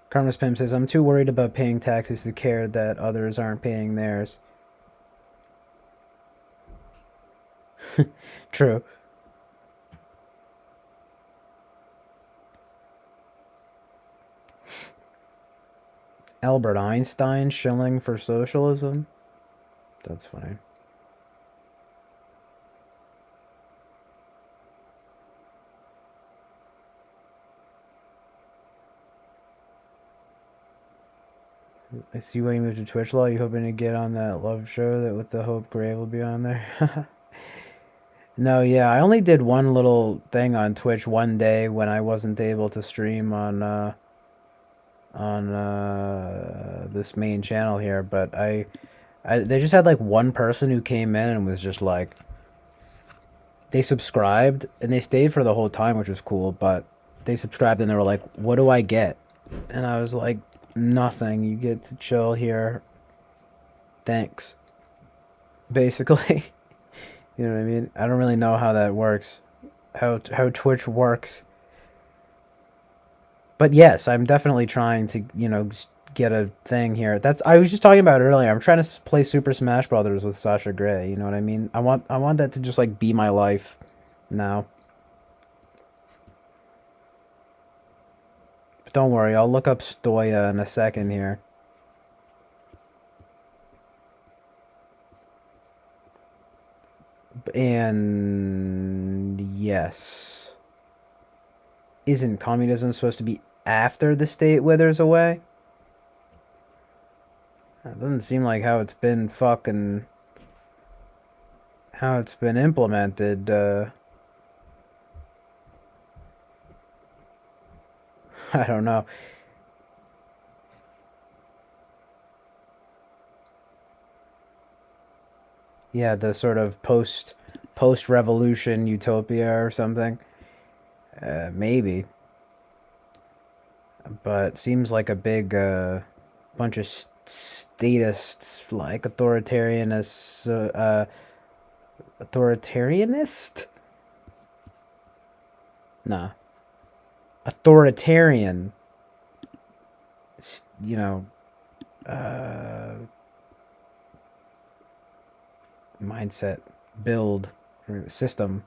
Karma's Pim says, I'm too worried about paying taxes to care that others aren't paying theirs. True. Albert Einstein shilling for socialism? That's funny. I see why you moved to Twitch Law. You hoping to get on that love show that with the Hope Gray will be on there? No, yeah, I only did one little thing on Twitch one day when I wasn't able to stream on this main channel here, but they just had like one person who came in and was just like, they subscribed and they stayed for the whole time, which was cool, but they subscribed and they were like, what do I get? And I was like, nothing. You get to chill here. Thanks. Basically. You know what I mean? I don't really know how that works. How Twitch works. But yes, I'm definitely trying to, get a thing here. I was just talking about it earlier. I'm trying to play Super Smash Brothers with Sasha Grey. You know what I mean? I want that to just like be my life now. But don't worry, I'll look up Stoya in a second here. And yes. Isn't communism supposed to be after the state withers away? That doesn't seem like how it's been implemented. I don't know. Yeah, the sort of post-revolution utopia or something. Maybe. But seems like a big bunch of statists, like authoritarianist? Nah. Authoritarian. You know, mindset, build, system.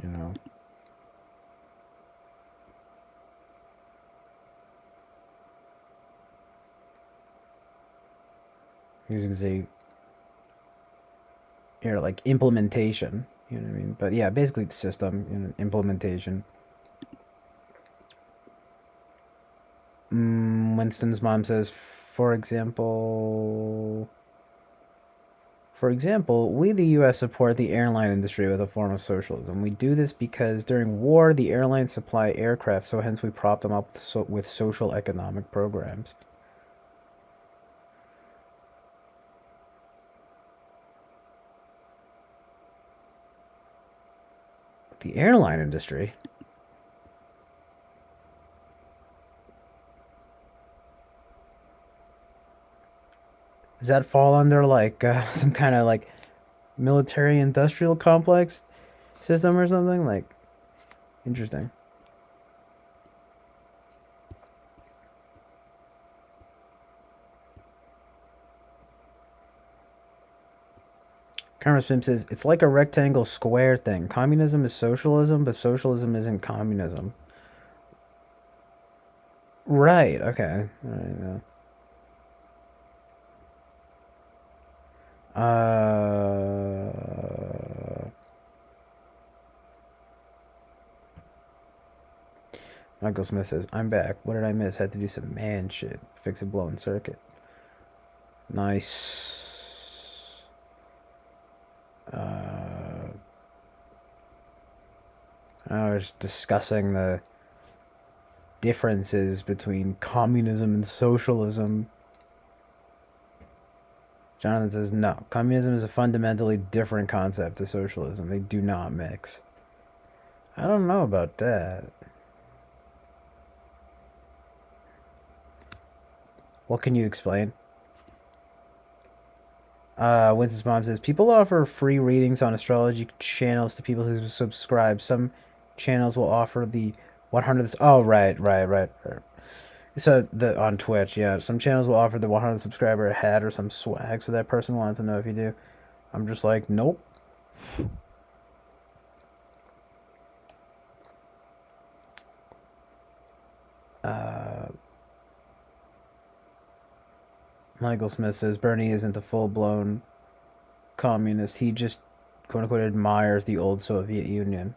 You know. Using say here like implementation, you know what I mean? But yeah, basically the system, you know, implementation. Winston's mom says, for example, we the U.S. support the airline industry with a form of socialism. We do this because during war, the airlines supply aircraft, so hence we prop them up with social economic programs. The airline industry? Does that fall under like some kind of like military industrial complex system or something? Like, interesting. Karma Spim says, it's like a rectangle square thing. Communism is socialism, but socialism isn't communism. Right, okay. Right, Michael Smith says, I'm back. What did I miss? Had to do some man shit. Fix a blown circuit. Nice. I was discussing the differences between communism and socialism. Jonathan says, no. Communism is a fundamentally different concept to socialism. They do not mix. I don't know about that. What can you explain? Winston's mom says, people offer free readings on astrology channels to people who subscribe. Some channels will offer the 100th... Oh, right. So, on Twitch, yeah. Some channels will offer the 100th subscriber a hat or some swag, so that person wanted to know if you do. I'm just like, nope. Michael Smith says, Bernie isn't a full-blown communist. He just, quote-unquote, admires the old Soviet Union.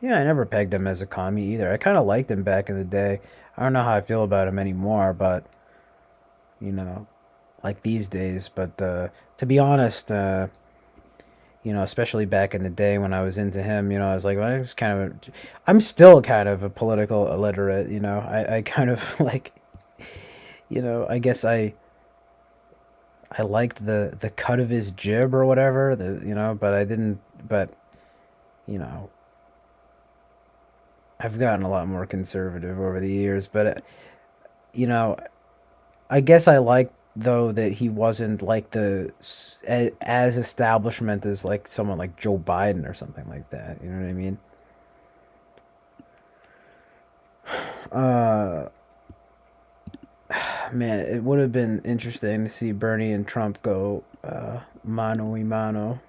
Yeah, I never pegged him as a commie either. I kind of liked him back in the day. I don't know how I feel about him anymore, but, you know, like these days. But to be honest, you know, especially back in the day when I was into him, you know, I was like, well, I'm still kind of a political illiterate, you know. I kind of like, you know, I guess I liked the cut of his jib or whatever, you know, but I didn't, but, you know, I've gotten a lot more conservative over the years, but, you know, I guess I like though, that he wasn't like as establishment as like someone like Joe Biden or something like that. You know what I mean? Man, it would have been interesting to see Bernie and Trump go mano y mano.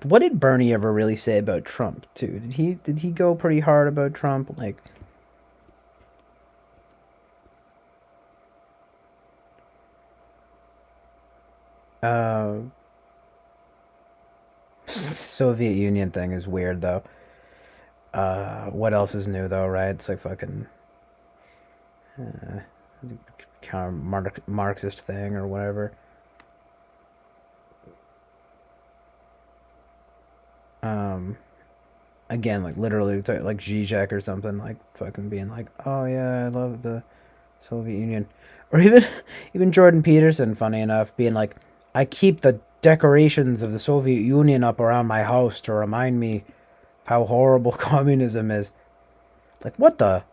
What did Bernie ever really say about Trump too? Did he go pretty hard about Trump? Like, Soviet Union thing is weird though. What else is new though, right? It's like fucking kind of Marxist thing or whatever. Again, like literally, like Zizek or something, like fucking being like, "Oh yeah, I love the Soviet Union," or even Jordan Peterson, funny enough, being like, "I keep the decorations of the Soviet Union up around my house to remind me how horrible communism is." Like, what the?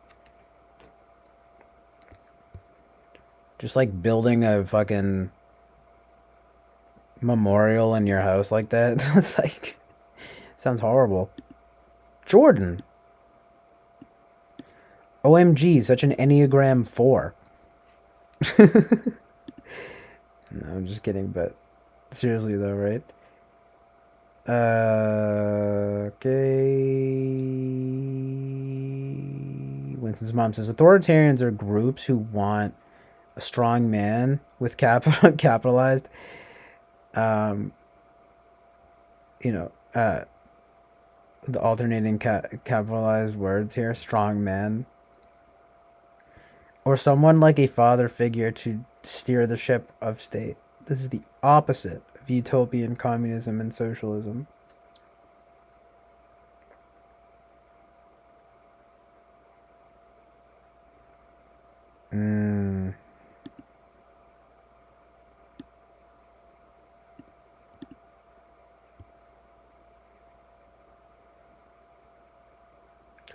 Just like building a fucking memorial in your house like that. It's like, sounds horrible. Jordan. OMG, such an Enneagram 4. No, I'm just kidding, but seriously though, right? Okay. Winston's mom says authoritarians are groups who want a strong man with capitalized. You know, the alternating capitalized words here, strong man. Or someone like a father figure to steer the ship of state. This is the opposite of utopian communism and socialism.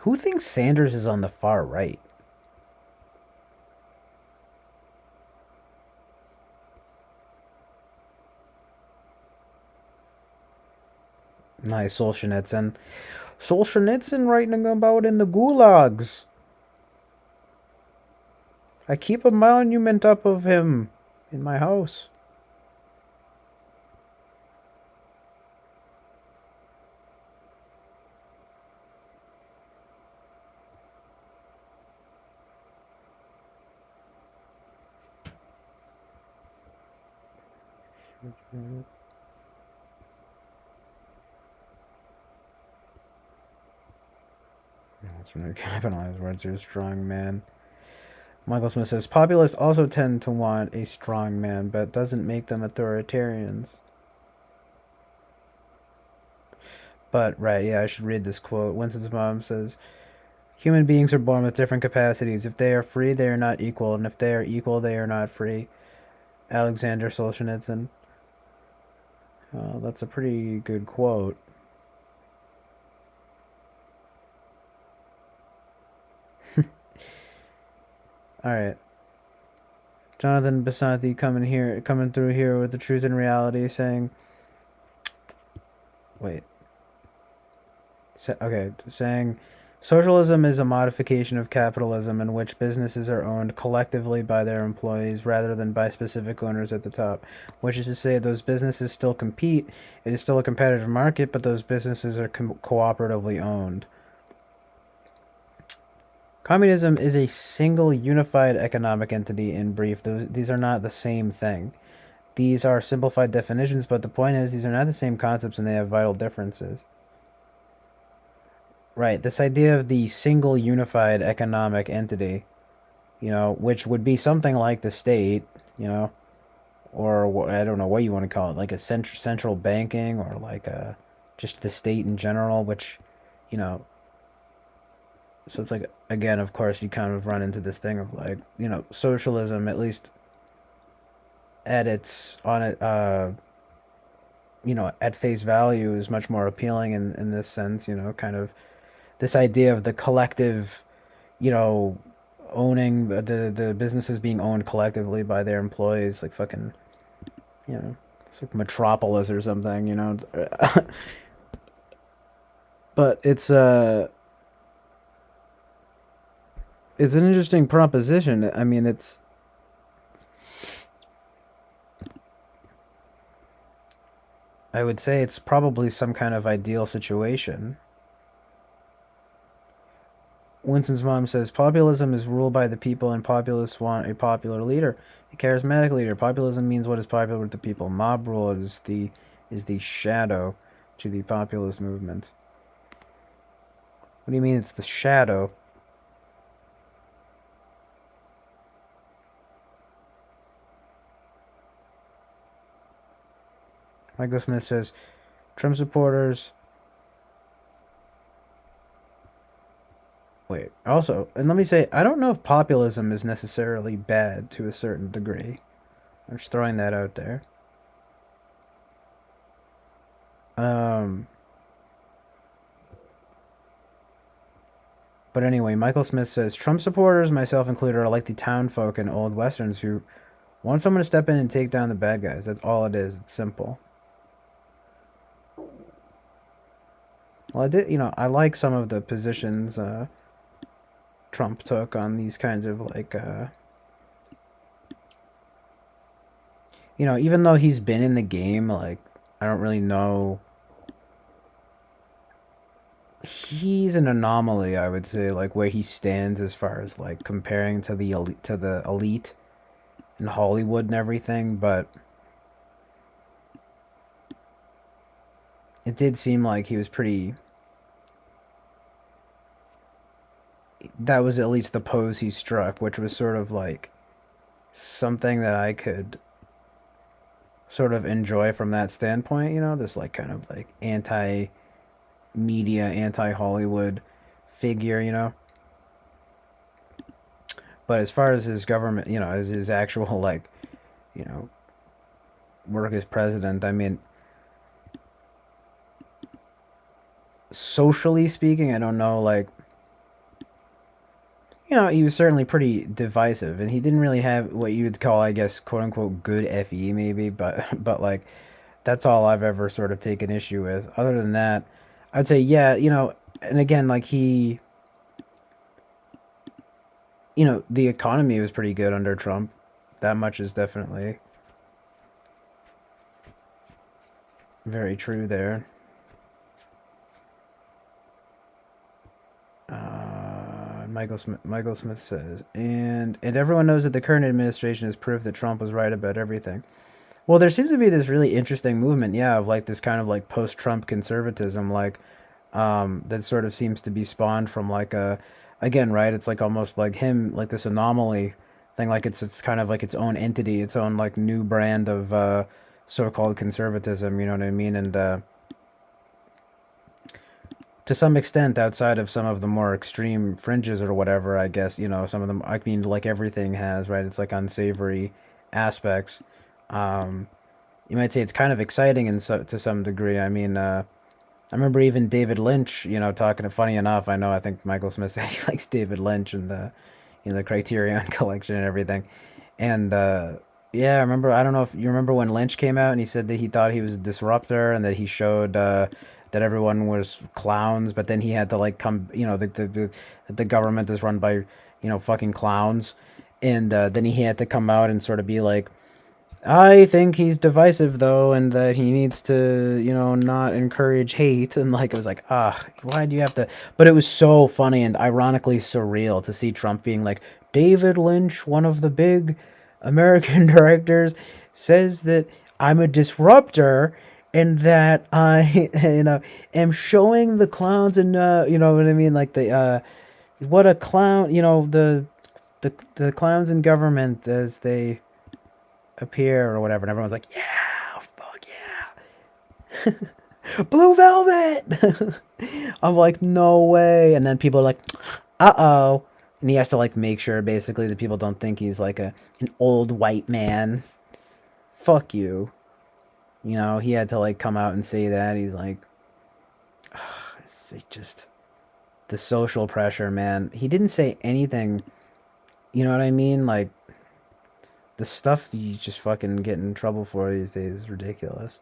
Who thinks Sanders is on the far right? Nice, Solzhenitsyn. Solzhenitsyn writing about in the gulags. I keep a monument up of him in my house. That's when capitalized words are strong man. Michael Smith says populists also tend to want a strong man, but doesn't make them authoritarians. But right, yeah, I should read this quote. Winston's mom says, "Human beings are born with different capacities. If they are free, they are not equal, and if they are equal, they are not free." Alexander Solzhenitsyn. That's a pretty good quote. All right. Jonathan Basanti coming through here with the truth and reality, saying, wait. Saying, socialism is a modification of capitalism in which businesses are owned collectively by their employees rather than by specific owners at the top. Which is to say, those businesses still compete. It is still a competitive market, but those businesses are cooperatively owned. Communism is a single unified economic entity in brief. These are not the same thing. These are simplified definitions, but the point is these are not the same concepts and they have vital differences. Right, this idea of the single unified economic entity, which would be something like the state, or I don't know what you want to call it, like a central banking or like just the state in general, which, so it's like, again, of course, you kind of run into this thing of like, socialism, at least at at face value is much more appealing in this sense, kind of this idea of the collective, owning the businesses being owned collectively by their employees, like fucking, you know, it's like Metropolis or something, you know. But it's an interesting proposition. I mean, I would say it's probably some kind of ideal situation. Winston's mom says populism is ruled by the people and populists want a popular leader, a charismatic leader. Populism means what is popular with the people. Mob rule is the shadow to the populist movement. What do you mean it's the shadow? Michael Smith says Trump supporters. Wait, also, and let me say, I don't know if populism is necessarily bad to a certain degree. I'm just throwing that out there. But anyway, Michael Smith says, Trump supporters, myself included, are like the town folk and old westerns who want someone to step in and take down the bad guys. That's all it is. It's simple. Well, I like some of the positions Trump took on these kinds of, like, even though he's been in the game, like, I don't really know. He's an anomaly, I would say, like, where he stands as far as, like, comparing to the elite in Hollywood and everything, but it did seem like he was pretty... That was at least the pose he struck, which was sort of like something that I could sort of enjoy from that standpoint, this like kind of like anti-media, anti-Hollywood figure, But as far as his government, as his actual like, work as president, I mean, socially speaking, I don't know, like, he was certainly pretty divisive, and he didn't really have what you would call, I guess, quote unquote, good FE, maybe, but like, that's all I've ever sort of taken issue with. Other than that, I'd say, yeah, and again, like, the economy was pretty good under Trump. That much is definitely very true there. Michael Smith says, and everyone knows that the current administration is proof that Trump was right about everything. Well, there seems to be this really interesting movement, yeah, of like this kind of like post-Trump conservatism, like that sort of seems to be spawned from like again, right? It's like almost like him, like this anomaly thing, like it's kind of like its own entity, its own like new brand of so-called conservatism. You know what I mean? And to some extent, outside of some of the more extreme fringes or whatever, I guess, some of them, I mean, like everything has, right? It's like unsavory aspects. You might say it's kind of exciting to some degree. I mean, I remember even David Lynch, talking, funny enough, I think Michael Smith said he likes David Lynch and the Criterion Collection and everything. And, yeah, I remember, I don't know if you remember when Lynch came out and he said that he thought he was a disruptor and that he showed, that everyone was clowns, but then he had to like come, the government is run by, fucking clowns, and then he had to come out and sort of be like, I think he's divisive though, and that he needs to, not encourage hate, and like it was like, why do you have to? But it was so funny and ironically surreal to see Trump being like, David Lynch, one of the big American directors, says that I'm a disruptor and that I, am showing the clowns and, you know what I mean? Like what a clown, the clowns in government as they appear or whatever. And everyone's like, yeah, fuck yeah. Blue Velvet. I'm like, no way. And then people are like, uh-oh. And he has to like make sure basically that people don't think he's like an old white man. Fuck you. He had to like come out and say that. He's like, it's just the social pressure, man. He didn't say anything You know what I mean? Like, the stuff that you just fucking get in trouble for these days is ridiculous.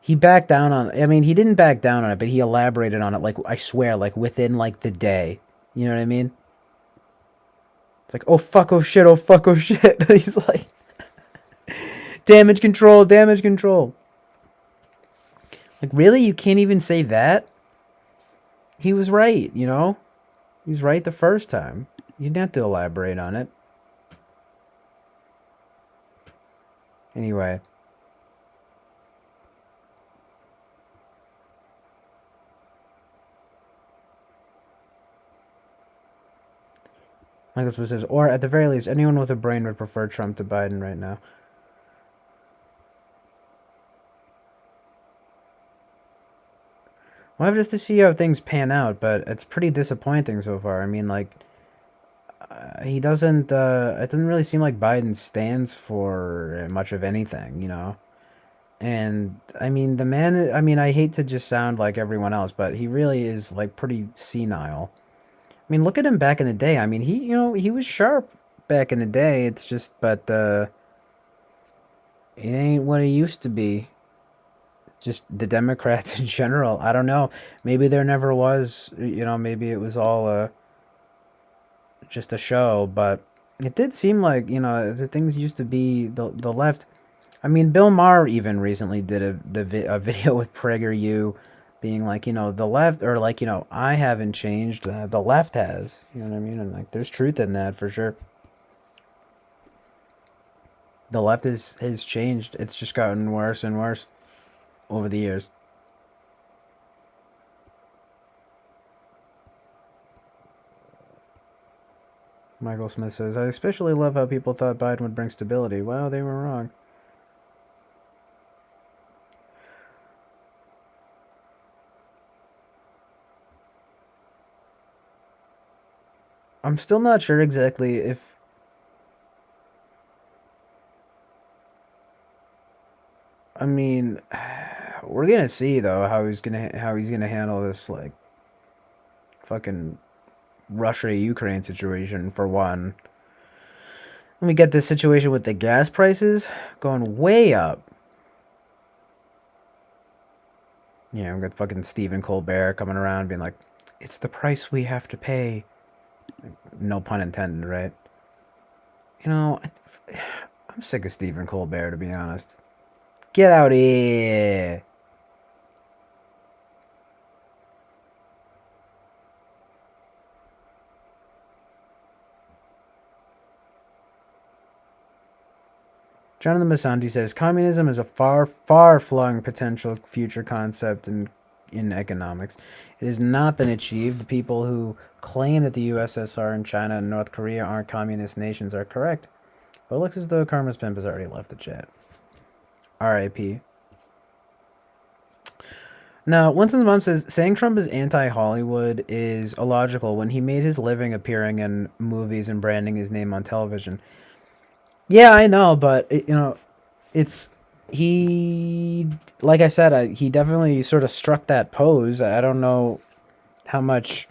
He backed down on, I mean, he didn't back down on it, but he elaborated on it, like, I swear, like, within, like, the day. You know what I mean? It's like, oh fuck, oh shit, oh fuck, oh shit. He's like, damage control, damage control. Like, really? You can't even say that? He was right, you know? He was right the first time. You didn't have to elaborate on it. Anyway. Michael Smith says, or at the very least, anyone with a brain would prefer Trump to Biden right now. We'll have to see how things pan out, but it's pretty disappointing so far. I mean, like, he doesn't, it doesn't really seem like Biden stands for much of anything, you know? And, I mean, the man, I mean, I hate to just sound like everyone else, but he really is, like, pretty senile. I mean, look at him back in the day. I mean, he, you know, he was sharp back in the day. It's just, but, it ain't what it used to be. Just the Democrats in general. I don't know. Maybe there never was, you know, maybe it was all, just a show, but it did seem like, you know, the things used to be the left. I mean, Bill Maher even recently did a video with PragerU being like, you know, the left, or like, you know, I haven't changed, the left has. You know what I mean? And like, there's truth in that for sure. The left has changed. It's just gotten worse and worse over the years. Michael Smith says, I especially love how people thought Biden would bring stability. Wow, they were wrong. I'm still not sure exactly if... I mean, we're gonna see though how he's gonna handle this, like, fucking Russia-Ukraine situation for one. Let me get this situation with the gas prices going way up. Yeah, I'm got fucking Stephen Colbert coming around being like, it's the price we have to pay. No pun intended, right? You know, I'm sick of Stephen Colbert, to be honest. Get out of here. Jonathan Masanti says, communism is a far, far-flung potential future concept in economics. It has not been achieved. The people who claim that the USSR and China and North Korea aren't communist nations are correct. But it looks as though Karma's Pimp has already left the chat. R.I.P. Now, Winston's mom says, saying Trump is anti-Hollywood is illogical when he made his living appearing in movies and branding his name on television. Yeah, I know, but, you know, it's... He... Like I said, he definitely sort of struck that pose. I don't know how much...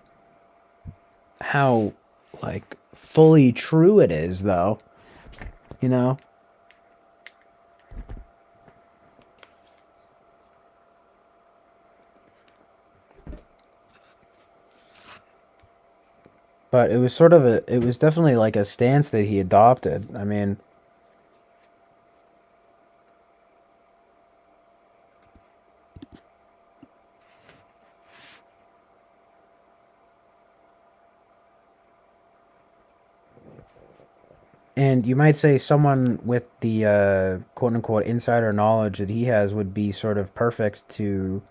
How, like, fully true it is, though. You know? But it was sort of it was definitely like a stance that he adopted. I mean, and you might say someone with the quote-unquote insider knowledge that he has would be sort of perfect to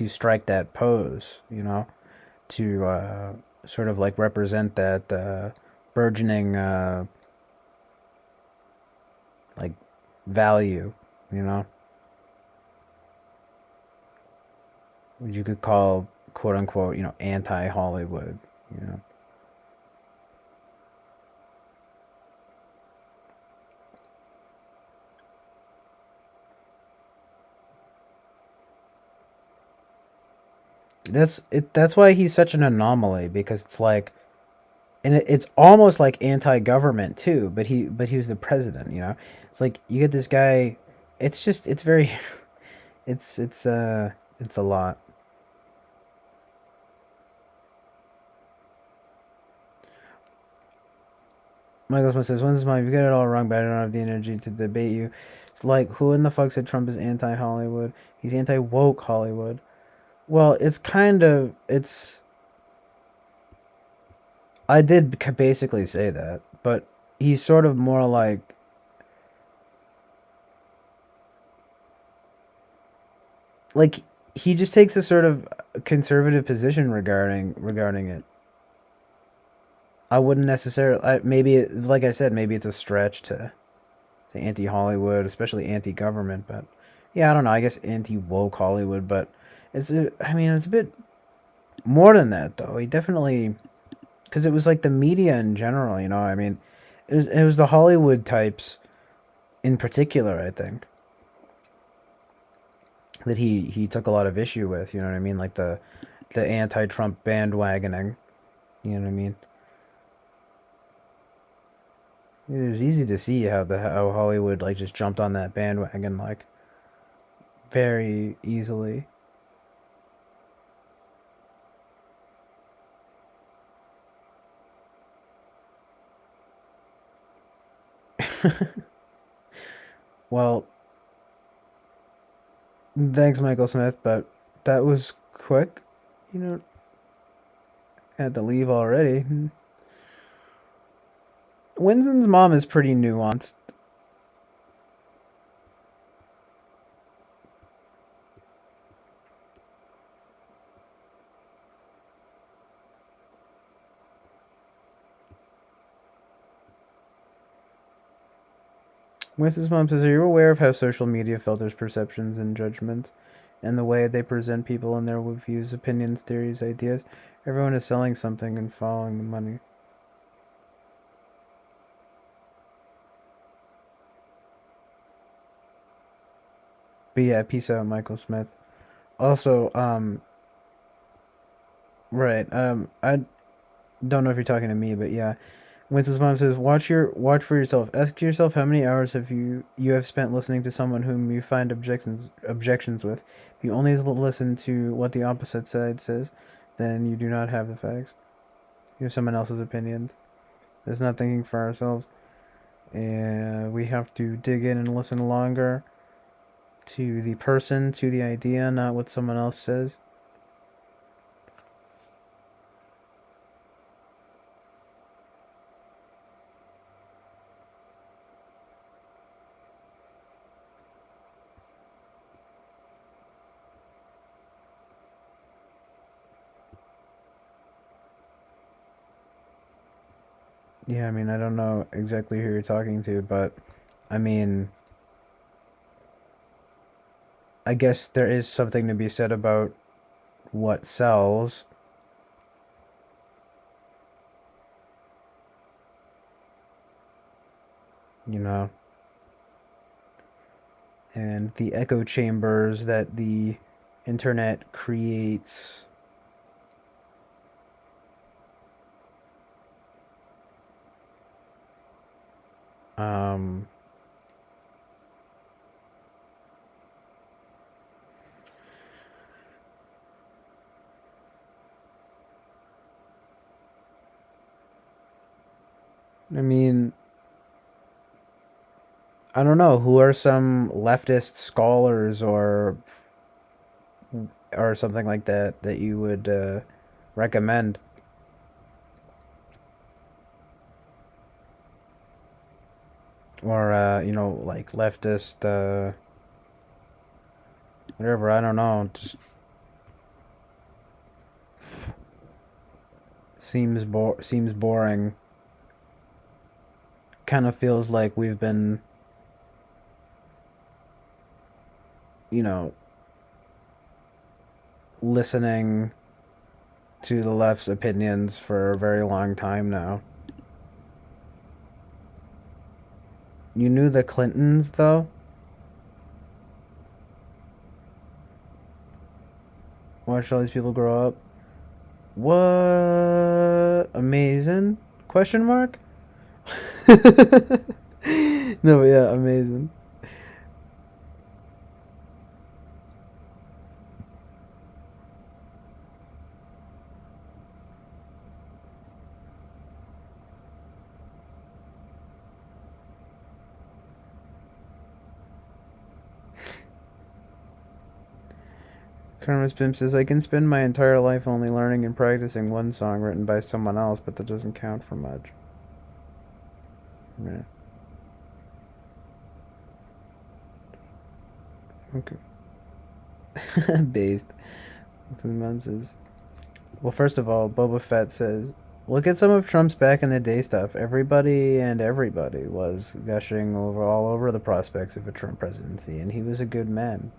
strike that pose, you know, to sort of like represent that burgeoning like value, you know. You could call quote unquote, you know, anti-Hollywood, you know. That's why he's such an anomaly, because it's like and it's almost like anti-government too. But he was the president. You know, it's like you get this guy. It's just it's very, it's a lot. Michael Smith says, "When's this mine? You get it all wrong, but I don't have the energy to debate you." It's like, who in the fuck said Trump is anti-Hollywood? He's anti-woke Hollywood. Well, it's kind of it's. I did basically say that, but he's sort of more like he just takes a sort of conservative position regarding it. I wouldn't necessarily. Maybe, like I said, maybe it's a stretch to anti-Hollywood, especially anti-government. But yeah, I don't know. I guess anti-woke Hollywood, but I mean, it's a bit more than that, though. He definitely, because it was like the media in general. You know, I mean, it was the Hollywood types in particular. I think that he took a lot of issue with. You know what I mean? Like the anti-Trump bandwagoning. You know what I mean? It was easy to see how Hollywood like just jumped on that bandwagon like very easily. Well, thanks, Michael Smith, but that was quick. You know, I had to leave already. Winston's mom is pretty nuanced. Winston's mom says, "Are you aware of how social media filters perceptions and judgments, and the way they present people and their views, opinions, theories, ideas? Everyone is selling something and following the money." But yeah, peace out, Michael Smith. Also, right, I don't know if you're talking to me, but yeah. Winston's mom says, watch for yourself. Ask yourself how many hours have you have spent listening to someone whom you find objections with. If you only listen to what the opposite side says, then you do not have the facts. You have someone else's opinions. That's not thinking for ourselves. And we have to dig in and listen longer to the person, to the idea, not what someone else says. Yeah, I mean, I don't know exactly who you're talking to, but I mean, I guess there is something to be said about what sells. You know, and the echo chambers that the internet creates. Um, I mean, I don't know. Who are some leftist scholars or something like that that you would recommend? Or you know, like leftist whatever, I don't know, just seems boring. Kind of feels like we've been, you know, listening to the left's opinions for a very long time now. You knew the Clintons, though? Watched all these people grow up. What? Amazing. Question mark? No, but yeah, amazing. Karma's Pimp says, I can spend my entire life only learning and practicing one song written by someone else, but that doesn't count for much. Yeah. Okay. Based. That's what Mom says. Well, first of all, Boba Fett says, look at some of Trump's back in the day stuff. Everybody was gushing all over the prospects of a Trump presidency, and he was a good man.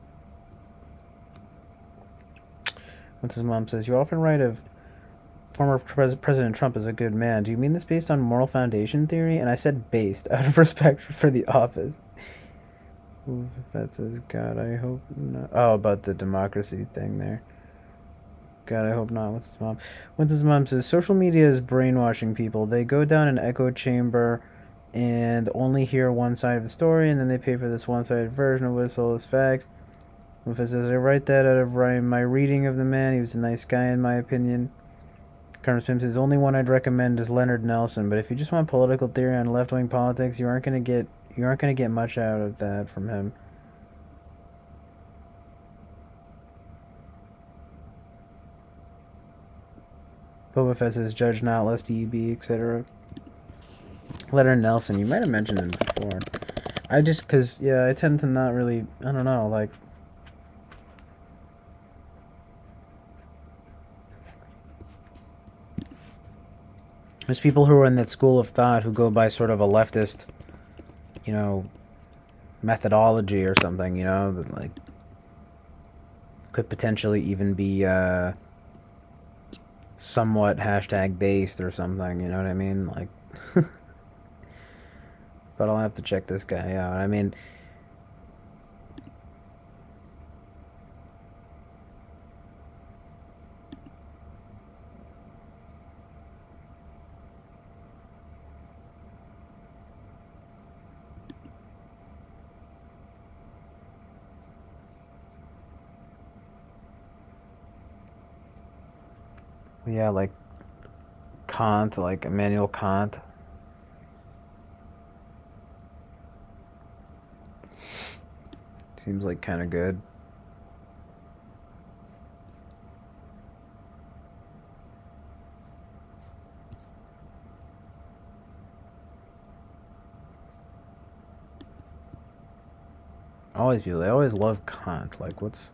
What's his mom says, you often write of former President Trump as a good man. Do you mean this based on moral foundation theory? And I said based, out of respect for the office. Ooh, that says, God, I hope not. Oh, about the democracy thing there. God, I hope not. What's his mom says, social media is brainwashing people. They go down an echo chamber and only hear one side of the story, and then they pay for this one-sided version of what all is facts. If it says, I write that out of my reading of the man. He was a nice guy, in my opinion. Carmen Pym says, only one I'd recommend is Leonard Nelson. But if you just want political theory on left-wing politics, you aren't gonna get much out of that from him. Boba Fett says, judge not lest ye be, etc. Leonard Nelson, you might have mentioned him before. I tend to not really, I don't know, like, there's people who are in that school of thought who go by sort of a leftist, methodology or something, that, like, could potentially even be, somewhat hashtag based or something, you know what I mean? Like, but I'll have to check this guy out. I mean, yeah, like Kant, like Immanuel Kant. Seems like kind of good. Always people, they always love Kant. Like, what's...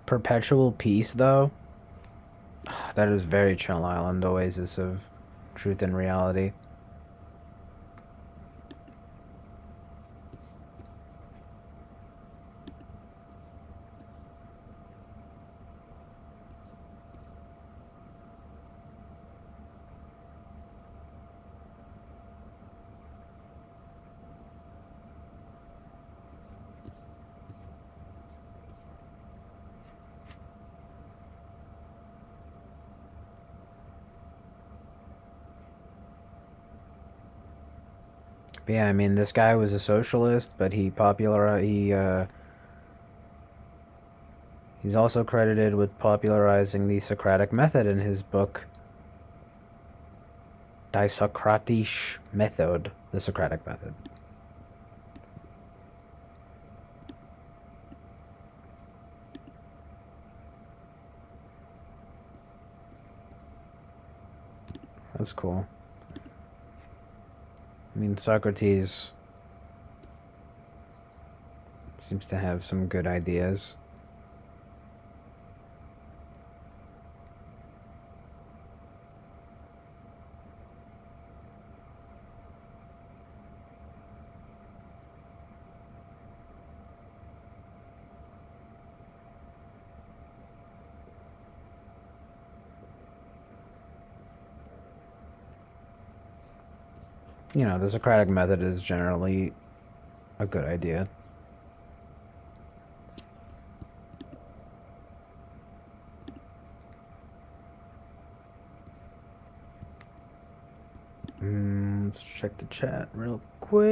Perpetual Peace, though? That is very Chill Island, Oasis of Truth and Reality. But yeah, I mean, this guy was a socialist, but he's also credited with popularizing the Socratic method in his book, Die Sokratische Method, the Socratic method. That's cool. I mean, Socrates seems to have some good ideas. you know, the Socratic method is generally a good idea. Let's check the chat real quick.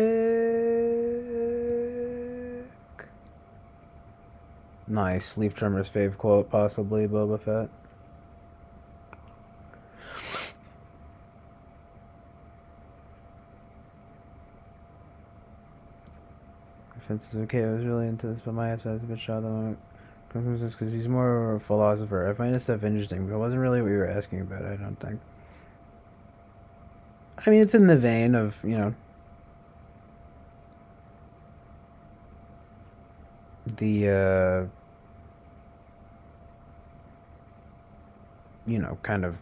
Nice. Leaf Drummer's fave quote, possibly Boba Fett. Fence is okay. I was really into this, but my head says a bit shot on conclusions because he's more of a philosopher. I find this stuff interesting, but it wasn't really what you were asking about, I don't think. I mean, it's in the vein of, you know, the, you know, kind of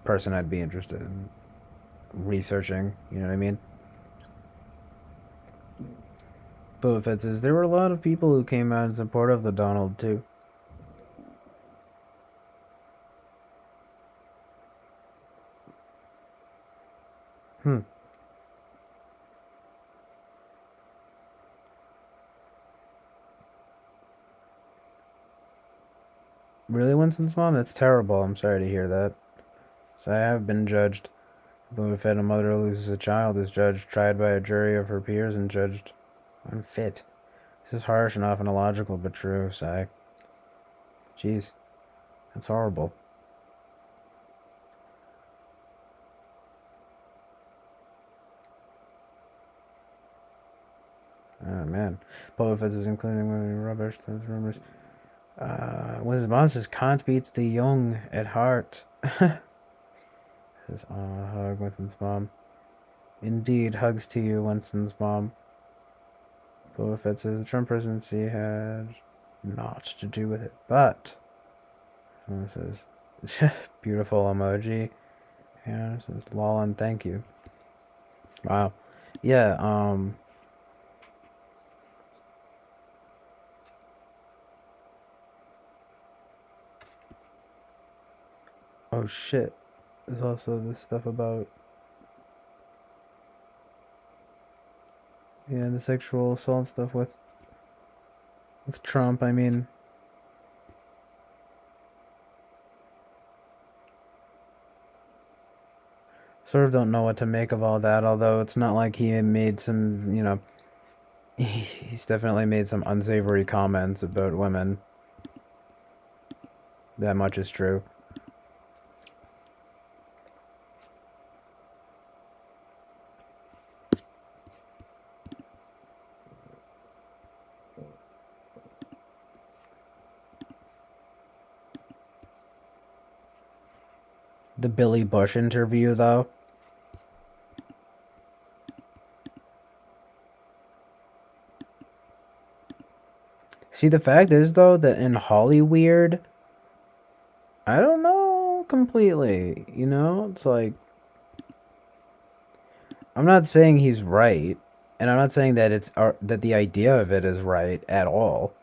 person I'd be interested in researching, you know what I mean? Boba Fett says, there were a lot of people who came out in support of the Donald, too. Really, Winston's mom? That's terrible. I'm sorry to hear that. So I have been judged. Boba Fett, a mother who loses a child, is judged, tried by a jury of her peers, and judged unfit. This is harsh and often illogical, but true, Sai. Jeez. That's horrible. Oh, man. Boba Fett is including women rubbish. Those rumors. Winston's mom says, can't beat the young at heart. Says, hug Winston's mom. Indeed, hugs to you, Winston's mom. Boba Fett says, the Trump presidency had naught to do with it, but someone says, beautiful emoji. And it says, lol and thank you. Wow. Yeah, oh shit. There's also this stuff about, yeah, the sexual assault stuff with Trump. I mean, sort of don't know what to make of all that, although it's not like he made some, you know, he's definitely made some unsavory comments about women. That much is true. The Billy Bush interview, though. See, the fact is, though, that in Hollyweird, I don't know completely, you know? It's like, I'm not saying he's right, and I'm not saying that it's that the idea of it is right at all.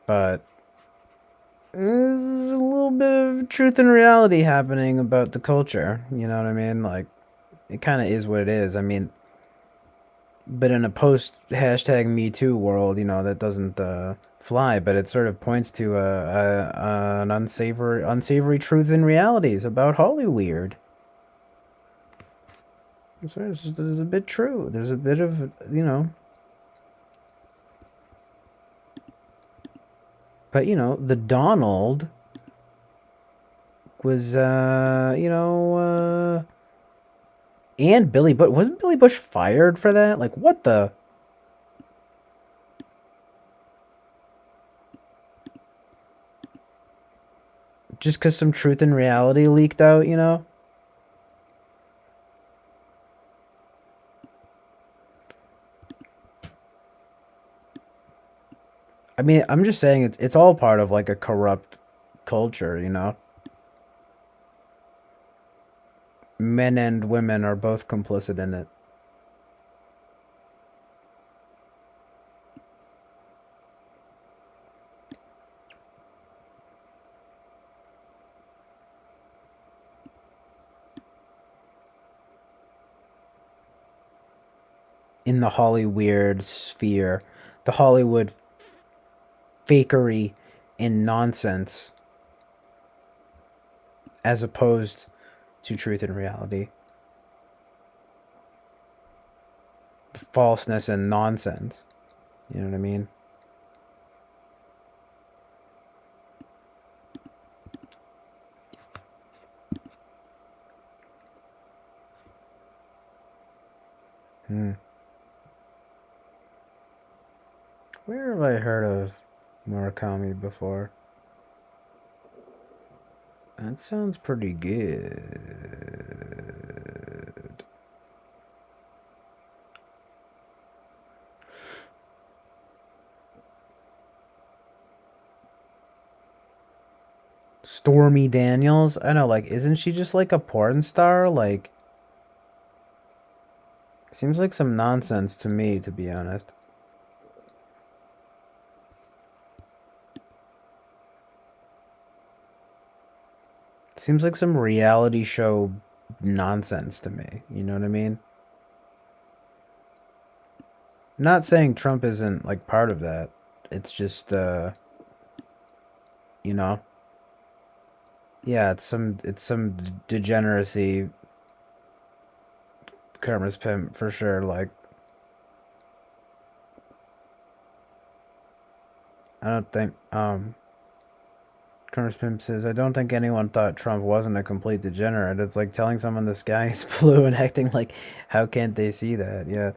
But there's a little bit of truth and reality happening about the culture, you know what I mean? Like, it kind of is what it is. I mean, but in a post hashtag Me Too world, you know, that doesn't fly, but it sort of points to an unsavory truths and realities about Hollyweird. So there's a bit true. There's a bit of, you know. But, you know, the Donald was, you know, and Billy Bush. Wasn't Billy Bush fired for that? Like, what the? Just because some truth and reality leaked out, you know? I mean, I'm just saying it's all part of, like, a corrupt culture, you know? Men and women are both complicit in it. in the Hollywood sphere, the Hollywood fakery and nonsense, as opposed to truth and reality. Falseness and nonsense. You know what I mean? Where have I heard of Murakami before? That sounds pretty good. Stormy Daniels? I know, like, isn't she just like a porn star? Like, seems like some nonsense to me, to be honest. Seems like some reality show nonsense to me. You know what I mean? I'm not saying Trump isn't like part of that. It's just you know. Yeah, it's some degeneracy. Karma's pimp for sure, like I don't think Karma's pimp says, I don't think anyone thought Trump wasn't a complete degenerate. It's like telling someone the sky is blue and acting like how can't they see that? Yeah.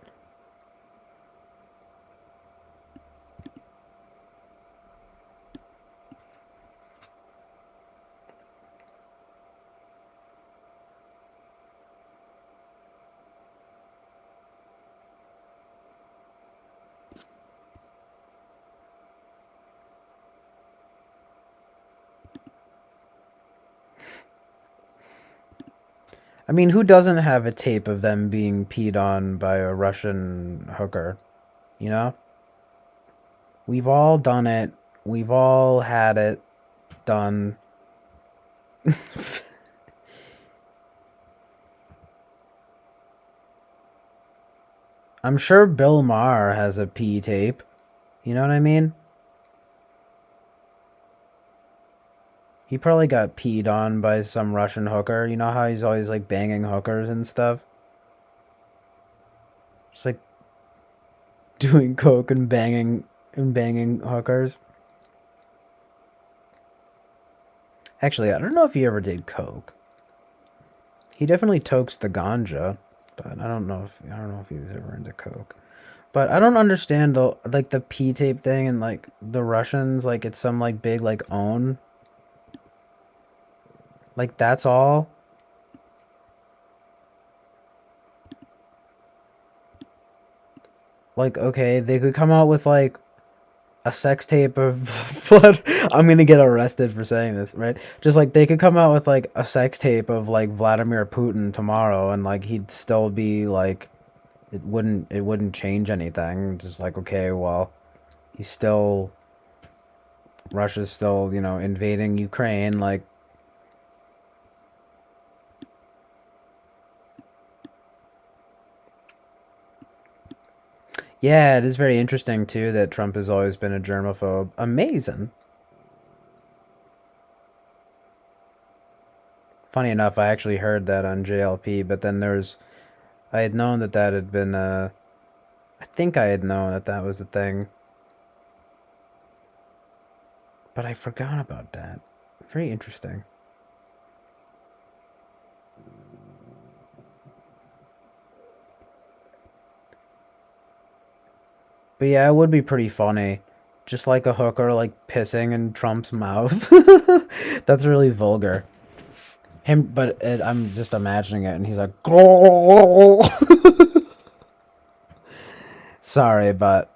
I mean, who doesn't have a tape of them being peed on by a Russian hooker? You know? We've all done it. We've all had it done. I'm sure Bill Maher has a pee tape. You know what I mean? He probably got peed on by some Russian hooker. You know how he's always like banging hookers and stuff? Just like doing coke and banging hookers. Actually, I don't know if he ever did coke. He definitely tokes the ganja, but I don't know if he was ever into coke. But I don't understand the like the P tape thing and like the Russians, like it's some like big like own. Like that's all. Like okay, they could come out with like a sex tape of blood. I'm gonna get arrested for saying this, right? Just like they could come out with like a sex tape of like Vladimir Putin tomorrow, and like he'd still be like, it wouldn't change anything. Just like okay, well, he's still Russia's still invading Ukraine, like. Yeah, it is very interesting too that Trump has always been a germaphobe. Amazing. Funny enough, I actually heard that on JLP, but then I had known that had been, I think I had known that was the thing. But I forgot about that. Very interesting. But yeah, it would be pretty funny. Just like a hooker, like, pissing in Trump's mouth. That's really vulgar. I'm just imagining it, and he's like, sorry, but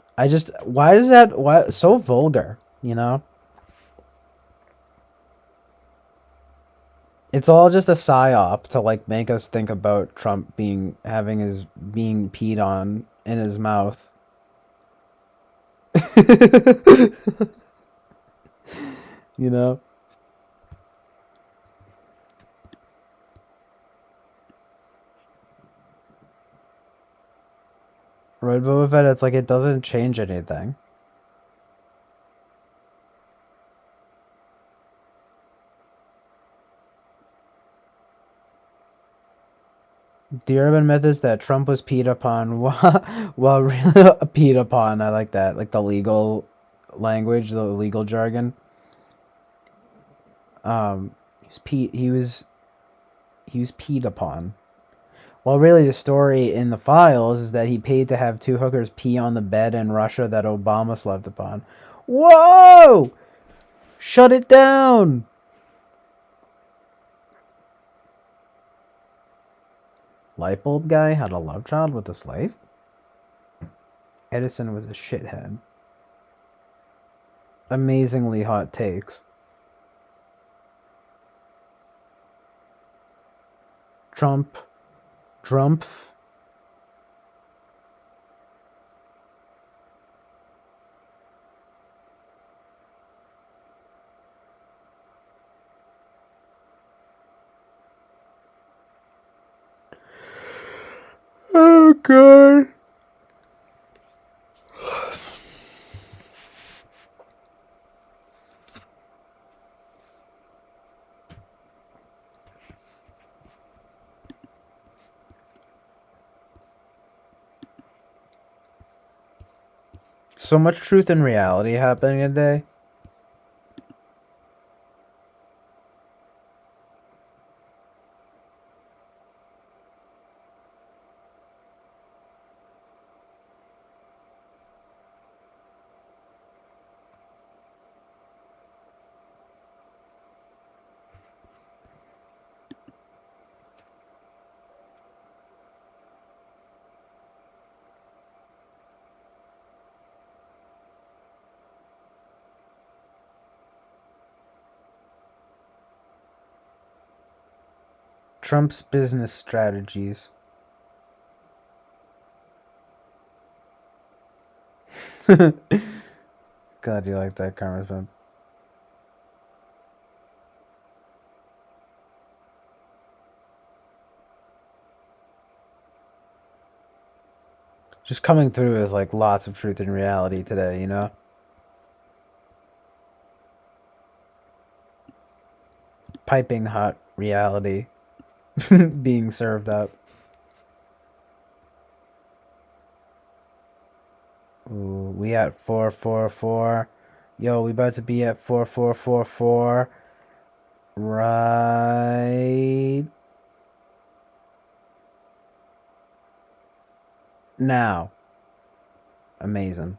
why so vulgar, you know? It's all just a psyop to like make us think about Trump being peed on in his mouth. You know? Red Boba Fett, it's like it doesn't change anything. The urban myth is that Trump was peed upon while really peed upon. I like that, like the legal language, the legal jargon. He was peed upon. Well, really, the story in the files is that he paid to have two hookers pee on the bed in Russia that Obama slept upon. Whoa! Shut it down! Light bulb guy had a love child with a slave? Edison was a shithead. Amazingly hot takes. Trump. Oh, God. So much truth and reality happening today. Trump's business strategies. God, you like that, Congressman. Just coming through is like lots of truth and reality today, you know? Piping hot reality being served up. Ooh, we at 444. Yo, we about to be at 4444. Right now. Amazing.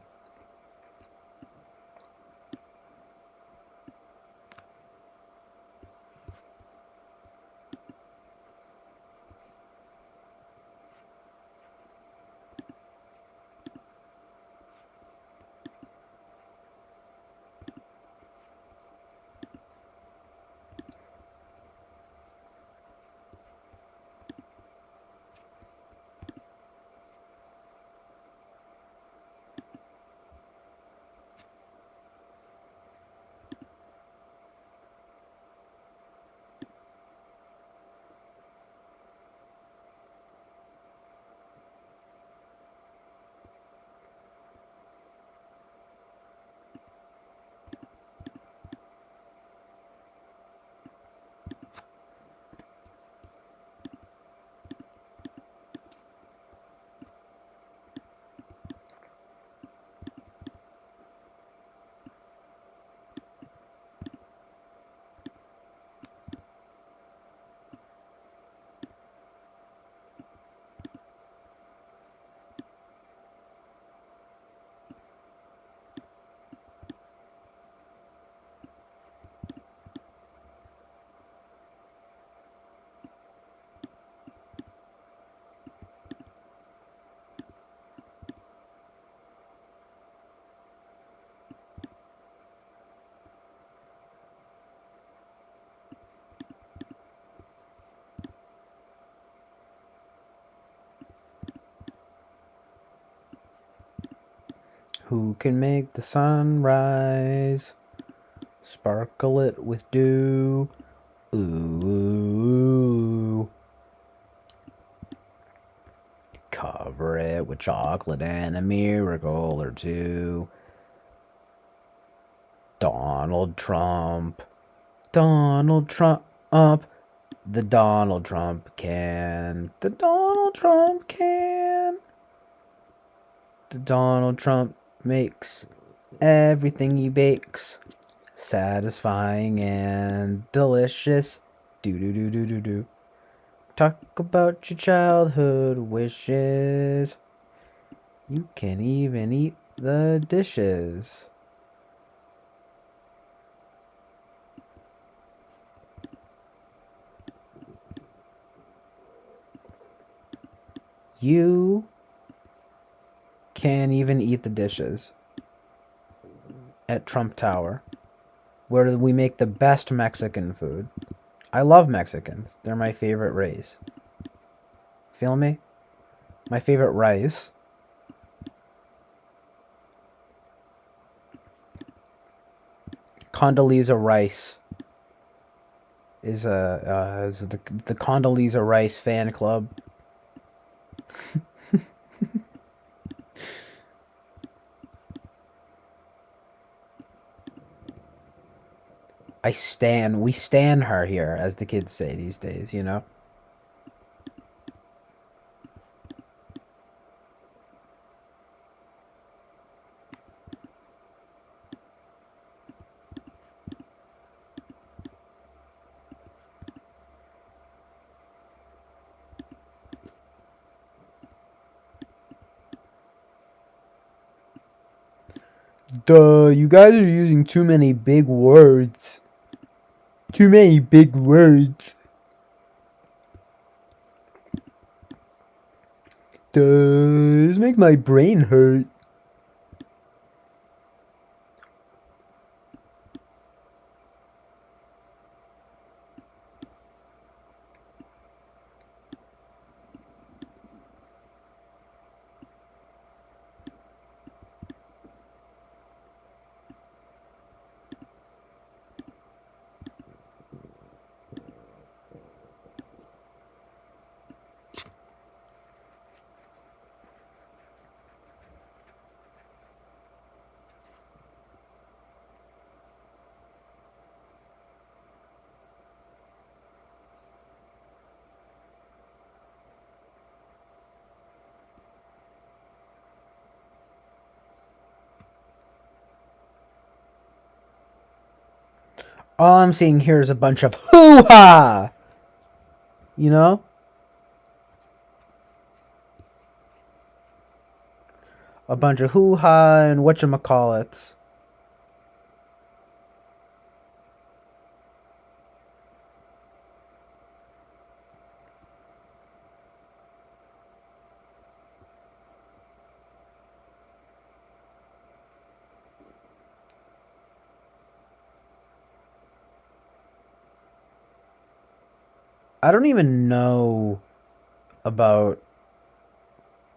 Who can make the sun rise? Sparkle it with dew. Ooh. Cover it with chocolate and a miracle or two. Donald Trump. Donald Trump. The Donald Trump can. The Donald Trump can. The Donald Trump makes everything he bakes satisfying and delicious. Do do do do do do. Talk about your childhood wishes. You can even eat the dishes. You can even eat the dishes at Trump Tower, where we make the best Mexican food. I love Mexicans. They're my favorite race. Feel me? My favorite rice. Condoleezza Rice is the Condoleezza Rice fan club. We stan her here, as the kids say these days, you know? Duh, you guys are using too many big words. Too many big words. Duh, this makes my brain hurt. All I'm seeing here is a bunch of hoo-ha! You know? A bunch of hoo-ha and whatchamacallits. I don't even know about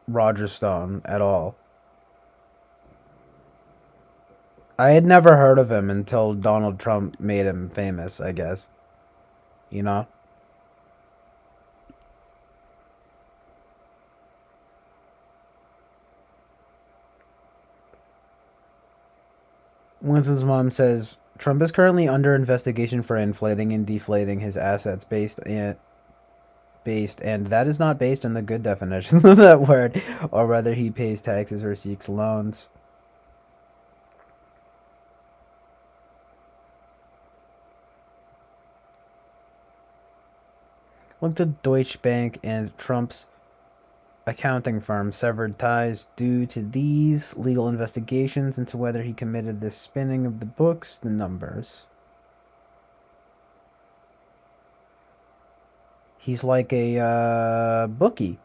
Roger Stone at all. I had never heard of him until Donald Trump made him famous, I guess. You know? Winston's mom says, Trump is currently under investigation for inflating and deflating his assets based, and that is not based on the good definitions of that word, or whether he pays taxes or seeks loans. Look to Deutsche Bank and Trump's accounting firm severed ties due to these legal investigations into whether he committed the spinning of the books, the numbers. He's like a bookie.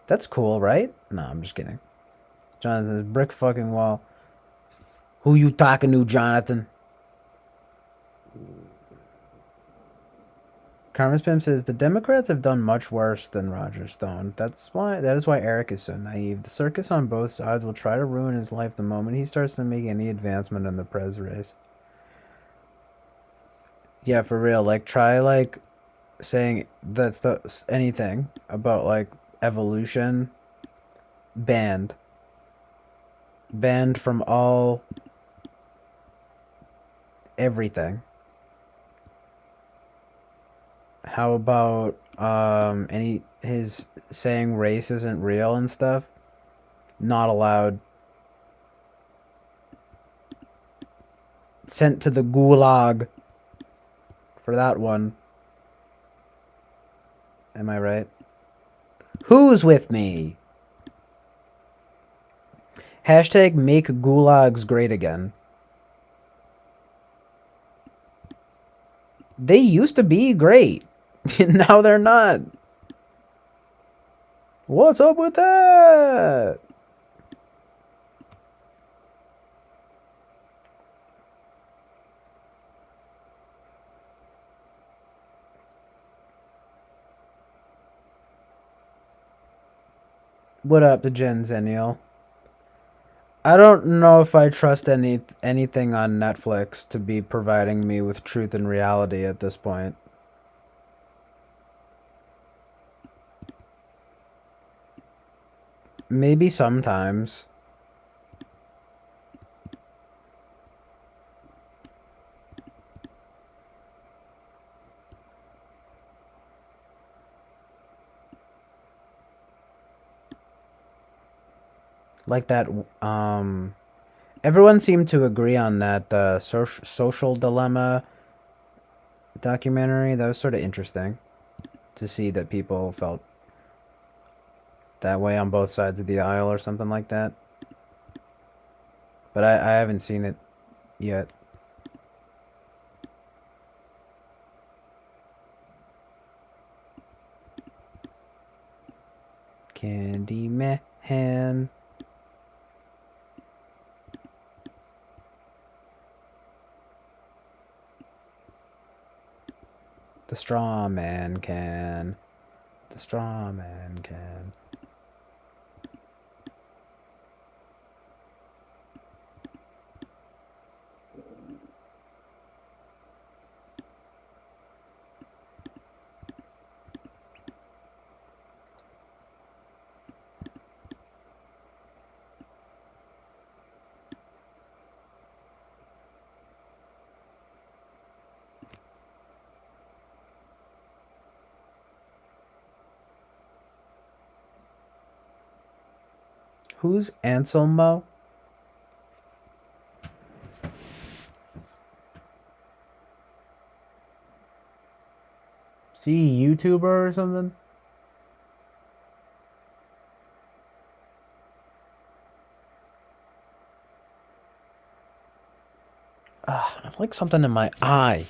That's cool, right? No, I'm just kidding. Jonathan says, brick fucking wall. Who you talking to, Jonathan? Carmen's Pim says, the Democrats have done much worse than Roger Stone. That is why Eric is so naive. The circus on both sides will try to ruin his life the moment he starts to make any advancement in the prez race. Yeah, for real. Like, try, like, saying anything about like evolution, banned. Banned from all everything. How about his saying race isn't real and stuff? Not allowed. Sent to the gulag for that one. Am I right? Who's with me? Hashtag make gulags great again. They used to be great. Now they're not. What's up with that? What up to Gen Zennial? I don't know if I trust anything on Netflix to be providing me with truth and reality at this point. Maybe sometimes. Like that, everyone seemed to agree on that social dilemma documentary. That was sort of interesting to see that people felt that way on both sides of the aisle or something like that. But I haven't seen it yet. Candyman. The straw man can. The straw man can. Who's Anselmo? Is he a YouTuber or something? Ah, I have like something in my eye.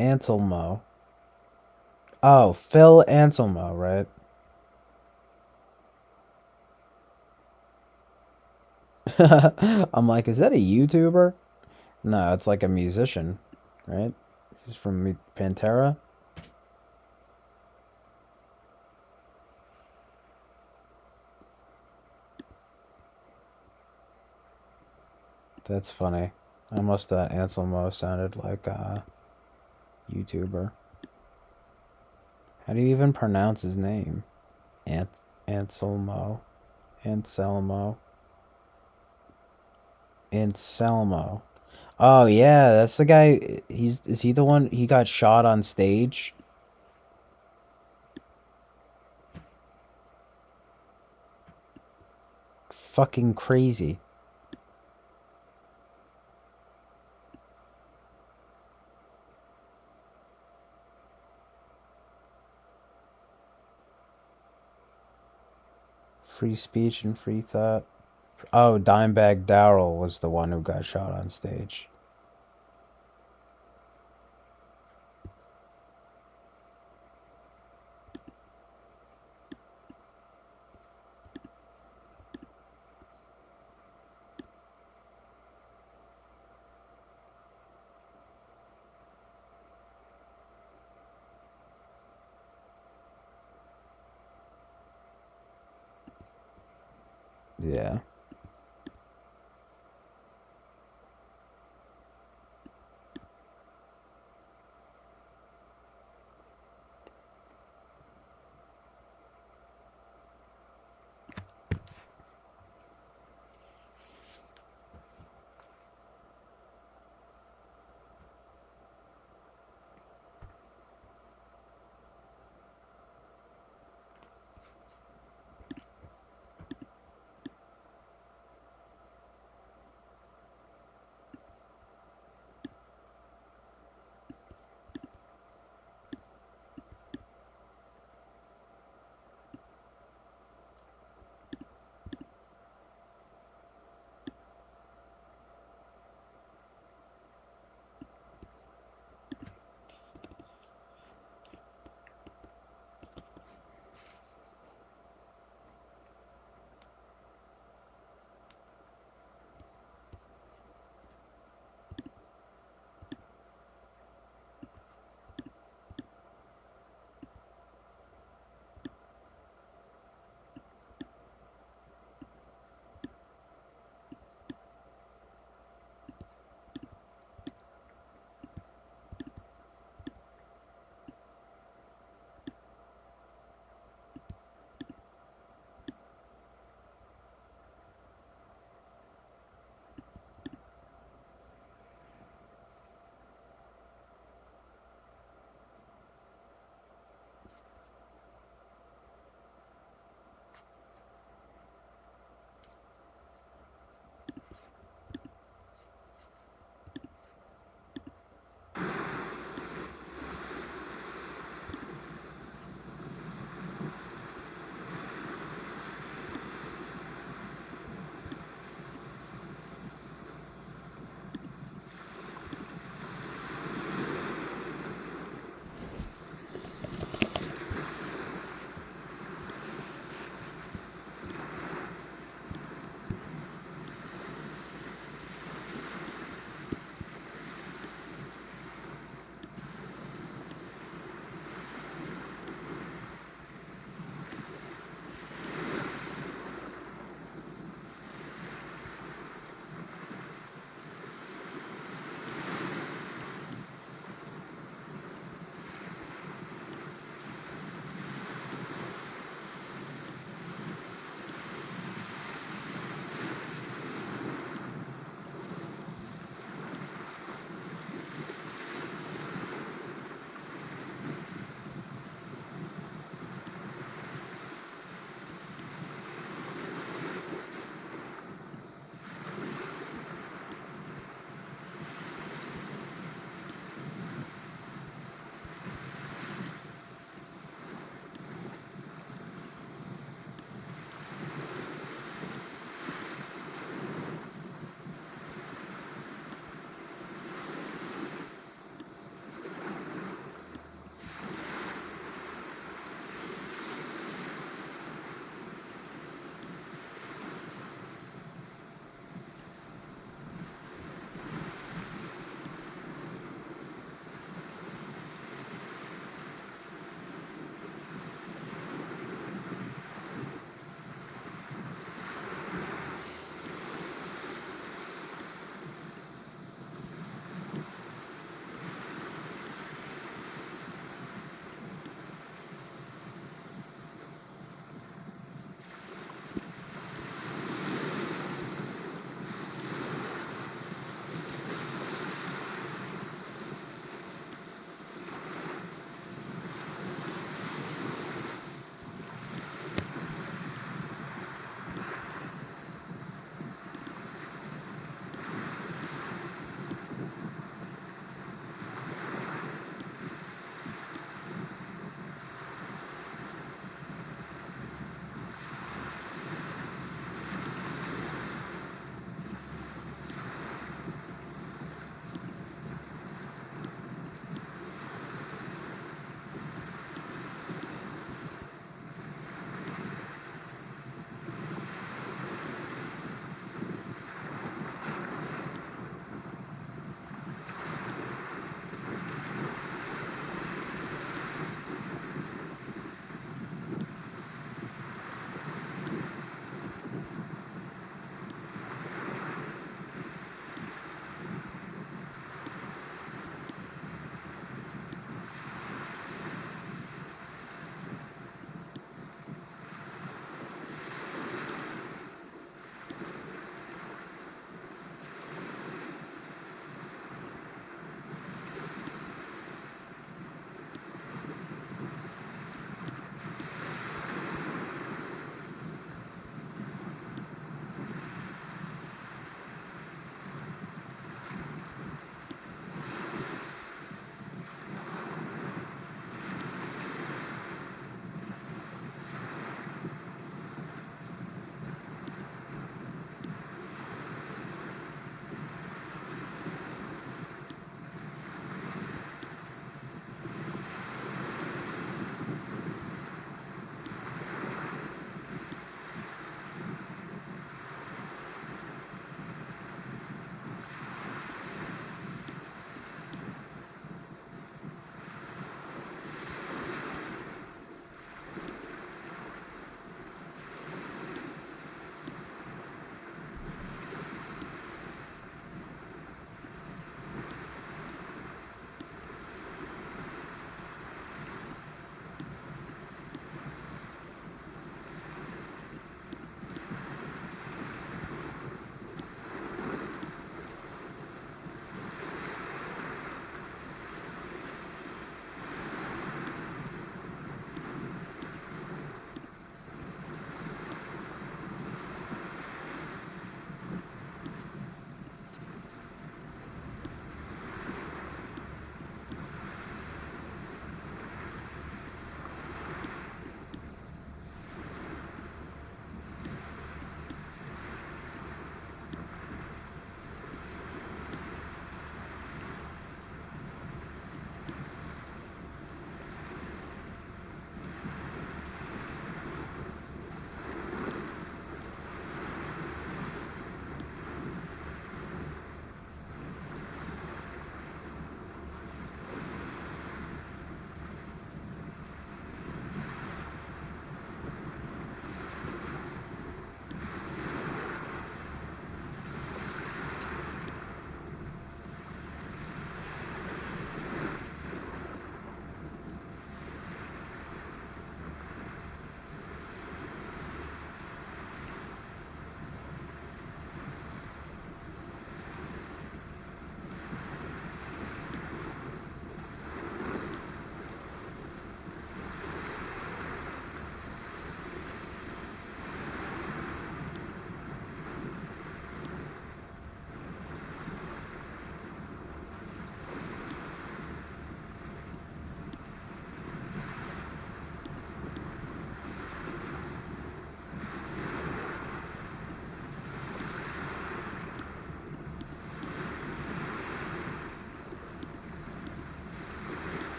Anselmo. Oh, Phil Anselmo, right? I'm like, is that a YouTuber? No, it's like a musician, right? This is from Pantera. That's funny. I must thought Anselmo sounded like a YouTuber. How do you even pronounce his name? Anselmo. Anselmo. Anselmo. Oh yeah, that's the guy. Is he the one he got shot on stage? Fucking crazy. Free speech and free thought. Oh, Dimebag Darrell was the one who got shot on stage. Yeah.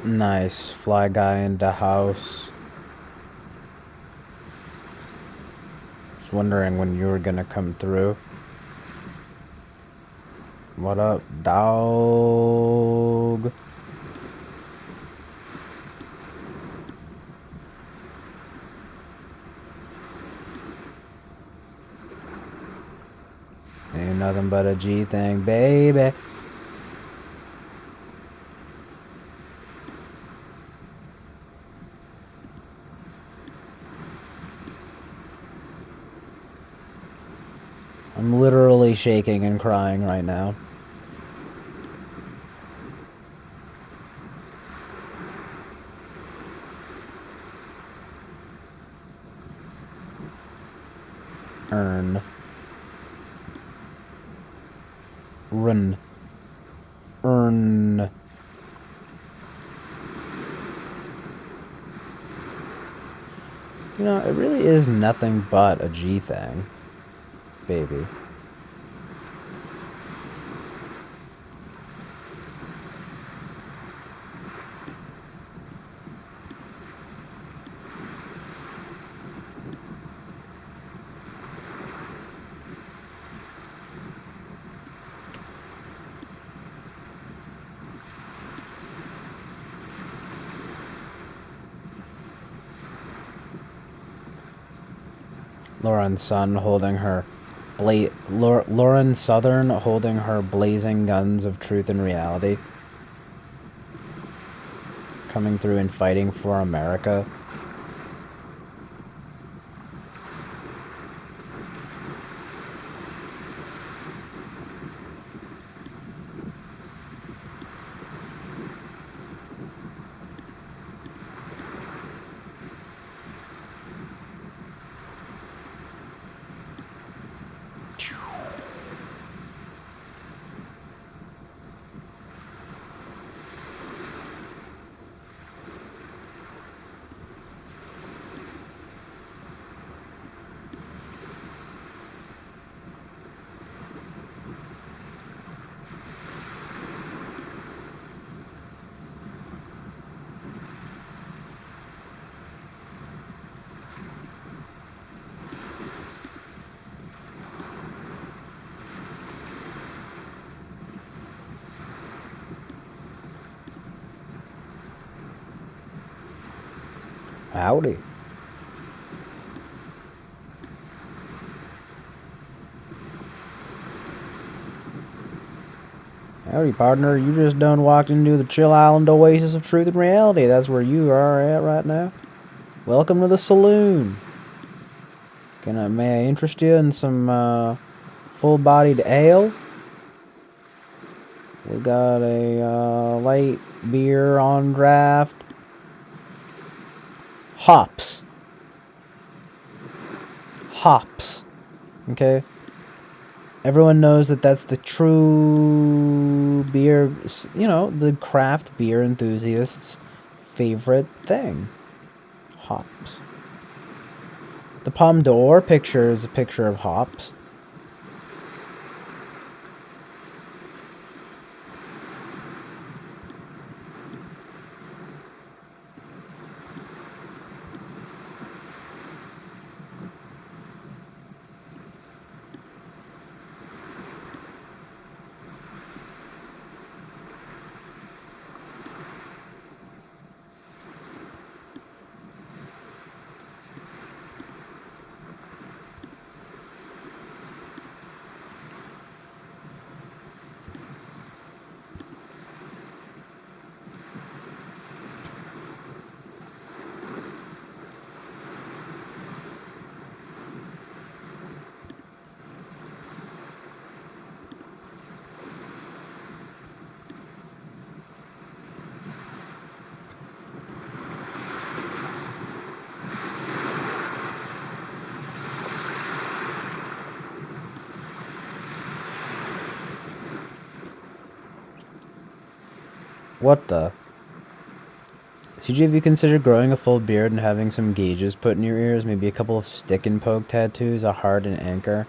Nice. Fly guy in the house. Just wondering when you were gonna come through. What up, dog? Ain't nothing but a G thing, baby. I'm literally shaking and crying right now. Earn. Run. Earn. You know, it really is nothing but a G thing, baby. Lauren Southern holding her blazing guns of truth and reality. Coming through and fighting for America. Howdy. Howdy, partner. You just done walked into the Chill Island Oasis of Truth and Reality. That's where you are at right now. Welcome to the saloon. May I interest you in some full-bodied ale? We got a light beer on draft. Hops. Okay? Everyone knows that that's the true beer, you know, the craft beer enthusiast's favorite thing. Hops. The Pomme d'Or picture is a picture of hops. What the? CJ, have you considered growing a full beard and having some gauges put in your ears? Maybe a couple of stick and poke tattoos, a heart and anchor?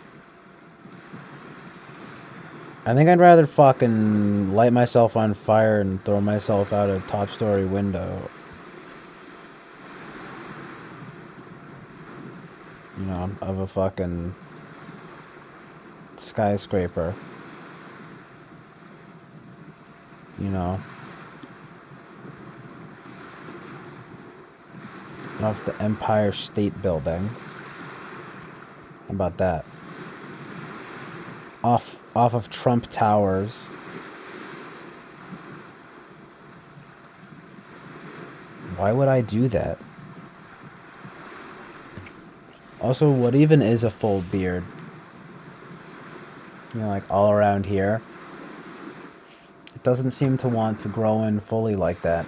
I think I'd rather fucking light myself on fire and throw myself out a top story window. You know, of a fucking skyscraper. You know. Off the Empire State Building. How about that? Off of Trump Towers. Why would I do that? Also, what even is a full beard? You know, like all around here. It doesn't seem to want to grow in fully like that.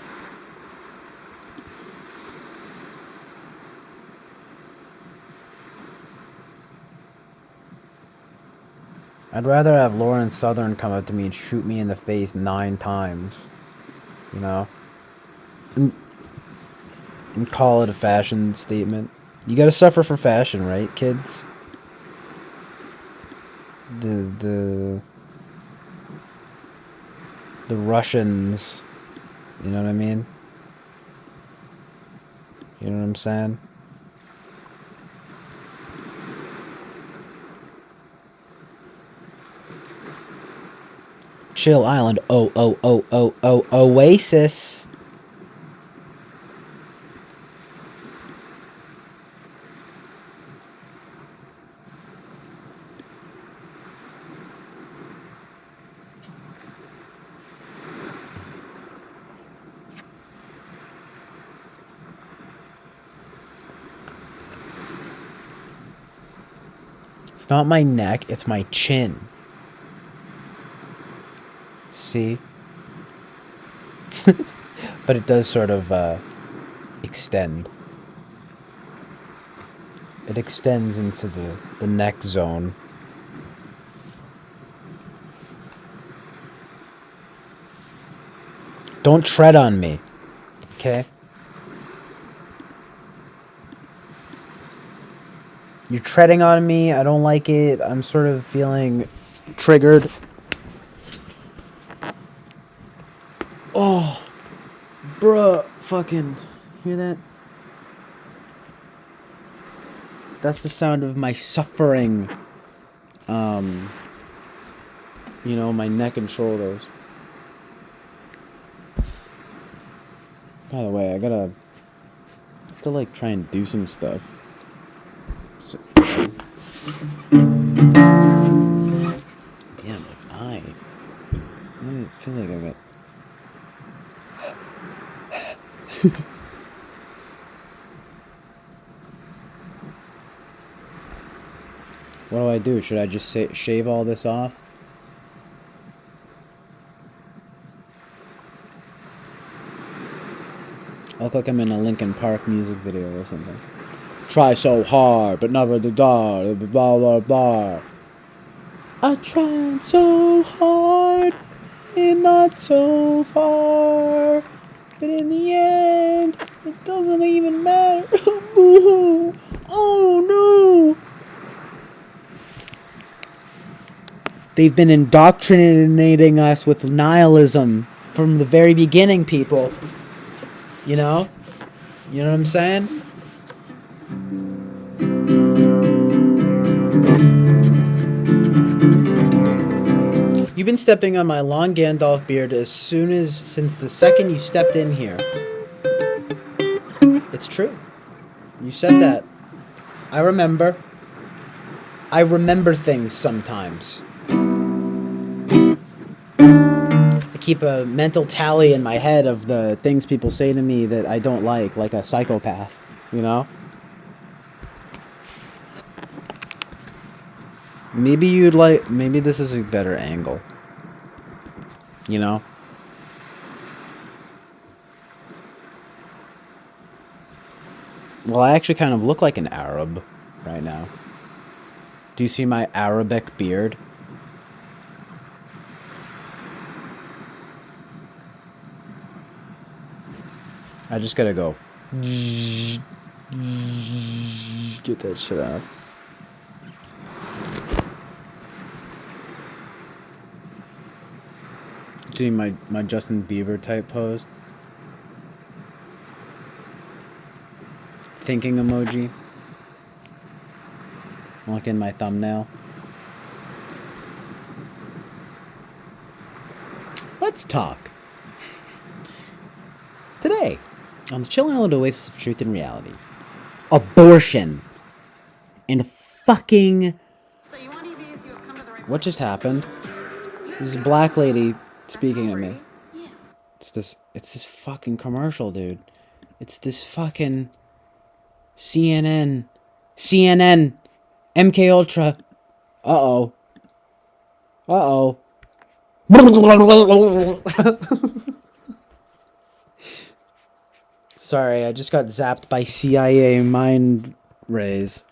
I'd rather have Lauren Southern come up to me and shoot me in the face 9 times. You know? And call it a fashion statement. You gotta suffer for fashion, right, kids? The Russians, you know what I mean? You know what I'm saying? Chill Island, Oasis. It's not my neck, it's my chin. See? But it does sort of extend. It extends into the neck zone. Don't tread on me. Okay? You're treading on me. I don't like it. I'm sort of feeling triggered. Oh, bruh, fucking, hear that? That's the sound of my suffering. You know, my neck and shoulders. By the way, I have to like try and do some stuff. So, damn, my eye. It feels like I got. What do I do? Should I just shave all this off? I look like I'm in a Linkin Park music video or something. Try so hard, but never the blah blah blah. I tried so hard and not so far, but in the end, it doesn't even matter. Oh no! They've been indoctrinating us with nihilism from the very beginning, people. You know? You know what I'm saying? You've been stepping on my long Gandalf beard since the second you stepped in here. It's true. You said that. I remember. I remember things sometimes. I keep a mental tally in my head of the things people say to me that I don't like a psychopath, you know? Maybe this is a better angle. You know? Well, I actually kind of look like an Arab right now. Do you see my Arabic beard? I just gotta go. Get that shit off. Doing my Justin Bieber type pose. Thinking emoji. Like in my thumbnail. Let's talk. Today, on the Chill Island Oasis of Truth and Reality. Abortion. And fucking... What just happened? There's a black lady speaking to me. It's this fucking commercial, dude. It's this fucking CNN, MK Ultra. Uh-oh. Sorry, I just got zapped by CIA mind rays.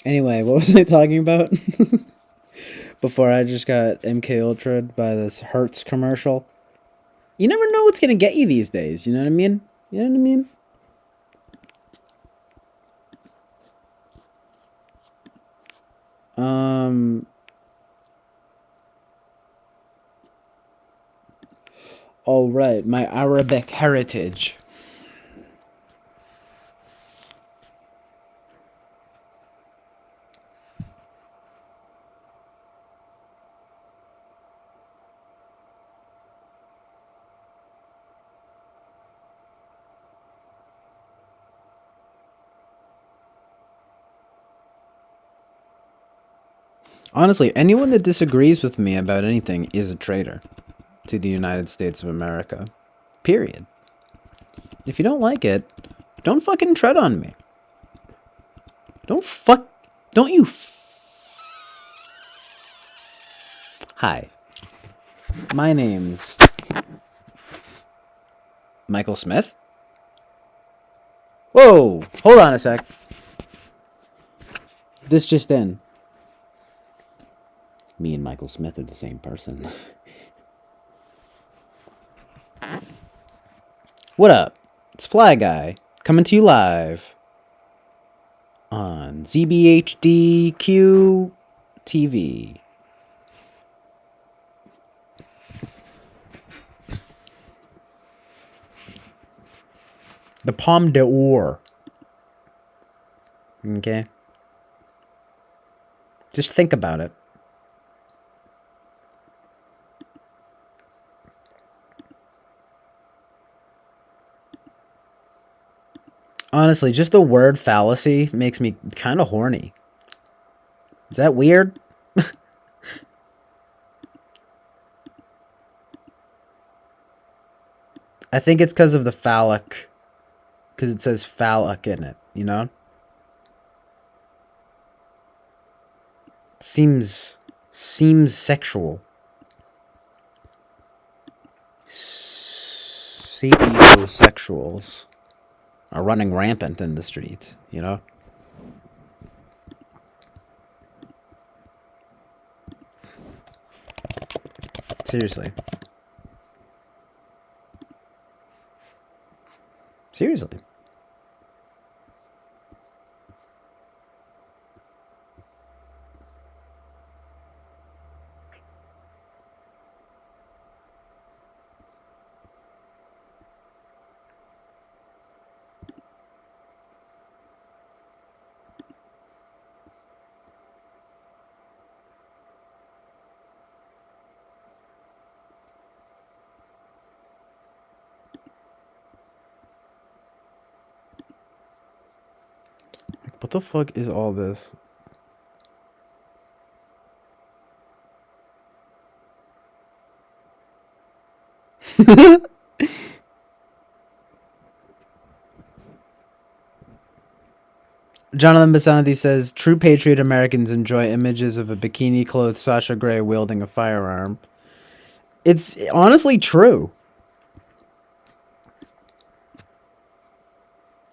Anyway, what was I talking about? Before I just got MK Ultra'd by this Hertz commercial. You never know what's gonna get you these days, you know what I mean? You know what I mean? Oh right, my Arabic heritage. Honestly, anyone that disagrees with me about anything is a traitor to the United States of America. Period. If you don't like it, don't fucking tread on me. Don't you Hi. My name's Michael Smith. Whoa! Hold on a sec. This just in. Me and Michael Smith are the same person. What up? It's Fly Guy, coming to you live on ZBHDQ TV. The Palme d'Or. Okay? Just think about it. Honestly, just the word fallacy makes me kind of horny. Is that weird? I think it's because of the phallic. Because it says phallic in it, you know? Seems sexual. Sapiosexuals are running rampant in the streets, you know? Seriously. Seriously. What the fuck is all this? Jonathan Basanti says, true patriot Americans enjoy images of a bikini-clothed Sasha Grey wielding a firearm. It's honestly true.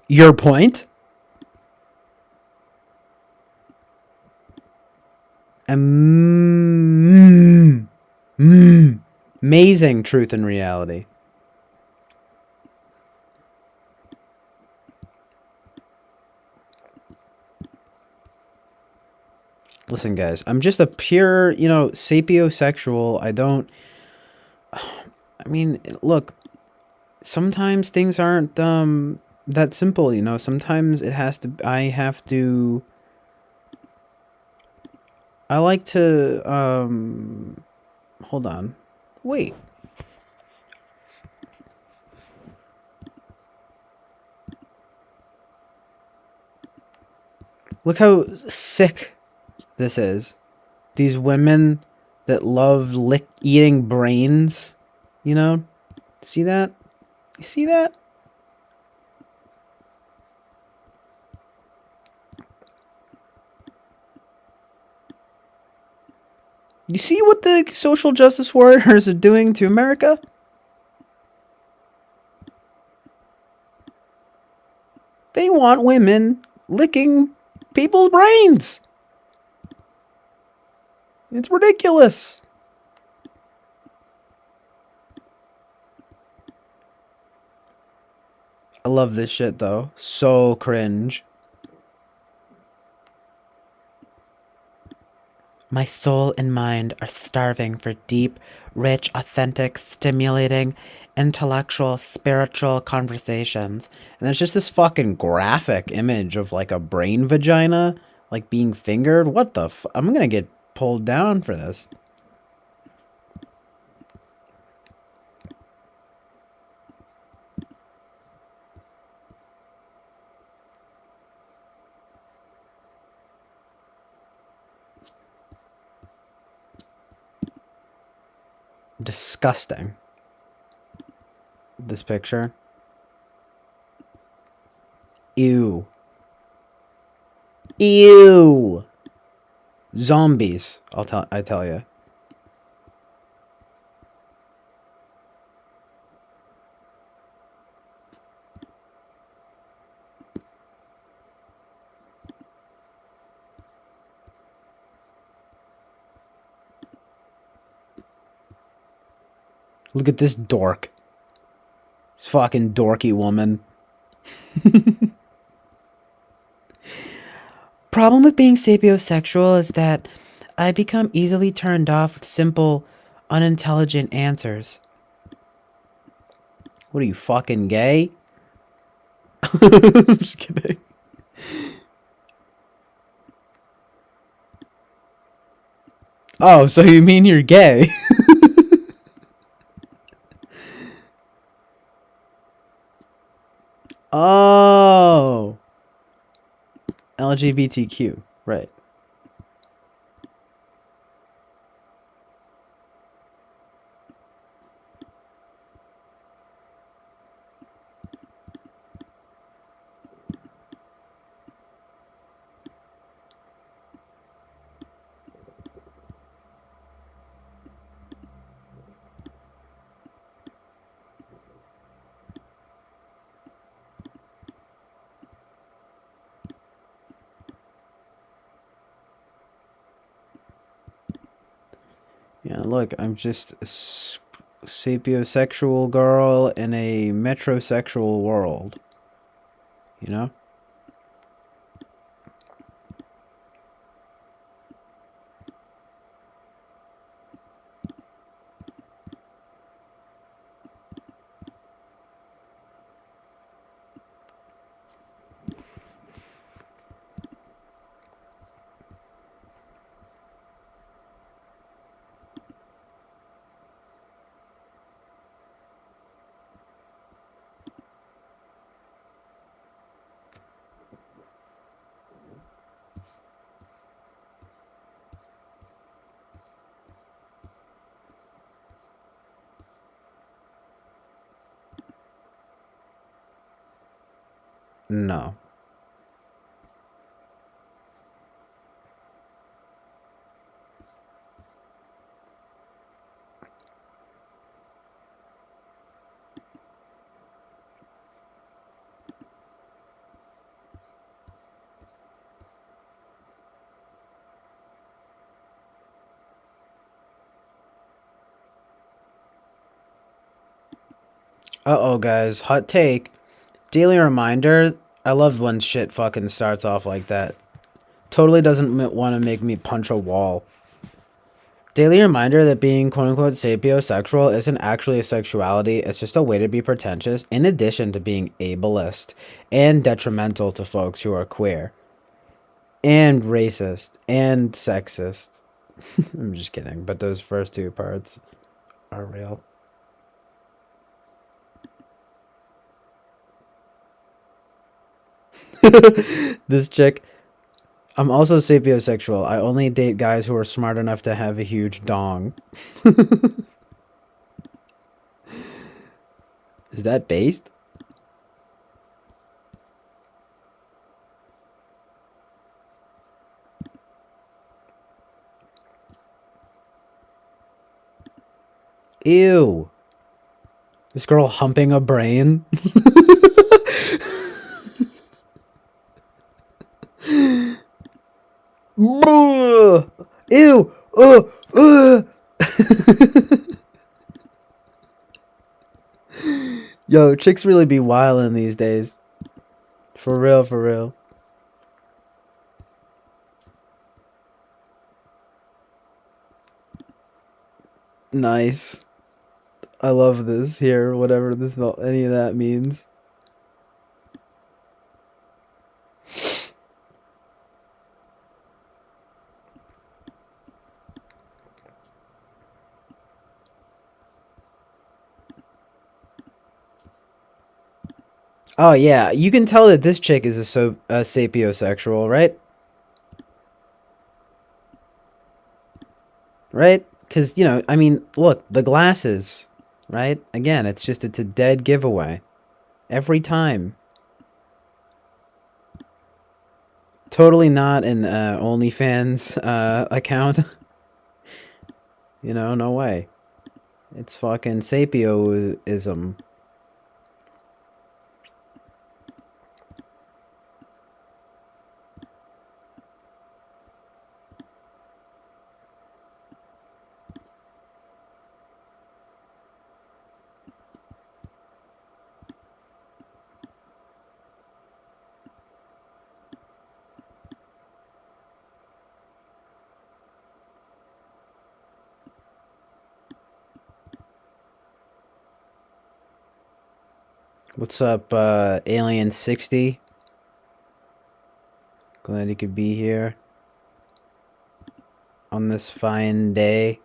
Your point? Amazing truth and reality. Listen, guys, I'm just a pure, you know, sapiosexual. I mean, look, sometimes things aren't, that simple, you know? Sometimes I like to, hold on. Wait. Look how sick this is. These women that love eating brains, you know? See that? You see that? You see what the social justice warriors are doing to America? They want women licking people's brains. It's ridiculous. I love this shit though. So cringe. My soul and mind are starving for deep, rich, authentic, stimulating, intellectual, spiritual conversations. And there's just this fucking graphic image of like a brain vagina, like being fingered. What the I'm gonna get pulled down for this. Disgusting. This picture. Ew. Ew. Zombies. I tell you. Look at this dork. This fucking dorky woman. Problem with being sapiosexual is that I become easily turned off with simple, unintelligent answers. What are you, fucking gay? I'm just kidding. Oh, so you mean you're gay? Oh. LGBTQ, right. Yeah, look, I'm just a sapiosexual girl in a metrosexual world. You know? No. Uh-oh, guys. Hot take. Daily reminder. I love when shit fucking starts off like that. Totally doesn't want to make me punch a wall. Daily reminder that being quote-unquote sapiosexual isn't actually a sexuality, it's just a way to be pretentious, in addition to being ableist and detrimental to folks who are queer. And racist. And sexist. I'm just kidding, but those first two parts are real. This chick... I'm also sapiosexual. I only date guys who are smart enough to have a huge dong. Is that based? Ew. This girl humping a brain. Ew. Yo, chicks really be wildin' these days. For real, for real. Nice. I love this here, whatever this any of that means. Oh yeah, you can tell that this chick is a sapiosexual, right? Right? Because, you know, I mean, look, the glasses, right? Again, it's a dead giveaway. Every time. Totally not an OnlyFans account. You know, no way. It's fucking sapioism. What's up, Alien 60? Glad you could be here on this fine day.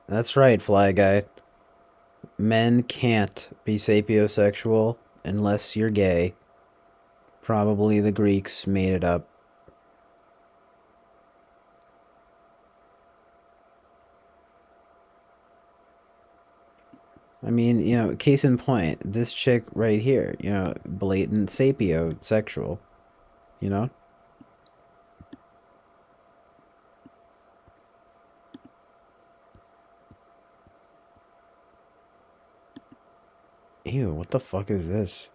That's right, Fly Guy. Men can't be sapiosexual unless you're gay. Probably the Greeks made it up. I mean, you know, case in point, this chick right here, you know, blatant sapiosexual, you know? Ew, what the fuck is this?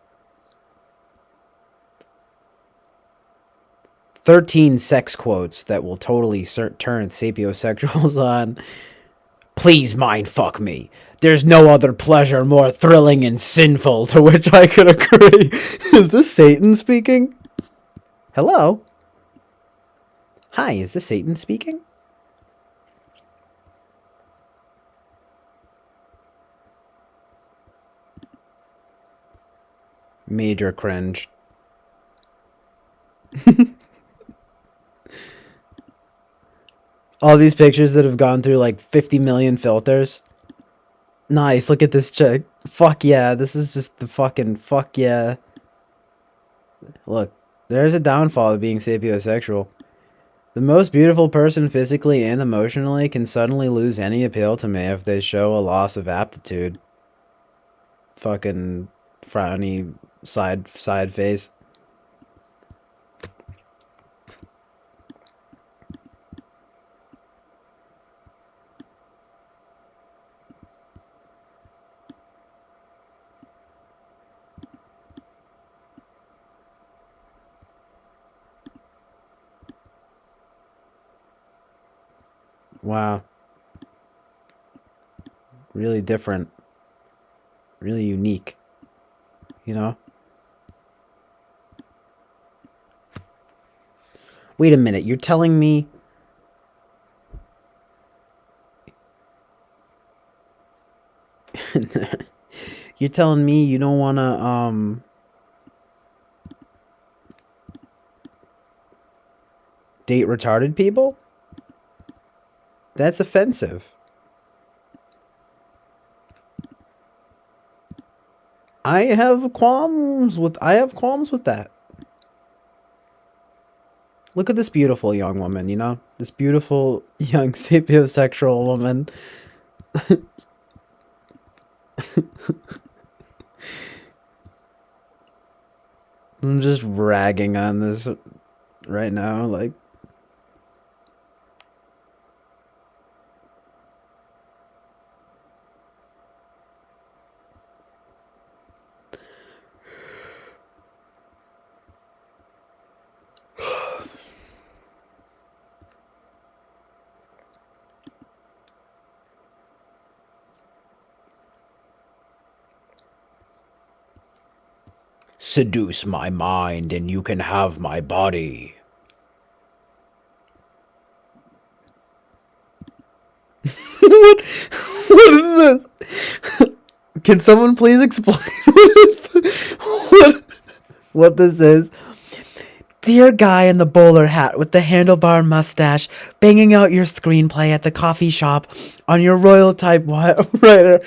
13 sex quotes that will totally turn sapiosexuals on. Please mind fuck me. There's no other pleasure more thrilling and sinful, to which I could agree. Is this Satan speaking? Hello? Hi, is this Satan speaking? Major cringe. All these pictures that have gone through like 50 million filters. Nice, look at this chick. Fuck yeah, this is just the fucking fuck yeah. Look, there's a downfall of being sapiosexual. The most beautiful person physically and emotionally can suddenly lose any appeal to me if they show a loss of aptitude. Fucking frowny side face. Wow. Really different. Really unique. You know? Wait a minute, you're telling me... You're telling me you don't wanna, date retarded people? That's offensive. I have qualms with that. Look at this beautiful young woman, you know? This beautiful young sapiosexual woman. I'm just ragging on this right now, like... Seduce my mind and you can have my body. What is this? Can someone please explain what this is? Dear guy in the bowler hat with the handlebar mustache, banging out your screenplay at the coffee shop on your royal typewriter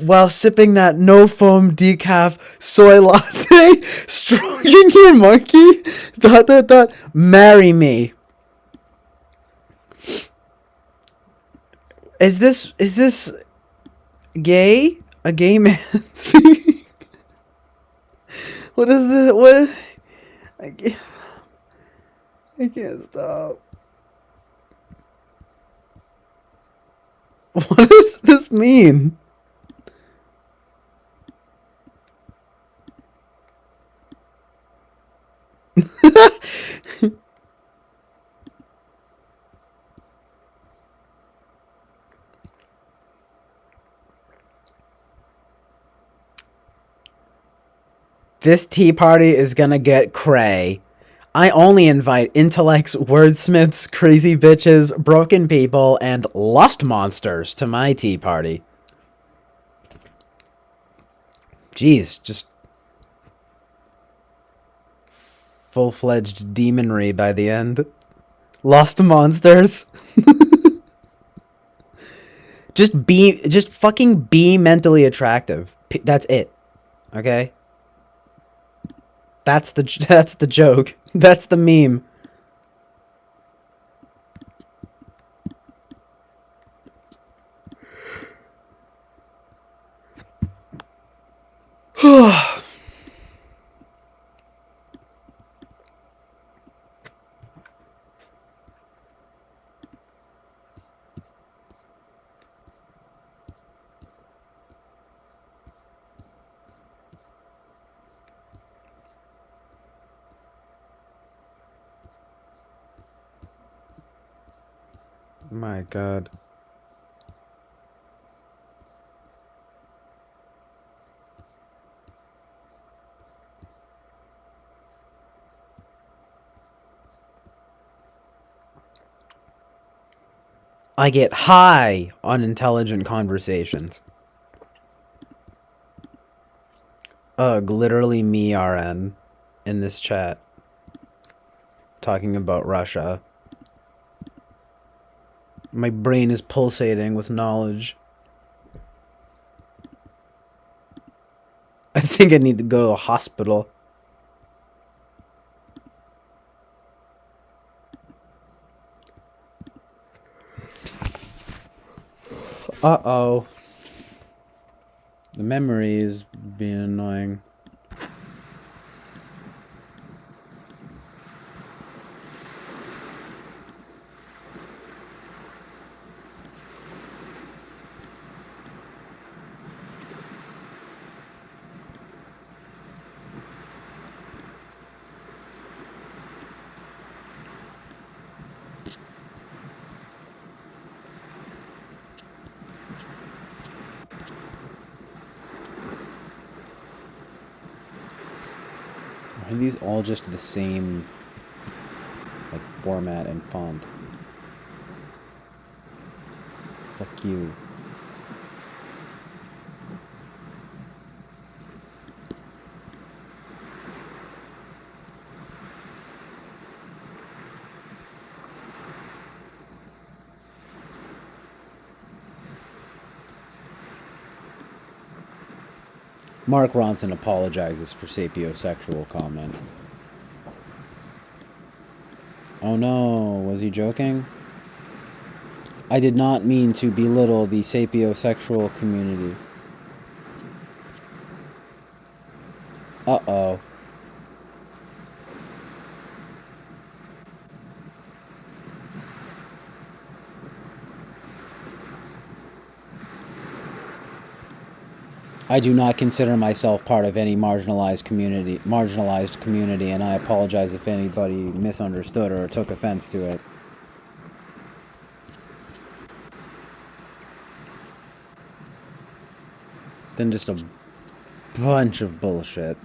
while sipping that no foam decaf soy latte, stroking your monkey, ... Marry me. Is this gay? A gay man speaking? What is this? What is... I can't stop. What does this mean? This tea party is gonna get cray. I only invite intellects, wordsmiths, crazy bitches, broken people, and lust monsters to my tea party. Jeez, just... full-fledged demonry by the end. Lust monsters. Just fucking be mentally attractive. That's it. Okay? That's the joke. That's the meme. My God. I get high on intelligent conversations. Ugh, literally me RN in this chat. Talking about Russia. My brain is pulsating with knowledge. I think I need to go to a hospital. Uh-oh. The memory is being annoying. Are these all just the same Like format and font. Fuck you. Mark Ronson apologizes for sapiosexual comment. Oh no, was he joking? I did not mean to belittle the sapiosexual community. Uh-oh. I do not consider myself part of any marginalized community, and I apologize if anybody misunderstood or took offense to it. Then just a bunch of bullshit.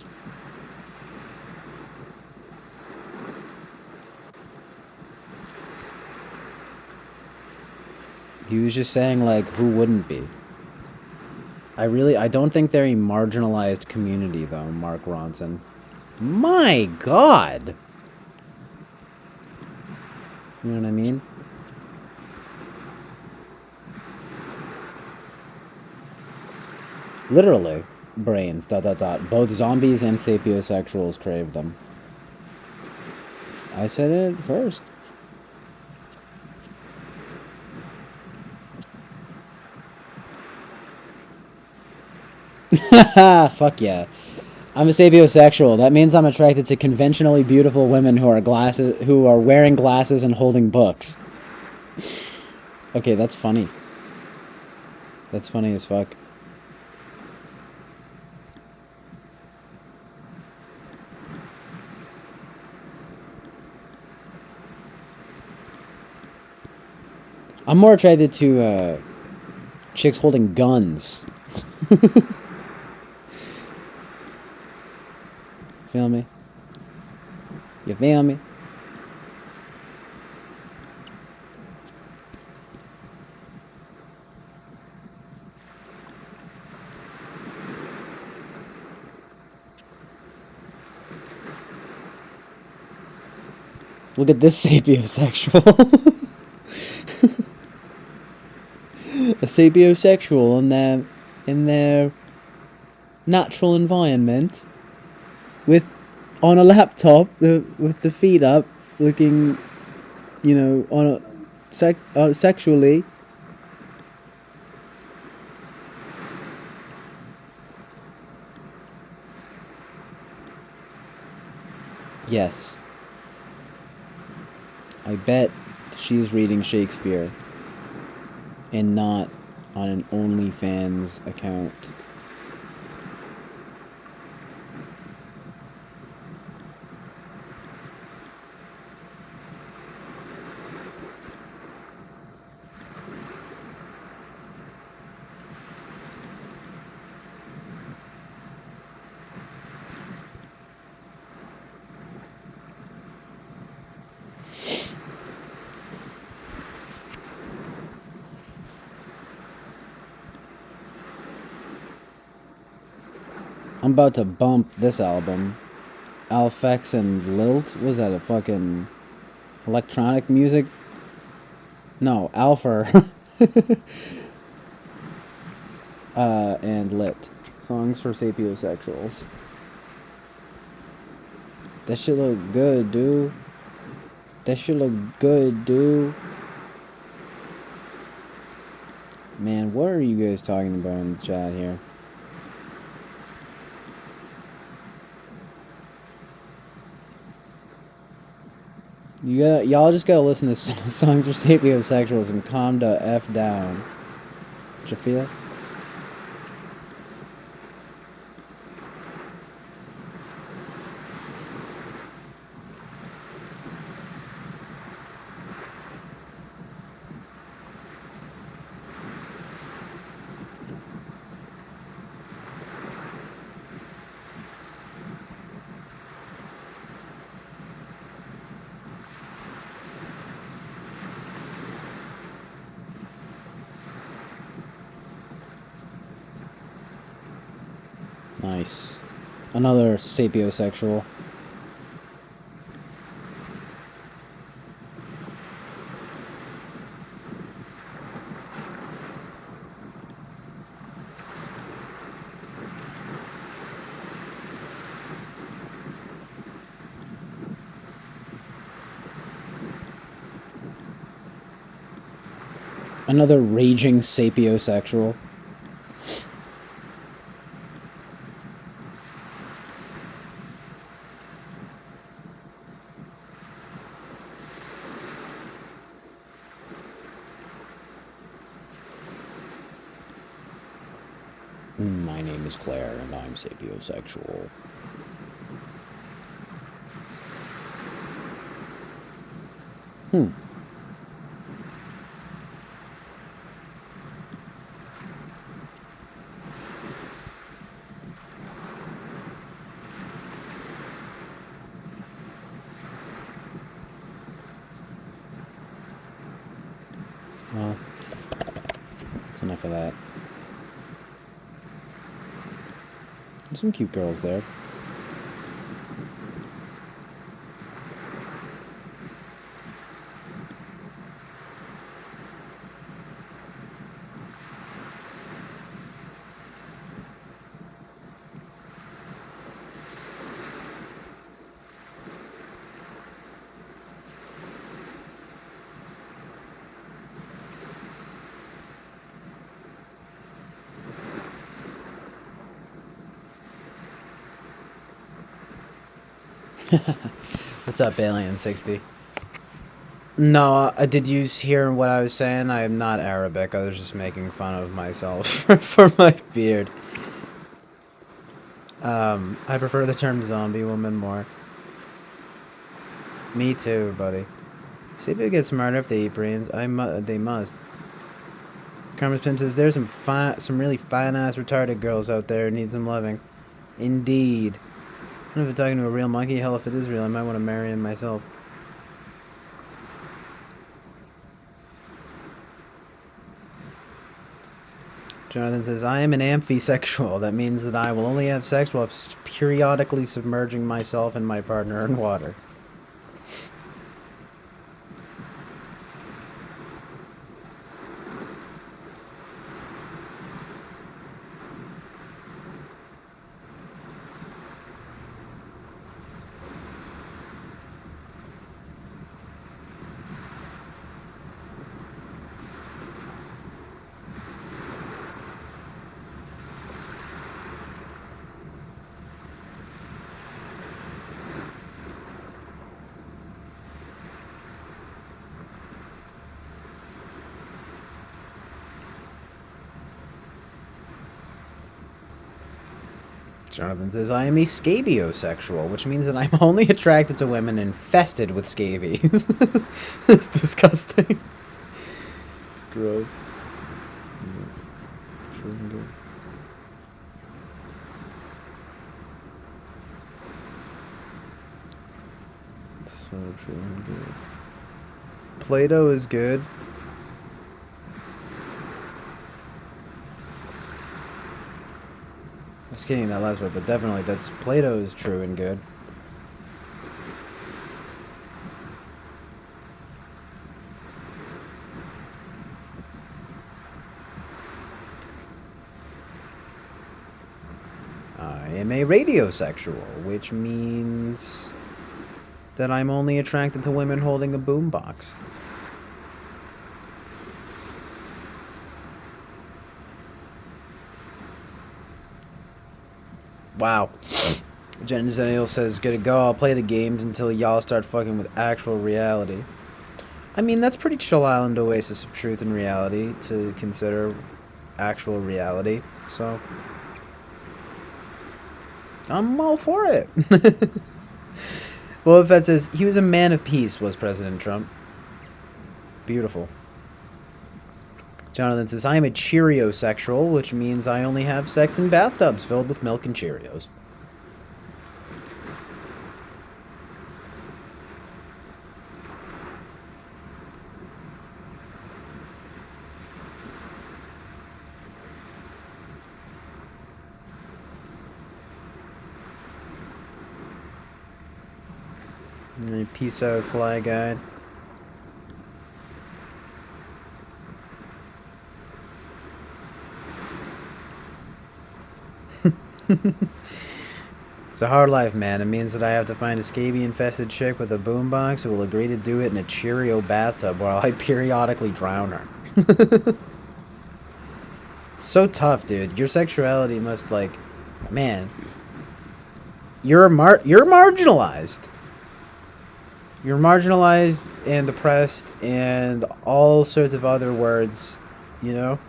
He was just saying, like, who wouldn't be? I don't think they're a marginalized community, though, Mark Ronson. My God! You know what I mean? Literally. Brains, ... Both zombies and sapiosexuals crave them. I said it first. Fuck yeah. I'm a sapiosexual. That means I'm attracted to conventionally beautiful women who are wearing glasses and holding books. Okay, that's funny. That's funny as fuck. I'm more attracted to chicks holding guns. Feel me? You feel me? Look at this sapiosexual. A sapiosexual in their natural environment, on a laptop with the feet up, looking, you know, on a sexually. Yes. I bet she's reading Shakespeare and not on an OnlyFans account. I'm about to bump this album. Alfex and Lilt? Was that a fucking electronic music? No, Alpha. And Lit. Songs for sapiosexuals. That shit look good, dude. That shit look good, dude. Man, what are you guys talking about in the chat here? Y'all just gotta listen to songs for sapiosexuals and calm the F down. Did you feel? Nice. Another sapiosexual. Another raging sapiosexual. My name is Claire, and I'm sapiosexual. Well, that's enough of that. There's some cute girls there. What's up, Alien60? No, did you hear what I was saying? I am not Arabic. I was just making fun of myself for my beard. I prefer the term zombie woman more. Me too, buddy. See if it gets smarter if they eat brains. They must. Carmen Pim says there's some really fine-ass retarded girls out there who need some loving. Indeed. I don't know if I'm talking to a real monkey. Hell, if it is real, I might want to marry him myself. Jonathan says, I am an amphisexual. That means that I will only have sex while periodically submerging myself and my partner in water. Jonathan says, I am a scabiosexual, which means that I'm only attracted to women infested with scabies. It's disgusting. It's gross. So true and good. Play-Doh is good. I was kidding that last part, but definitely that's Play-Doh is true and good. I am a radiosexual, which means that I'm only attracted to women holding a boombox. Wow. Jen Zennial says, "Gonna go, I'll play the games until y'all start fucking with actual reality." I mean, that's pretty chill island oasis of truth and reality to consider actual reality, so I'm all for it. Well, if that says, he was a man of peace, was President Trump. Beautiful. Jonathan says, I am a Cheeriosexual, which means I only have sex in bathtubs filled with milk and Cheerios. Peace out, Fly Guide. It's a hard life, man. It means that I have to find a scabies-infested chick with a boombox who will agree to do it in a Cheerio bathtub while I periodically drown her. So tough, dude. Your sexuality must, like... Man. You're marginalized. You're marginalized and depressed and all sorts of other words, you know?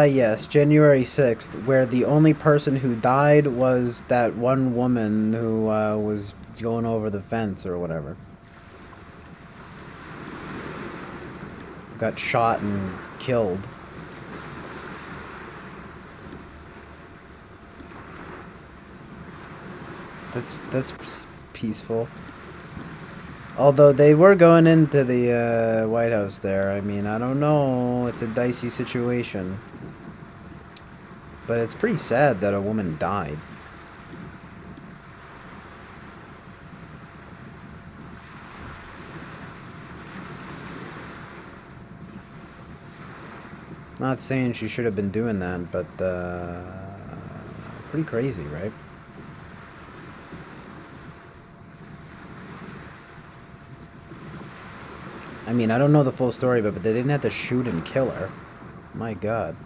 Yes, January 6th, where the only person who died was that one woman who, was going over the fence or whatever. Got shot and killed. That's peaceful. Although they were going into the, White House there. I mean, I don't know. It's a dicey situation. But it's pretty sad that a woman died. Not saying she should have been doing that, but, pretty crazy, right? I mean, I don't know the full story, but they didn't have to shoot and kill her. My God.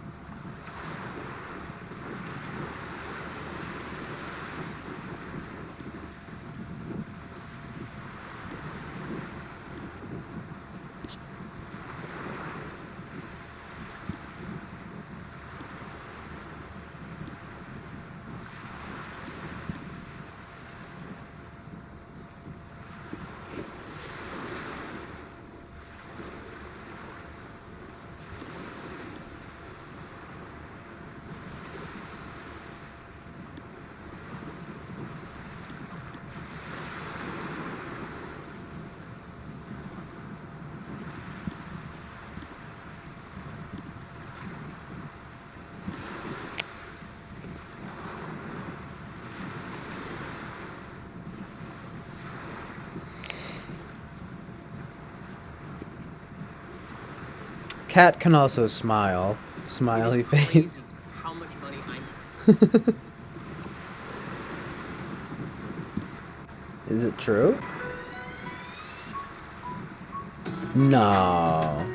Cat can also smile. Smiley face. How much money I'm... Is it true? No.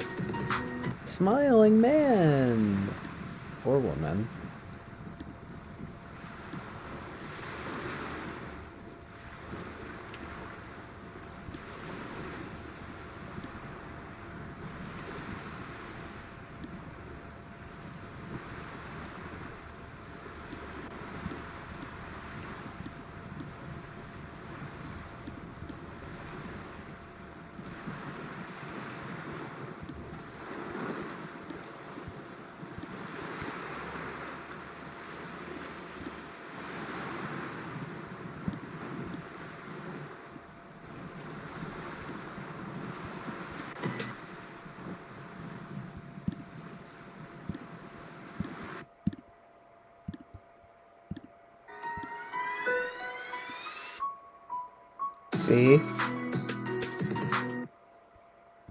Smiling man. Or woman. See?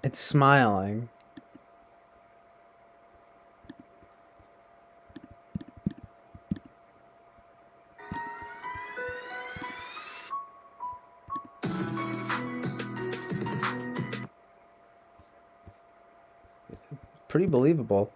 It's smiling. Pretty believable.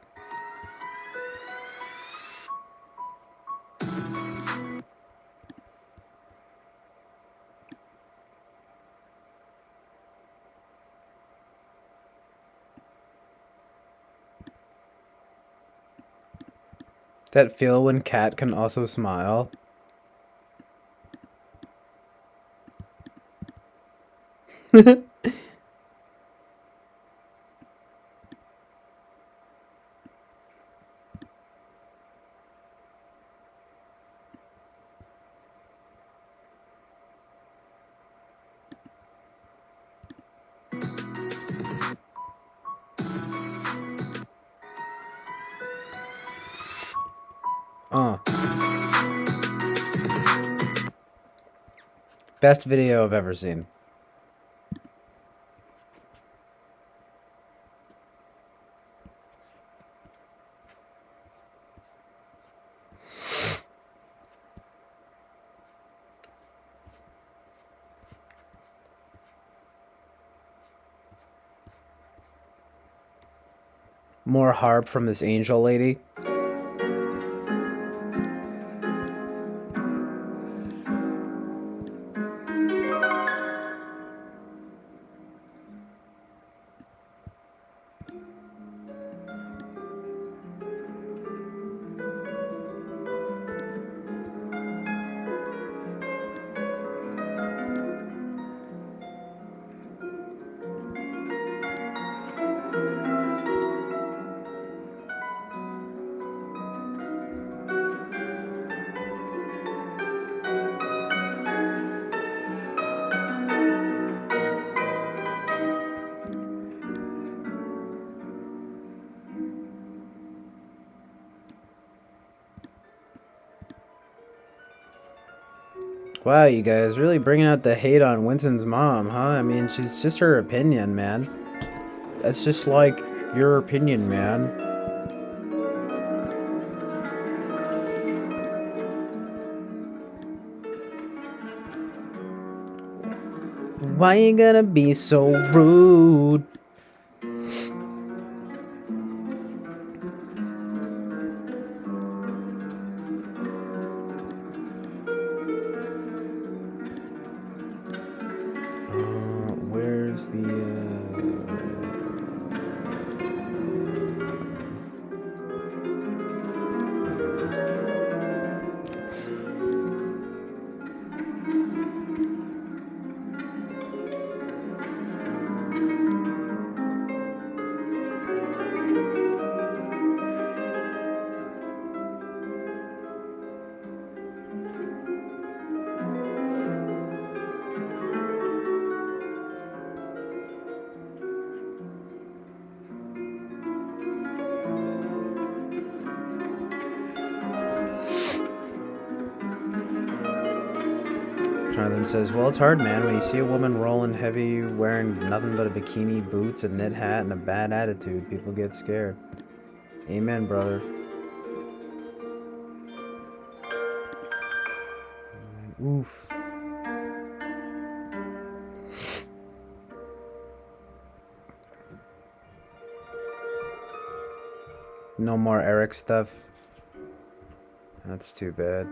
That feel when cat can also smile. Best video I've ever seen. More harp from this angel lady. Wow, you guys really bringing out the hate on Winston's mom, huh? I mean, she's just her opinion, man. That's just like your opinion, man. Why you gonna be so rude? Where's the Jonathan says, well, it's hard, man, when you see a woman rolling heavy, wearing nothing but a bikini, boots, a knit hat, and a bad attitude. People get scared. Amen, brother. Oof. No more Eric stuff. That's too bad.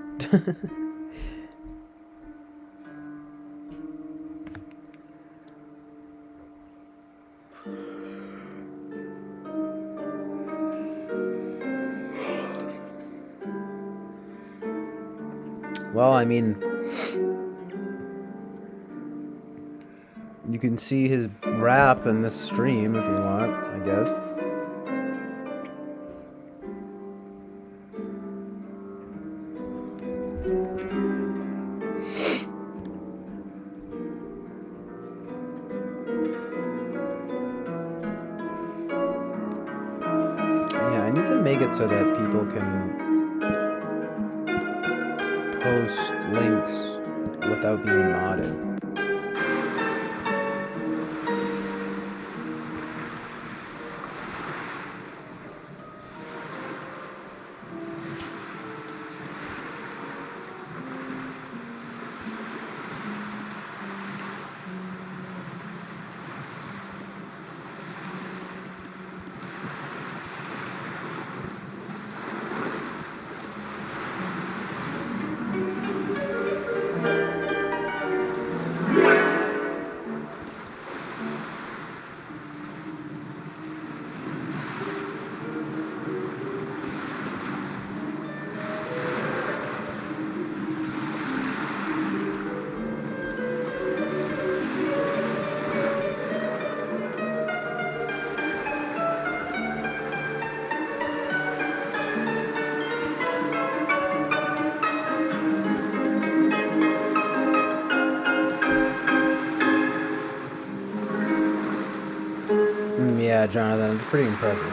Well, I mean, you can see his rap in this stream if you want, I guess. Yeah, I need to make it so that people can post links without being modded. Yeah, Jonathan, it's pretty impressive.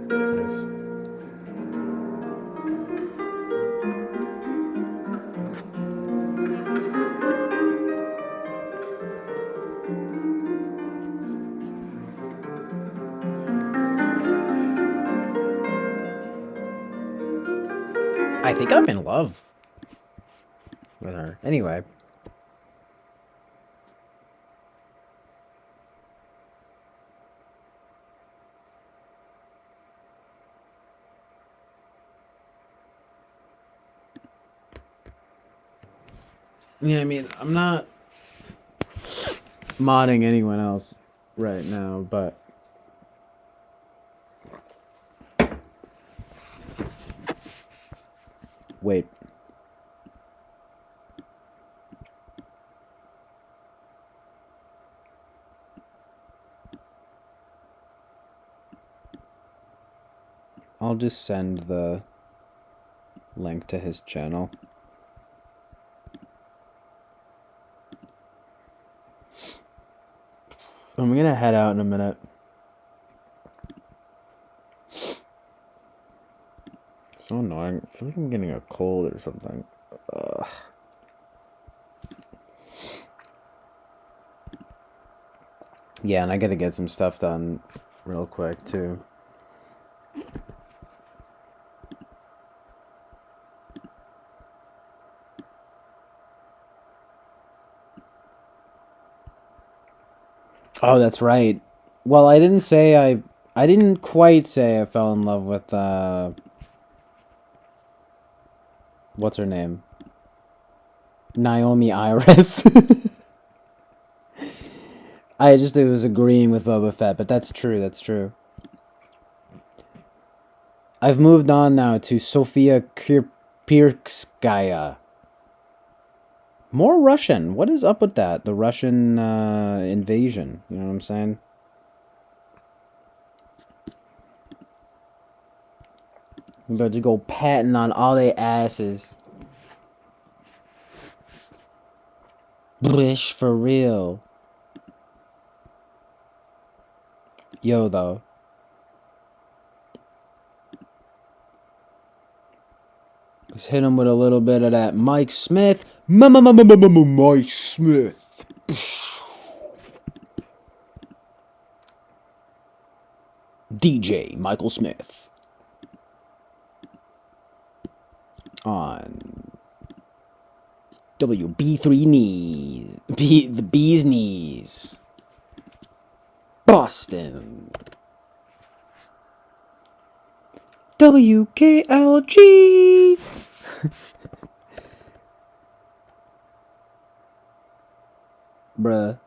Nice. I think I'm in love with her. Anyway. Yeah, I mean, I'm not modding anyone else right now, but wait. I'll just send the link to his channel. I'm gonna head out in a minute. So annoying. I feel like I'm getting a cold or something. Ugh. Yeah, and I gotta get some stuff done real quick too. Oh, that's right. Well, I didn't say I didn't quite say I fell in love with what's her name? Naomi Iris. I just was agreeing with Boba Fett, but that's true, that's true. I've moved on now to Sofia Kirpirskaya. More Russian. What is up with that? The Russian invasion. You know what I'm saying? I'm about to go patting on all their asses. Blish for real. Yo, though. Let's hit him with a little bit of that Mike Smith. Mike Smith. DJ Michael Smith. On WB3 knees. The bee's knees. Boston. WKLG. Bruh.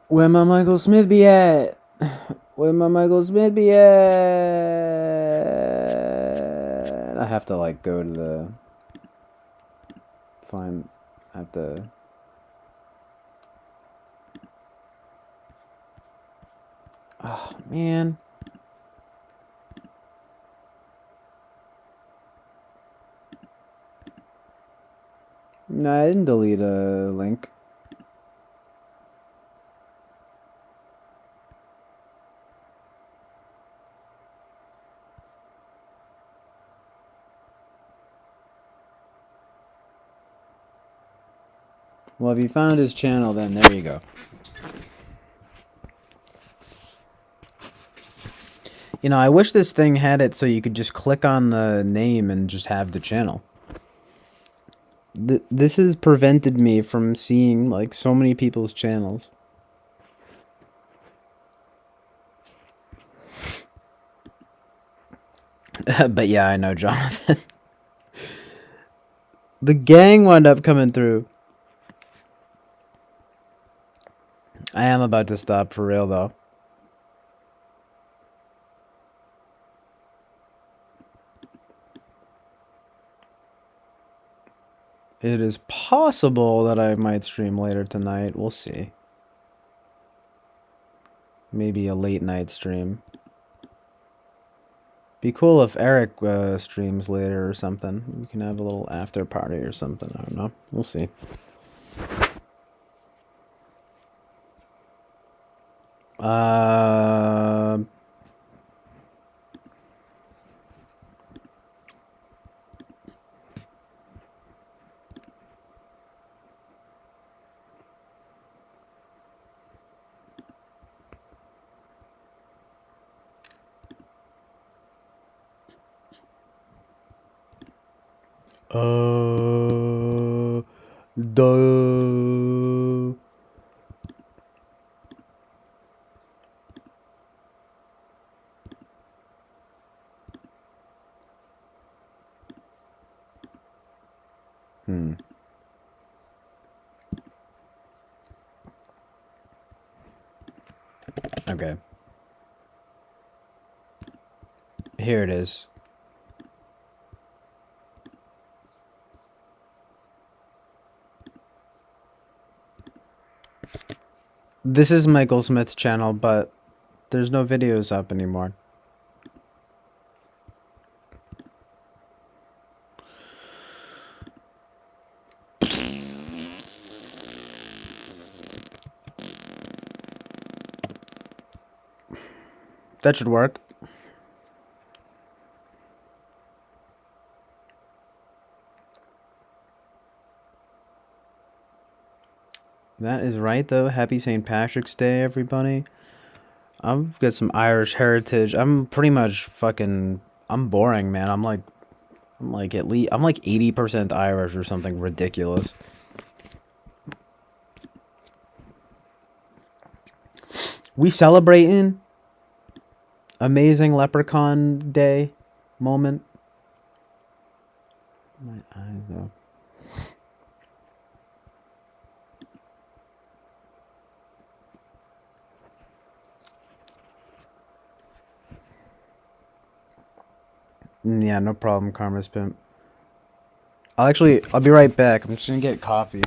Where my Michael Smith be at? Where my Michael Smith be at? I have to like go to the have to oh man. No, I didn't delete a link. Well, if you found his channel, then there you go. You know, I wish this thing had it so you could just click on the name and just have the channel. This has prevented me from seeing, like, so many people's channels. But yeah, I know, Jonathan. The gang wound up coming through. I am about to stop for real, though. It is possible that I might stream later tonight. We'll see. Maybe a late night stream. Be cool if Eric streams later or something. We can have a little after party or something. I don't know. We'll see. Duh. Okay. Here it is. This is Michael Smith's channel, but there's no videos up anymore. That should work. That is right, though. Happy St. Patrick's Day, everybody. I've got some Irish heritage. I'm pretty much fucking... I'm boring, man. I'm like at least... I'm like 80% Irish or something ridiculous. We celebrating amazing Leprechaun Day moment. My eyes, though. Yeah, no problem, Karma's Pimp. I'll be right back. I'm just gonna get coffee.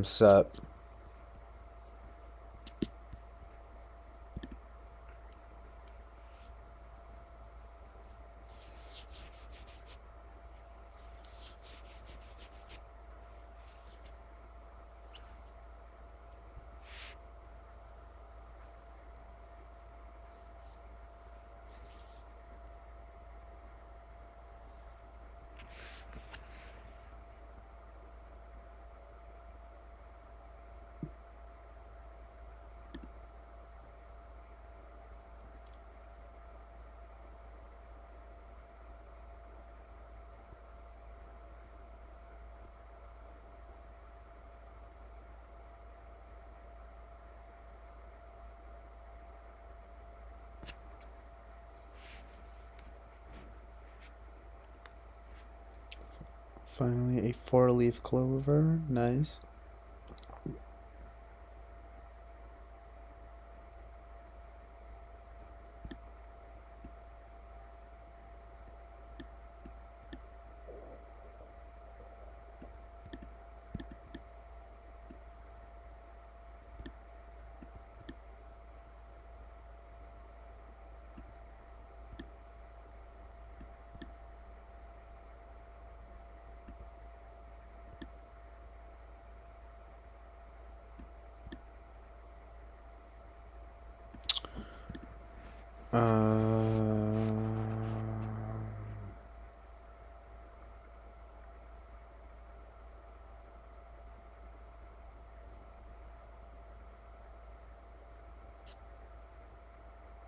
Sup? Finally, a 4-leaf clover. Nice.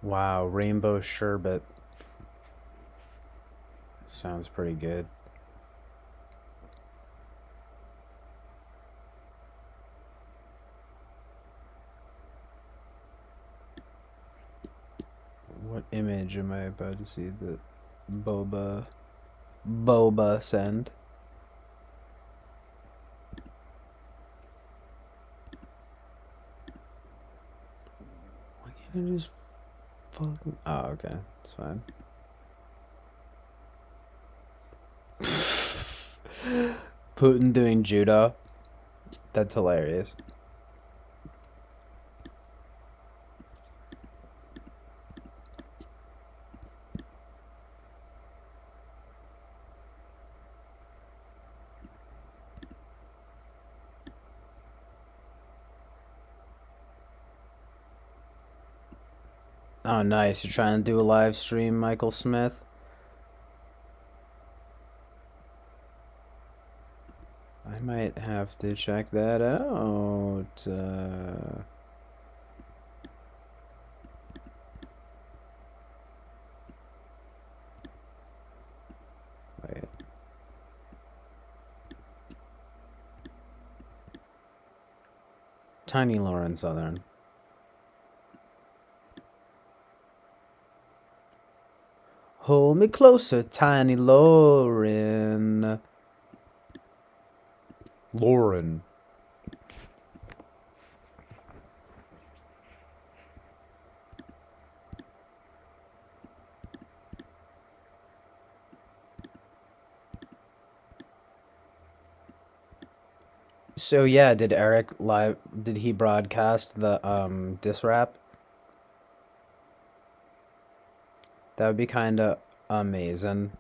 Wow, rainbow sherbet. Sounds pretty good. What image am I about to see that Boba send? Why can't I just fucking... Oh, okay. It's fine. Putin doing judo. That's hilarious. Oh, nice. You're trying to do a live stream, Michael Smith? I might have to check that out. Wait. Tiny Lauren Southern. Hold me closer, Tiny Lauren. Lauren. So yeah, did he broadcast the diss rap? That would be kinda amazing.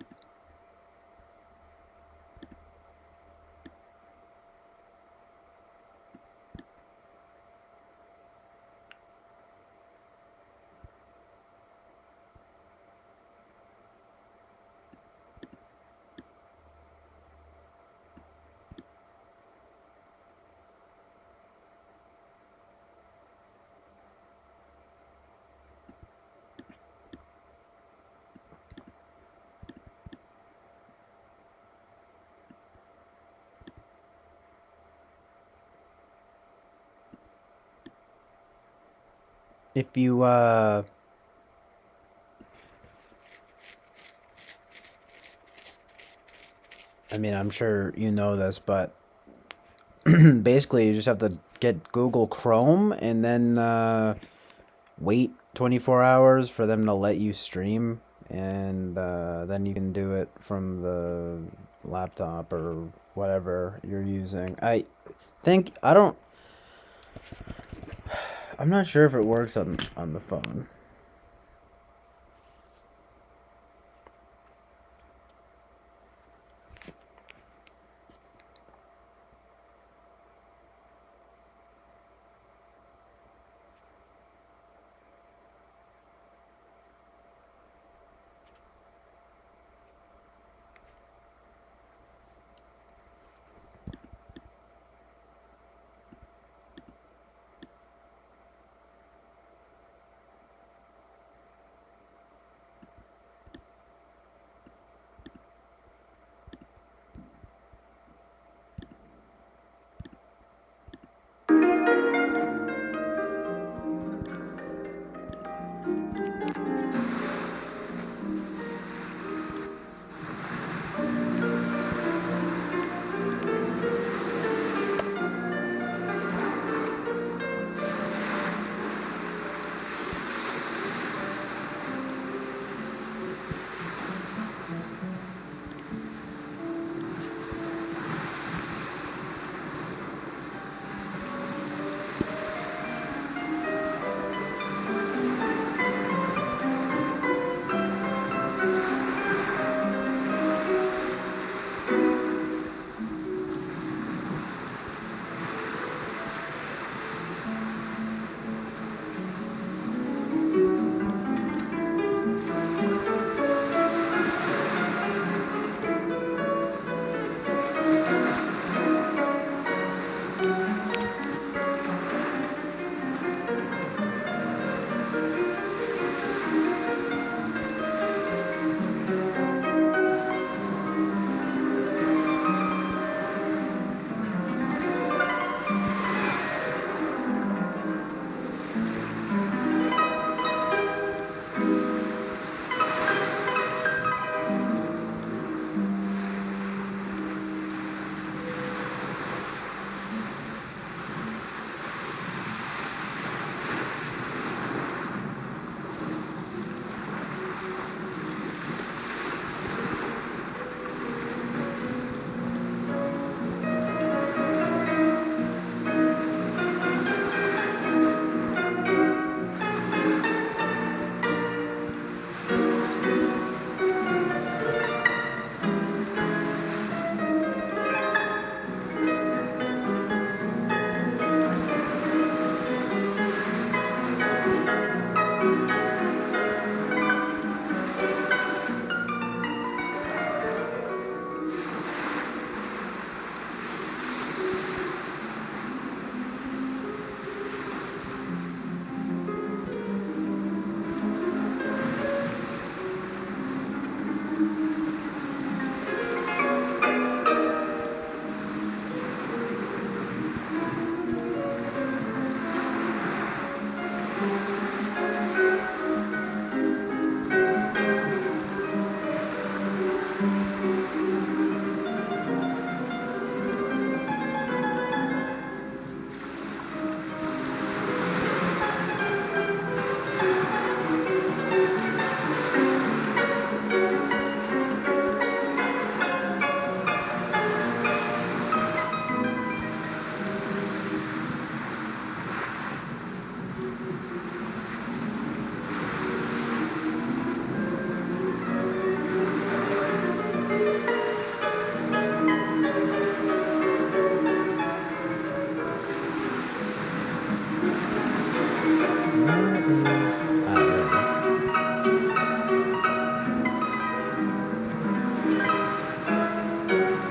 If you, I mean, I'm sure you know this, but basically you just have to get Google Chrome and then wait 24 hours for them to let you stream, and then you can do it from the laptop or whatever you're using. I'm not sure if it works on the phone.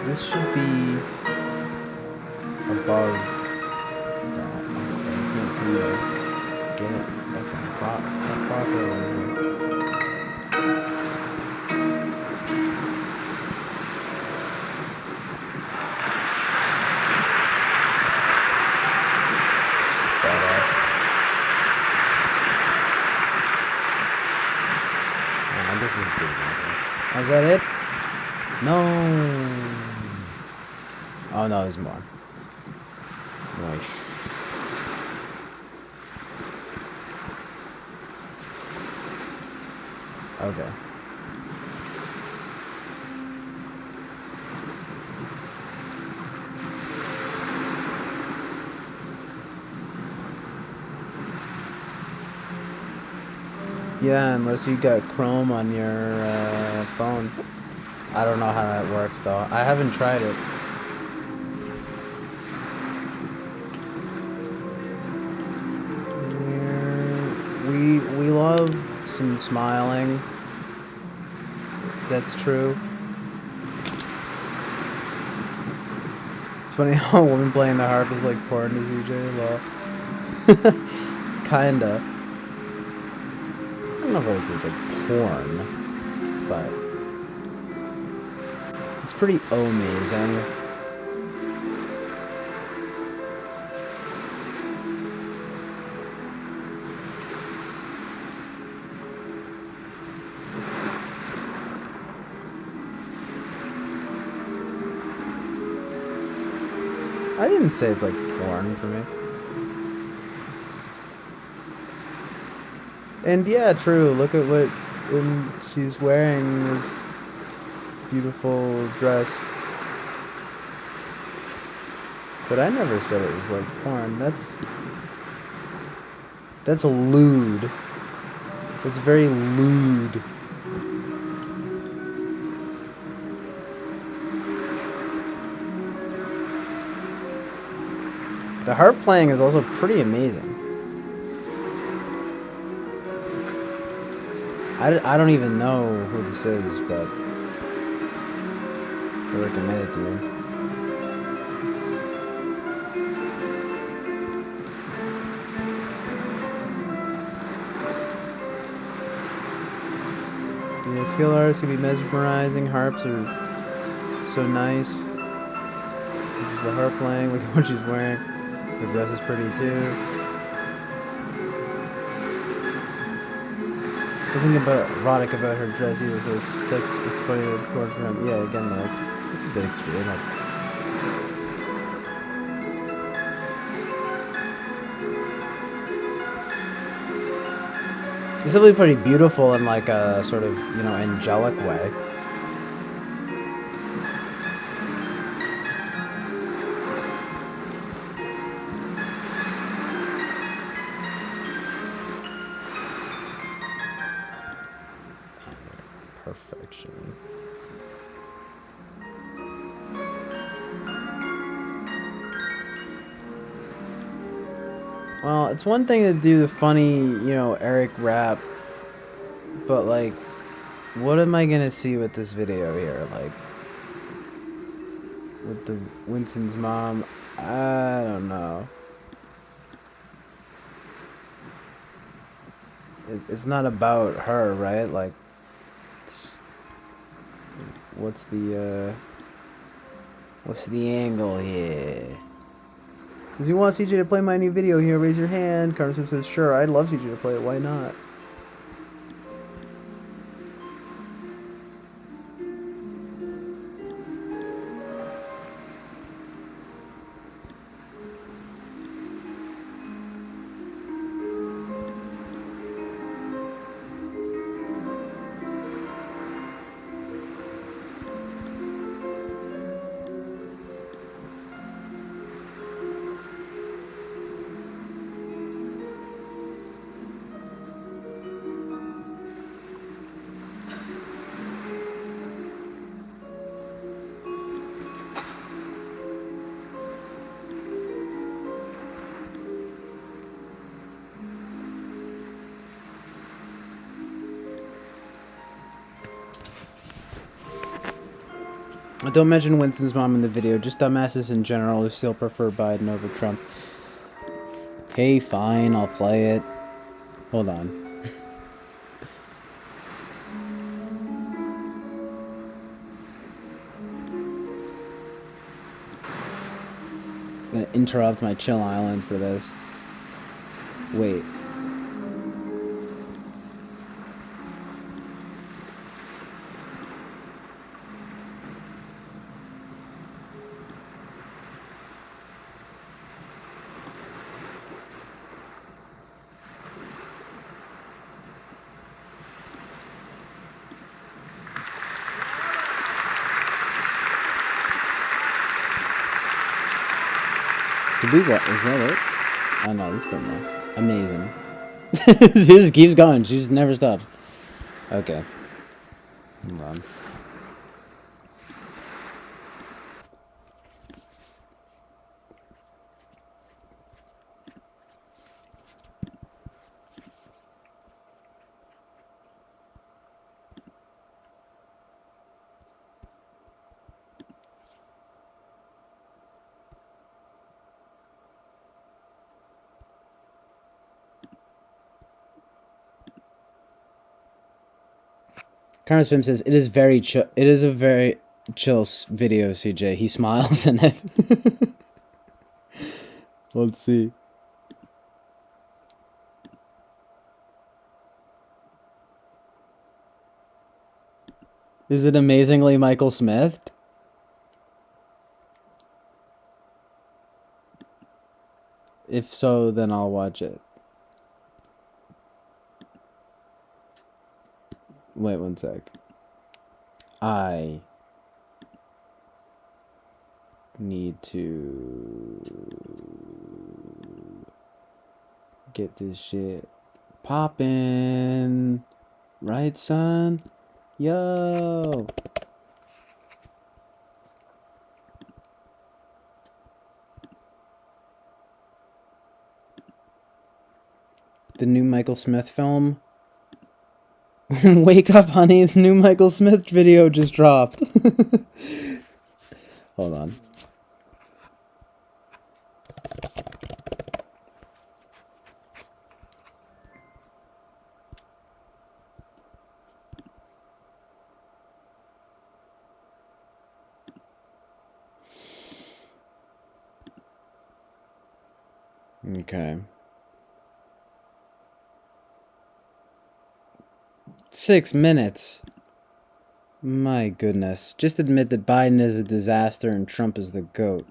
This should be above that, but I can't seem to get it like properly. Badass. Oh, this is good. Oh, is that it? No. Oh no, there's more. Nice. Okay. Yeah, unless you got Chrome on your phone. I don't know how that works though. I haven't tried it. We love some smiling. That's true. It's funny how a woman playing the harp is like porn to CJ. Lol. Kinda. I don't know if I would say it's like porn, but it's pretty amazing. I didn't say it's like porn for me. And yeah, true. Look at what she's wearing, this beautiful dress. But I never said it was like porn. That's lewd. That's very lewd. The harp playing is also pretty amazing. I don't even know who this is, but they recommended it to me. Yeah, skill artists can be mesmerizing. Harps are so nice. Just the harp playing. Look at what she's wearing. Her dress is pretty too. Something erotic about her dress either, so it's funny that it's porn for him. Yeah, again, no, it's a bit extreme. It's definitely pretty beautiful in like a sort of, you know, angelic way. Perfection. Well, it's one thing to do the funny, you know, Eric rap, but like, what am I gonna see with this video here? Like, with the Winston's mom, I don't know. It's not about her, right? Like, what's the angle here? Does you want CJ to play my new video here? Raise your hand. Carson says, sure, I'd love CJ to play it. Why not? Don't mention Winston's mom in the video, just dumbasses in general who still prefer Biden over Trump. Okay, fine, I'll play it. Hold on. I'm gonna interrupt my chill island for this. Wait. Did we what? Is that it? Oh no, this is still more. Amazing. She just keeps going. She just never stops. Okay. Hold on. Carmen Spim says it is very chill. It is a very chill video. CJ. He smiles in it. Let's see. Is it amazingly Michael Smith? If so, then I'll watch it. Wait one sec. I need to get this shit poppin'. Right, son? Yo! The new Michael Smith film. Wake up, honey. The new Michael Smith video just dropped. Hold on. Okay. 6 minutes. My goodness. Just admit that Biden is a disaster and Trump is the GOAT.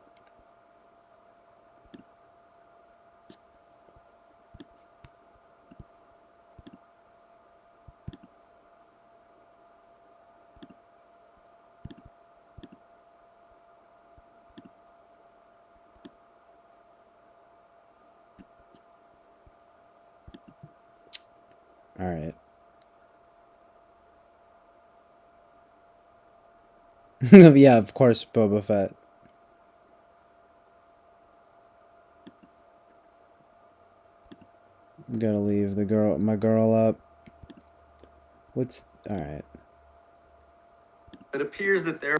Alright. Yeah, of course, Boba Fett. Gotta leave my girl up. What's... Alright. It appears that there...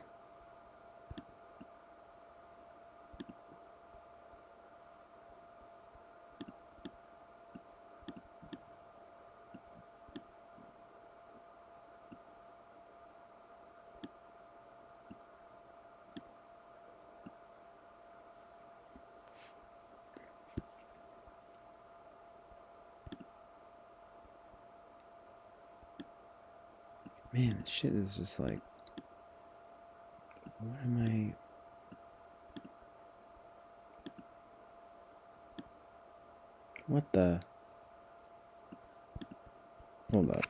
Man, this shit is just like... What am I... What the... Hold up.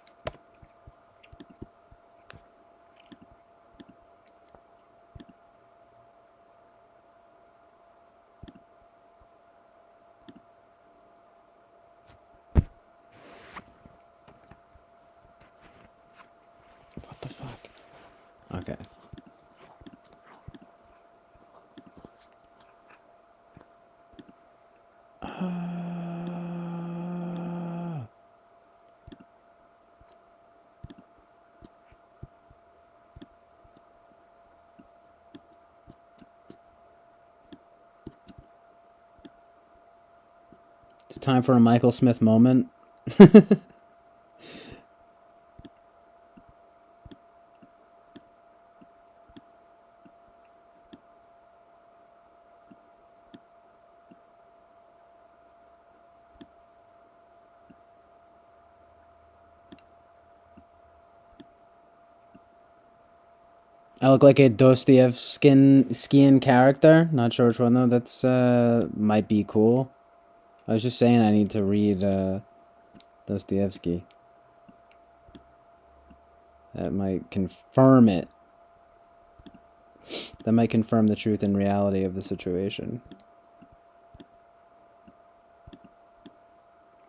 What the fuck? Okay. It's time for a Michael Smith moment. I look like a Dostoevskian character. Not sure which one though. That's might be cool. I was just saying I need to read Dostoevsky. That might confirm it. That might confirm the truth and reality of the situation.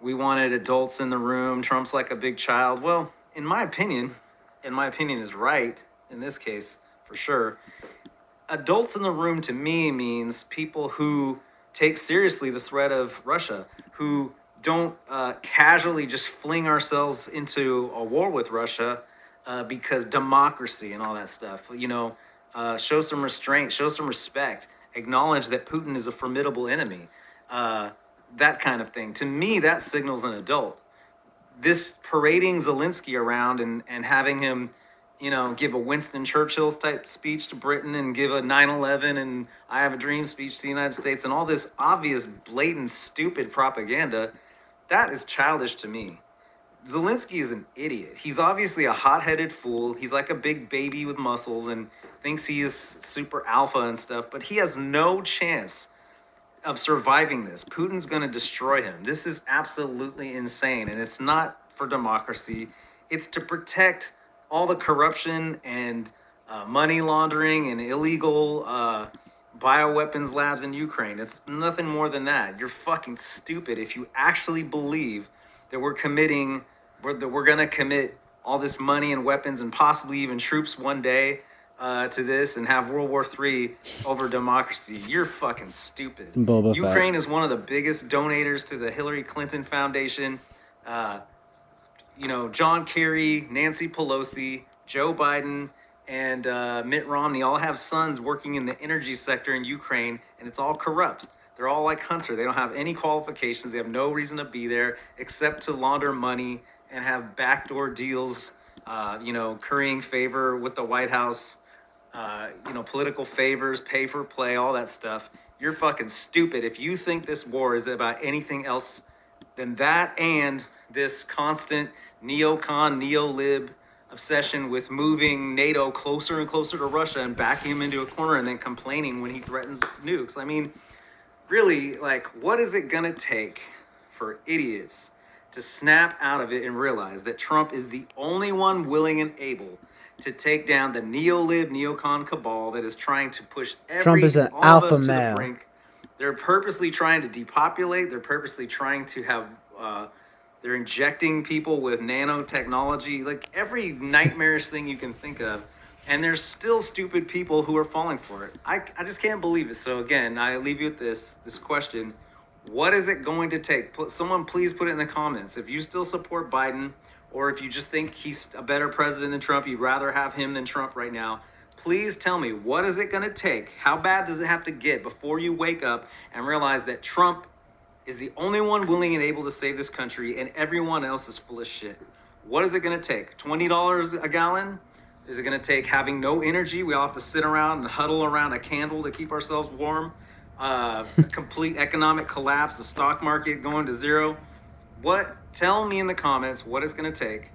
we wanted adults in the room. Trump's like a big child. Well, in my opinion is right in this case, for sure. Adults in the room to me means people who take seriously the threat of Russia, who don't casually just fling ourselves into a war with Russia because democracy and all that stuff. You know, show some restraint, show some respect, acknowledge that Putin is a formidable enemy, that kind of thing. To me, that signals an adult. This parading Zelensky around and having him, you know, give a Winston Churchill type speech to Britain and give a 9/11 and I Have a Dream speech to the United States and all this obvious, blatant, stupid propaganda, that is childish to me. Zelensky is an idiot. He's obviously a hot-headed fool. He's like a big baby with muscles and thinks he is super alpha and stuff, but he has no chance of surviving this. Putin's going to destroy him. This is absolutely insane, and it's not for democracy. It's to protect all the corruption and money laundering and illegal bioweapons labs in Ukraine. It's nothing more than that. You're fucking stupid if you actually believe that we're going to commit all this money and weapons and possibly even troops one day to this and have World War III over democracy. You're fucking stupid. Boba Ukraine Fett. is one of the biggest donators to the Hillary Clinton Foundation. You know, John Kerry, Nancy Pelosi, Joe Biden, and Mitt Romney all have sons working in the energy sector in Ukraine, and it's all corrupt. They're all like Hunter. They don't have any qualifications. They have no reason to be there except to launder money and have backdoor deals, you know, currying favor with the White House, you know, political favors, pay for play, all that stuff. You're fucking stupid. If you think this war is about anything else than that and this constant neocon, neo-lib obsession with moving NATO closer and closer to Russia and backing him into a corner and then complaining when he threatens nukes. I mean, really, like, what is it gonna take for idiots to snap out of it and realize that Trump is the only one willing and able to take down the neo-lib, neocon cabal that is trying to push Trump is an all of alpha us to the male. brink. They're purposely trying to depopulate. They're purposely trying to have, they're injecting people with nanotechnology, like every nightmarish thing you can think of. And there's still stupid people who are falling for it. I just can't believe it. So again, I leave you with this question. What is it going to take? Someone please put it in the comments. If you still support Biden, or if you just think he's a better president than Trump, you'd rather have him than Trump right now, please tell me, what is it going to take? How bad does it have to get before you wake up and realize that Trump is the only one willing and able to save this country and everyone else is full of shit? What is it going to take? $20 a gallon? Is it going to take having no energy? We all have to sit around and huddle around a candle to keep ourselves warm? Complete economic collapse, the stock market going to zero? What? Tell me in the comments what it's going to take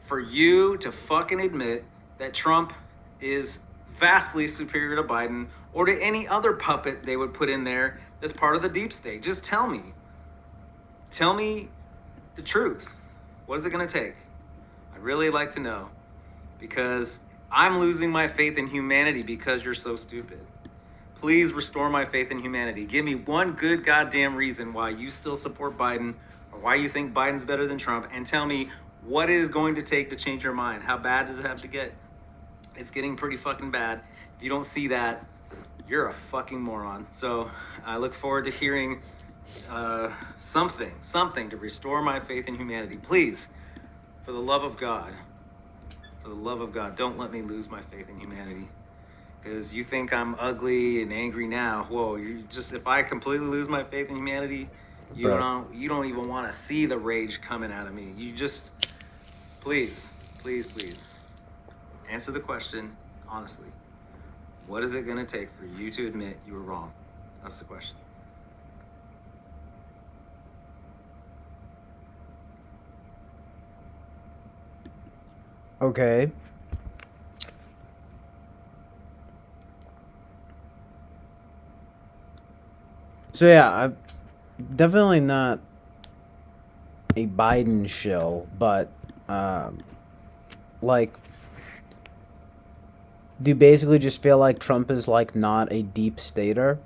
for you to fucking admit that Trump is vastly superior to Biden or to any other puppet they would put in there that's part of the deep state. Just tell me. Tell me the truth. What is it going to take? I'd really like to know, because I'm losing my faith in humanity because you're so stupid. Please restore my faith in humanity. Give me one good goddamn reason why you still support Biden or why you think Biden's better than Trump, and tell me what it is going to take to change your mind. How bad does it have to get? It's getting pretty fucking bad. If you don't see that, you're a fucking moron. So I look forward to hearing something to restore my faith in humanity. Please, for the love of God, don't let me lose my faith in humanity. Because you think I'm ugly and angry now. Whoa, you just, if I completely lose my faith in humanity, you don't even want to see the rage coming out of me. You just, please answer the question honestly. What is it going to take for you to admit you were wrong? That's the question. Okay. So yeah, I'm definitely not a Biden shill, but like, do you basically just feel like Trump is like not a deep stater?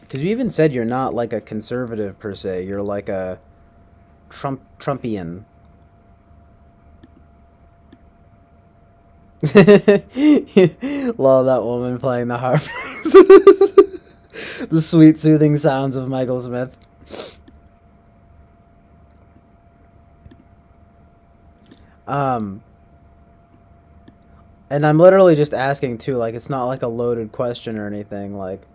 Because you even said you're not like a conservative per se. You're like a Trumpian. Lol, that woman playing the harp. The sweet, soothing sounds of Michael Smith. And I'm literally just asking too, like, it's not like a loaded question or anything, like,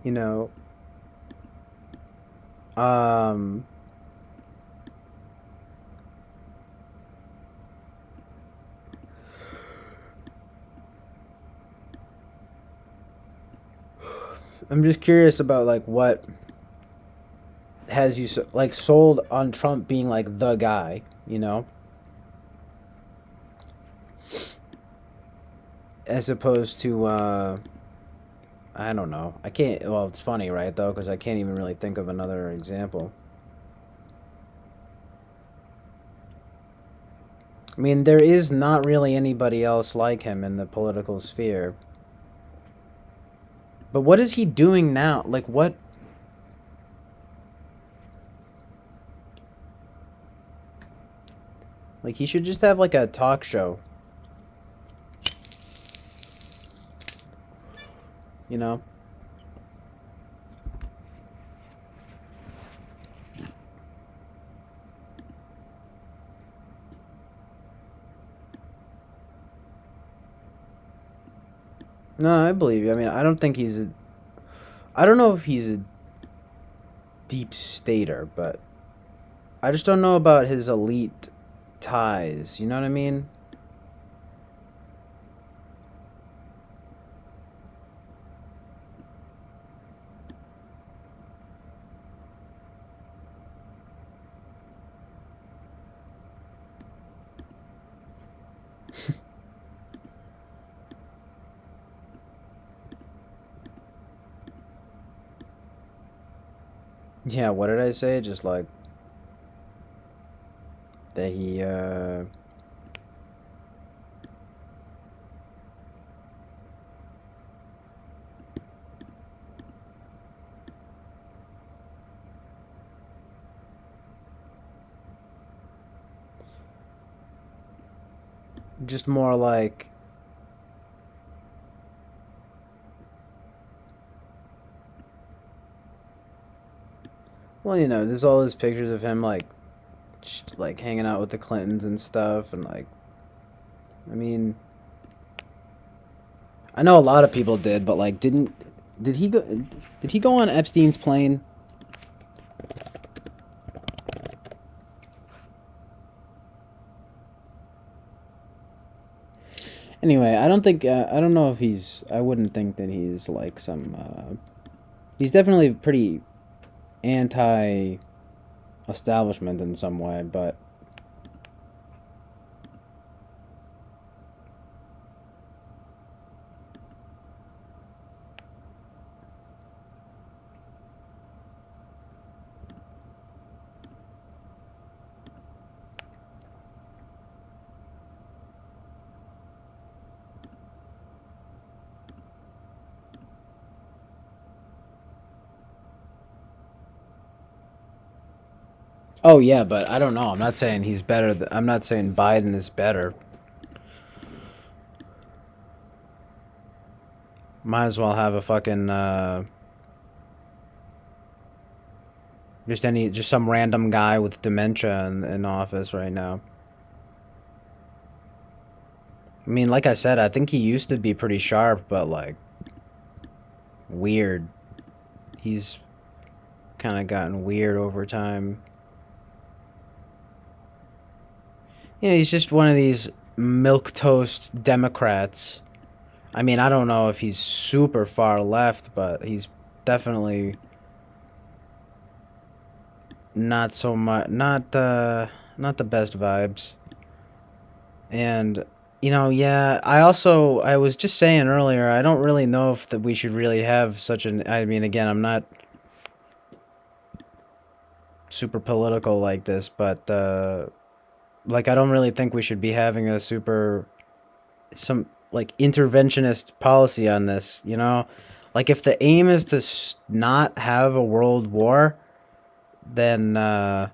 you know, I'm just curious about, like, what has you, like, sold on Trump being, like, the guy, you know? As opposed to, I don't know. I can't, well, it's funny, right, though, because I can't even really think of another example. I mean, there is not really anybody else like him in the political sphere. But what is he doing now? Like, what? Like, he should just have, like, a talk show. You know? No, I believe you. I mean, I don't think he's a... I don't know if he's a deep stater, but... I just don't know about his elite ties. You know what I mean? Yeah, what did I say? Just like... that he, just more like... Well, you know, there's all those pictures of him, like hanging out with the Clintons and stuff, and, like... I mean... I know a lot of people did, but, like, did he go on Epstein's plane? Anyway, I don't think, I don't know if he's, I wouldn't think that he's, like, some, he's definitely pretty anti-establishment in some way, but... Oh, yeah, but I don't know. I'm not saying he's better. I'm not saying Biden is better. Might as well have a fucking, just some random guy with dementia in office right now. I mean, like I said, I think he used to be pretty sharp, but, like, weird. He's kind of gotten weird over time. Yeah, he's just one of these milquetoast Democrats. I mean, I don't know if he's super far left, but he's definitely not so much, not the best vibes. And, you know, yeah, I was just saying earlier, I don't really know if that we should really have such an, I mean, again, I'm not super political like this, but, like, I don't really think we should be having some, like, interventionist policy on this, you know? Like, if the aim is to not have a world war, then, at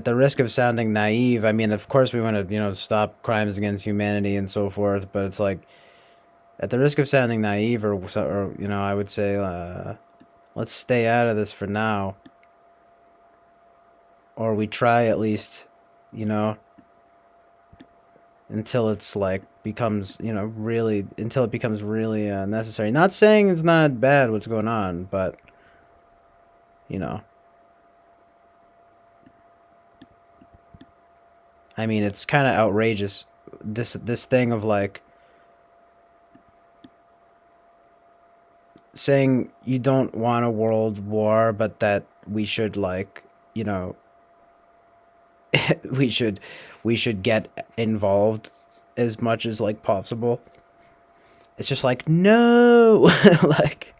the risk of sounding naive, I mean, of course we want to, you know, stop crimes against humanity and so forth, but it's like, at the risk of sounding naive, or you know, I would say, let's stay out of this for now. Or we try at least, you know, until it's like becomes, you know, really, until it becomes really necessary. Not saying it's not bad what's going on, but, you know, I mean, it's kind of outrageous, this thing of like saying you don't want a world war, but that we should, like, you know, we should get involved as much as like possible. It's just like, no. Like,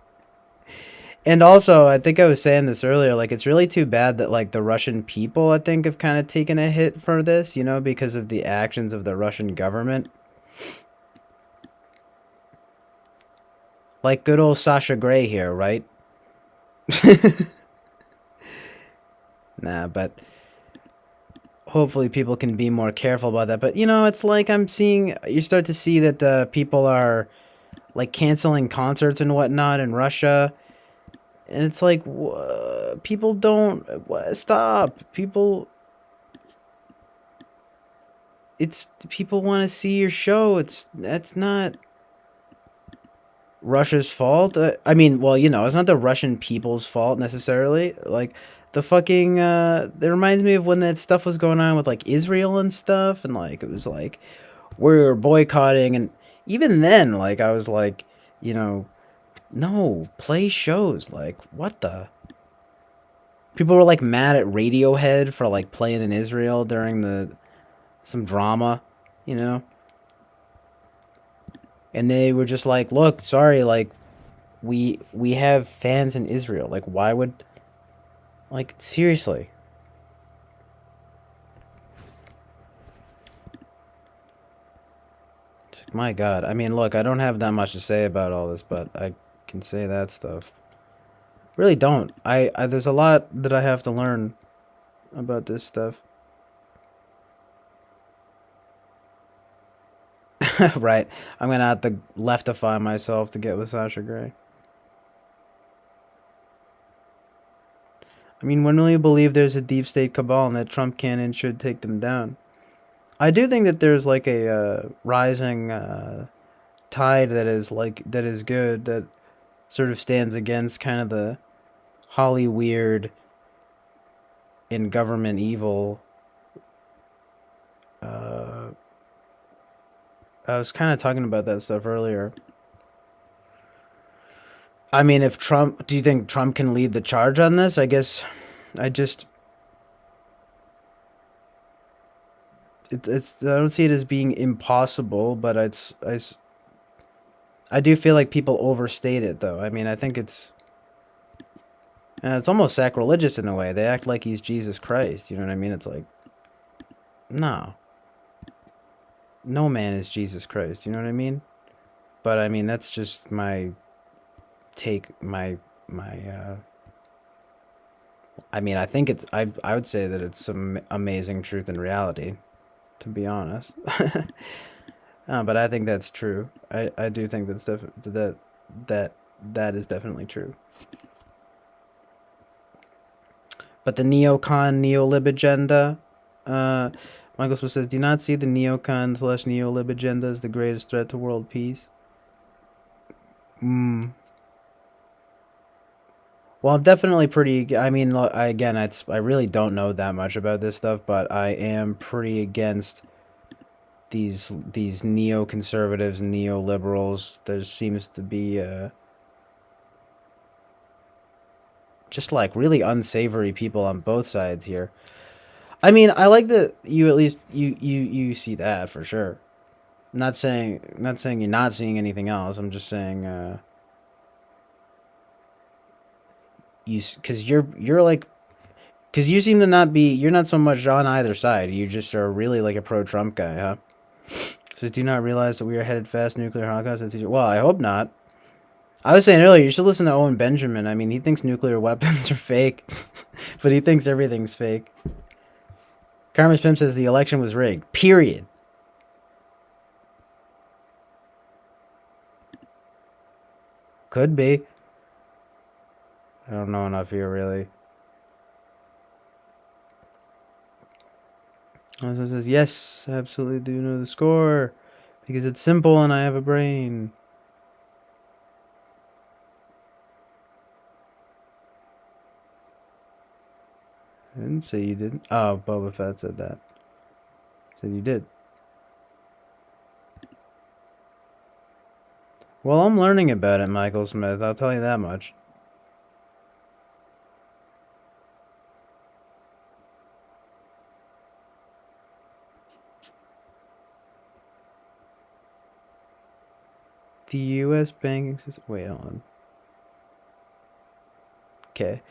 and also, I think I was saying this earlier, like, it's really too bad that, like, the Russian people, I think, have kind of taken a hit for this, you know, because of the actions of the Russian government. Like good old Sasha Grey here, right? Nah, but hopefully people can be more careful about that. But, you know, it's like you start to see that the people are, like, canceling concerts and whatnot in Russia. And it's like, people don't, stop. People want to see your show. That's not Russia's fault. I mean, well, you know, it's not the Russian people's fault necessarily. Like, the fucking, that reminds me of when that stuff was going on with, like, Israel and stuff, and, like, it was like, we're boycotting, and even then, like, I was like, you know, no, play shows, like, what the? People were, like, mad at Radiohead for, like, playing in Israel during some drama, you know? And they were just like, look, sorry, like, we have fans in Israel. Like, why would, like, seriously. It's like, my God. I mean, look, I don't have that much to say about all this, but I can say that stuff. Really don't. I there's a lot that I have to learn about this stuff. Right. I'm gonna have to leftify myself to get with Sasha Grey. I mean, when will you believe there's a deep state cabal and that Trump can and should take them down? I do think that there's like a rising tide that is good, that sort of stands against kind of the Holly weird and government evil. I was kind of talking about that stuff earlier. I mean, do you think Trump can lead the charge on this? I guess I don't see it as being impossible, but I do feel like people overstate it, though. I mean, I think it's almost sacrilegious in a way. They act like he's Jesus Christ, you know what I mean? It's like, no. No man is Jesus Christ, you know what I mean? But, I mean, that's just my take, I mean, I think I would say that it's some amazing truth and reality, to be honest. But I think that's true. I do think that is definitely true. But the neocon, neolib agenda, Michael Smith says, do you not see the neocon / neolib agenda as the greatest threat to world peace? Well, I'm definitely pretty, I mean, I really don't know that much about this stuff, but I am pretty against these neoconservatives and neoliberals. There seems to be just like really unsavory people on both sides here. I mean, I like that you at least you see that for sure. Not saying you're not seeing anything else. I'm just saying because you seem to not be, you're not so much on either side. You just are really like a pro-Trump guy, huh? Says, do you not realize that we are headed fast nuclear holocaust? Well, I hope not. I was saying earlier, you should listen to Owen Benjamin. I mean, he thinks nuclear weapons are fake, but he thinks everything's fake. Karma's Pimp says the election was rigged. Period. Could be. I don't know enough here, really. Also says, yes, I absolutely do know the score. Because it's simple and I have a brain. I didn't say you didn't. Oh, Boba Fett said that. Said you did. Well, I'm learning about it, Michael Smith. I'll tell you that much. The U.S. banking system. Wait, hold on. Okay.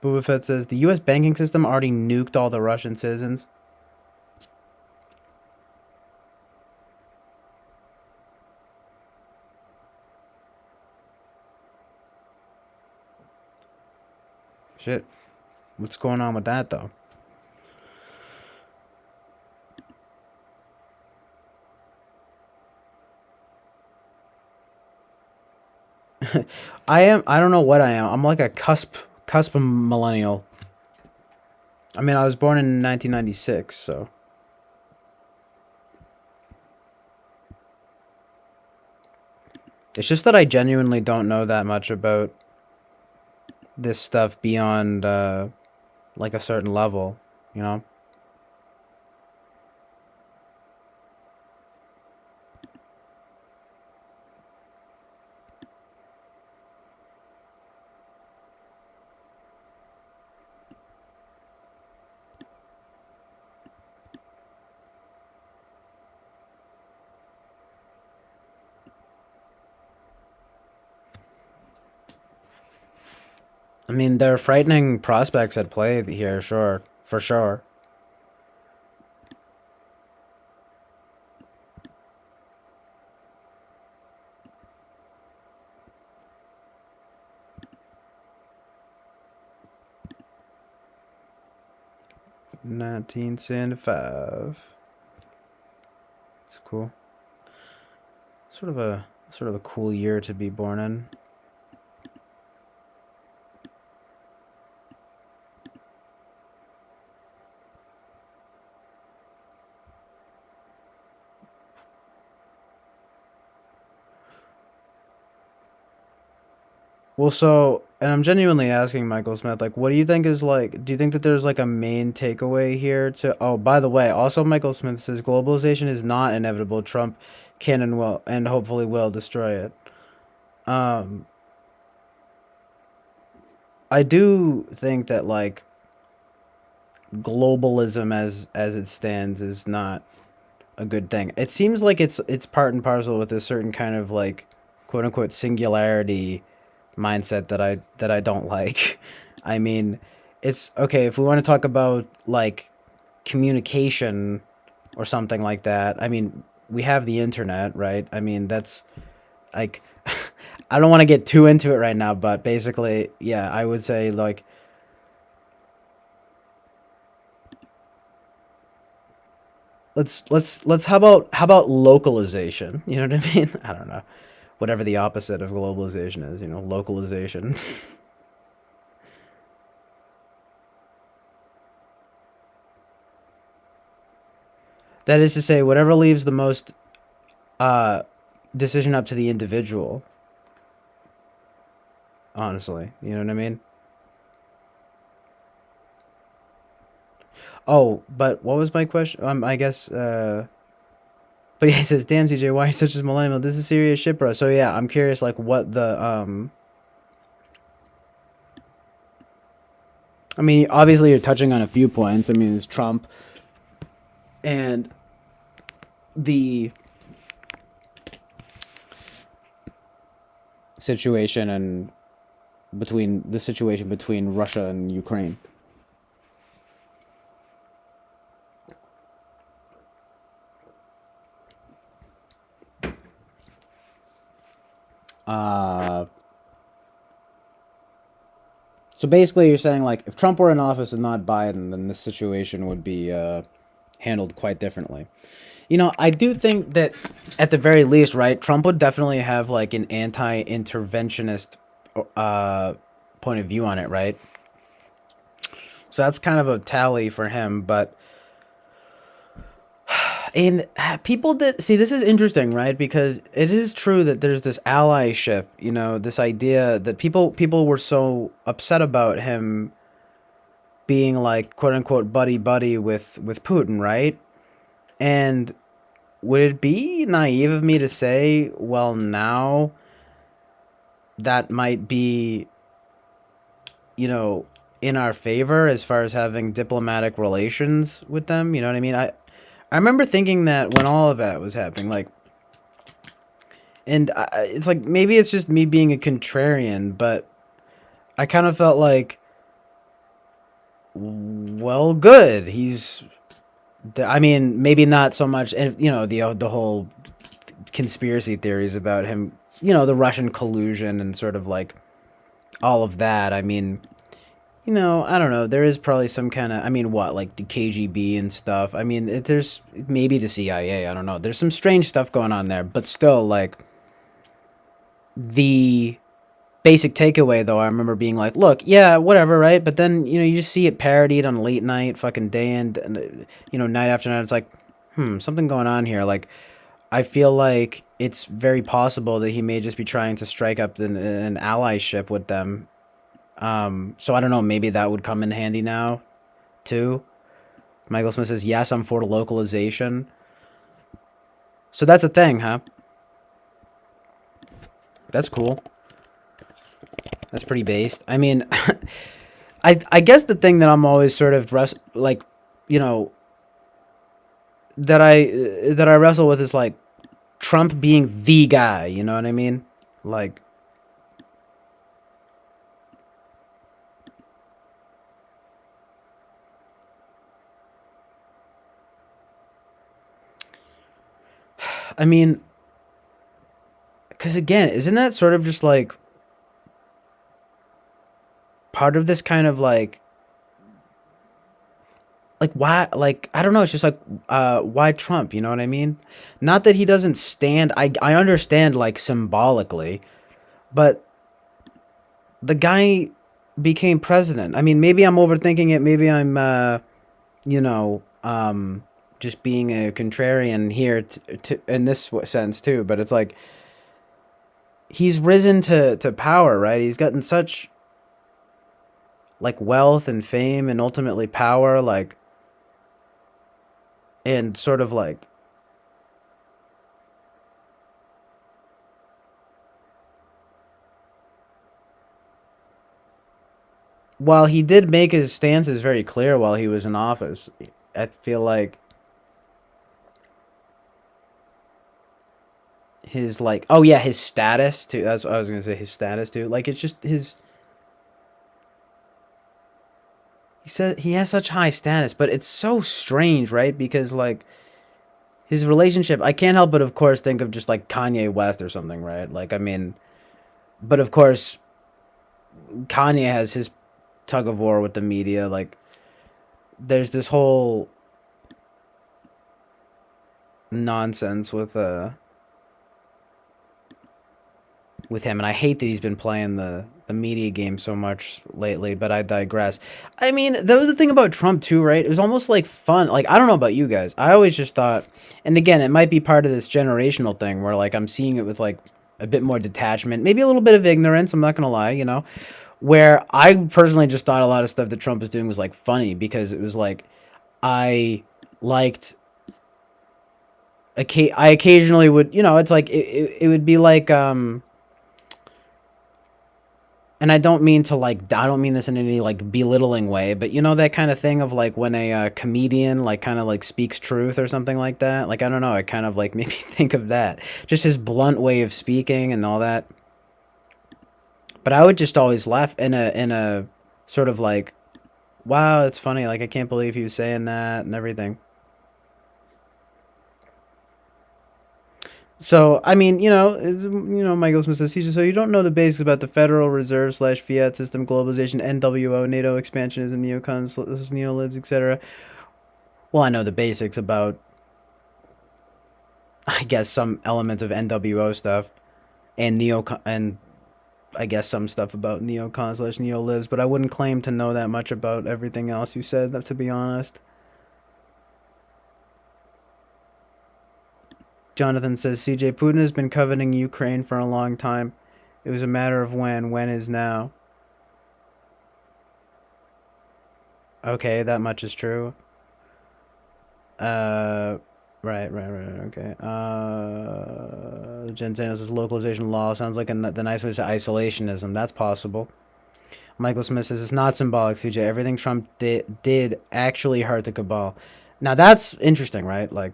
Boba Fett says the U.S. banking system already nuked all the Russian citizens. Shit. What's going on with that, though? I don't know what I am. I'm like a cusp millennial. I mean, I was born in 1996, so. It's just that I genuinely don't know that much about this stuff beyond, like a certain level, you know? I mean, there are frightening prospects at play here, sure. For sure. $19.75. It's cool. Sort of a cool year to be born in. Well, so, and I'm genuinely asking Michael Smith, like, what do you think is like, do you think that there's like a main takeaway here to, oh, by the way, also Michael Smith says globalization is not inevitable. Trump can and will, and hopefully will destroy it. I do think that like globalism as it stands is not a good thing. It seems like it's part and parcel with a certain kind of like quote unquote singularity mindset that I don't like. I mean, it's okay if we want to talk about like communication or something like that. I mean, we have the internet, right? I mean, that's like I don't want to get too into it right now, but basically, yeah, I would say like let's how about localization? You know what I mean? I don't know. Whatever the opposite of globalization is, you know, localization. That is to say, whatever leaves the most decision up to the individual. Honestly, you know what I mean? Oh, but what was my question? I guess, but yeah, he says, damn, CJ, why are you such a millennial? This is serious shit, bro. So yeah, I'm curious, like, what the, I mean, obviously you're touching on a few points. I mean, it's Trump and the situation and the situation between Russia and Ukraine. So basically, you're saying like if Trump were in office and not Biden, then this situation would be handled quite differently. You know, I do think that at the very least, right, Trump would definitely have like an anti-interventionist point of view on it, right? So that's kind of a tally for him, but and people did see this is interesting, right? Because it is true that there's this allyship, you know, this idea that people were so upset about him being like quote unquote buddy buddy with Putin, right? And would it be naive of me to say, well, now that might be, you know, in our favor as far as having diplomatic relations with them? You know what I mean? I remember thinking that when all of that was happening, like, and it's like maybe it's just me being a contrarian, but I kind of felt like, well, good. I mean, maybe not so much, and you know, the whole conspiracy theories about him, you know, the Russian collusion and sort of like all of that. I mean, you know, I don't know. There is probably some kind of, I mean, what, like the KGB and stuff. I mean, there's maybe the CIA. I don't know. There's some strange stuff going on there, but still, like, the basic takeaway, though, I remember being like, look, yeah, whatever, right? But then, you know, you just see it parodied on late night, fucking day and you know, night after night. It's like, something going on here. Like, I feel like it's very possible that he may just be trying to strike up an allyship with them. So I don't know, maybe that would come in handy now, too. Michael Smith says, yes, I'm for localization. So that's a thing, huh? That's cool. That's pretty based. I mean, I guess the thing that I'm always sort of like, you know, that I wrestle with is like Trump being the guy, you know what I mean? Like, I mean, because again, isn't that sort of just like part of this kind of like why, like, I don't know, it's just like why Trump, you know what I mean? Not that he doesn't stand, I understand like symbolically, but the guy became president. I mean, maybe I'm overthinking it, maybe I'm you know, just being a contrarian here in this sense too, but it's like he's risen to power, right? He's gotten such like wealth and fame and ultimately power, like, and sort of like while he did make his stances very clear while he was in office, I feel like his like, oh yeah, his status too. That's what I was gonna say. His status too. Like, it's just his. He said he has such high status, but it's so strange, right? Because like his relationship, I can't help but of course think of just like Kanye West or something, right? Like, I mean, but of course Kanye has his tug of war with the media. Like, there's this whole nonsense with him, and I hate that he's been playing the media game so much lately, but I digress. I mean, that was the thing about Trump too, right? It was almost like fun. Like, I don't know about you guys. I always just thought, and again, it might be part of this generational thing where like I'm seeing it with like a bit more detachment, maybe a little bit of ignorance, I'm not gonna lie, you know, where I personally just thought a lot of stuff that Trump was doing was like funny because it was like I liked I occasionally would, you know, it's like it would be like and I don't mean to like, I don't mean this in any like belittling way, but you know, that kind of thing of like when a comedian like kind of like speaks truth or something like that. Like, I don't know, it kind of like made me think of that, just his blunt way of speaking and all that. But I would just always laugh in a sort of like, wow, that's funny, like I can't believe he was saying that and everything. So, I mean, Michael Smith says, so you don't know the basics about the Federal Reserve / fiat system, globalization, NWO, NATO expansionism, neocons, neolibs, etc. Well, I know the basics about, I guess, some elements of NWO stuff, and and I guess some stuff about neocons / neolibs, but I wouldn't claim to know that much about everything else you said, to be honest. Jonathan says, CJ, Putin has been coveting Ukraine for a long time. It was a matter of when. When is now. Okay, that much is true. Right, okay. Gentano says, localization law sounds like the nice way to say isolationism. That's possible. Michael Smith says, it's not symbolic, CJ. Everything Trump did actually hurt the cabal. Now, that's interesting, right? Like,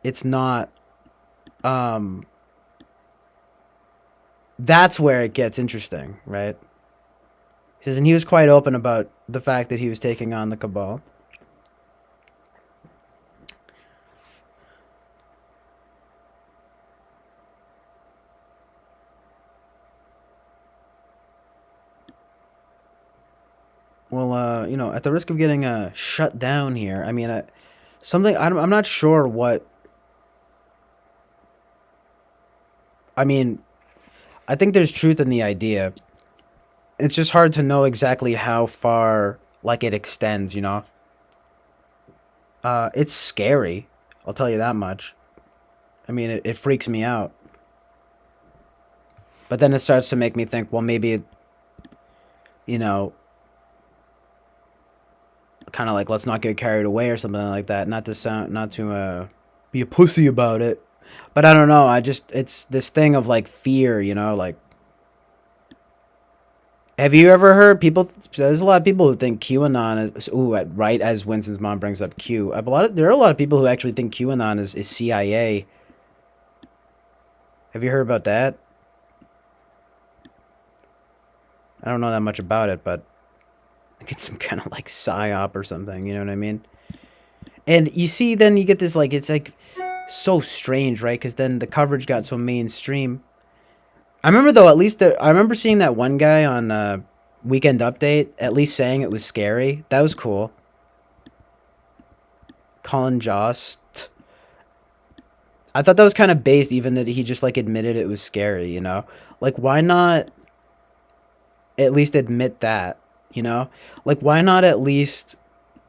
it's not, that's where it gets interesting, right? He says, and he was quite open about the fact that he was taking on the cabal. Well, at the risk of getting shut down here, I mean, I'm not sure what. I mean, I think there's truth in the idea. It's just hard to know exactly how far, like, it extends, It's scary. I'll tell you that much. I mean, it freaks me out. But then it starts to make me think, well, maybe, kind of like, let's not get carried away or something like that. Not to be a pussy about it. But I don't know. It's this thing of, like, fear, like. Have you ever heard people? There's a lot of people who think QAnon is. Right as Winston's mom brings up Q. There are a lot of people who actually think QAnon is CIA. Have you heard about that? I don't know that much about it, but I think it's some kind of like psyop or something. You know what I mean? And you see, then you get this like it's like so strange, right? Because then the coverage got so mainstream. I remember though, at least I remember seeing that one guy on Weekend Update, at least saying it was scary. That was cool. Colin Jost. I thought that was kind of based, even that he just like admitted it was scary, Like, why not at least admit that, Like, why not at least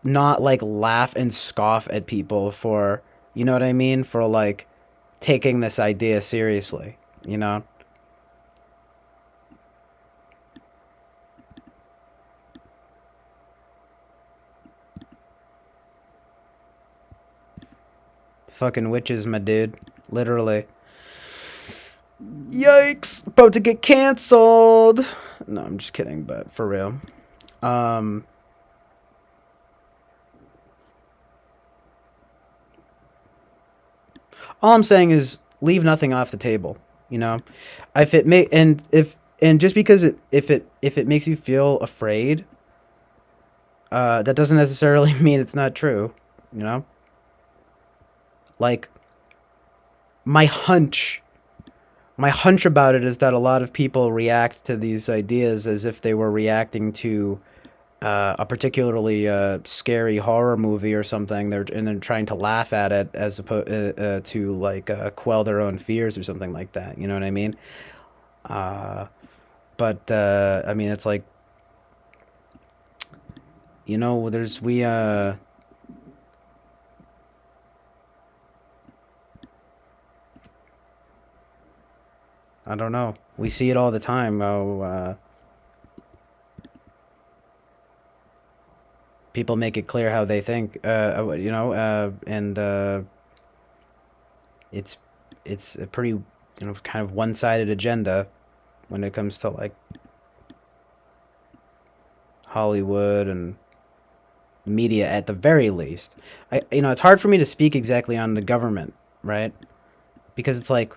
not like laugh and scoff at people for, you know what I mean? For like taking this idea seriously, Fucking witches, my dude. Literally. Yikes! About to get canceled! No, I'm just kidding, but for real. All I'm saying is leave nothing off the table, If it may and just because if it makes you feel afraid, that doesn't necessarily mean it's not true, Like, my hunch about it is that a lot of people react to these ideas as if they were reacting to a particularly scary horror movie or something. They're trying to laugh at it as opposed to like quell their own fears or something like that. You know what I mean? But I mean, it's like, I don't know. We see it all the time. People make it clear how they think, and it's a pretty, kind of one-sided agenda when it comes to like Hollywood and media at the very least. It's hard for me to speak exactly on the government, right? Because it's like,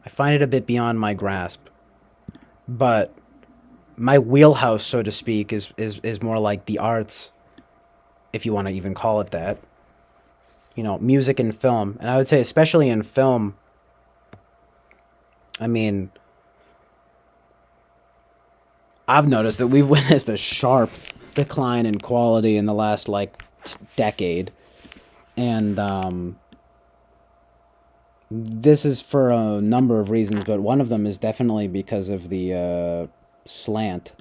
I find it a bit beyond my grasp, but my wheelhouse, so to speak, is more like the arts, if you want to even call it that. you know, music and film. And I would say especially in film, I mean, I've noticed that we've witnessed a sharp decline in quality in the last, like, decade. And, this is for a number of reasons, but one of them is definitely because of the, slant.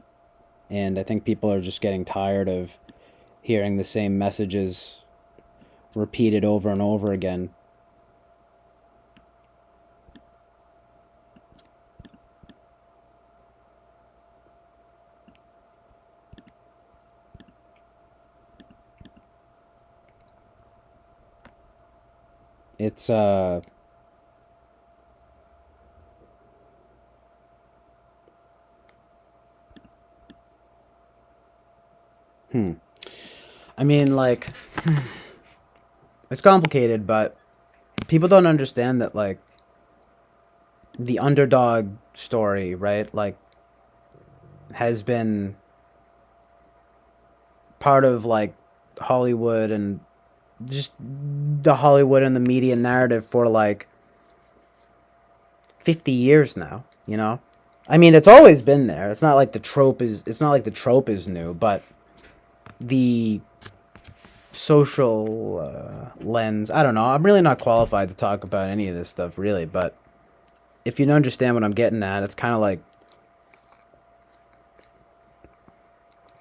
And I think people are just getting tired of hearing the same messages repeated over and over again. It's, I mean, like, it's complicated, but people don't understand that, like, the underdog story, right? Like, has been part of, like, Hollywood and just the Hollywood and the media narrative for, like, 50 years now, you know? I mean, it's always been there. It's not like the trope is new, but the social lens, I don't know. I'm really not qualified to talk about any of this stuff, really, but if you don't understand what I'm getting at, it's kind of like,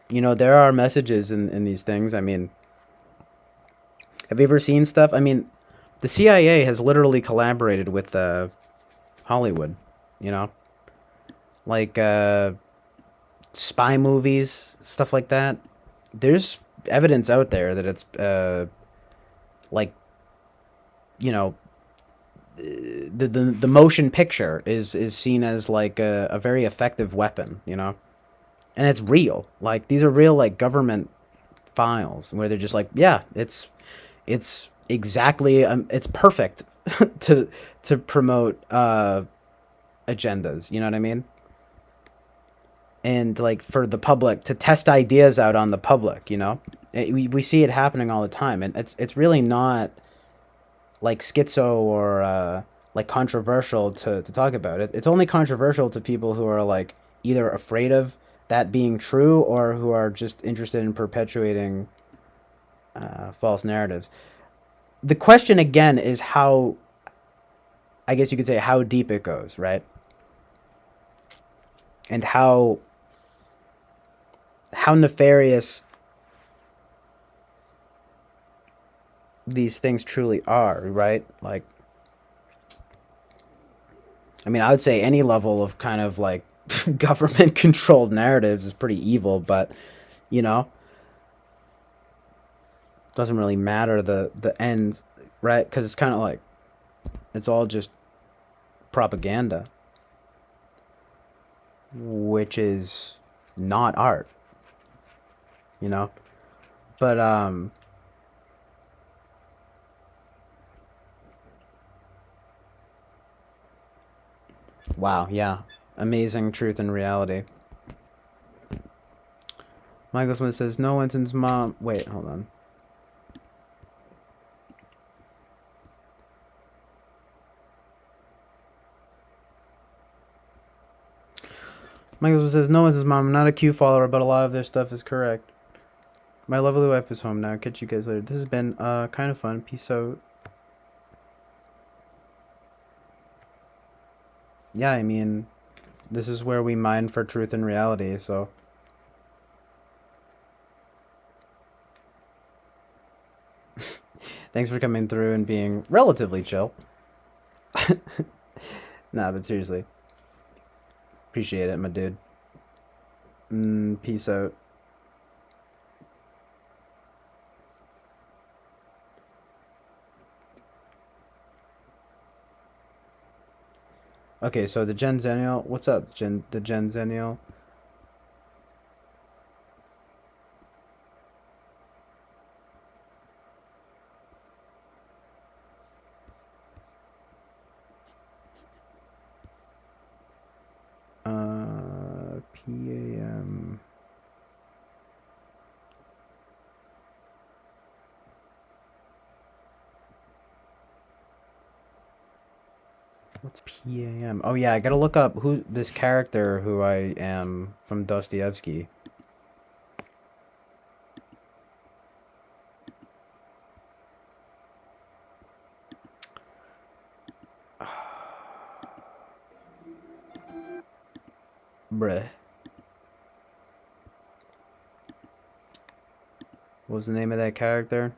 you know, there are messages in these things. I mean, have you ever seen stuff? I mean, the CIA has literally collaborated with Hollywood, you know? Like, spy movies, stuff like that. There's evidence out there that it's, like, you know, the motion picture is seen as, like, a very effective weapon, you know? And it's real. Like, these are real, like, government files where they're just like, yeah, it's exactly, it's perfect to promote agendas, you know what I mean? And, like, for the public to test ideas out on the public, you know? We see it happening all the time, and it's really not, like, schizo or like, controversial to talk about it. It's only controversial to people who are, like, either afraid of that being true or who are just interested in perpetuating false narratives. The question again is how, I guess you could say, how deep it goes, right? And how nefarious these things truly are, right? Like, I mean, I would say any level of kind of, like, government controlled narratives is pretty evil, but, you know, doesn't really matter the end, right? Because it's kind of like, it's all just propaganda, which is not art, you know? But, wow, yeah. Amazing truth and reality. Michael Smith says, no Winston's mom... Wait, hold on. Michael Smith says, no Winston's mom, I'm not a Q follower, but a lot of their stuff is correct. My lovely wife is home now. Catch you guys later. This has been kind of fun. Peace out. Yeah, I mean, this is where we mine for truth and reality, so... Thanks for coming through and being relatively chill. Nah, but seriously. Appreciate it, my dude. Peace out. Okay, so the Gen Zennial... What's up, the Gen Zennial? PAM... What's PAM? Oh yeah, I gotta look up who this character who I am from Dostoevsky. Bruh. What was the name of that character?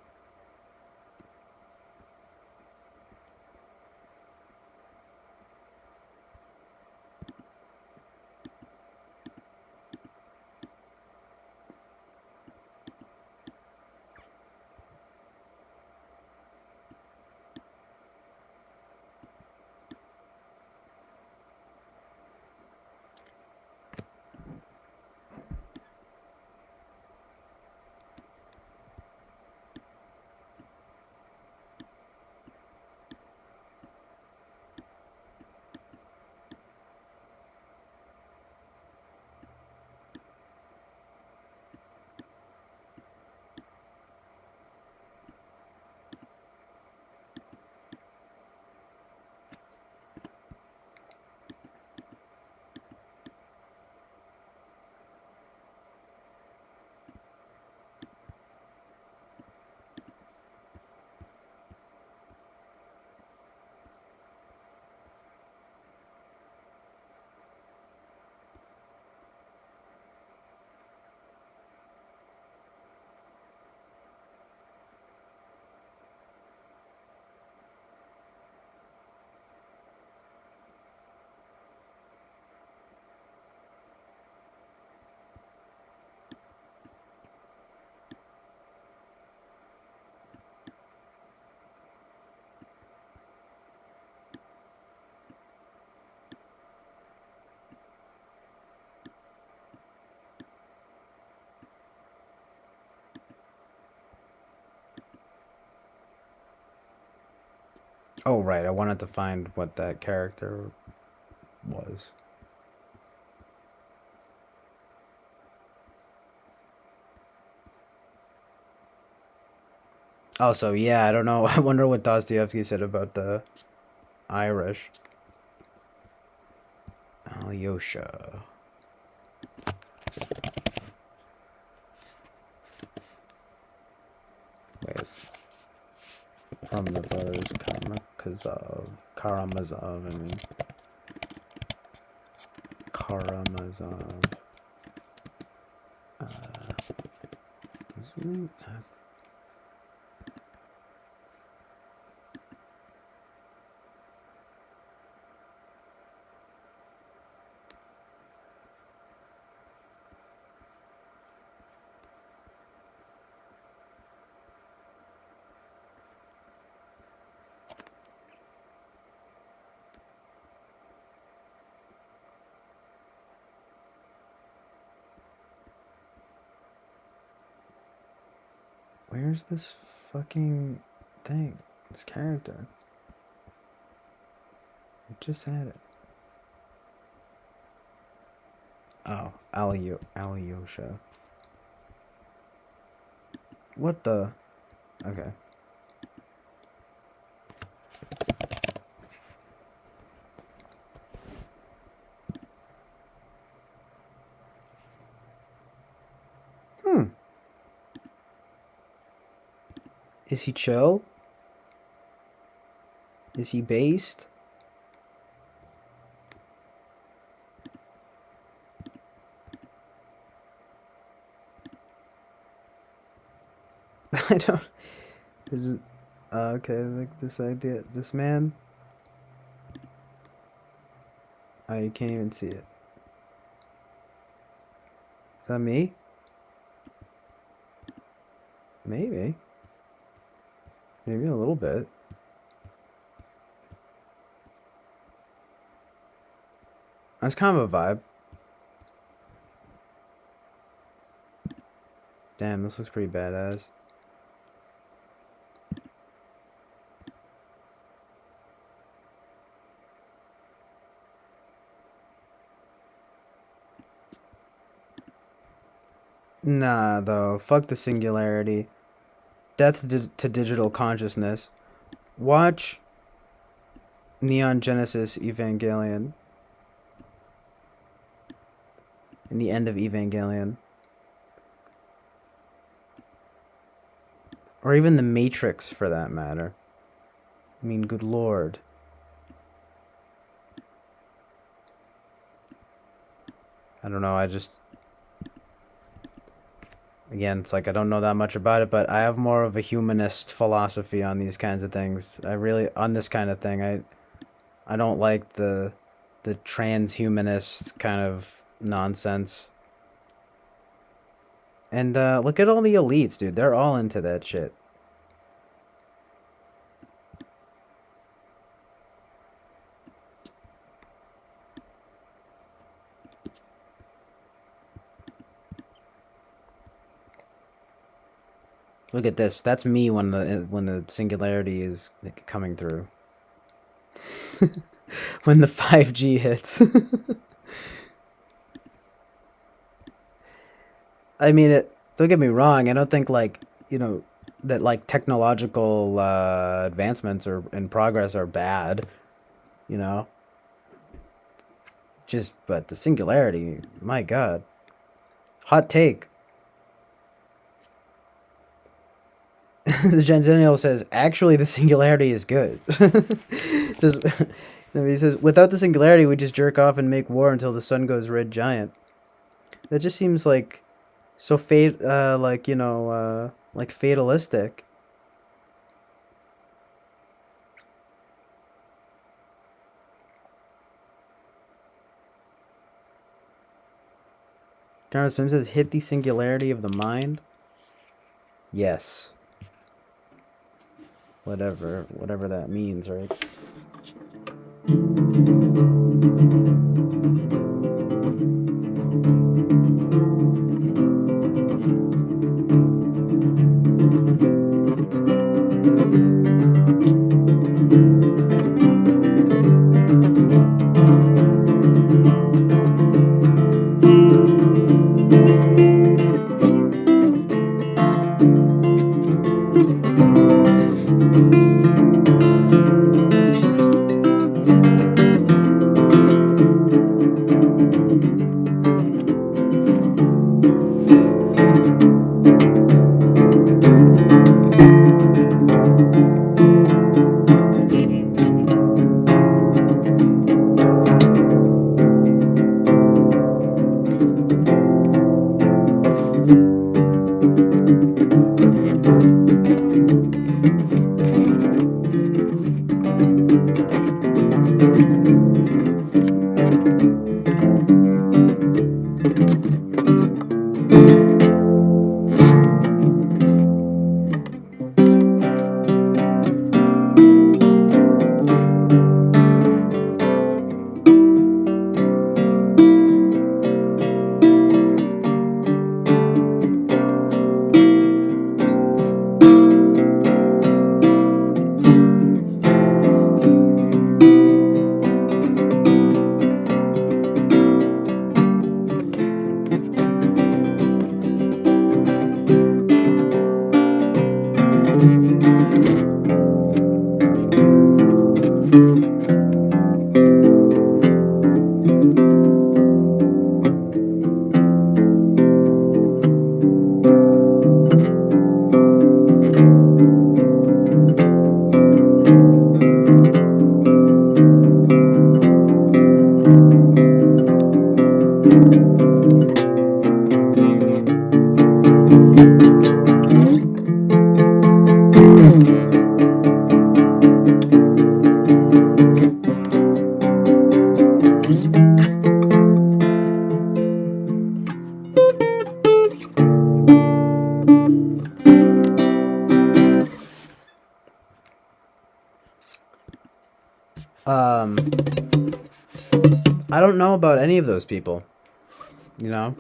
Oh, right. I wanted to find what that character was. Also, yeah, I don't know. I wonder what Dostoevsky said about the Irish. Alyosha. Wait. From the brothers Karamazov, I mean. Karamazov. Where's this fucking thing? This character? I just had it. Oh, Alyosha. What the? Okay. Is he chill? Is he based? I don't... okay, like this idea... This man... Oh, you can't even see it. Is that me? Maybe. Maybe a little bit. That's kind of a vibe. Damn, this looks pretty badass. Nah, though. Fuck the singularity. Death to digital consciousness. Watch Neon Genesis Evangelion. In the end of Evangelion. Or even the Matrix, for that matter. I mean, good lord. I don't know, I just... Again, it's like I don't know that much about it, but I have more of a humanist philosophy on these kinds of things. On this kind of thing, I don't like the transhumanist kind of nonsense. And look at all the elites, dude. They're all into that shit. Look at this. That's me when the singularity is coming through. When the 5G hits. I mean, don't get me wrong. I don't think that technological advancements and progress are bad. But the singularity, my God. Hot take. The Genzennial says, actually, the singularity is good. He says, without the singularity, we just jerk off and make war until the sun goes red giant. That just seems like so fatalistic. Carlos Pym says, hit the singularity of the mind. Yes. Whatever that means, right? I don't know about any of those people, you know?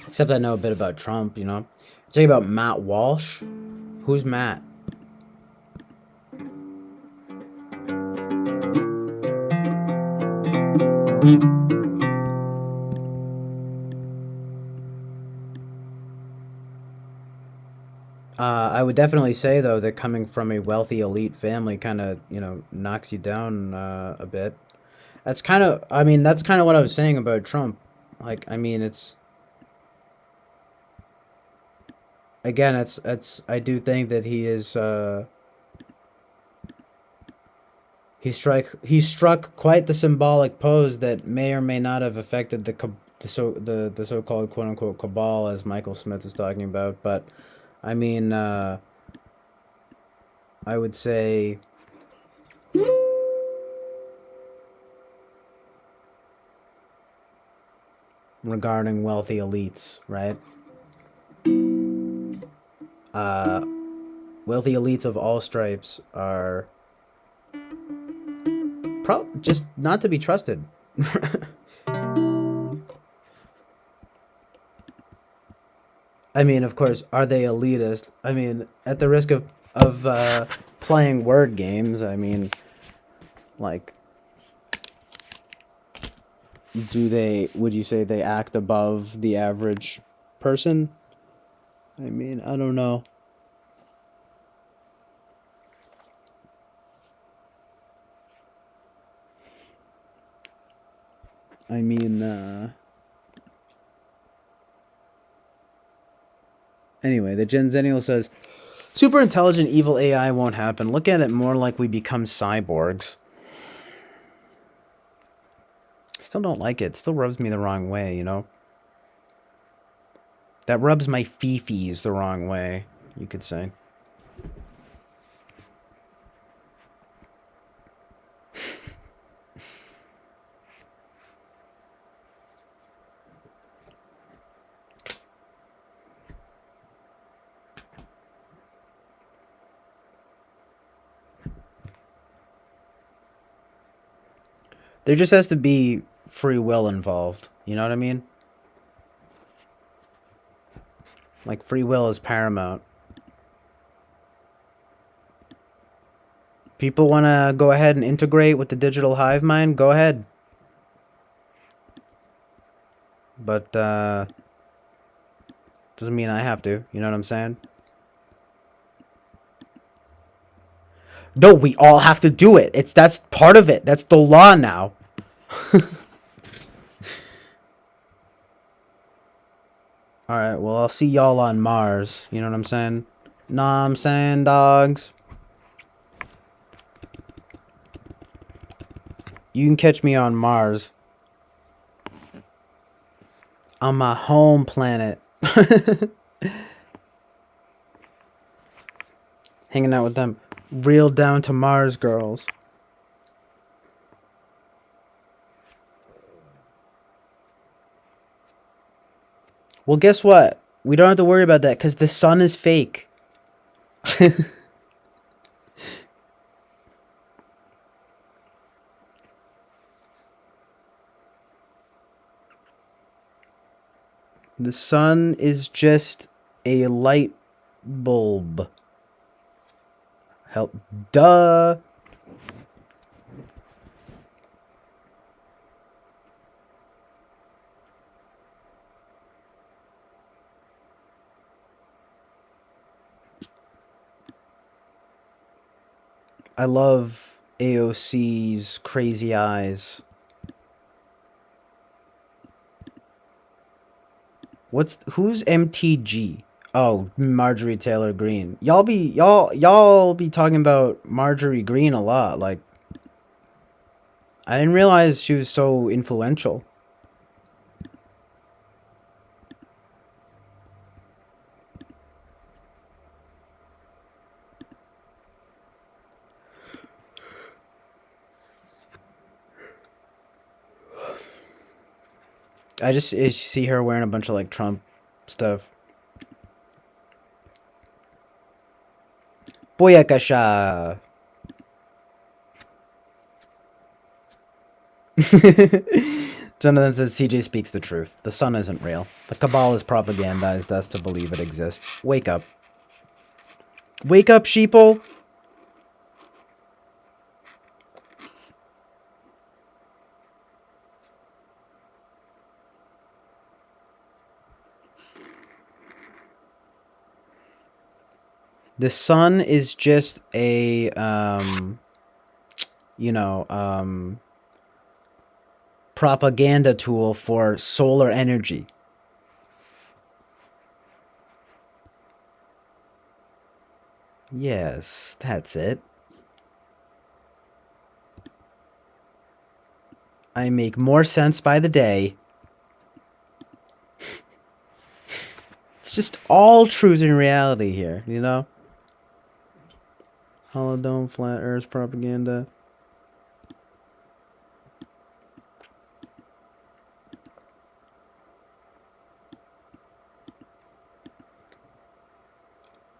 Except I know a bit about Trump, you know? Tell you about Matt Walsh. Who's Matt? I would definitely say, though, that coming from a wealthy elite family kind of, you know, knocks you down a bit. That's kind of, I mean, that's kind of what I was saying about Trump. Like, I mean, it's, again, I do think that he struck quite the symbolic pose that may or may not have affected the so-called quote unquote cabal, as Michael Smith is talking about. But I mean, I would say regarding wealthy elites, right? Wealthy elites of all stripes are just not to be trusted. I mean, of course, are they elitist? I mean, at the risk of playing word games, I mean, like, would you say they act above the average person? I mean, I don't know. I mean, anyway, the Gen Zennial says, super intelligent evil AI won't happen. Look at it more like we become cyborgs. Still don't like it. Still rubs me the wrong way, you know? That rubs my fifis the wrong way, you could say. There just has to be free will involved. You know what I mean? Like, free will is paramount. People want to go ahead and integrate with the digital hive mind? Go ahead. But, doesn't mean I have to. You know what I'm saying? No, we all have to do it. That's part of it. That's the law now. Alright, well, I'll see y'all on Mars. You know what I'm saying? Nah, I'm saying, dogs. You can catch me on Mars. On my home planet. Hanging out with them real down to Mars girls. Well, guess what? We don't have to worry about that because the sun is fake. The sun is just a light bulb. Help. Duh. I love AOC's crazy eyes. Who's MTG? Oh, Marjorie Taylor Greene. Y'all be talking about Marjorie Greene a lot. Like, I didn't realize she was so influential. I just see her wearing a bunch of like Trump stuff. Boyakasha. Jonathan says CJ speaks the truth. The sun isn't real. The cabal has propagandized us to believe it exists. Wake up. Wake up, sheeple. The sun is just a, propaganda tool for solar energy. Yes, that's it. I make more sense by the day. It's just all truth and reality here, you know? Hollow dome, flat earth propaganda.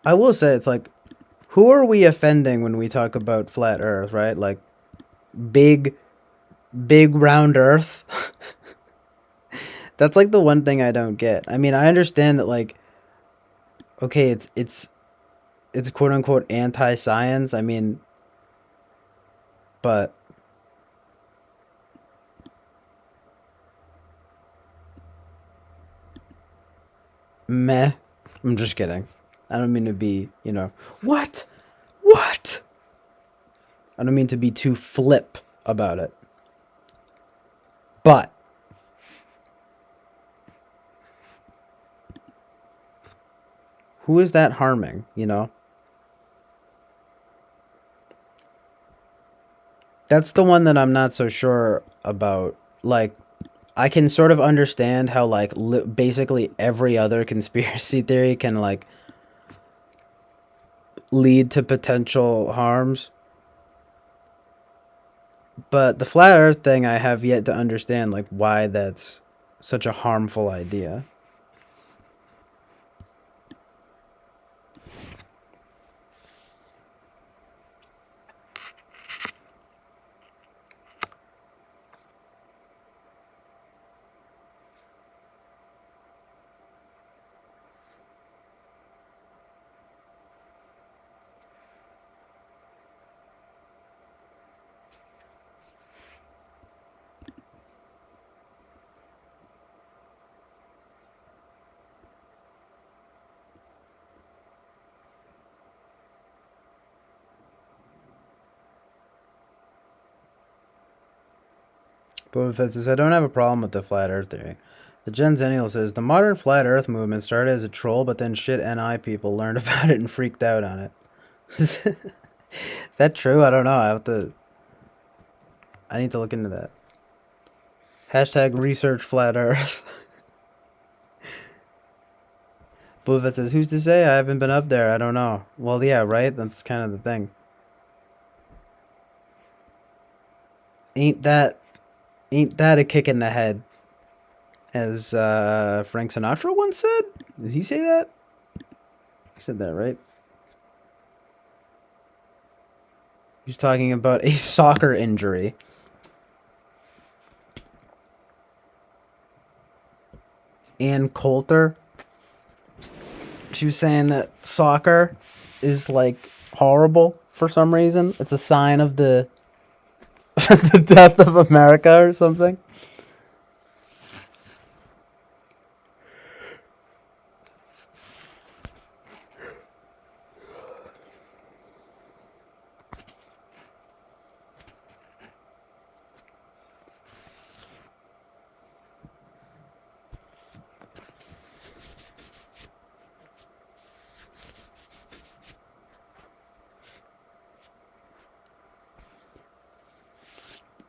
I will say, it's like, who are we offending when we talk about flat earth, right? Like, big round earth. That's like the one thing I don't get. I mean, I understand that, like, okay, it's quote unquote anti-science. I mean, but meh. I'm just kidding. I don't mean to be, what? What? I don't mean to be too flip about it. But who is that harming, That's the one that I'm not so sure about. Like, I can sort of understand how, like, basically every other conspiracy theory can, like, lead to potential harms. But the flat earth thing, I have yet to understand, like, why that's such a harmful idea. Boba Fett says, I don't have a problem with the flat earth theory. The Gen Zennial says, the modern flat earth movement started as a troll, but then shit NI people learned about it and freaked out on it. Is that true? I don't know. I need to look into that. Hashtag research flat earth. Boba Fett says, who's to say? I haven't been up there. I don't know. Well, yeah, right? That's kind of the thing. Ain't that a kick in the head? As Frank Sinatra once said? Did he say that? He said that, right? He's talking about a soccer injury. Ann Coulter. She was saying that soccer is, like, horrible for some reason. It's a sign of the the death of America or something.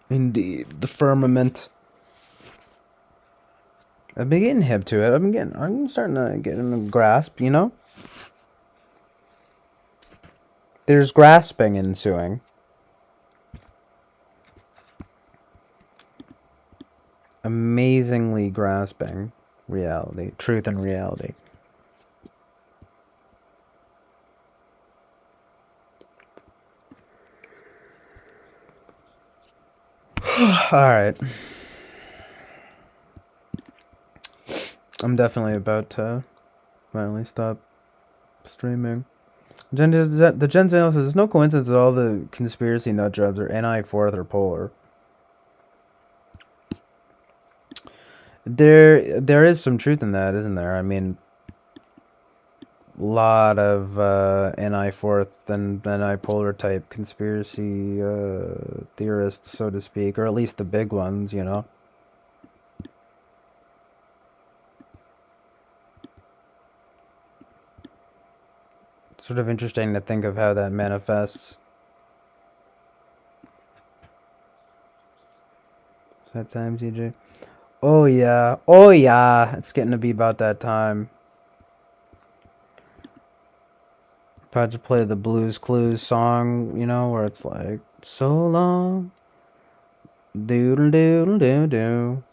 Indeed, the firmament. I've been getting hip to it. I'm starting to get in a grasp, There's grasping ensuing. Amazingly grasping reality, truth and reality. Alright. I'm definitely about to finally stop streaming. The Gen Zeno says, it's no coincidence that all the conspiracy nut jobs are NI fourth or polar. There is some truth in that, isn't there? I mean, lot of NI4th and NI-polar type conspiracy theorists, so to speak, or at least the big ones, you know. Sort of interesting to think of how that manifests. Is that time, TJ? Oh yeah, oh yeah, it's getting to be about that time. About to play the Blues Clues song, you know, where it's like, so long, doodle doodle doo doo.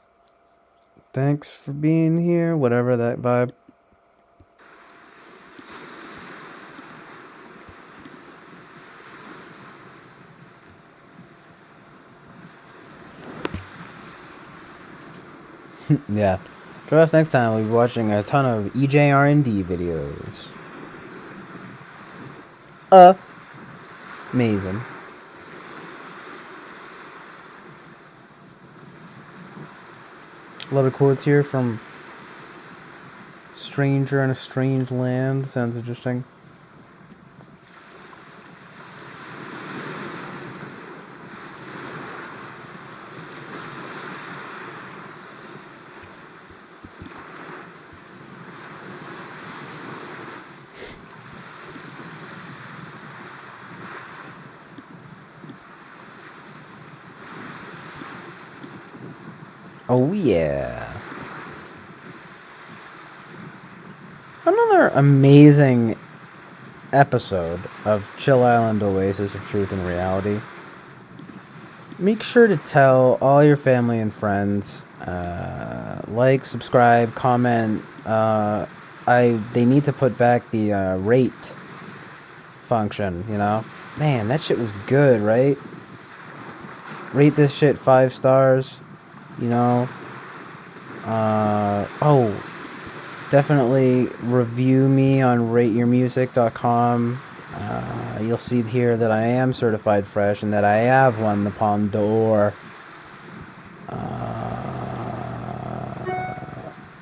Thanks for being here, whatever that vibe. Yeah. Join us next time. We'll be watching a ton of EJR&D videos. Amazing. A lot of quotes here from Stranger in a Strange Land. Sounds interesting. Oh yeah. Another amazing episode of Chill Island Oasis of Truth and Reality. Make sure to tell all your family and friends. Like, subscribe, comment. They need to put back the rate function, you know? Man, that shit was good, right? Rate this shit 5 stars, you know? Oh, definitely review me on rateyourmusic.com. You'll see here that I am certified fresh and that I have won the Palme d'Or.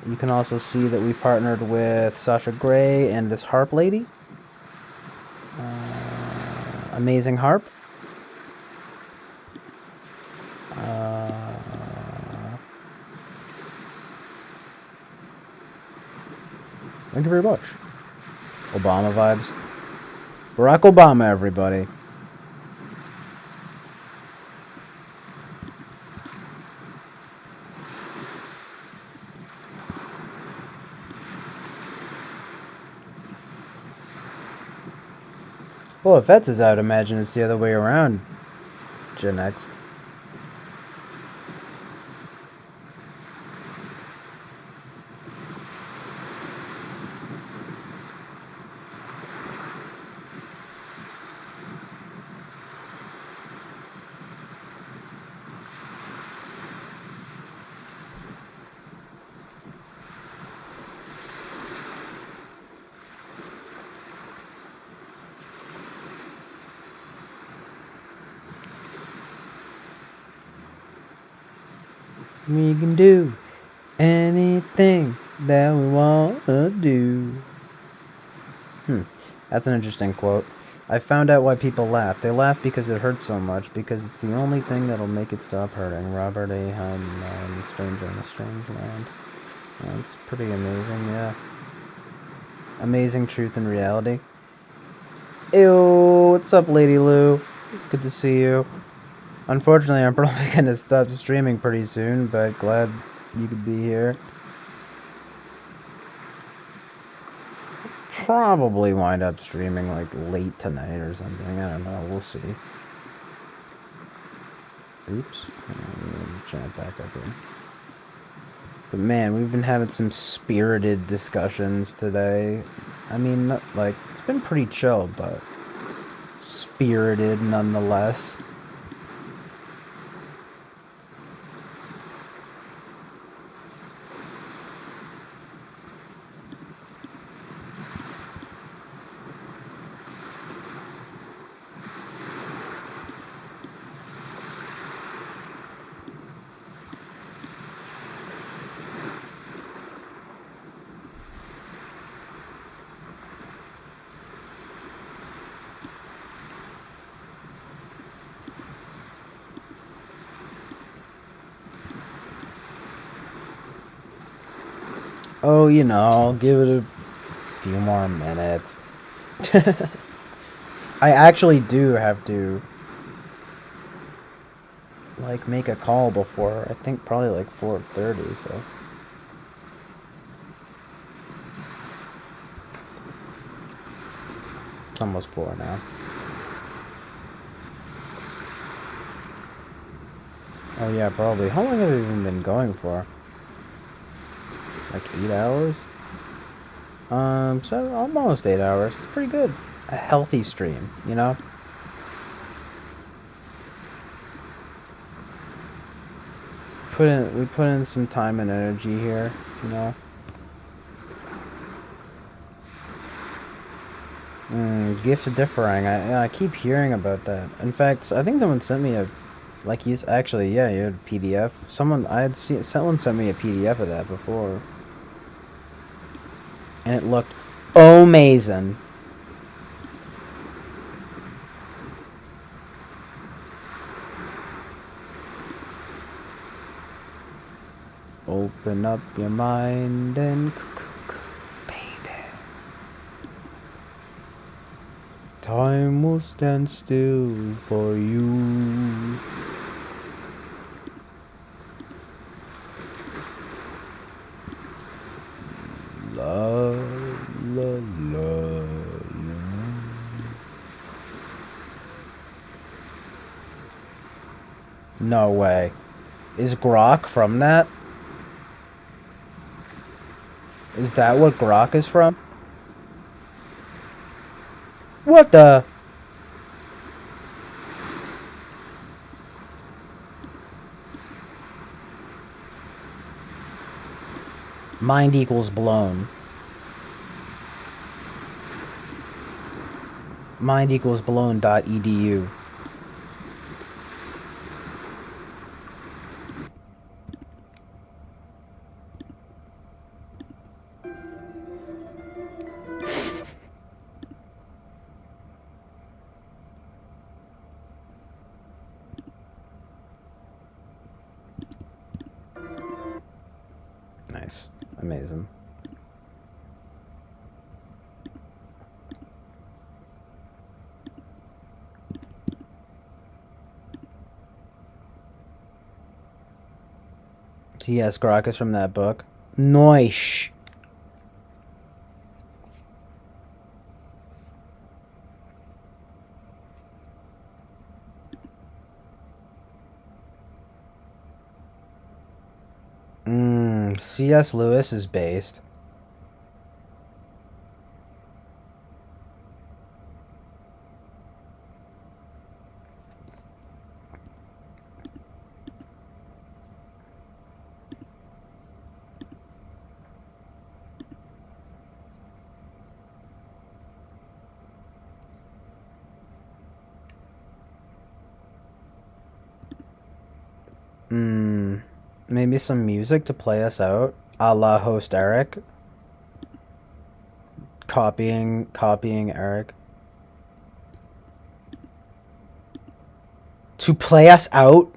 You can also see that we've partnered with Sasha Grey and this harp lady. Amazing harp. Thank you very much. Obama vibes. Barack Obama, everybody. Well, if Vets is out, imagine it's the other way around, Gen X. We can do anything that we want to do. That's an interesting quote. I found out why people laugh. They laugh because it hurts so much, because it's the only thing that'll make it stop hurting. Robert A. Hutton, Stranger in a Strange Land. That's pretty amazing, yeah. Amazing truth and reality. Ew, what's up, Lady Lou? Good to see you. Unfortunately, I'm probably gonna stop streaming pretty soon, but glad you could be here. Probably wind up streaming like late tonight or something. I don't know. We'll see. Oops. Chat back up here. But man, we've been having some spirited discussions today. I mean, like, it's been pretty chill, but spirited nonetheless. Oh, you know, I'll give it a few more minutes. I actually do have to, like, make a call before, I think probably like 4:30, so. It's almost 4 now. Oh yeah, probably. How long have we even been going for? Like 8 hours? So almost 8 hours. It's pretty good. A healthy stream, you know? We put in some time and energy here, you know? Gift differing. I keep hearing about that. In fact, I think someone sent me a, like, he's actually, yeah, you had a PDF. Someone sent me a PDF of that before. And it looked amazing. Open up your mind and baby. Time will stand still for you. La la la la. No way. Is Grok from that? Is that what Grok is from? What the? Mind equals blown. Mind equals blown.edu. Nice. Amazing. Yes, Grok is from that book. Noish. C.S. Lewis is based. Maybe some music to play us out, a la host Eric. Copying Eric. To play us out?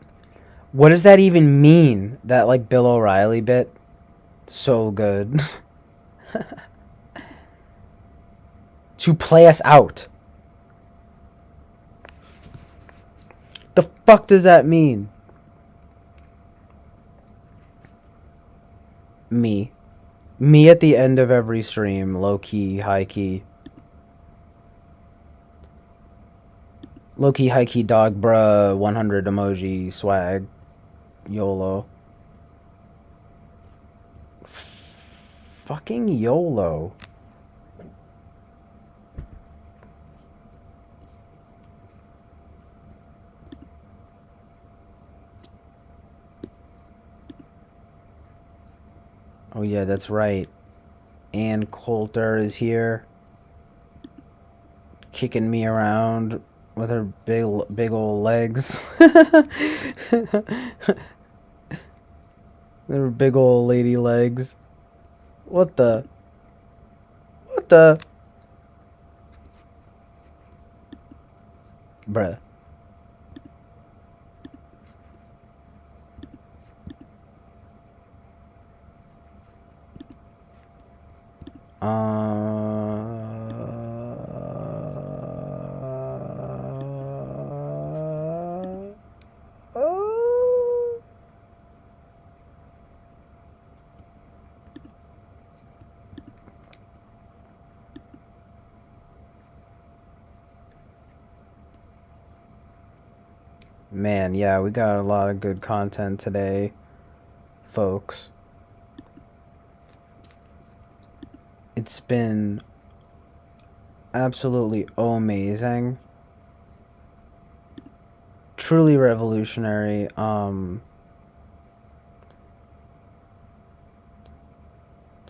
What does that even mean? That, like, Bill O'Reilly bit? So good. To play us out. The fuck does that mean? Me at the end of every stream, low key, high key. Low key, high key, dog, bruh, 100 emoji, swag, YOLO. Fucking YOLO. Oh yeah, that's right. Ann Coulter is here, kicking me around with her big old legs. Her big old lady legs. What the? Bruh. man, yeah, we got a lot of good content today, folks. It's been absolutely amazing. Truly revolutionary.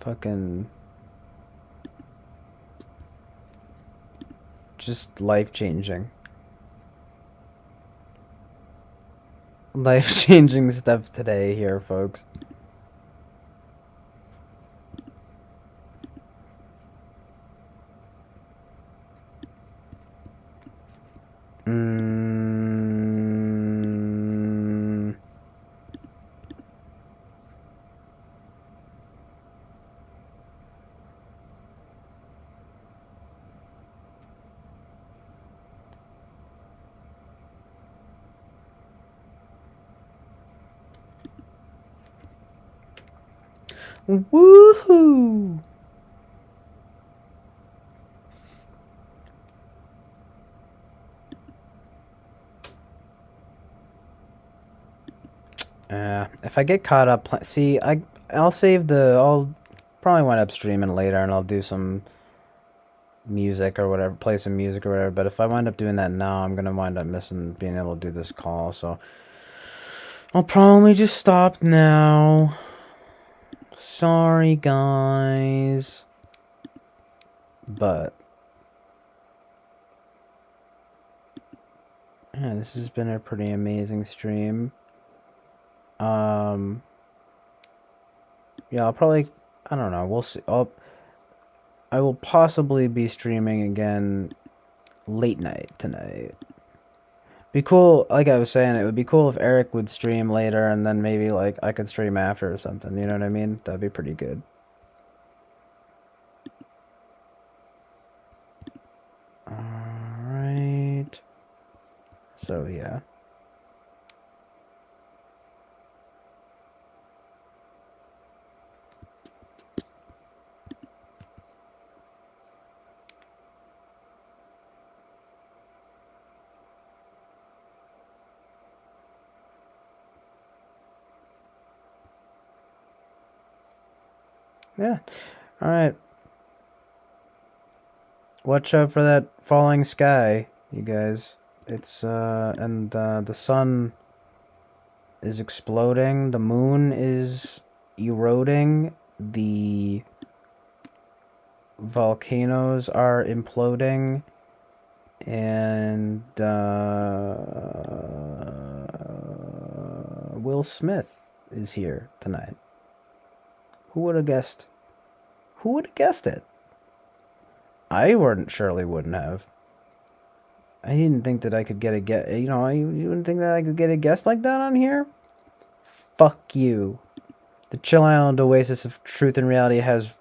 Fucking just life-changing. Life-changing stuff today here, folks. Woohoo! If I get caught up, see, I'll save the. I'll probably wind up streaming later, and I'll do some music or whatever, play some music or whatever. But if I wind up doing that now, I'm gonna wind up missing being able to do this call. So I'll probably just stop now. Sorry, guys. But yeah, this has been a pretty amazing stream. Yeah, I'll probably, I don't know, we'll see. I will possibly be streaming again late night tonight. Be cool, like I was saying, it would be cool if Eric would stream later and then maybe like I could stream after or something, you know what I mean? That'd be pretty good. Alright. So yeah. Yeah. Alright. Watch out for that falling sky, you guys. It's, and, the sun is exploding. The moon is eroding. The volcanoes are imploding. And, Will Smith is here tonight. Who would have guessed? Who would have guessed it? I surely wouldn't have. I didn't think that I could get a guest. You know, you wouldn't think that I could get a guest like that on here? Fuck you. The Chill Island Oasis of Truth and Reality has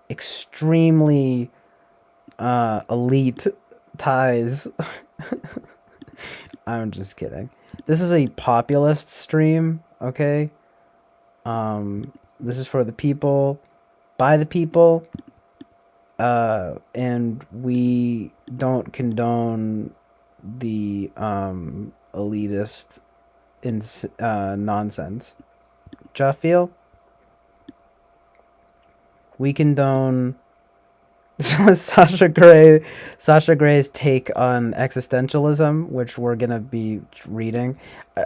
extremely elite ties. I'm just kidding. This is a populist stream, okay? This is for the people, by the people, and we don't condone the elitist nonsense. Jaffiel? We condone Sasha Gray's take on existentialism, which we're gonna be reading.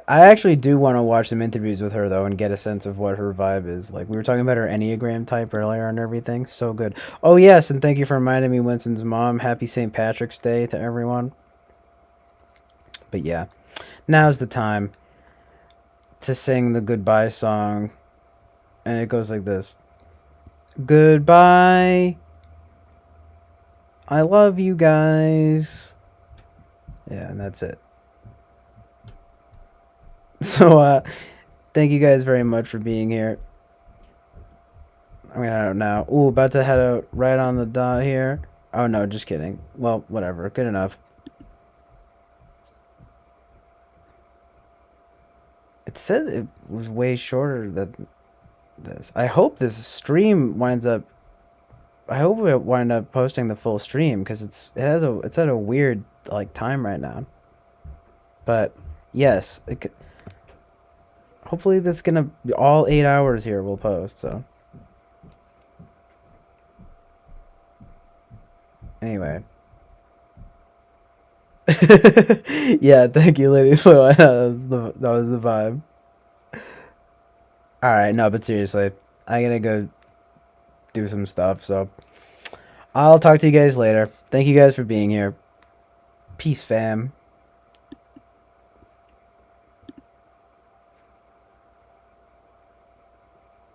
I actually do want to watch some interviews with her though and get a sense of what her vibe is. Like we were talking about her Enneagram type earlier and everything. So good. Oh yes, and thank you for reminding me, Winston's mom. Happy St. Patrick's Day to everyone. But yeah, now's the time to sing the goodbye song, and it goes like this. Goodbye. I love you guys. Yeah, and that's it. So, thank you guys very much for being here. I mean, I don't know. Ooh, about to head out right on the dot here. Oh, no, just kidding. Well, whatever. Good enough. It said it was way shorter than this. I hope this stream winds up... I hope we wind up posting the full stream because it's at a weird like time right now. But Yes. Hopefully that's gonna be all 8 hours here we'll post, so. Anyway. Yeah, thank you, Lady Flo. That was the vibe. Alright, no, but seriously. I'm gonna go do some stuff, so. I'll talk to you guys later. Thank you guys for being here. Peace, fam.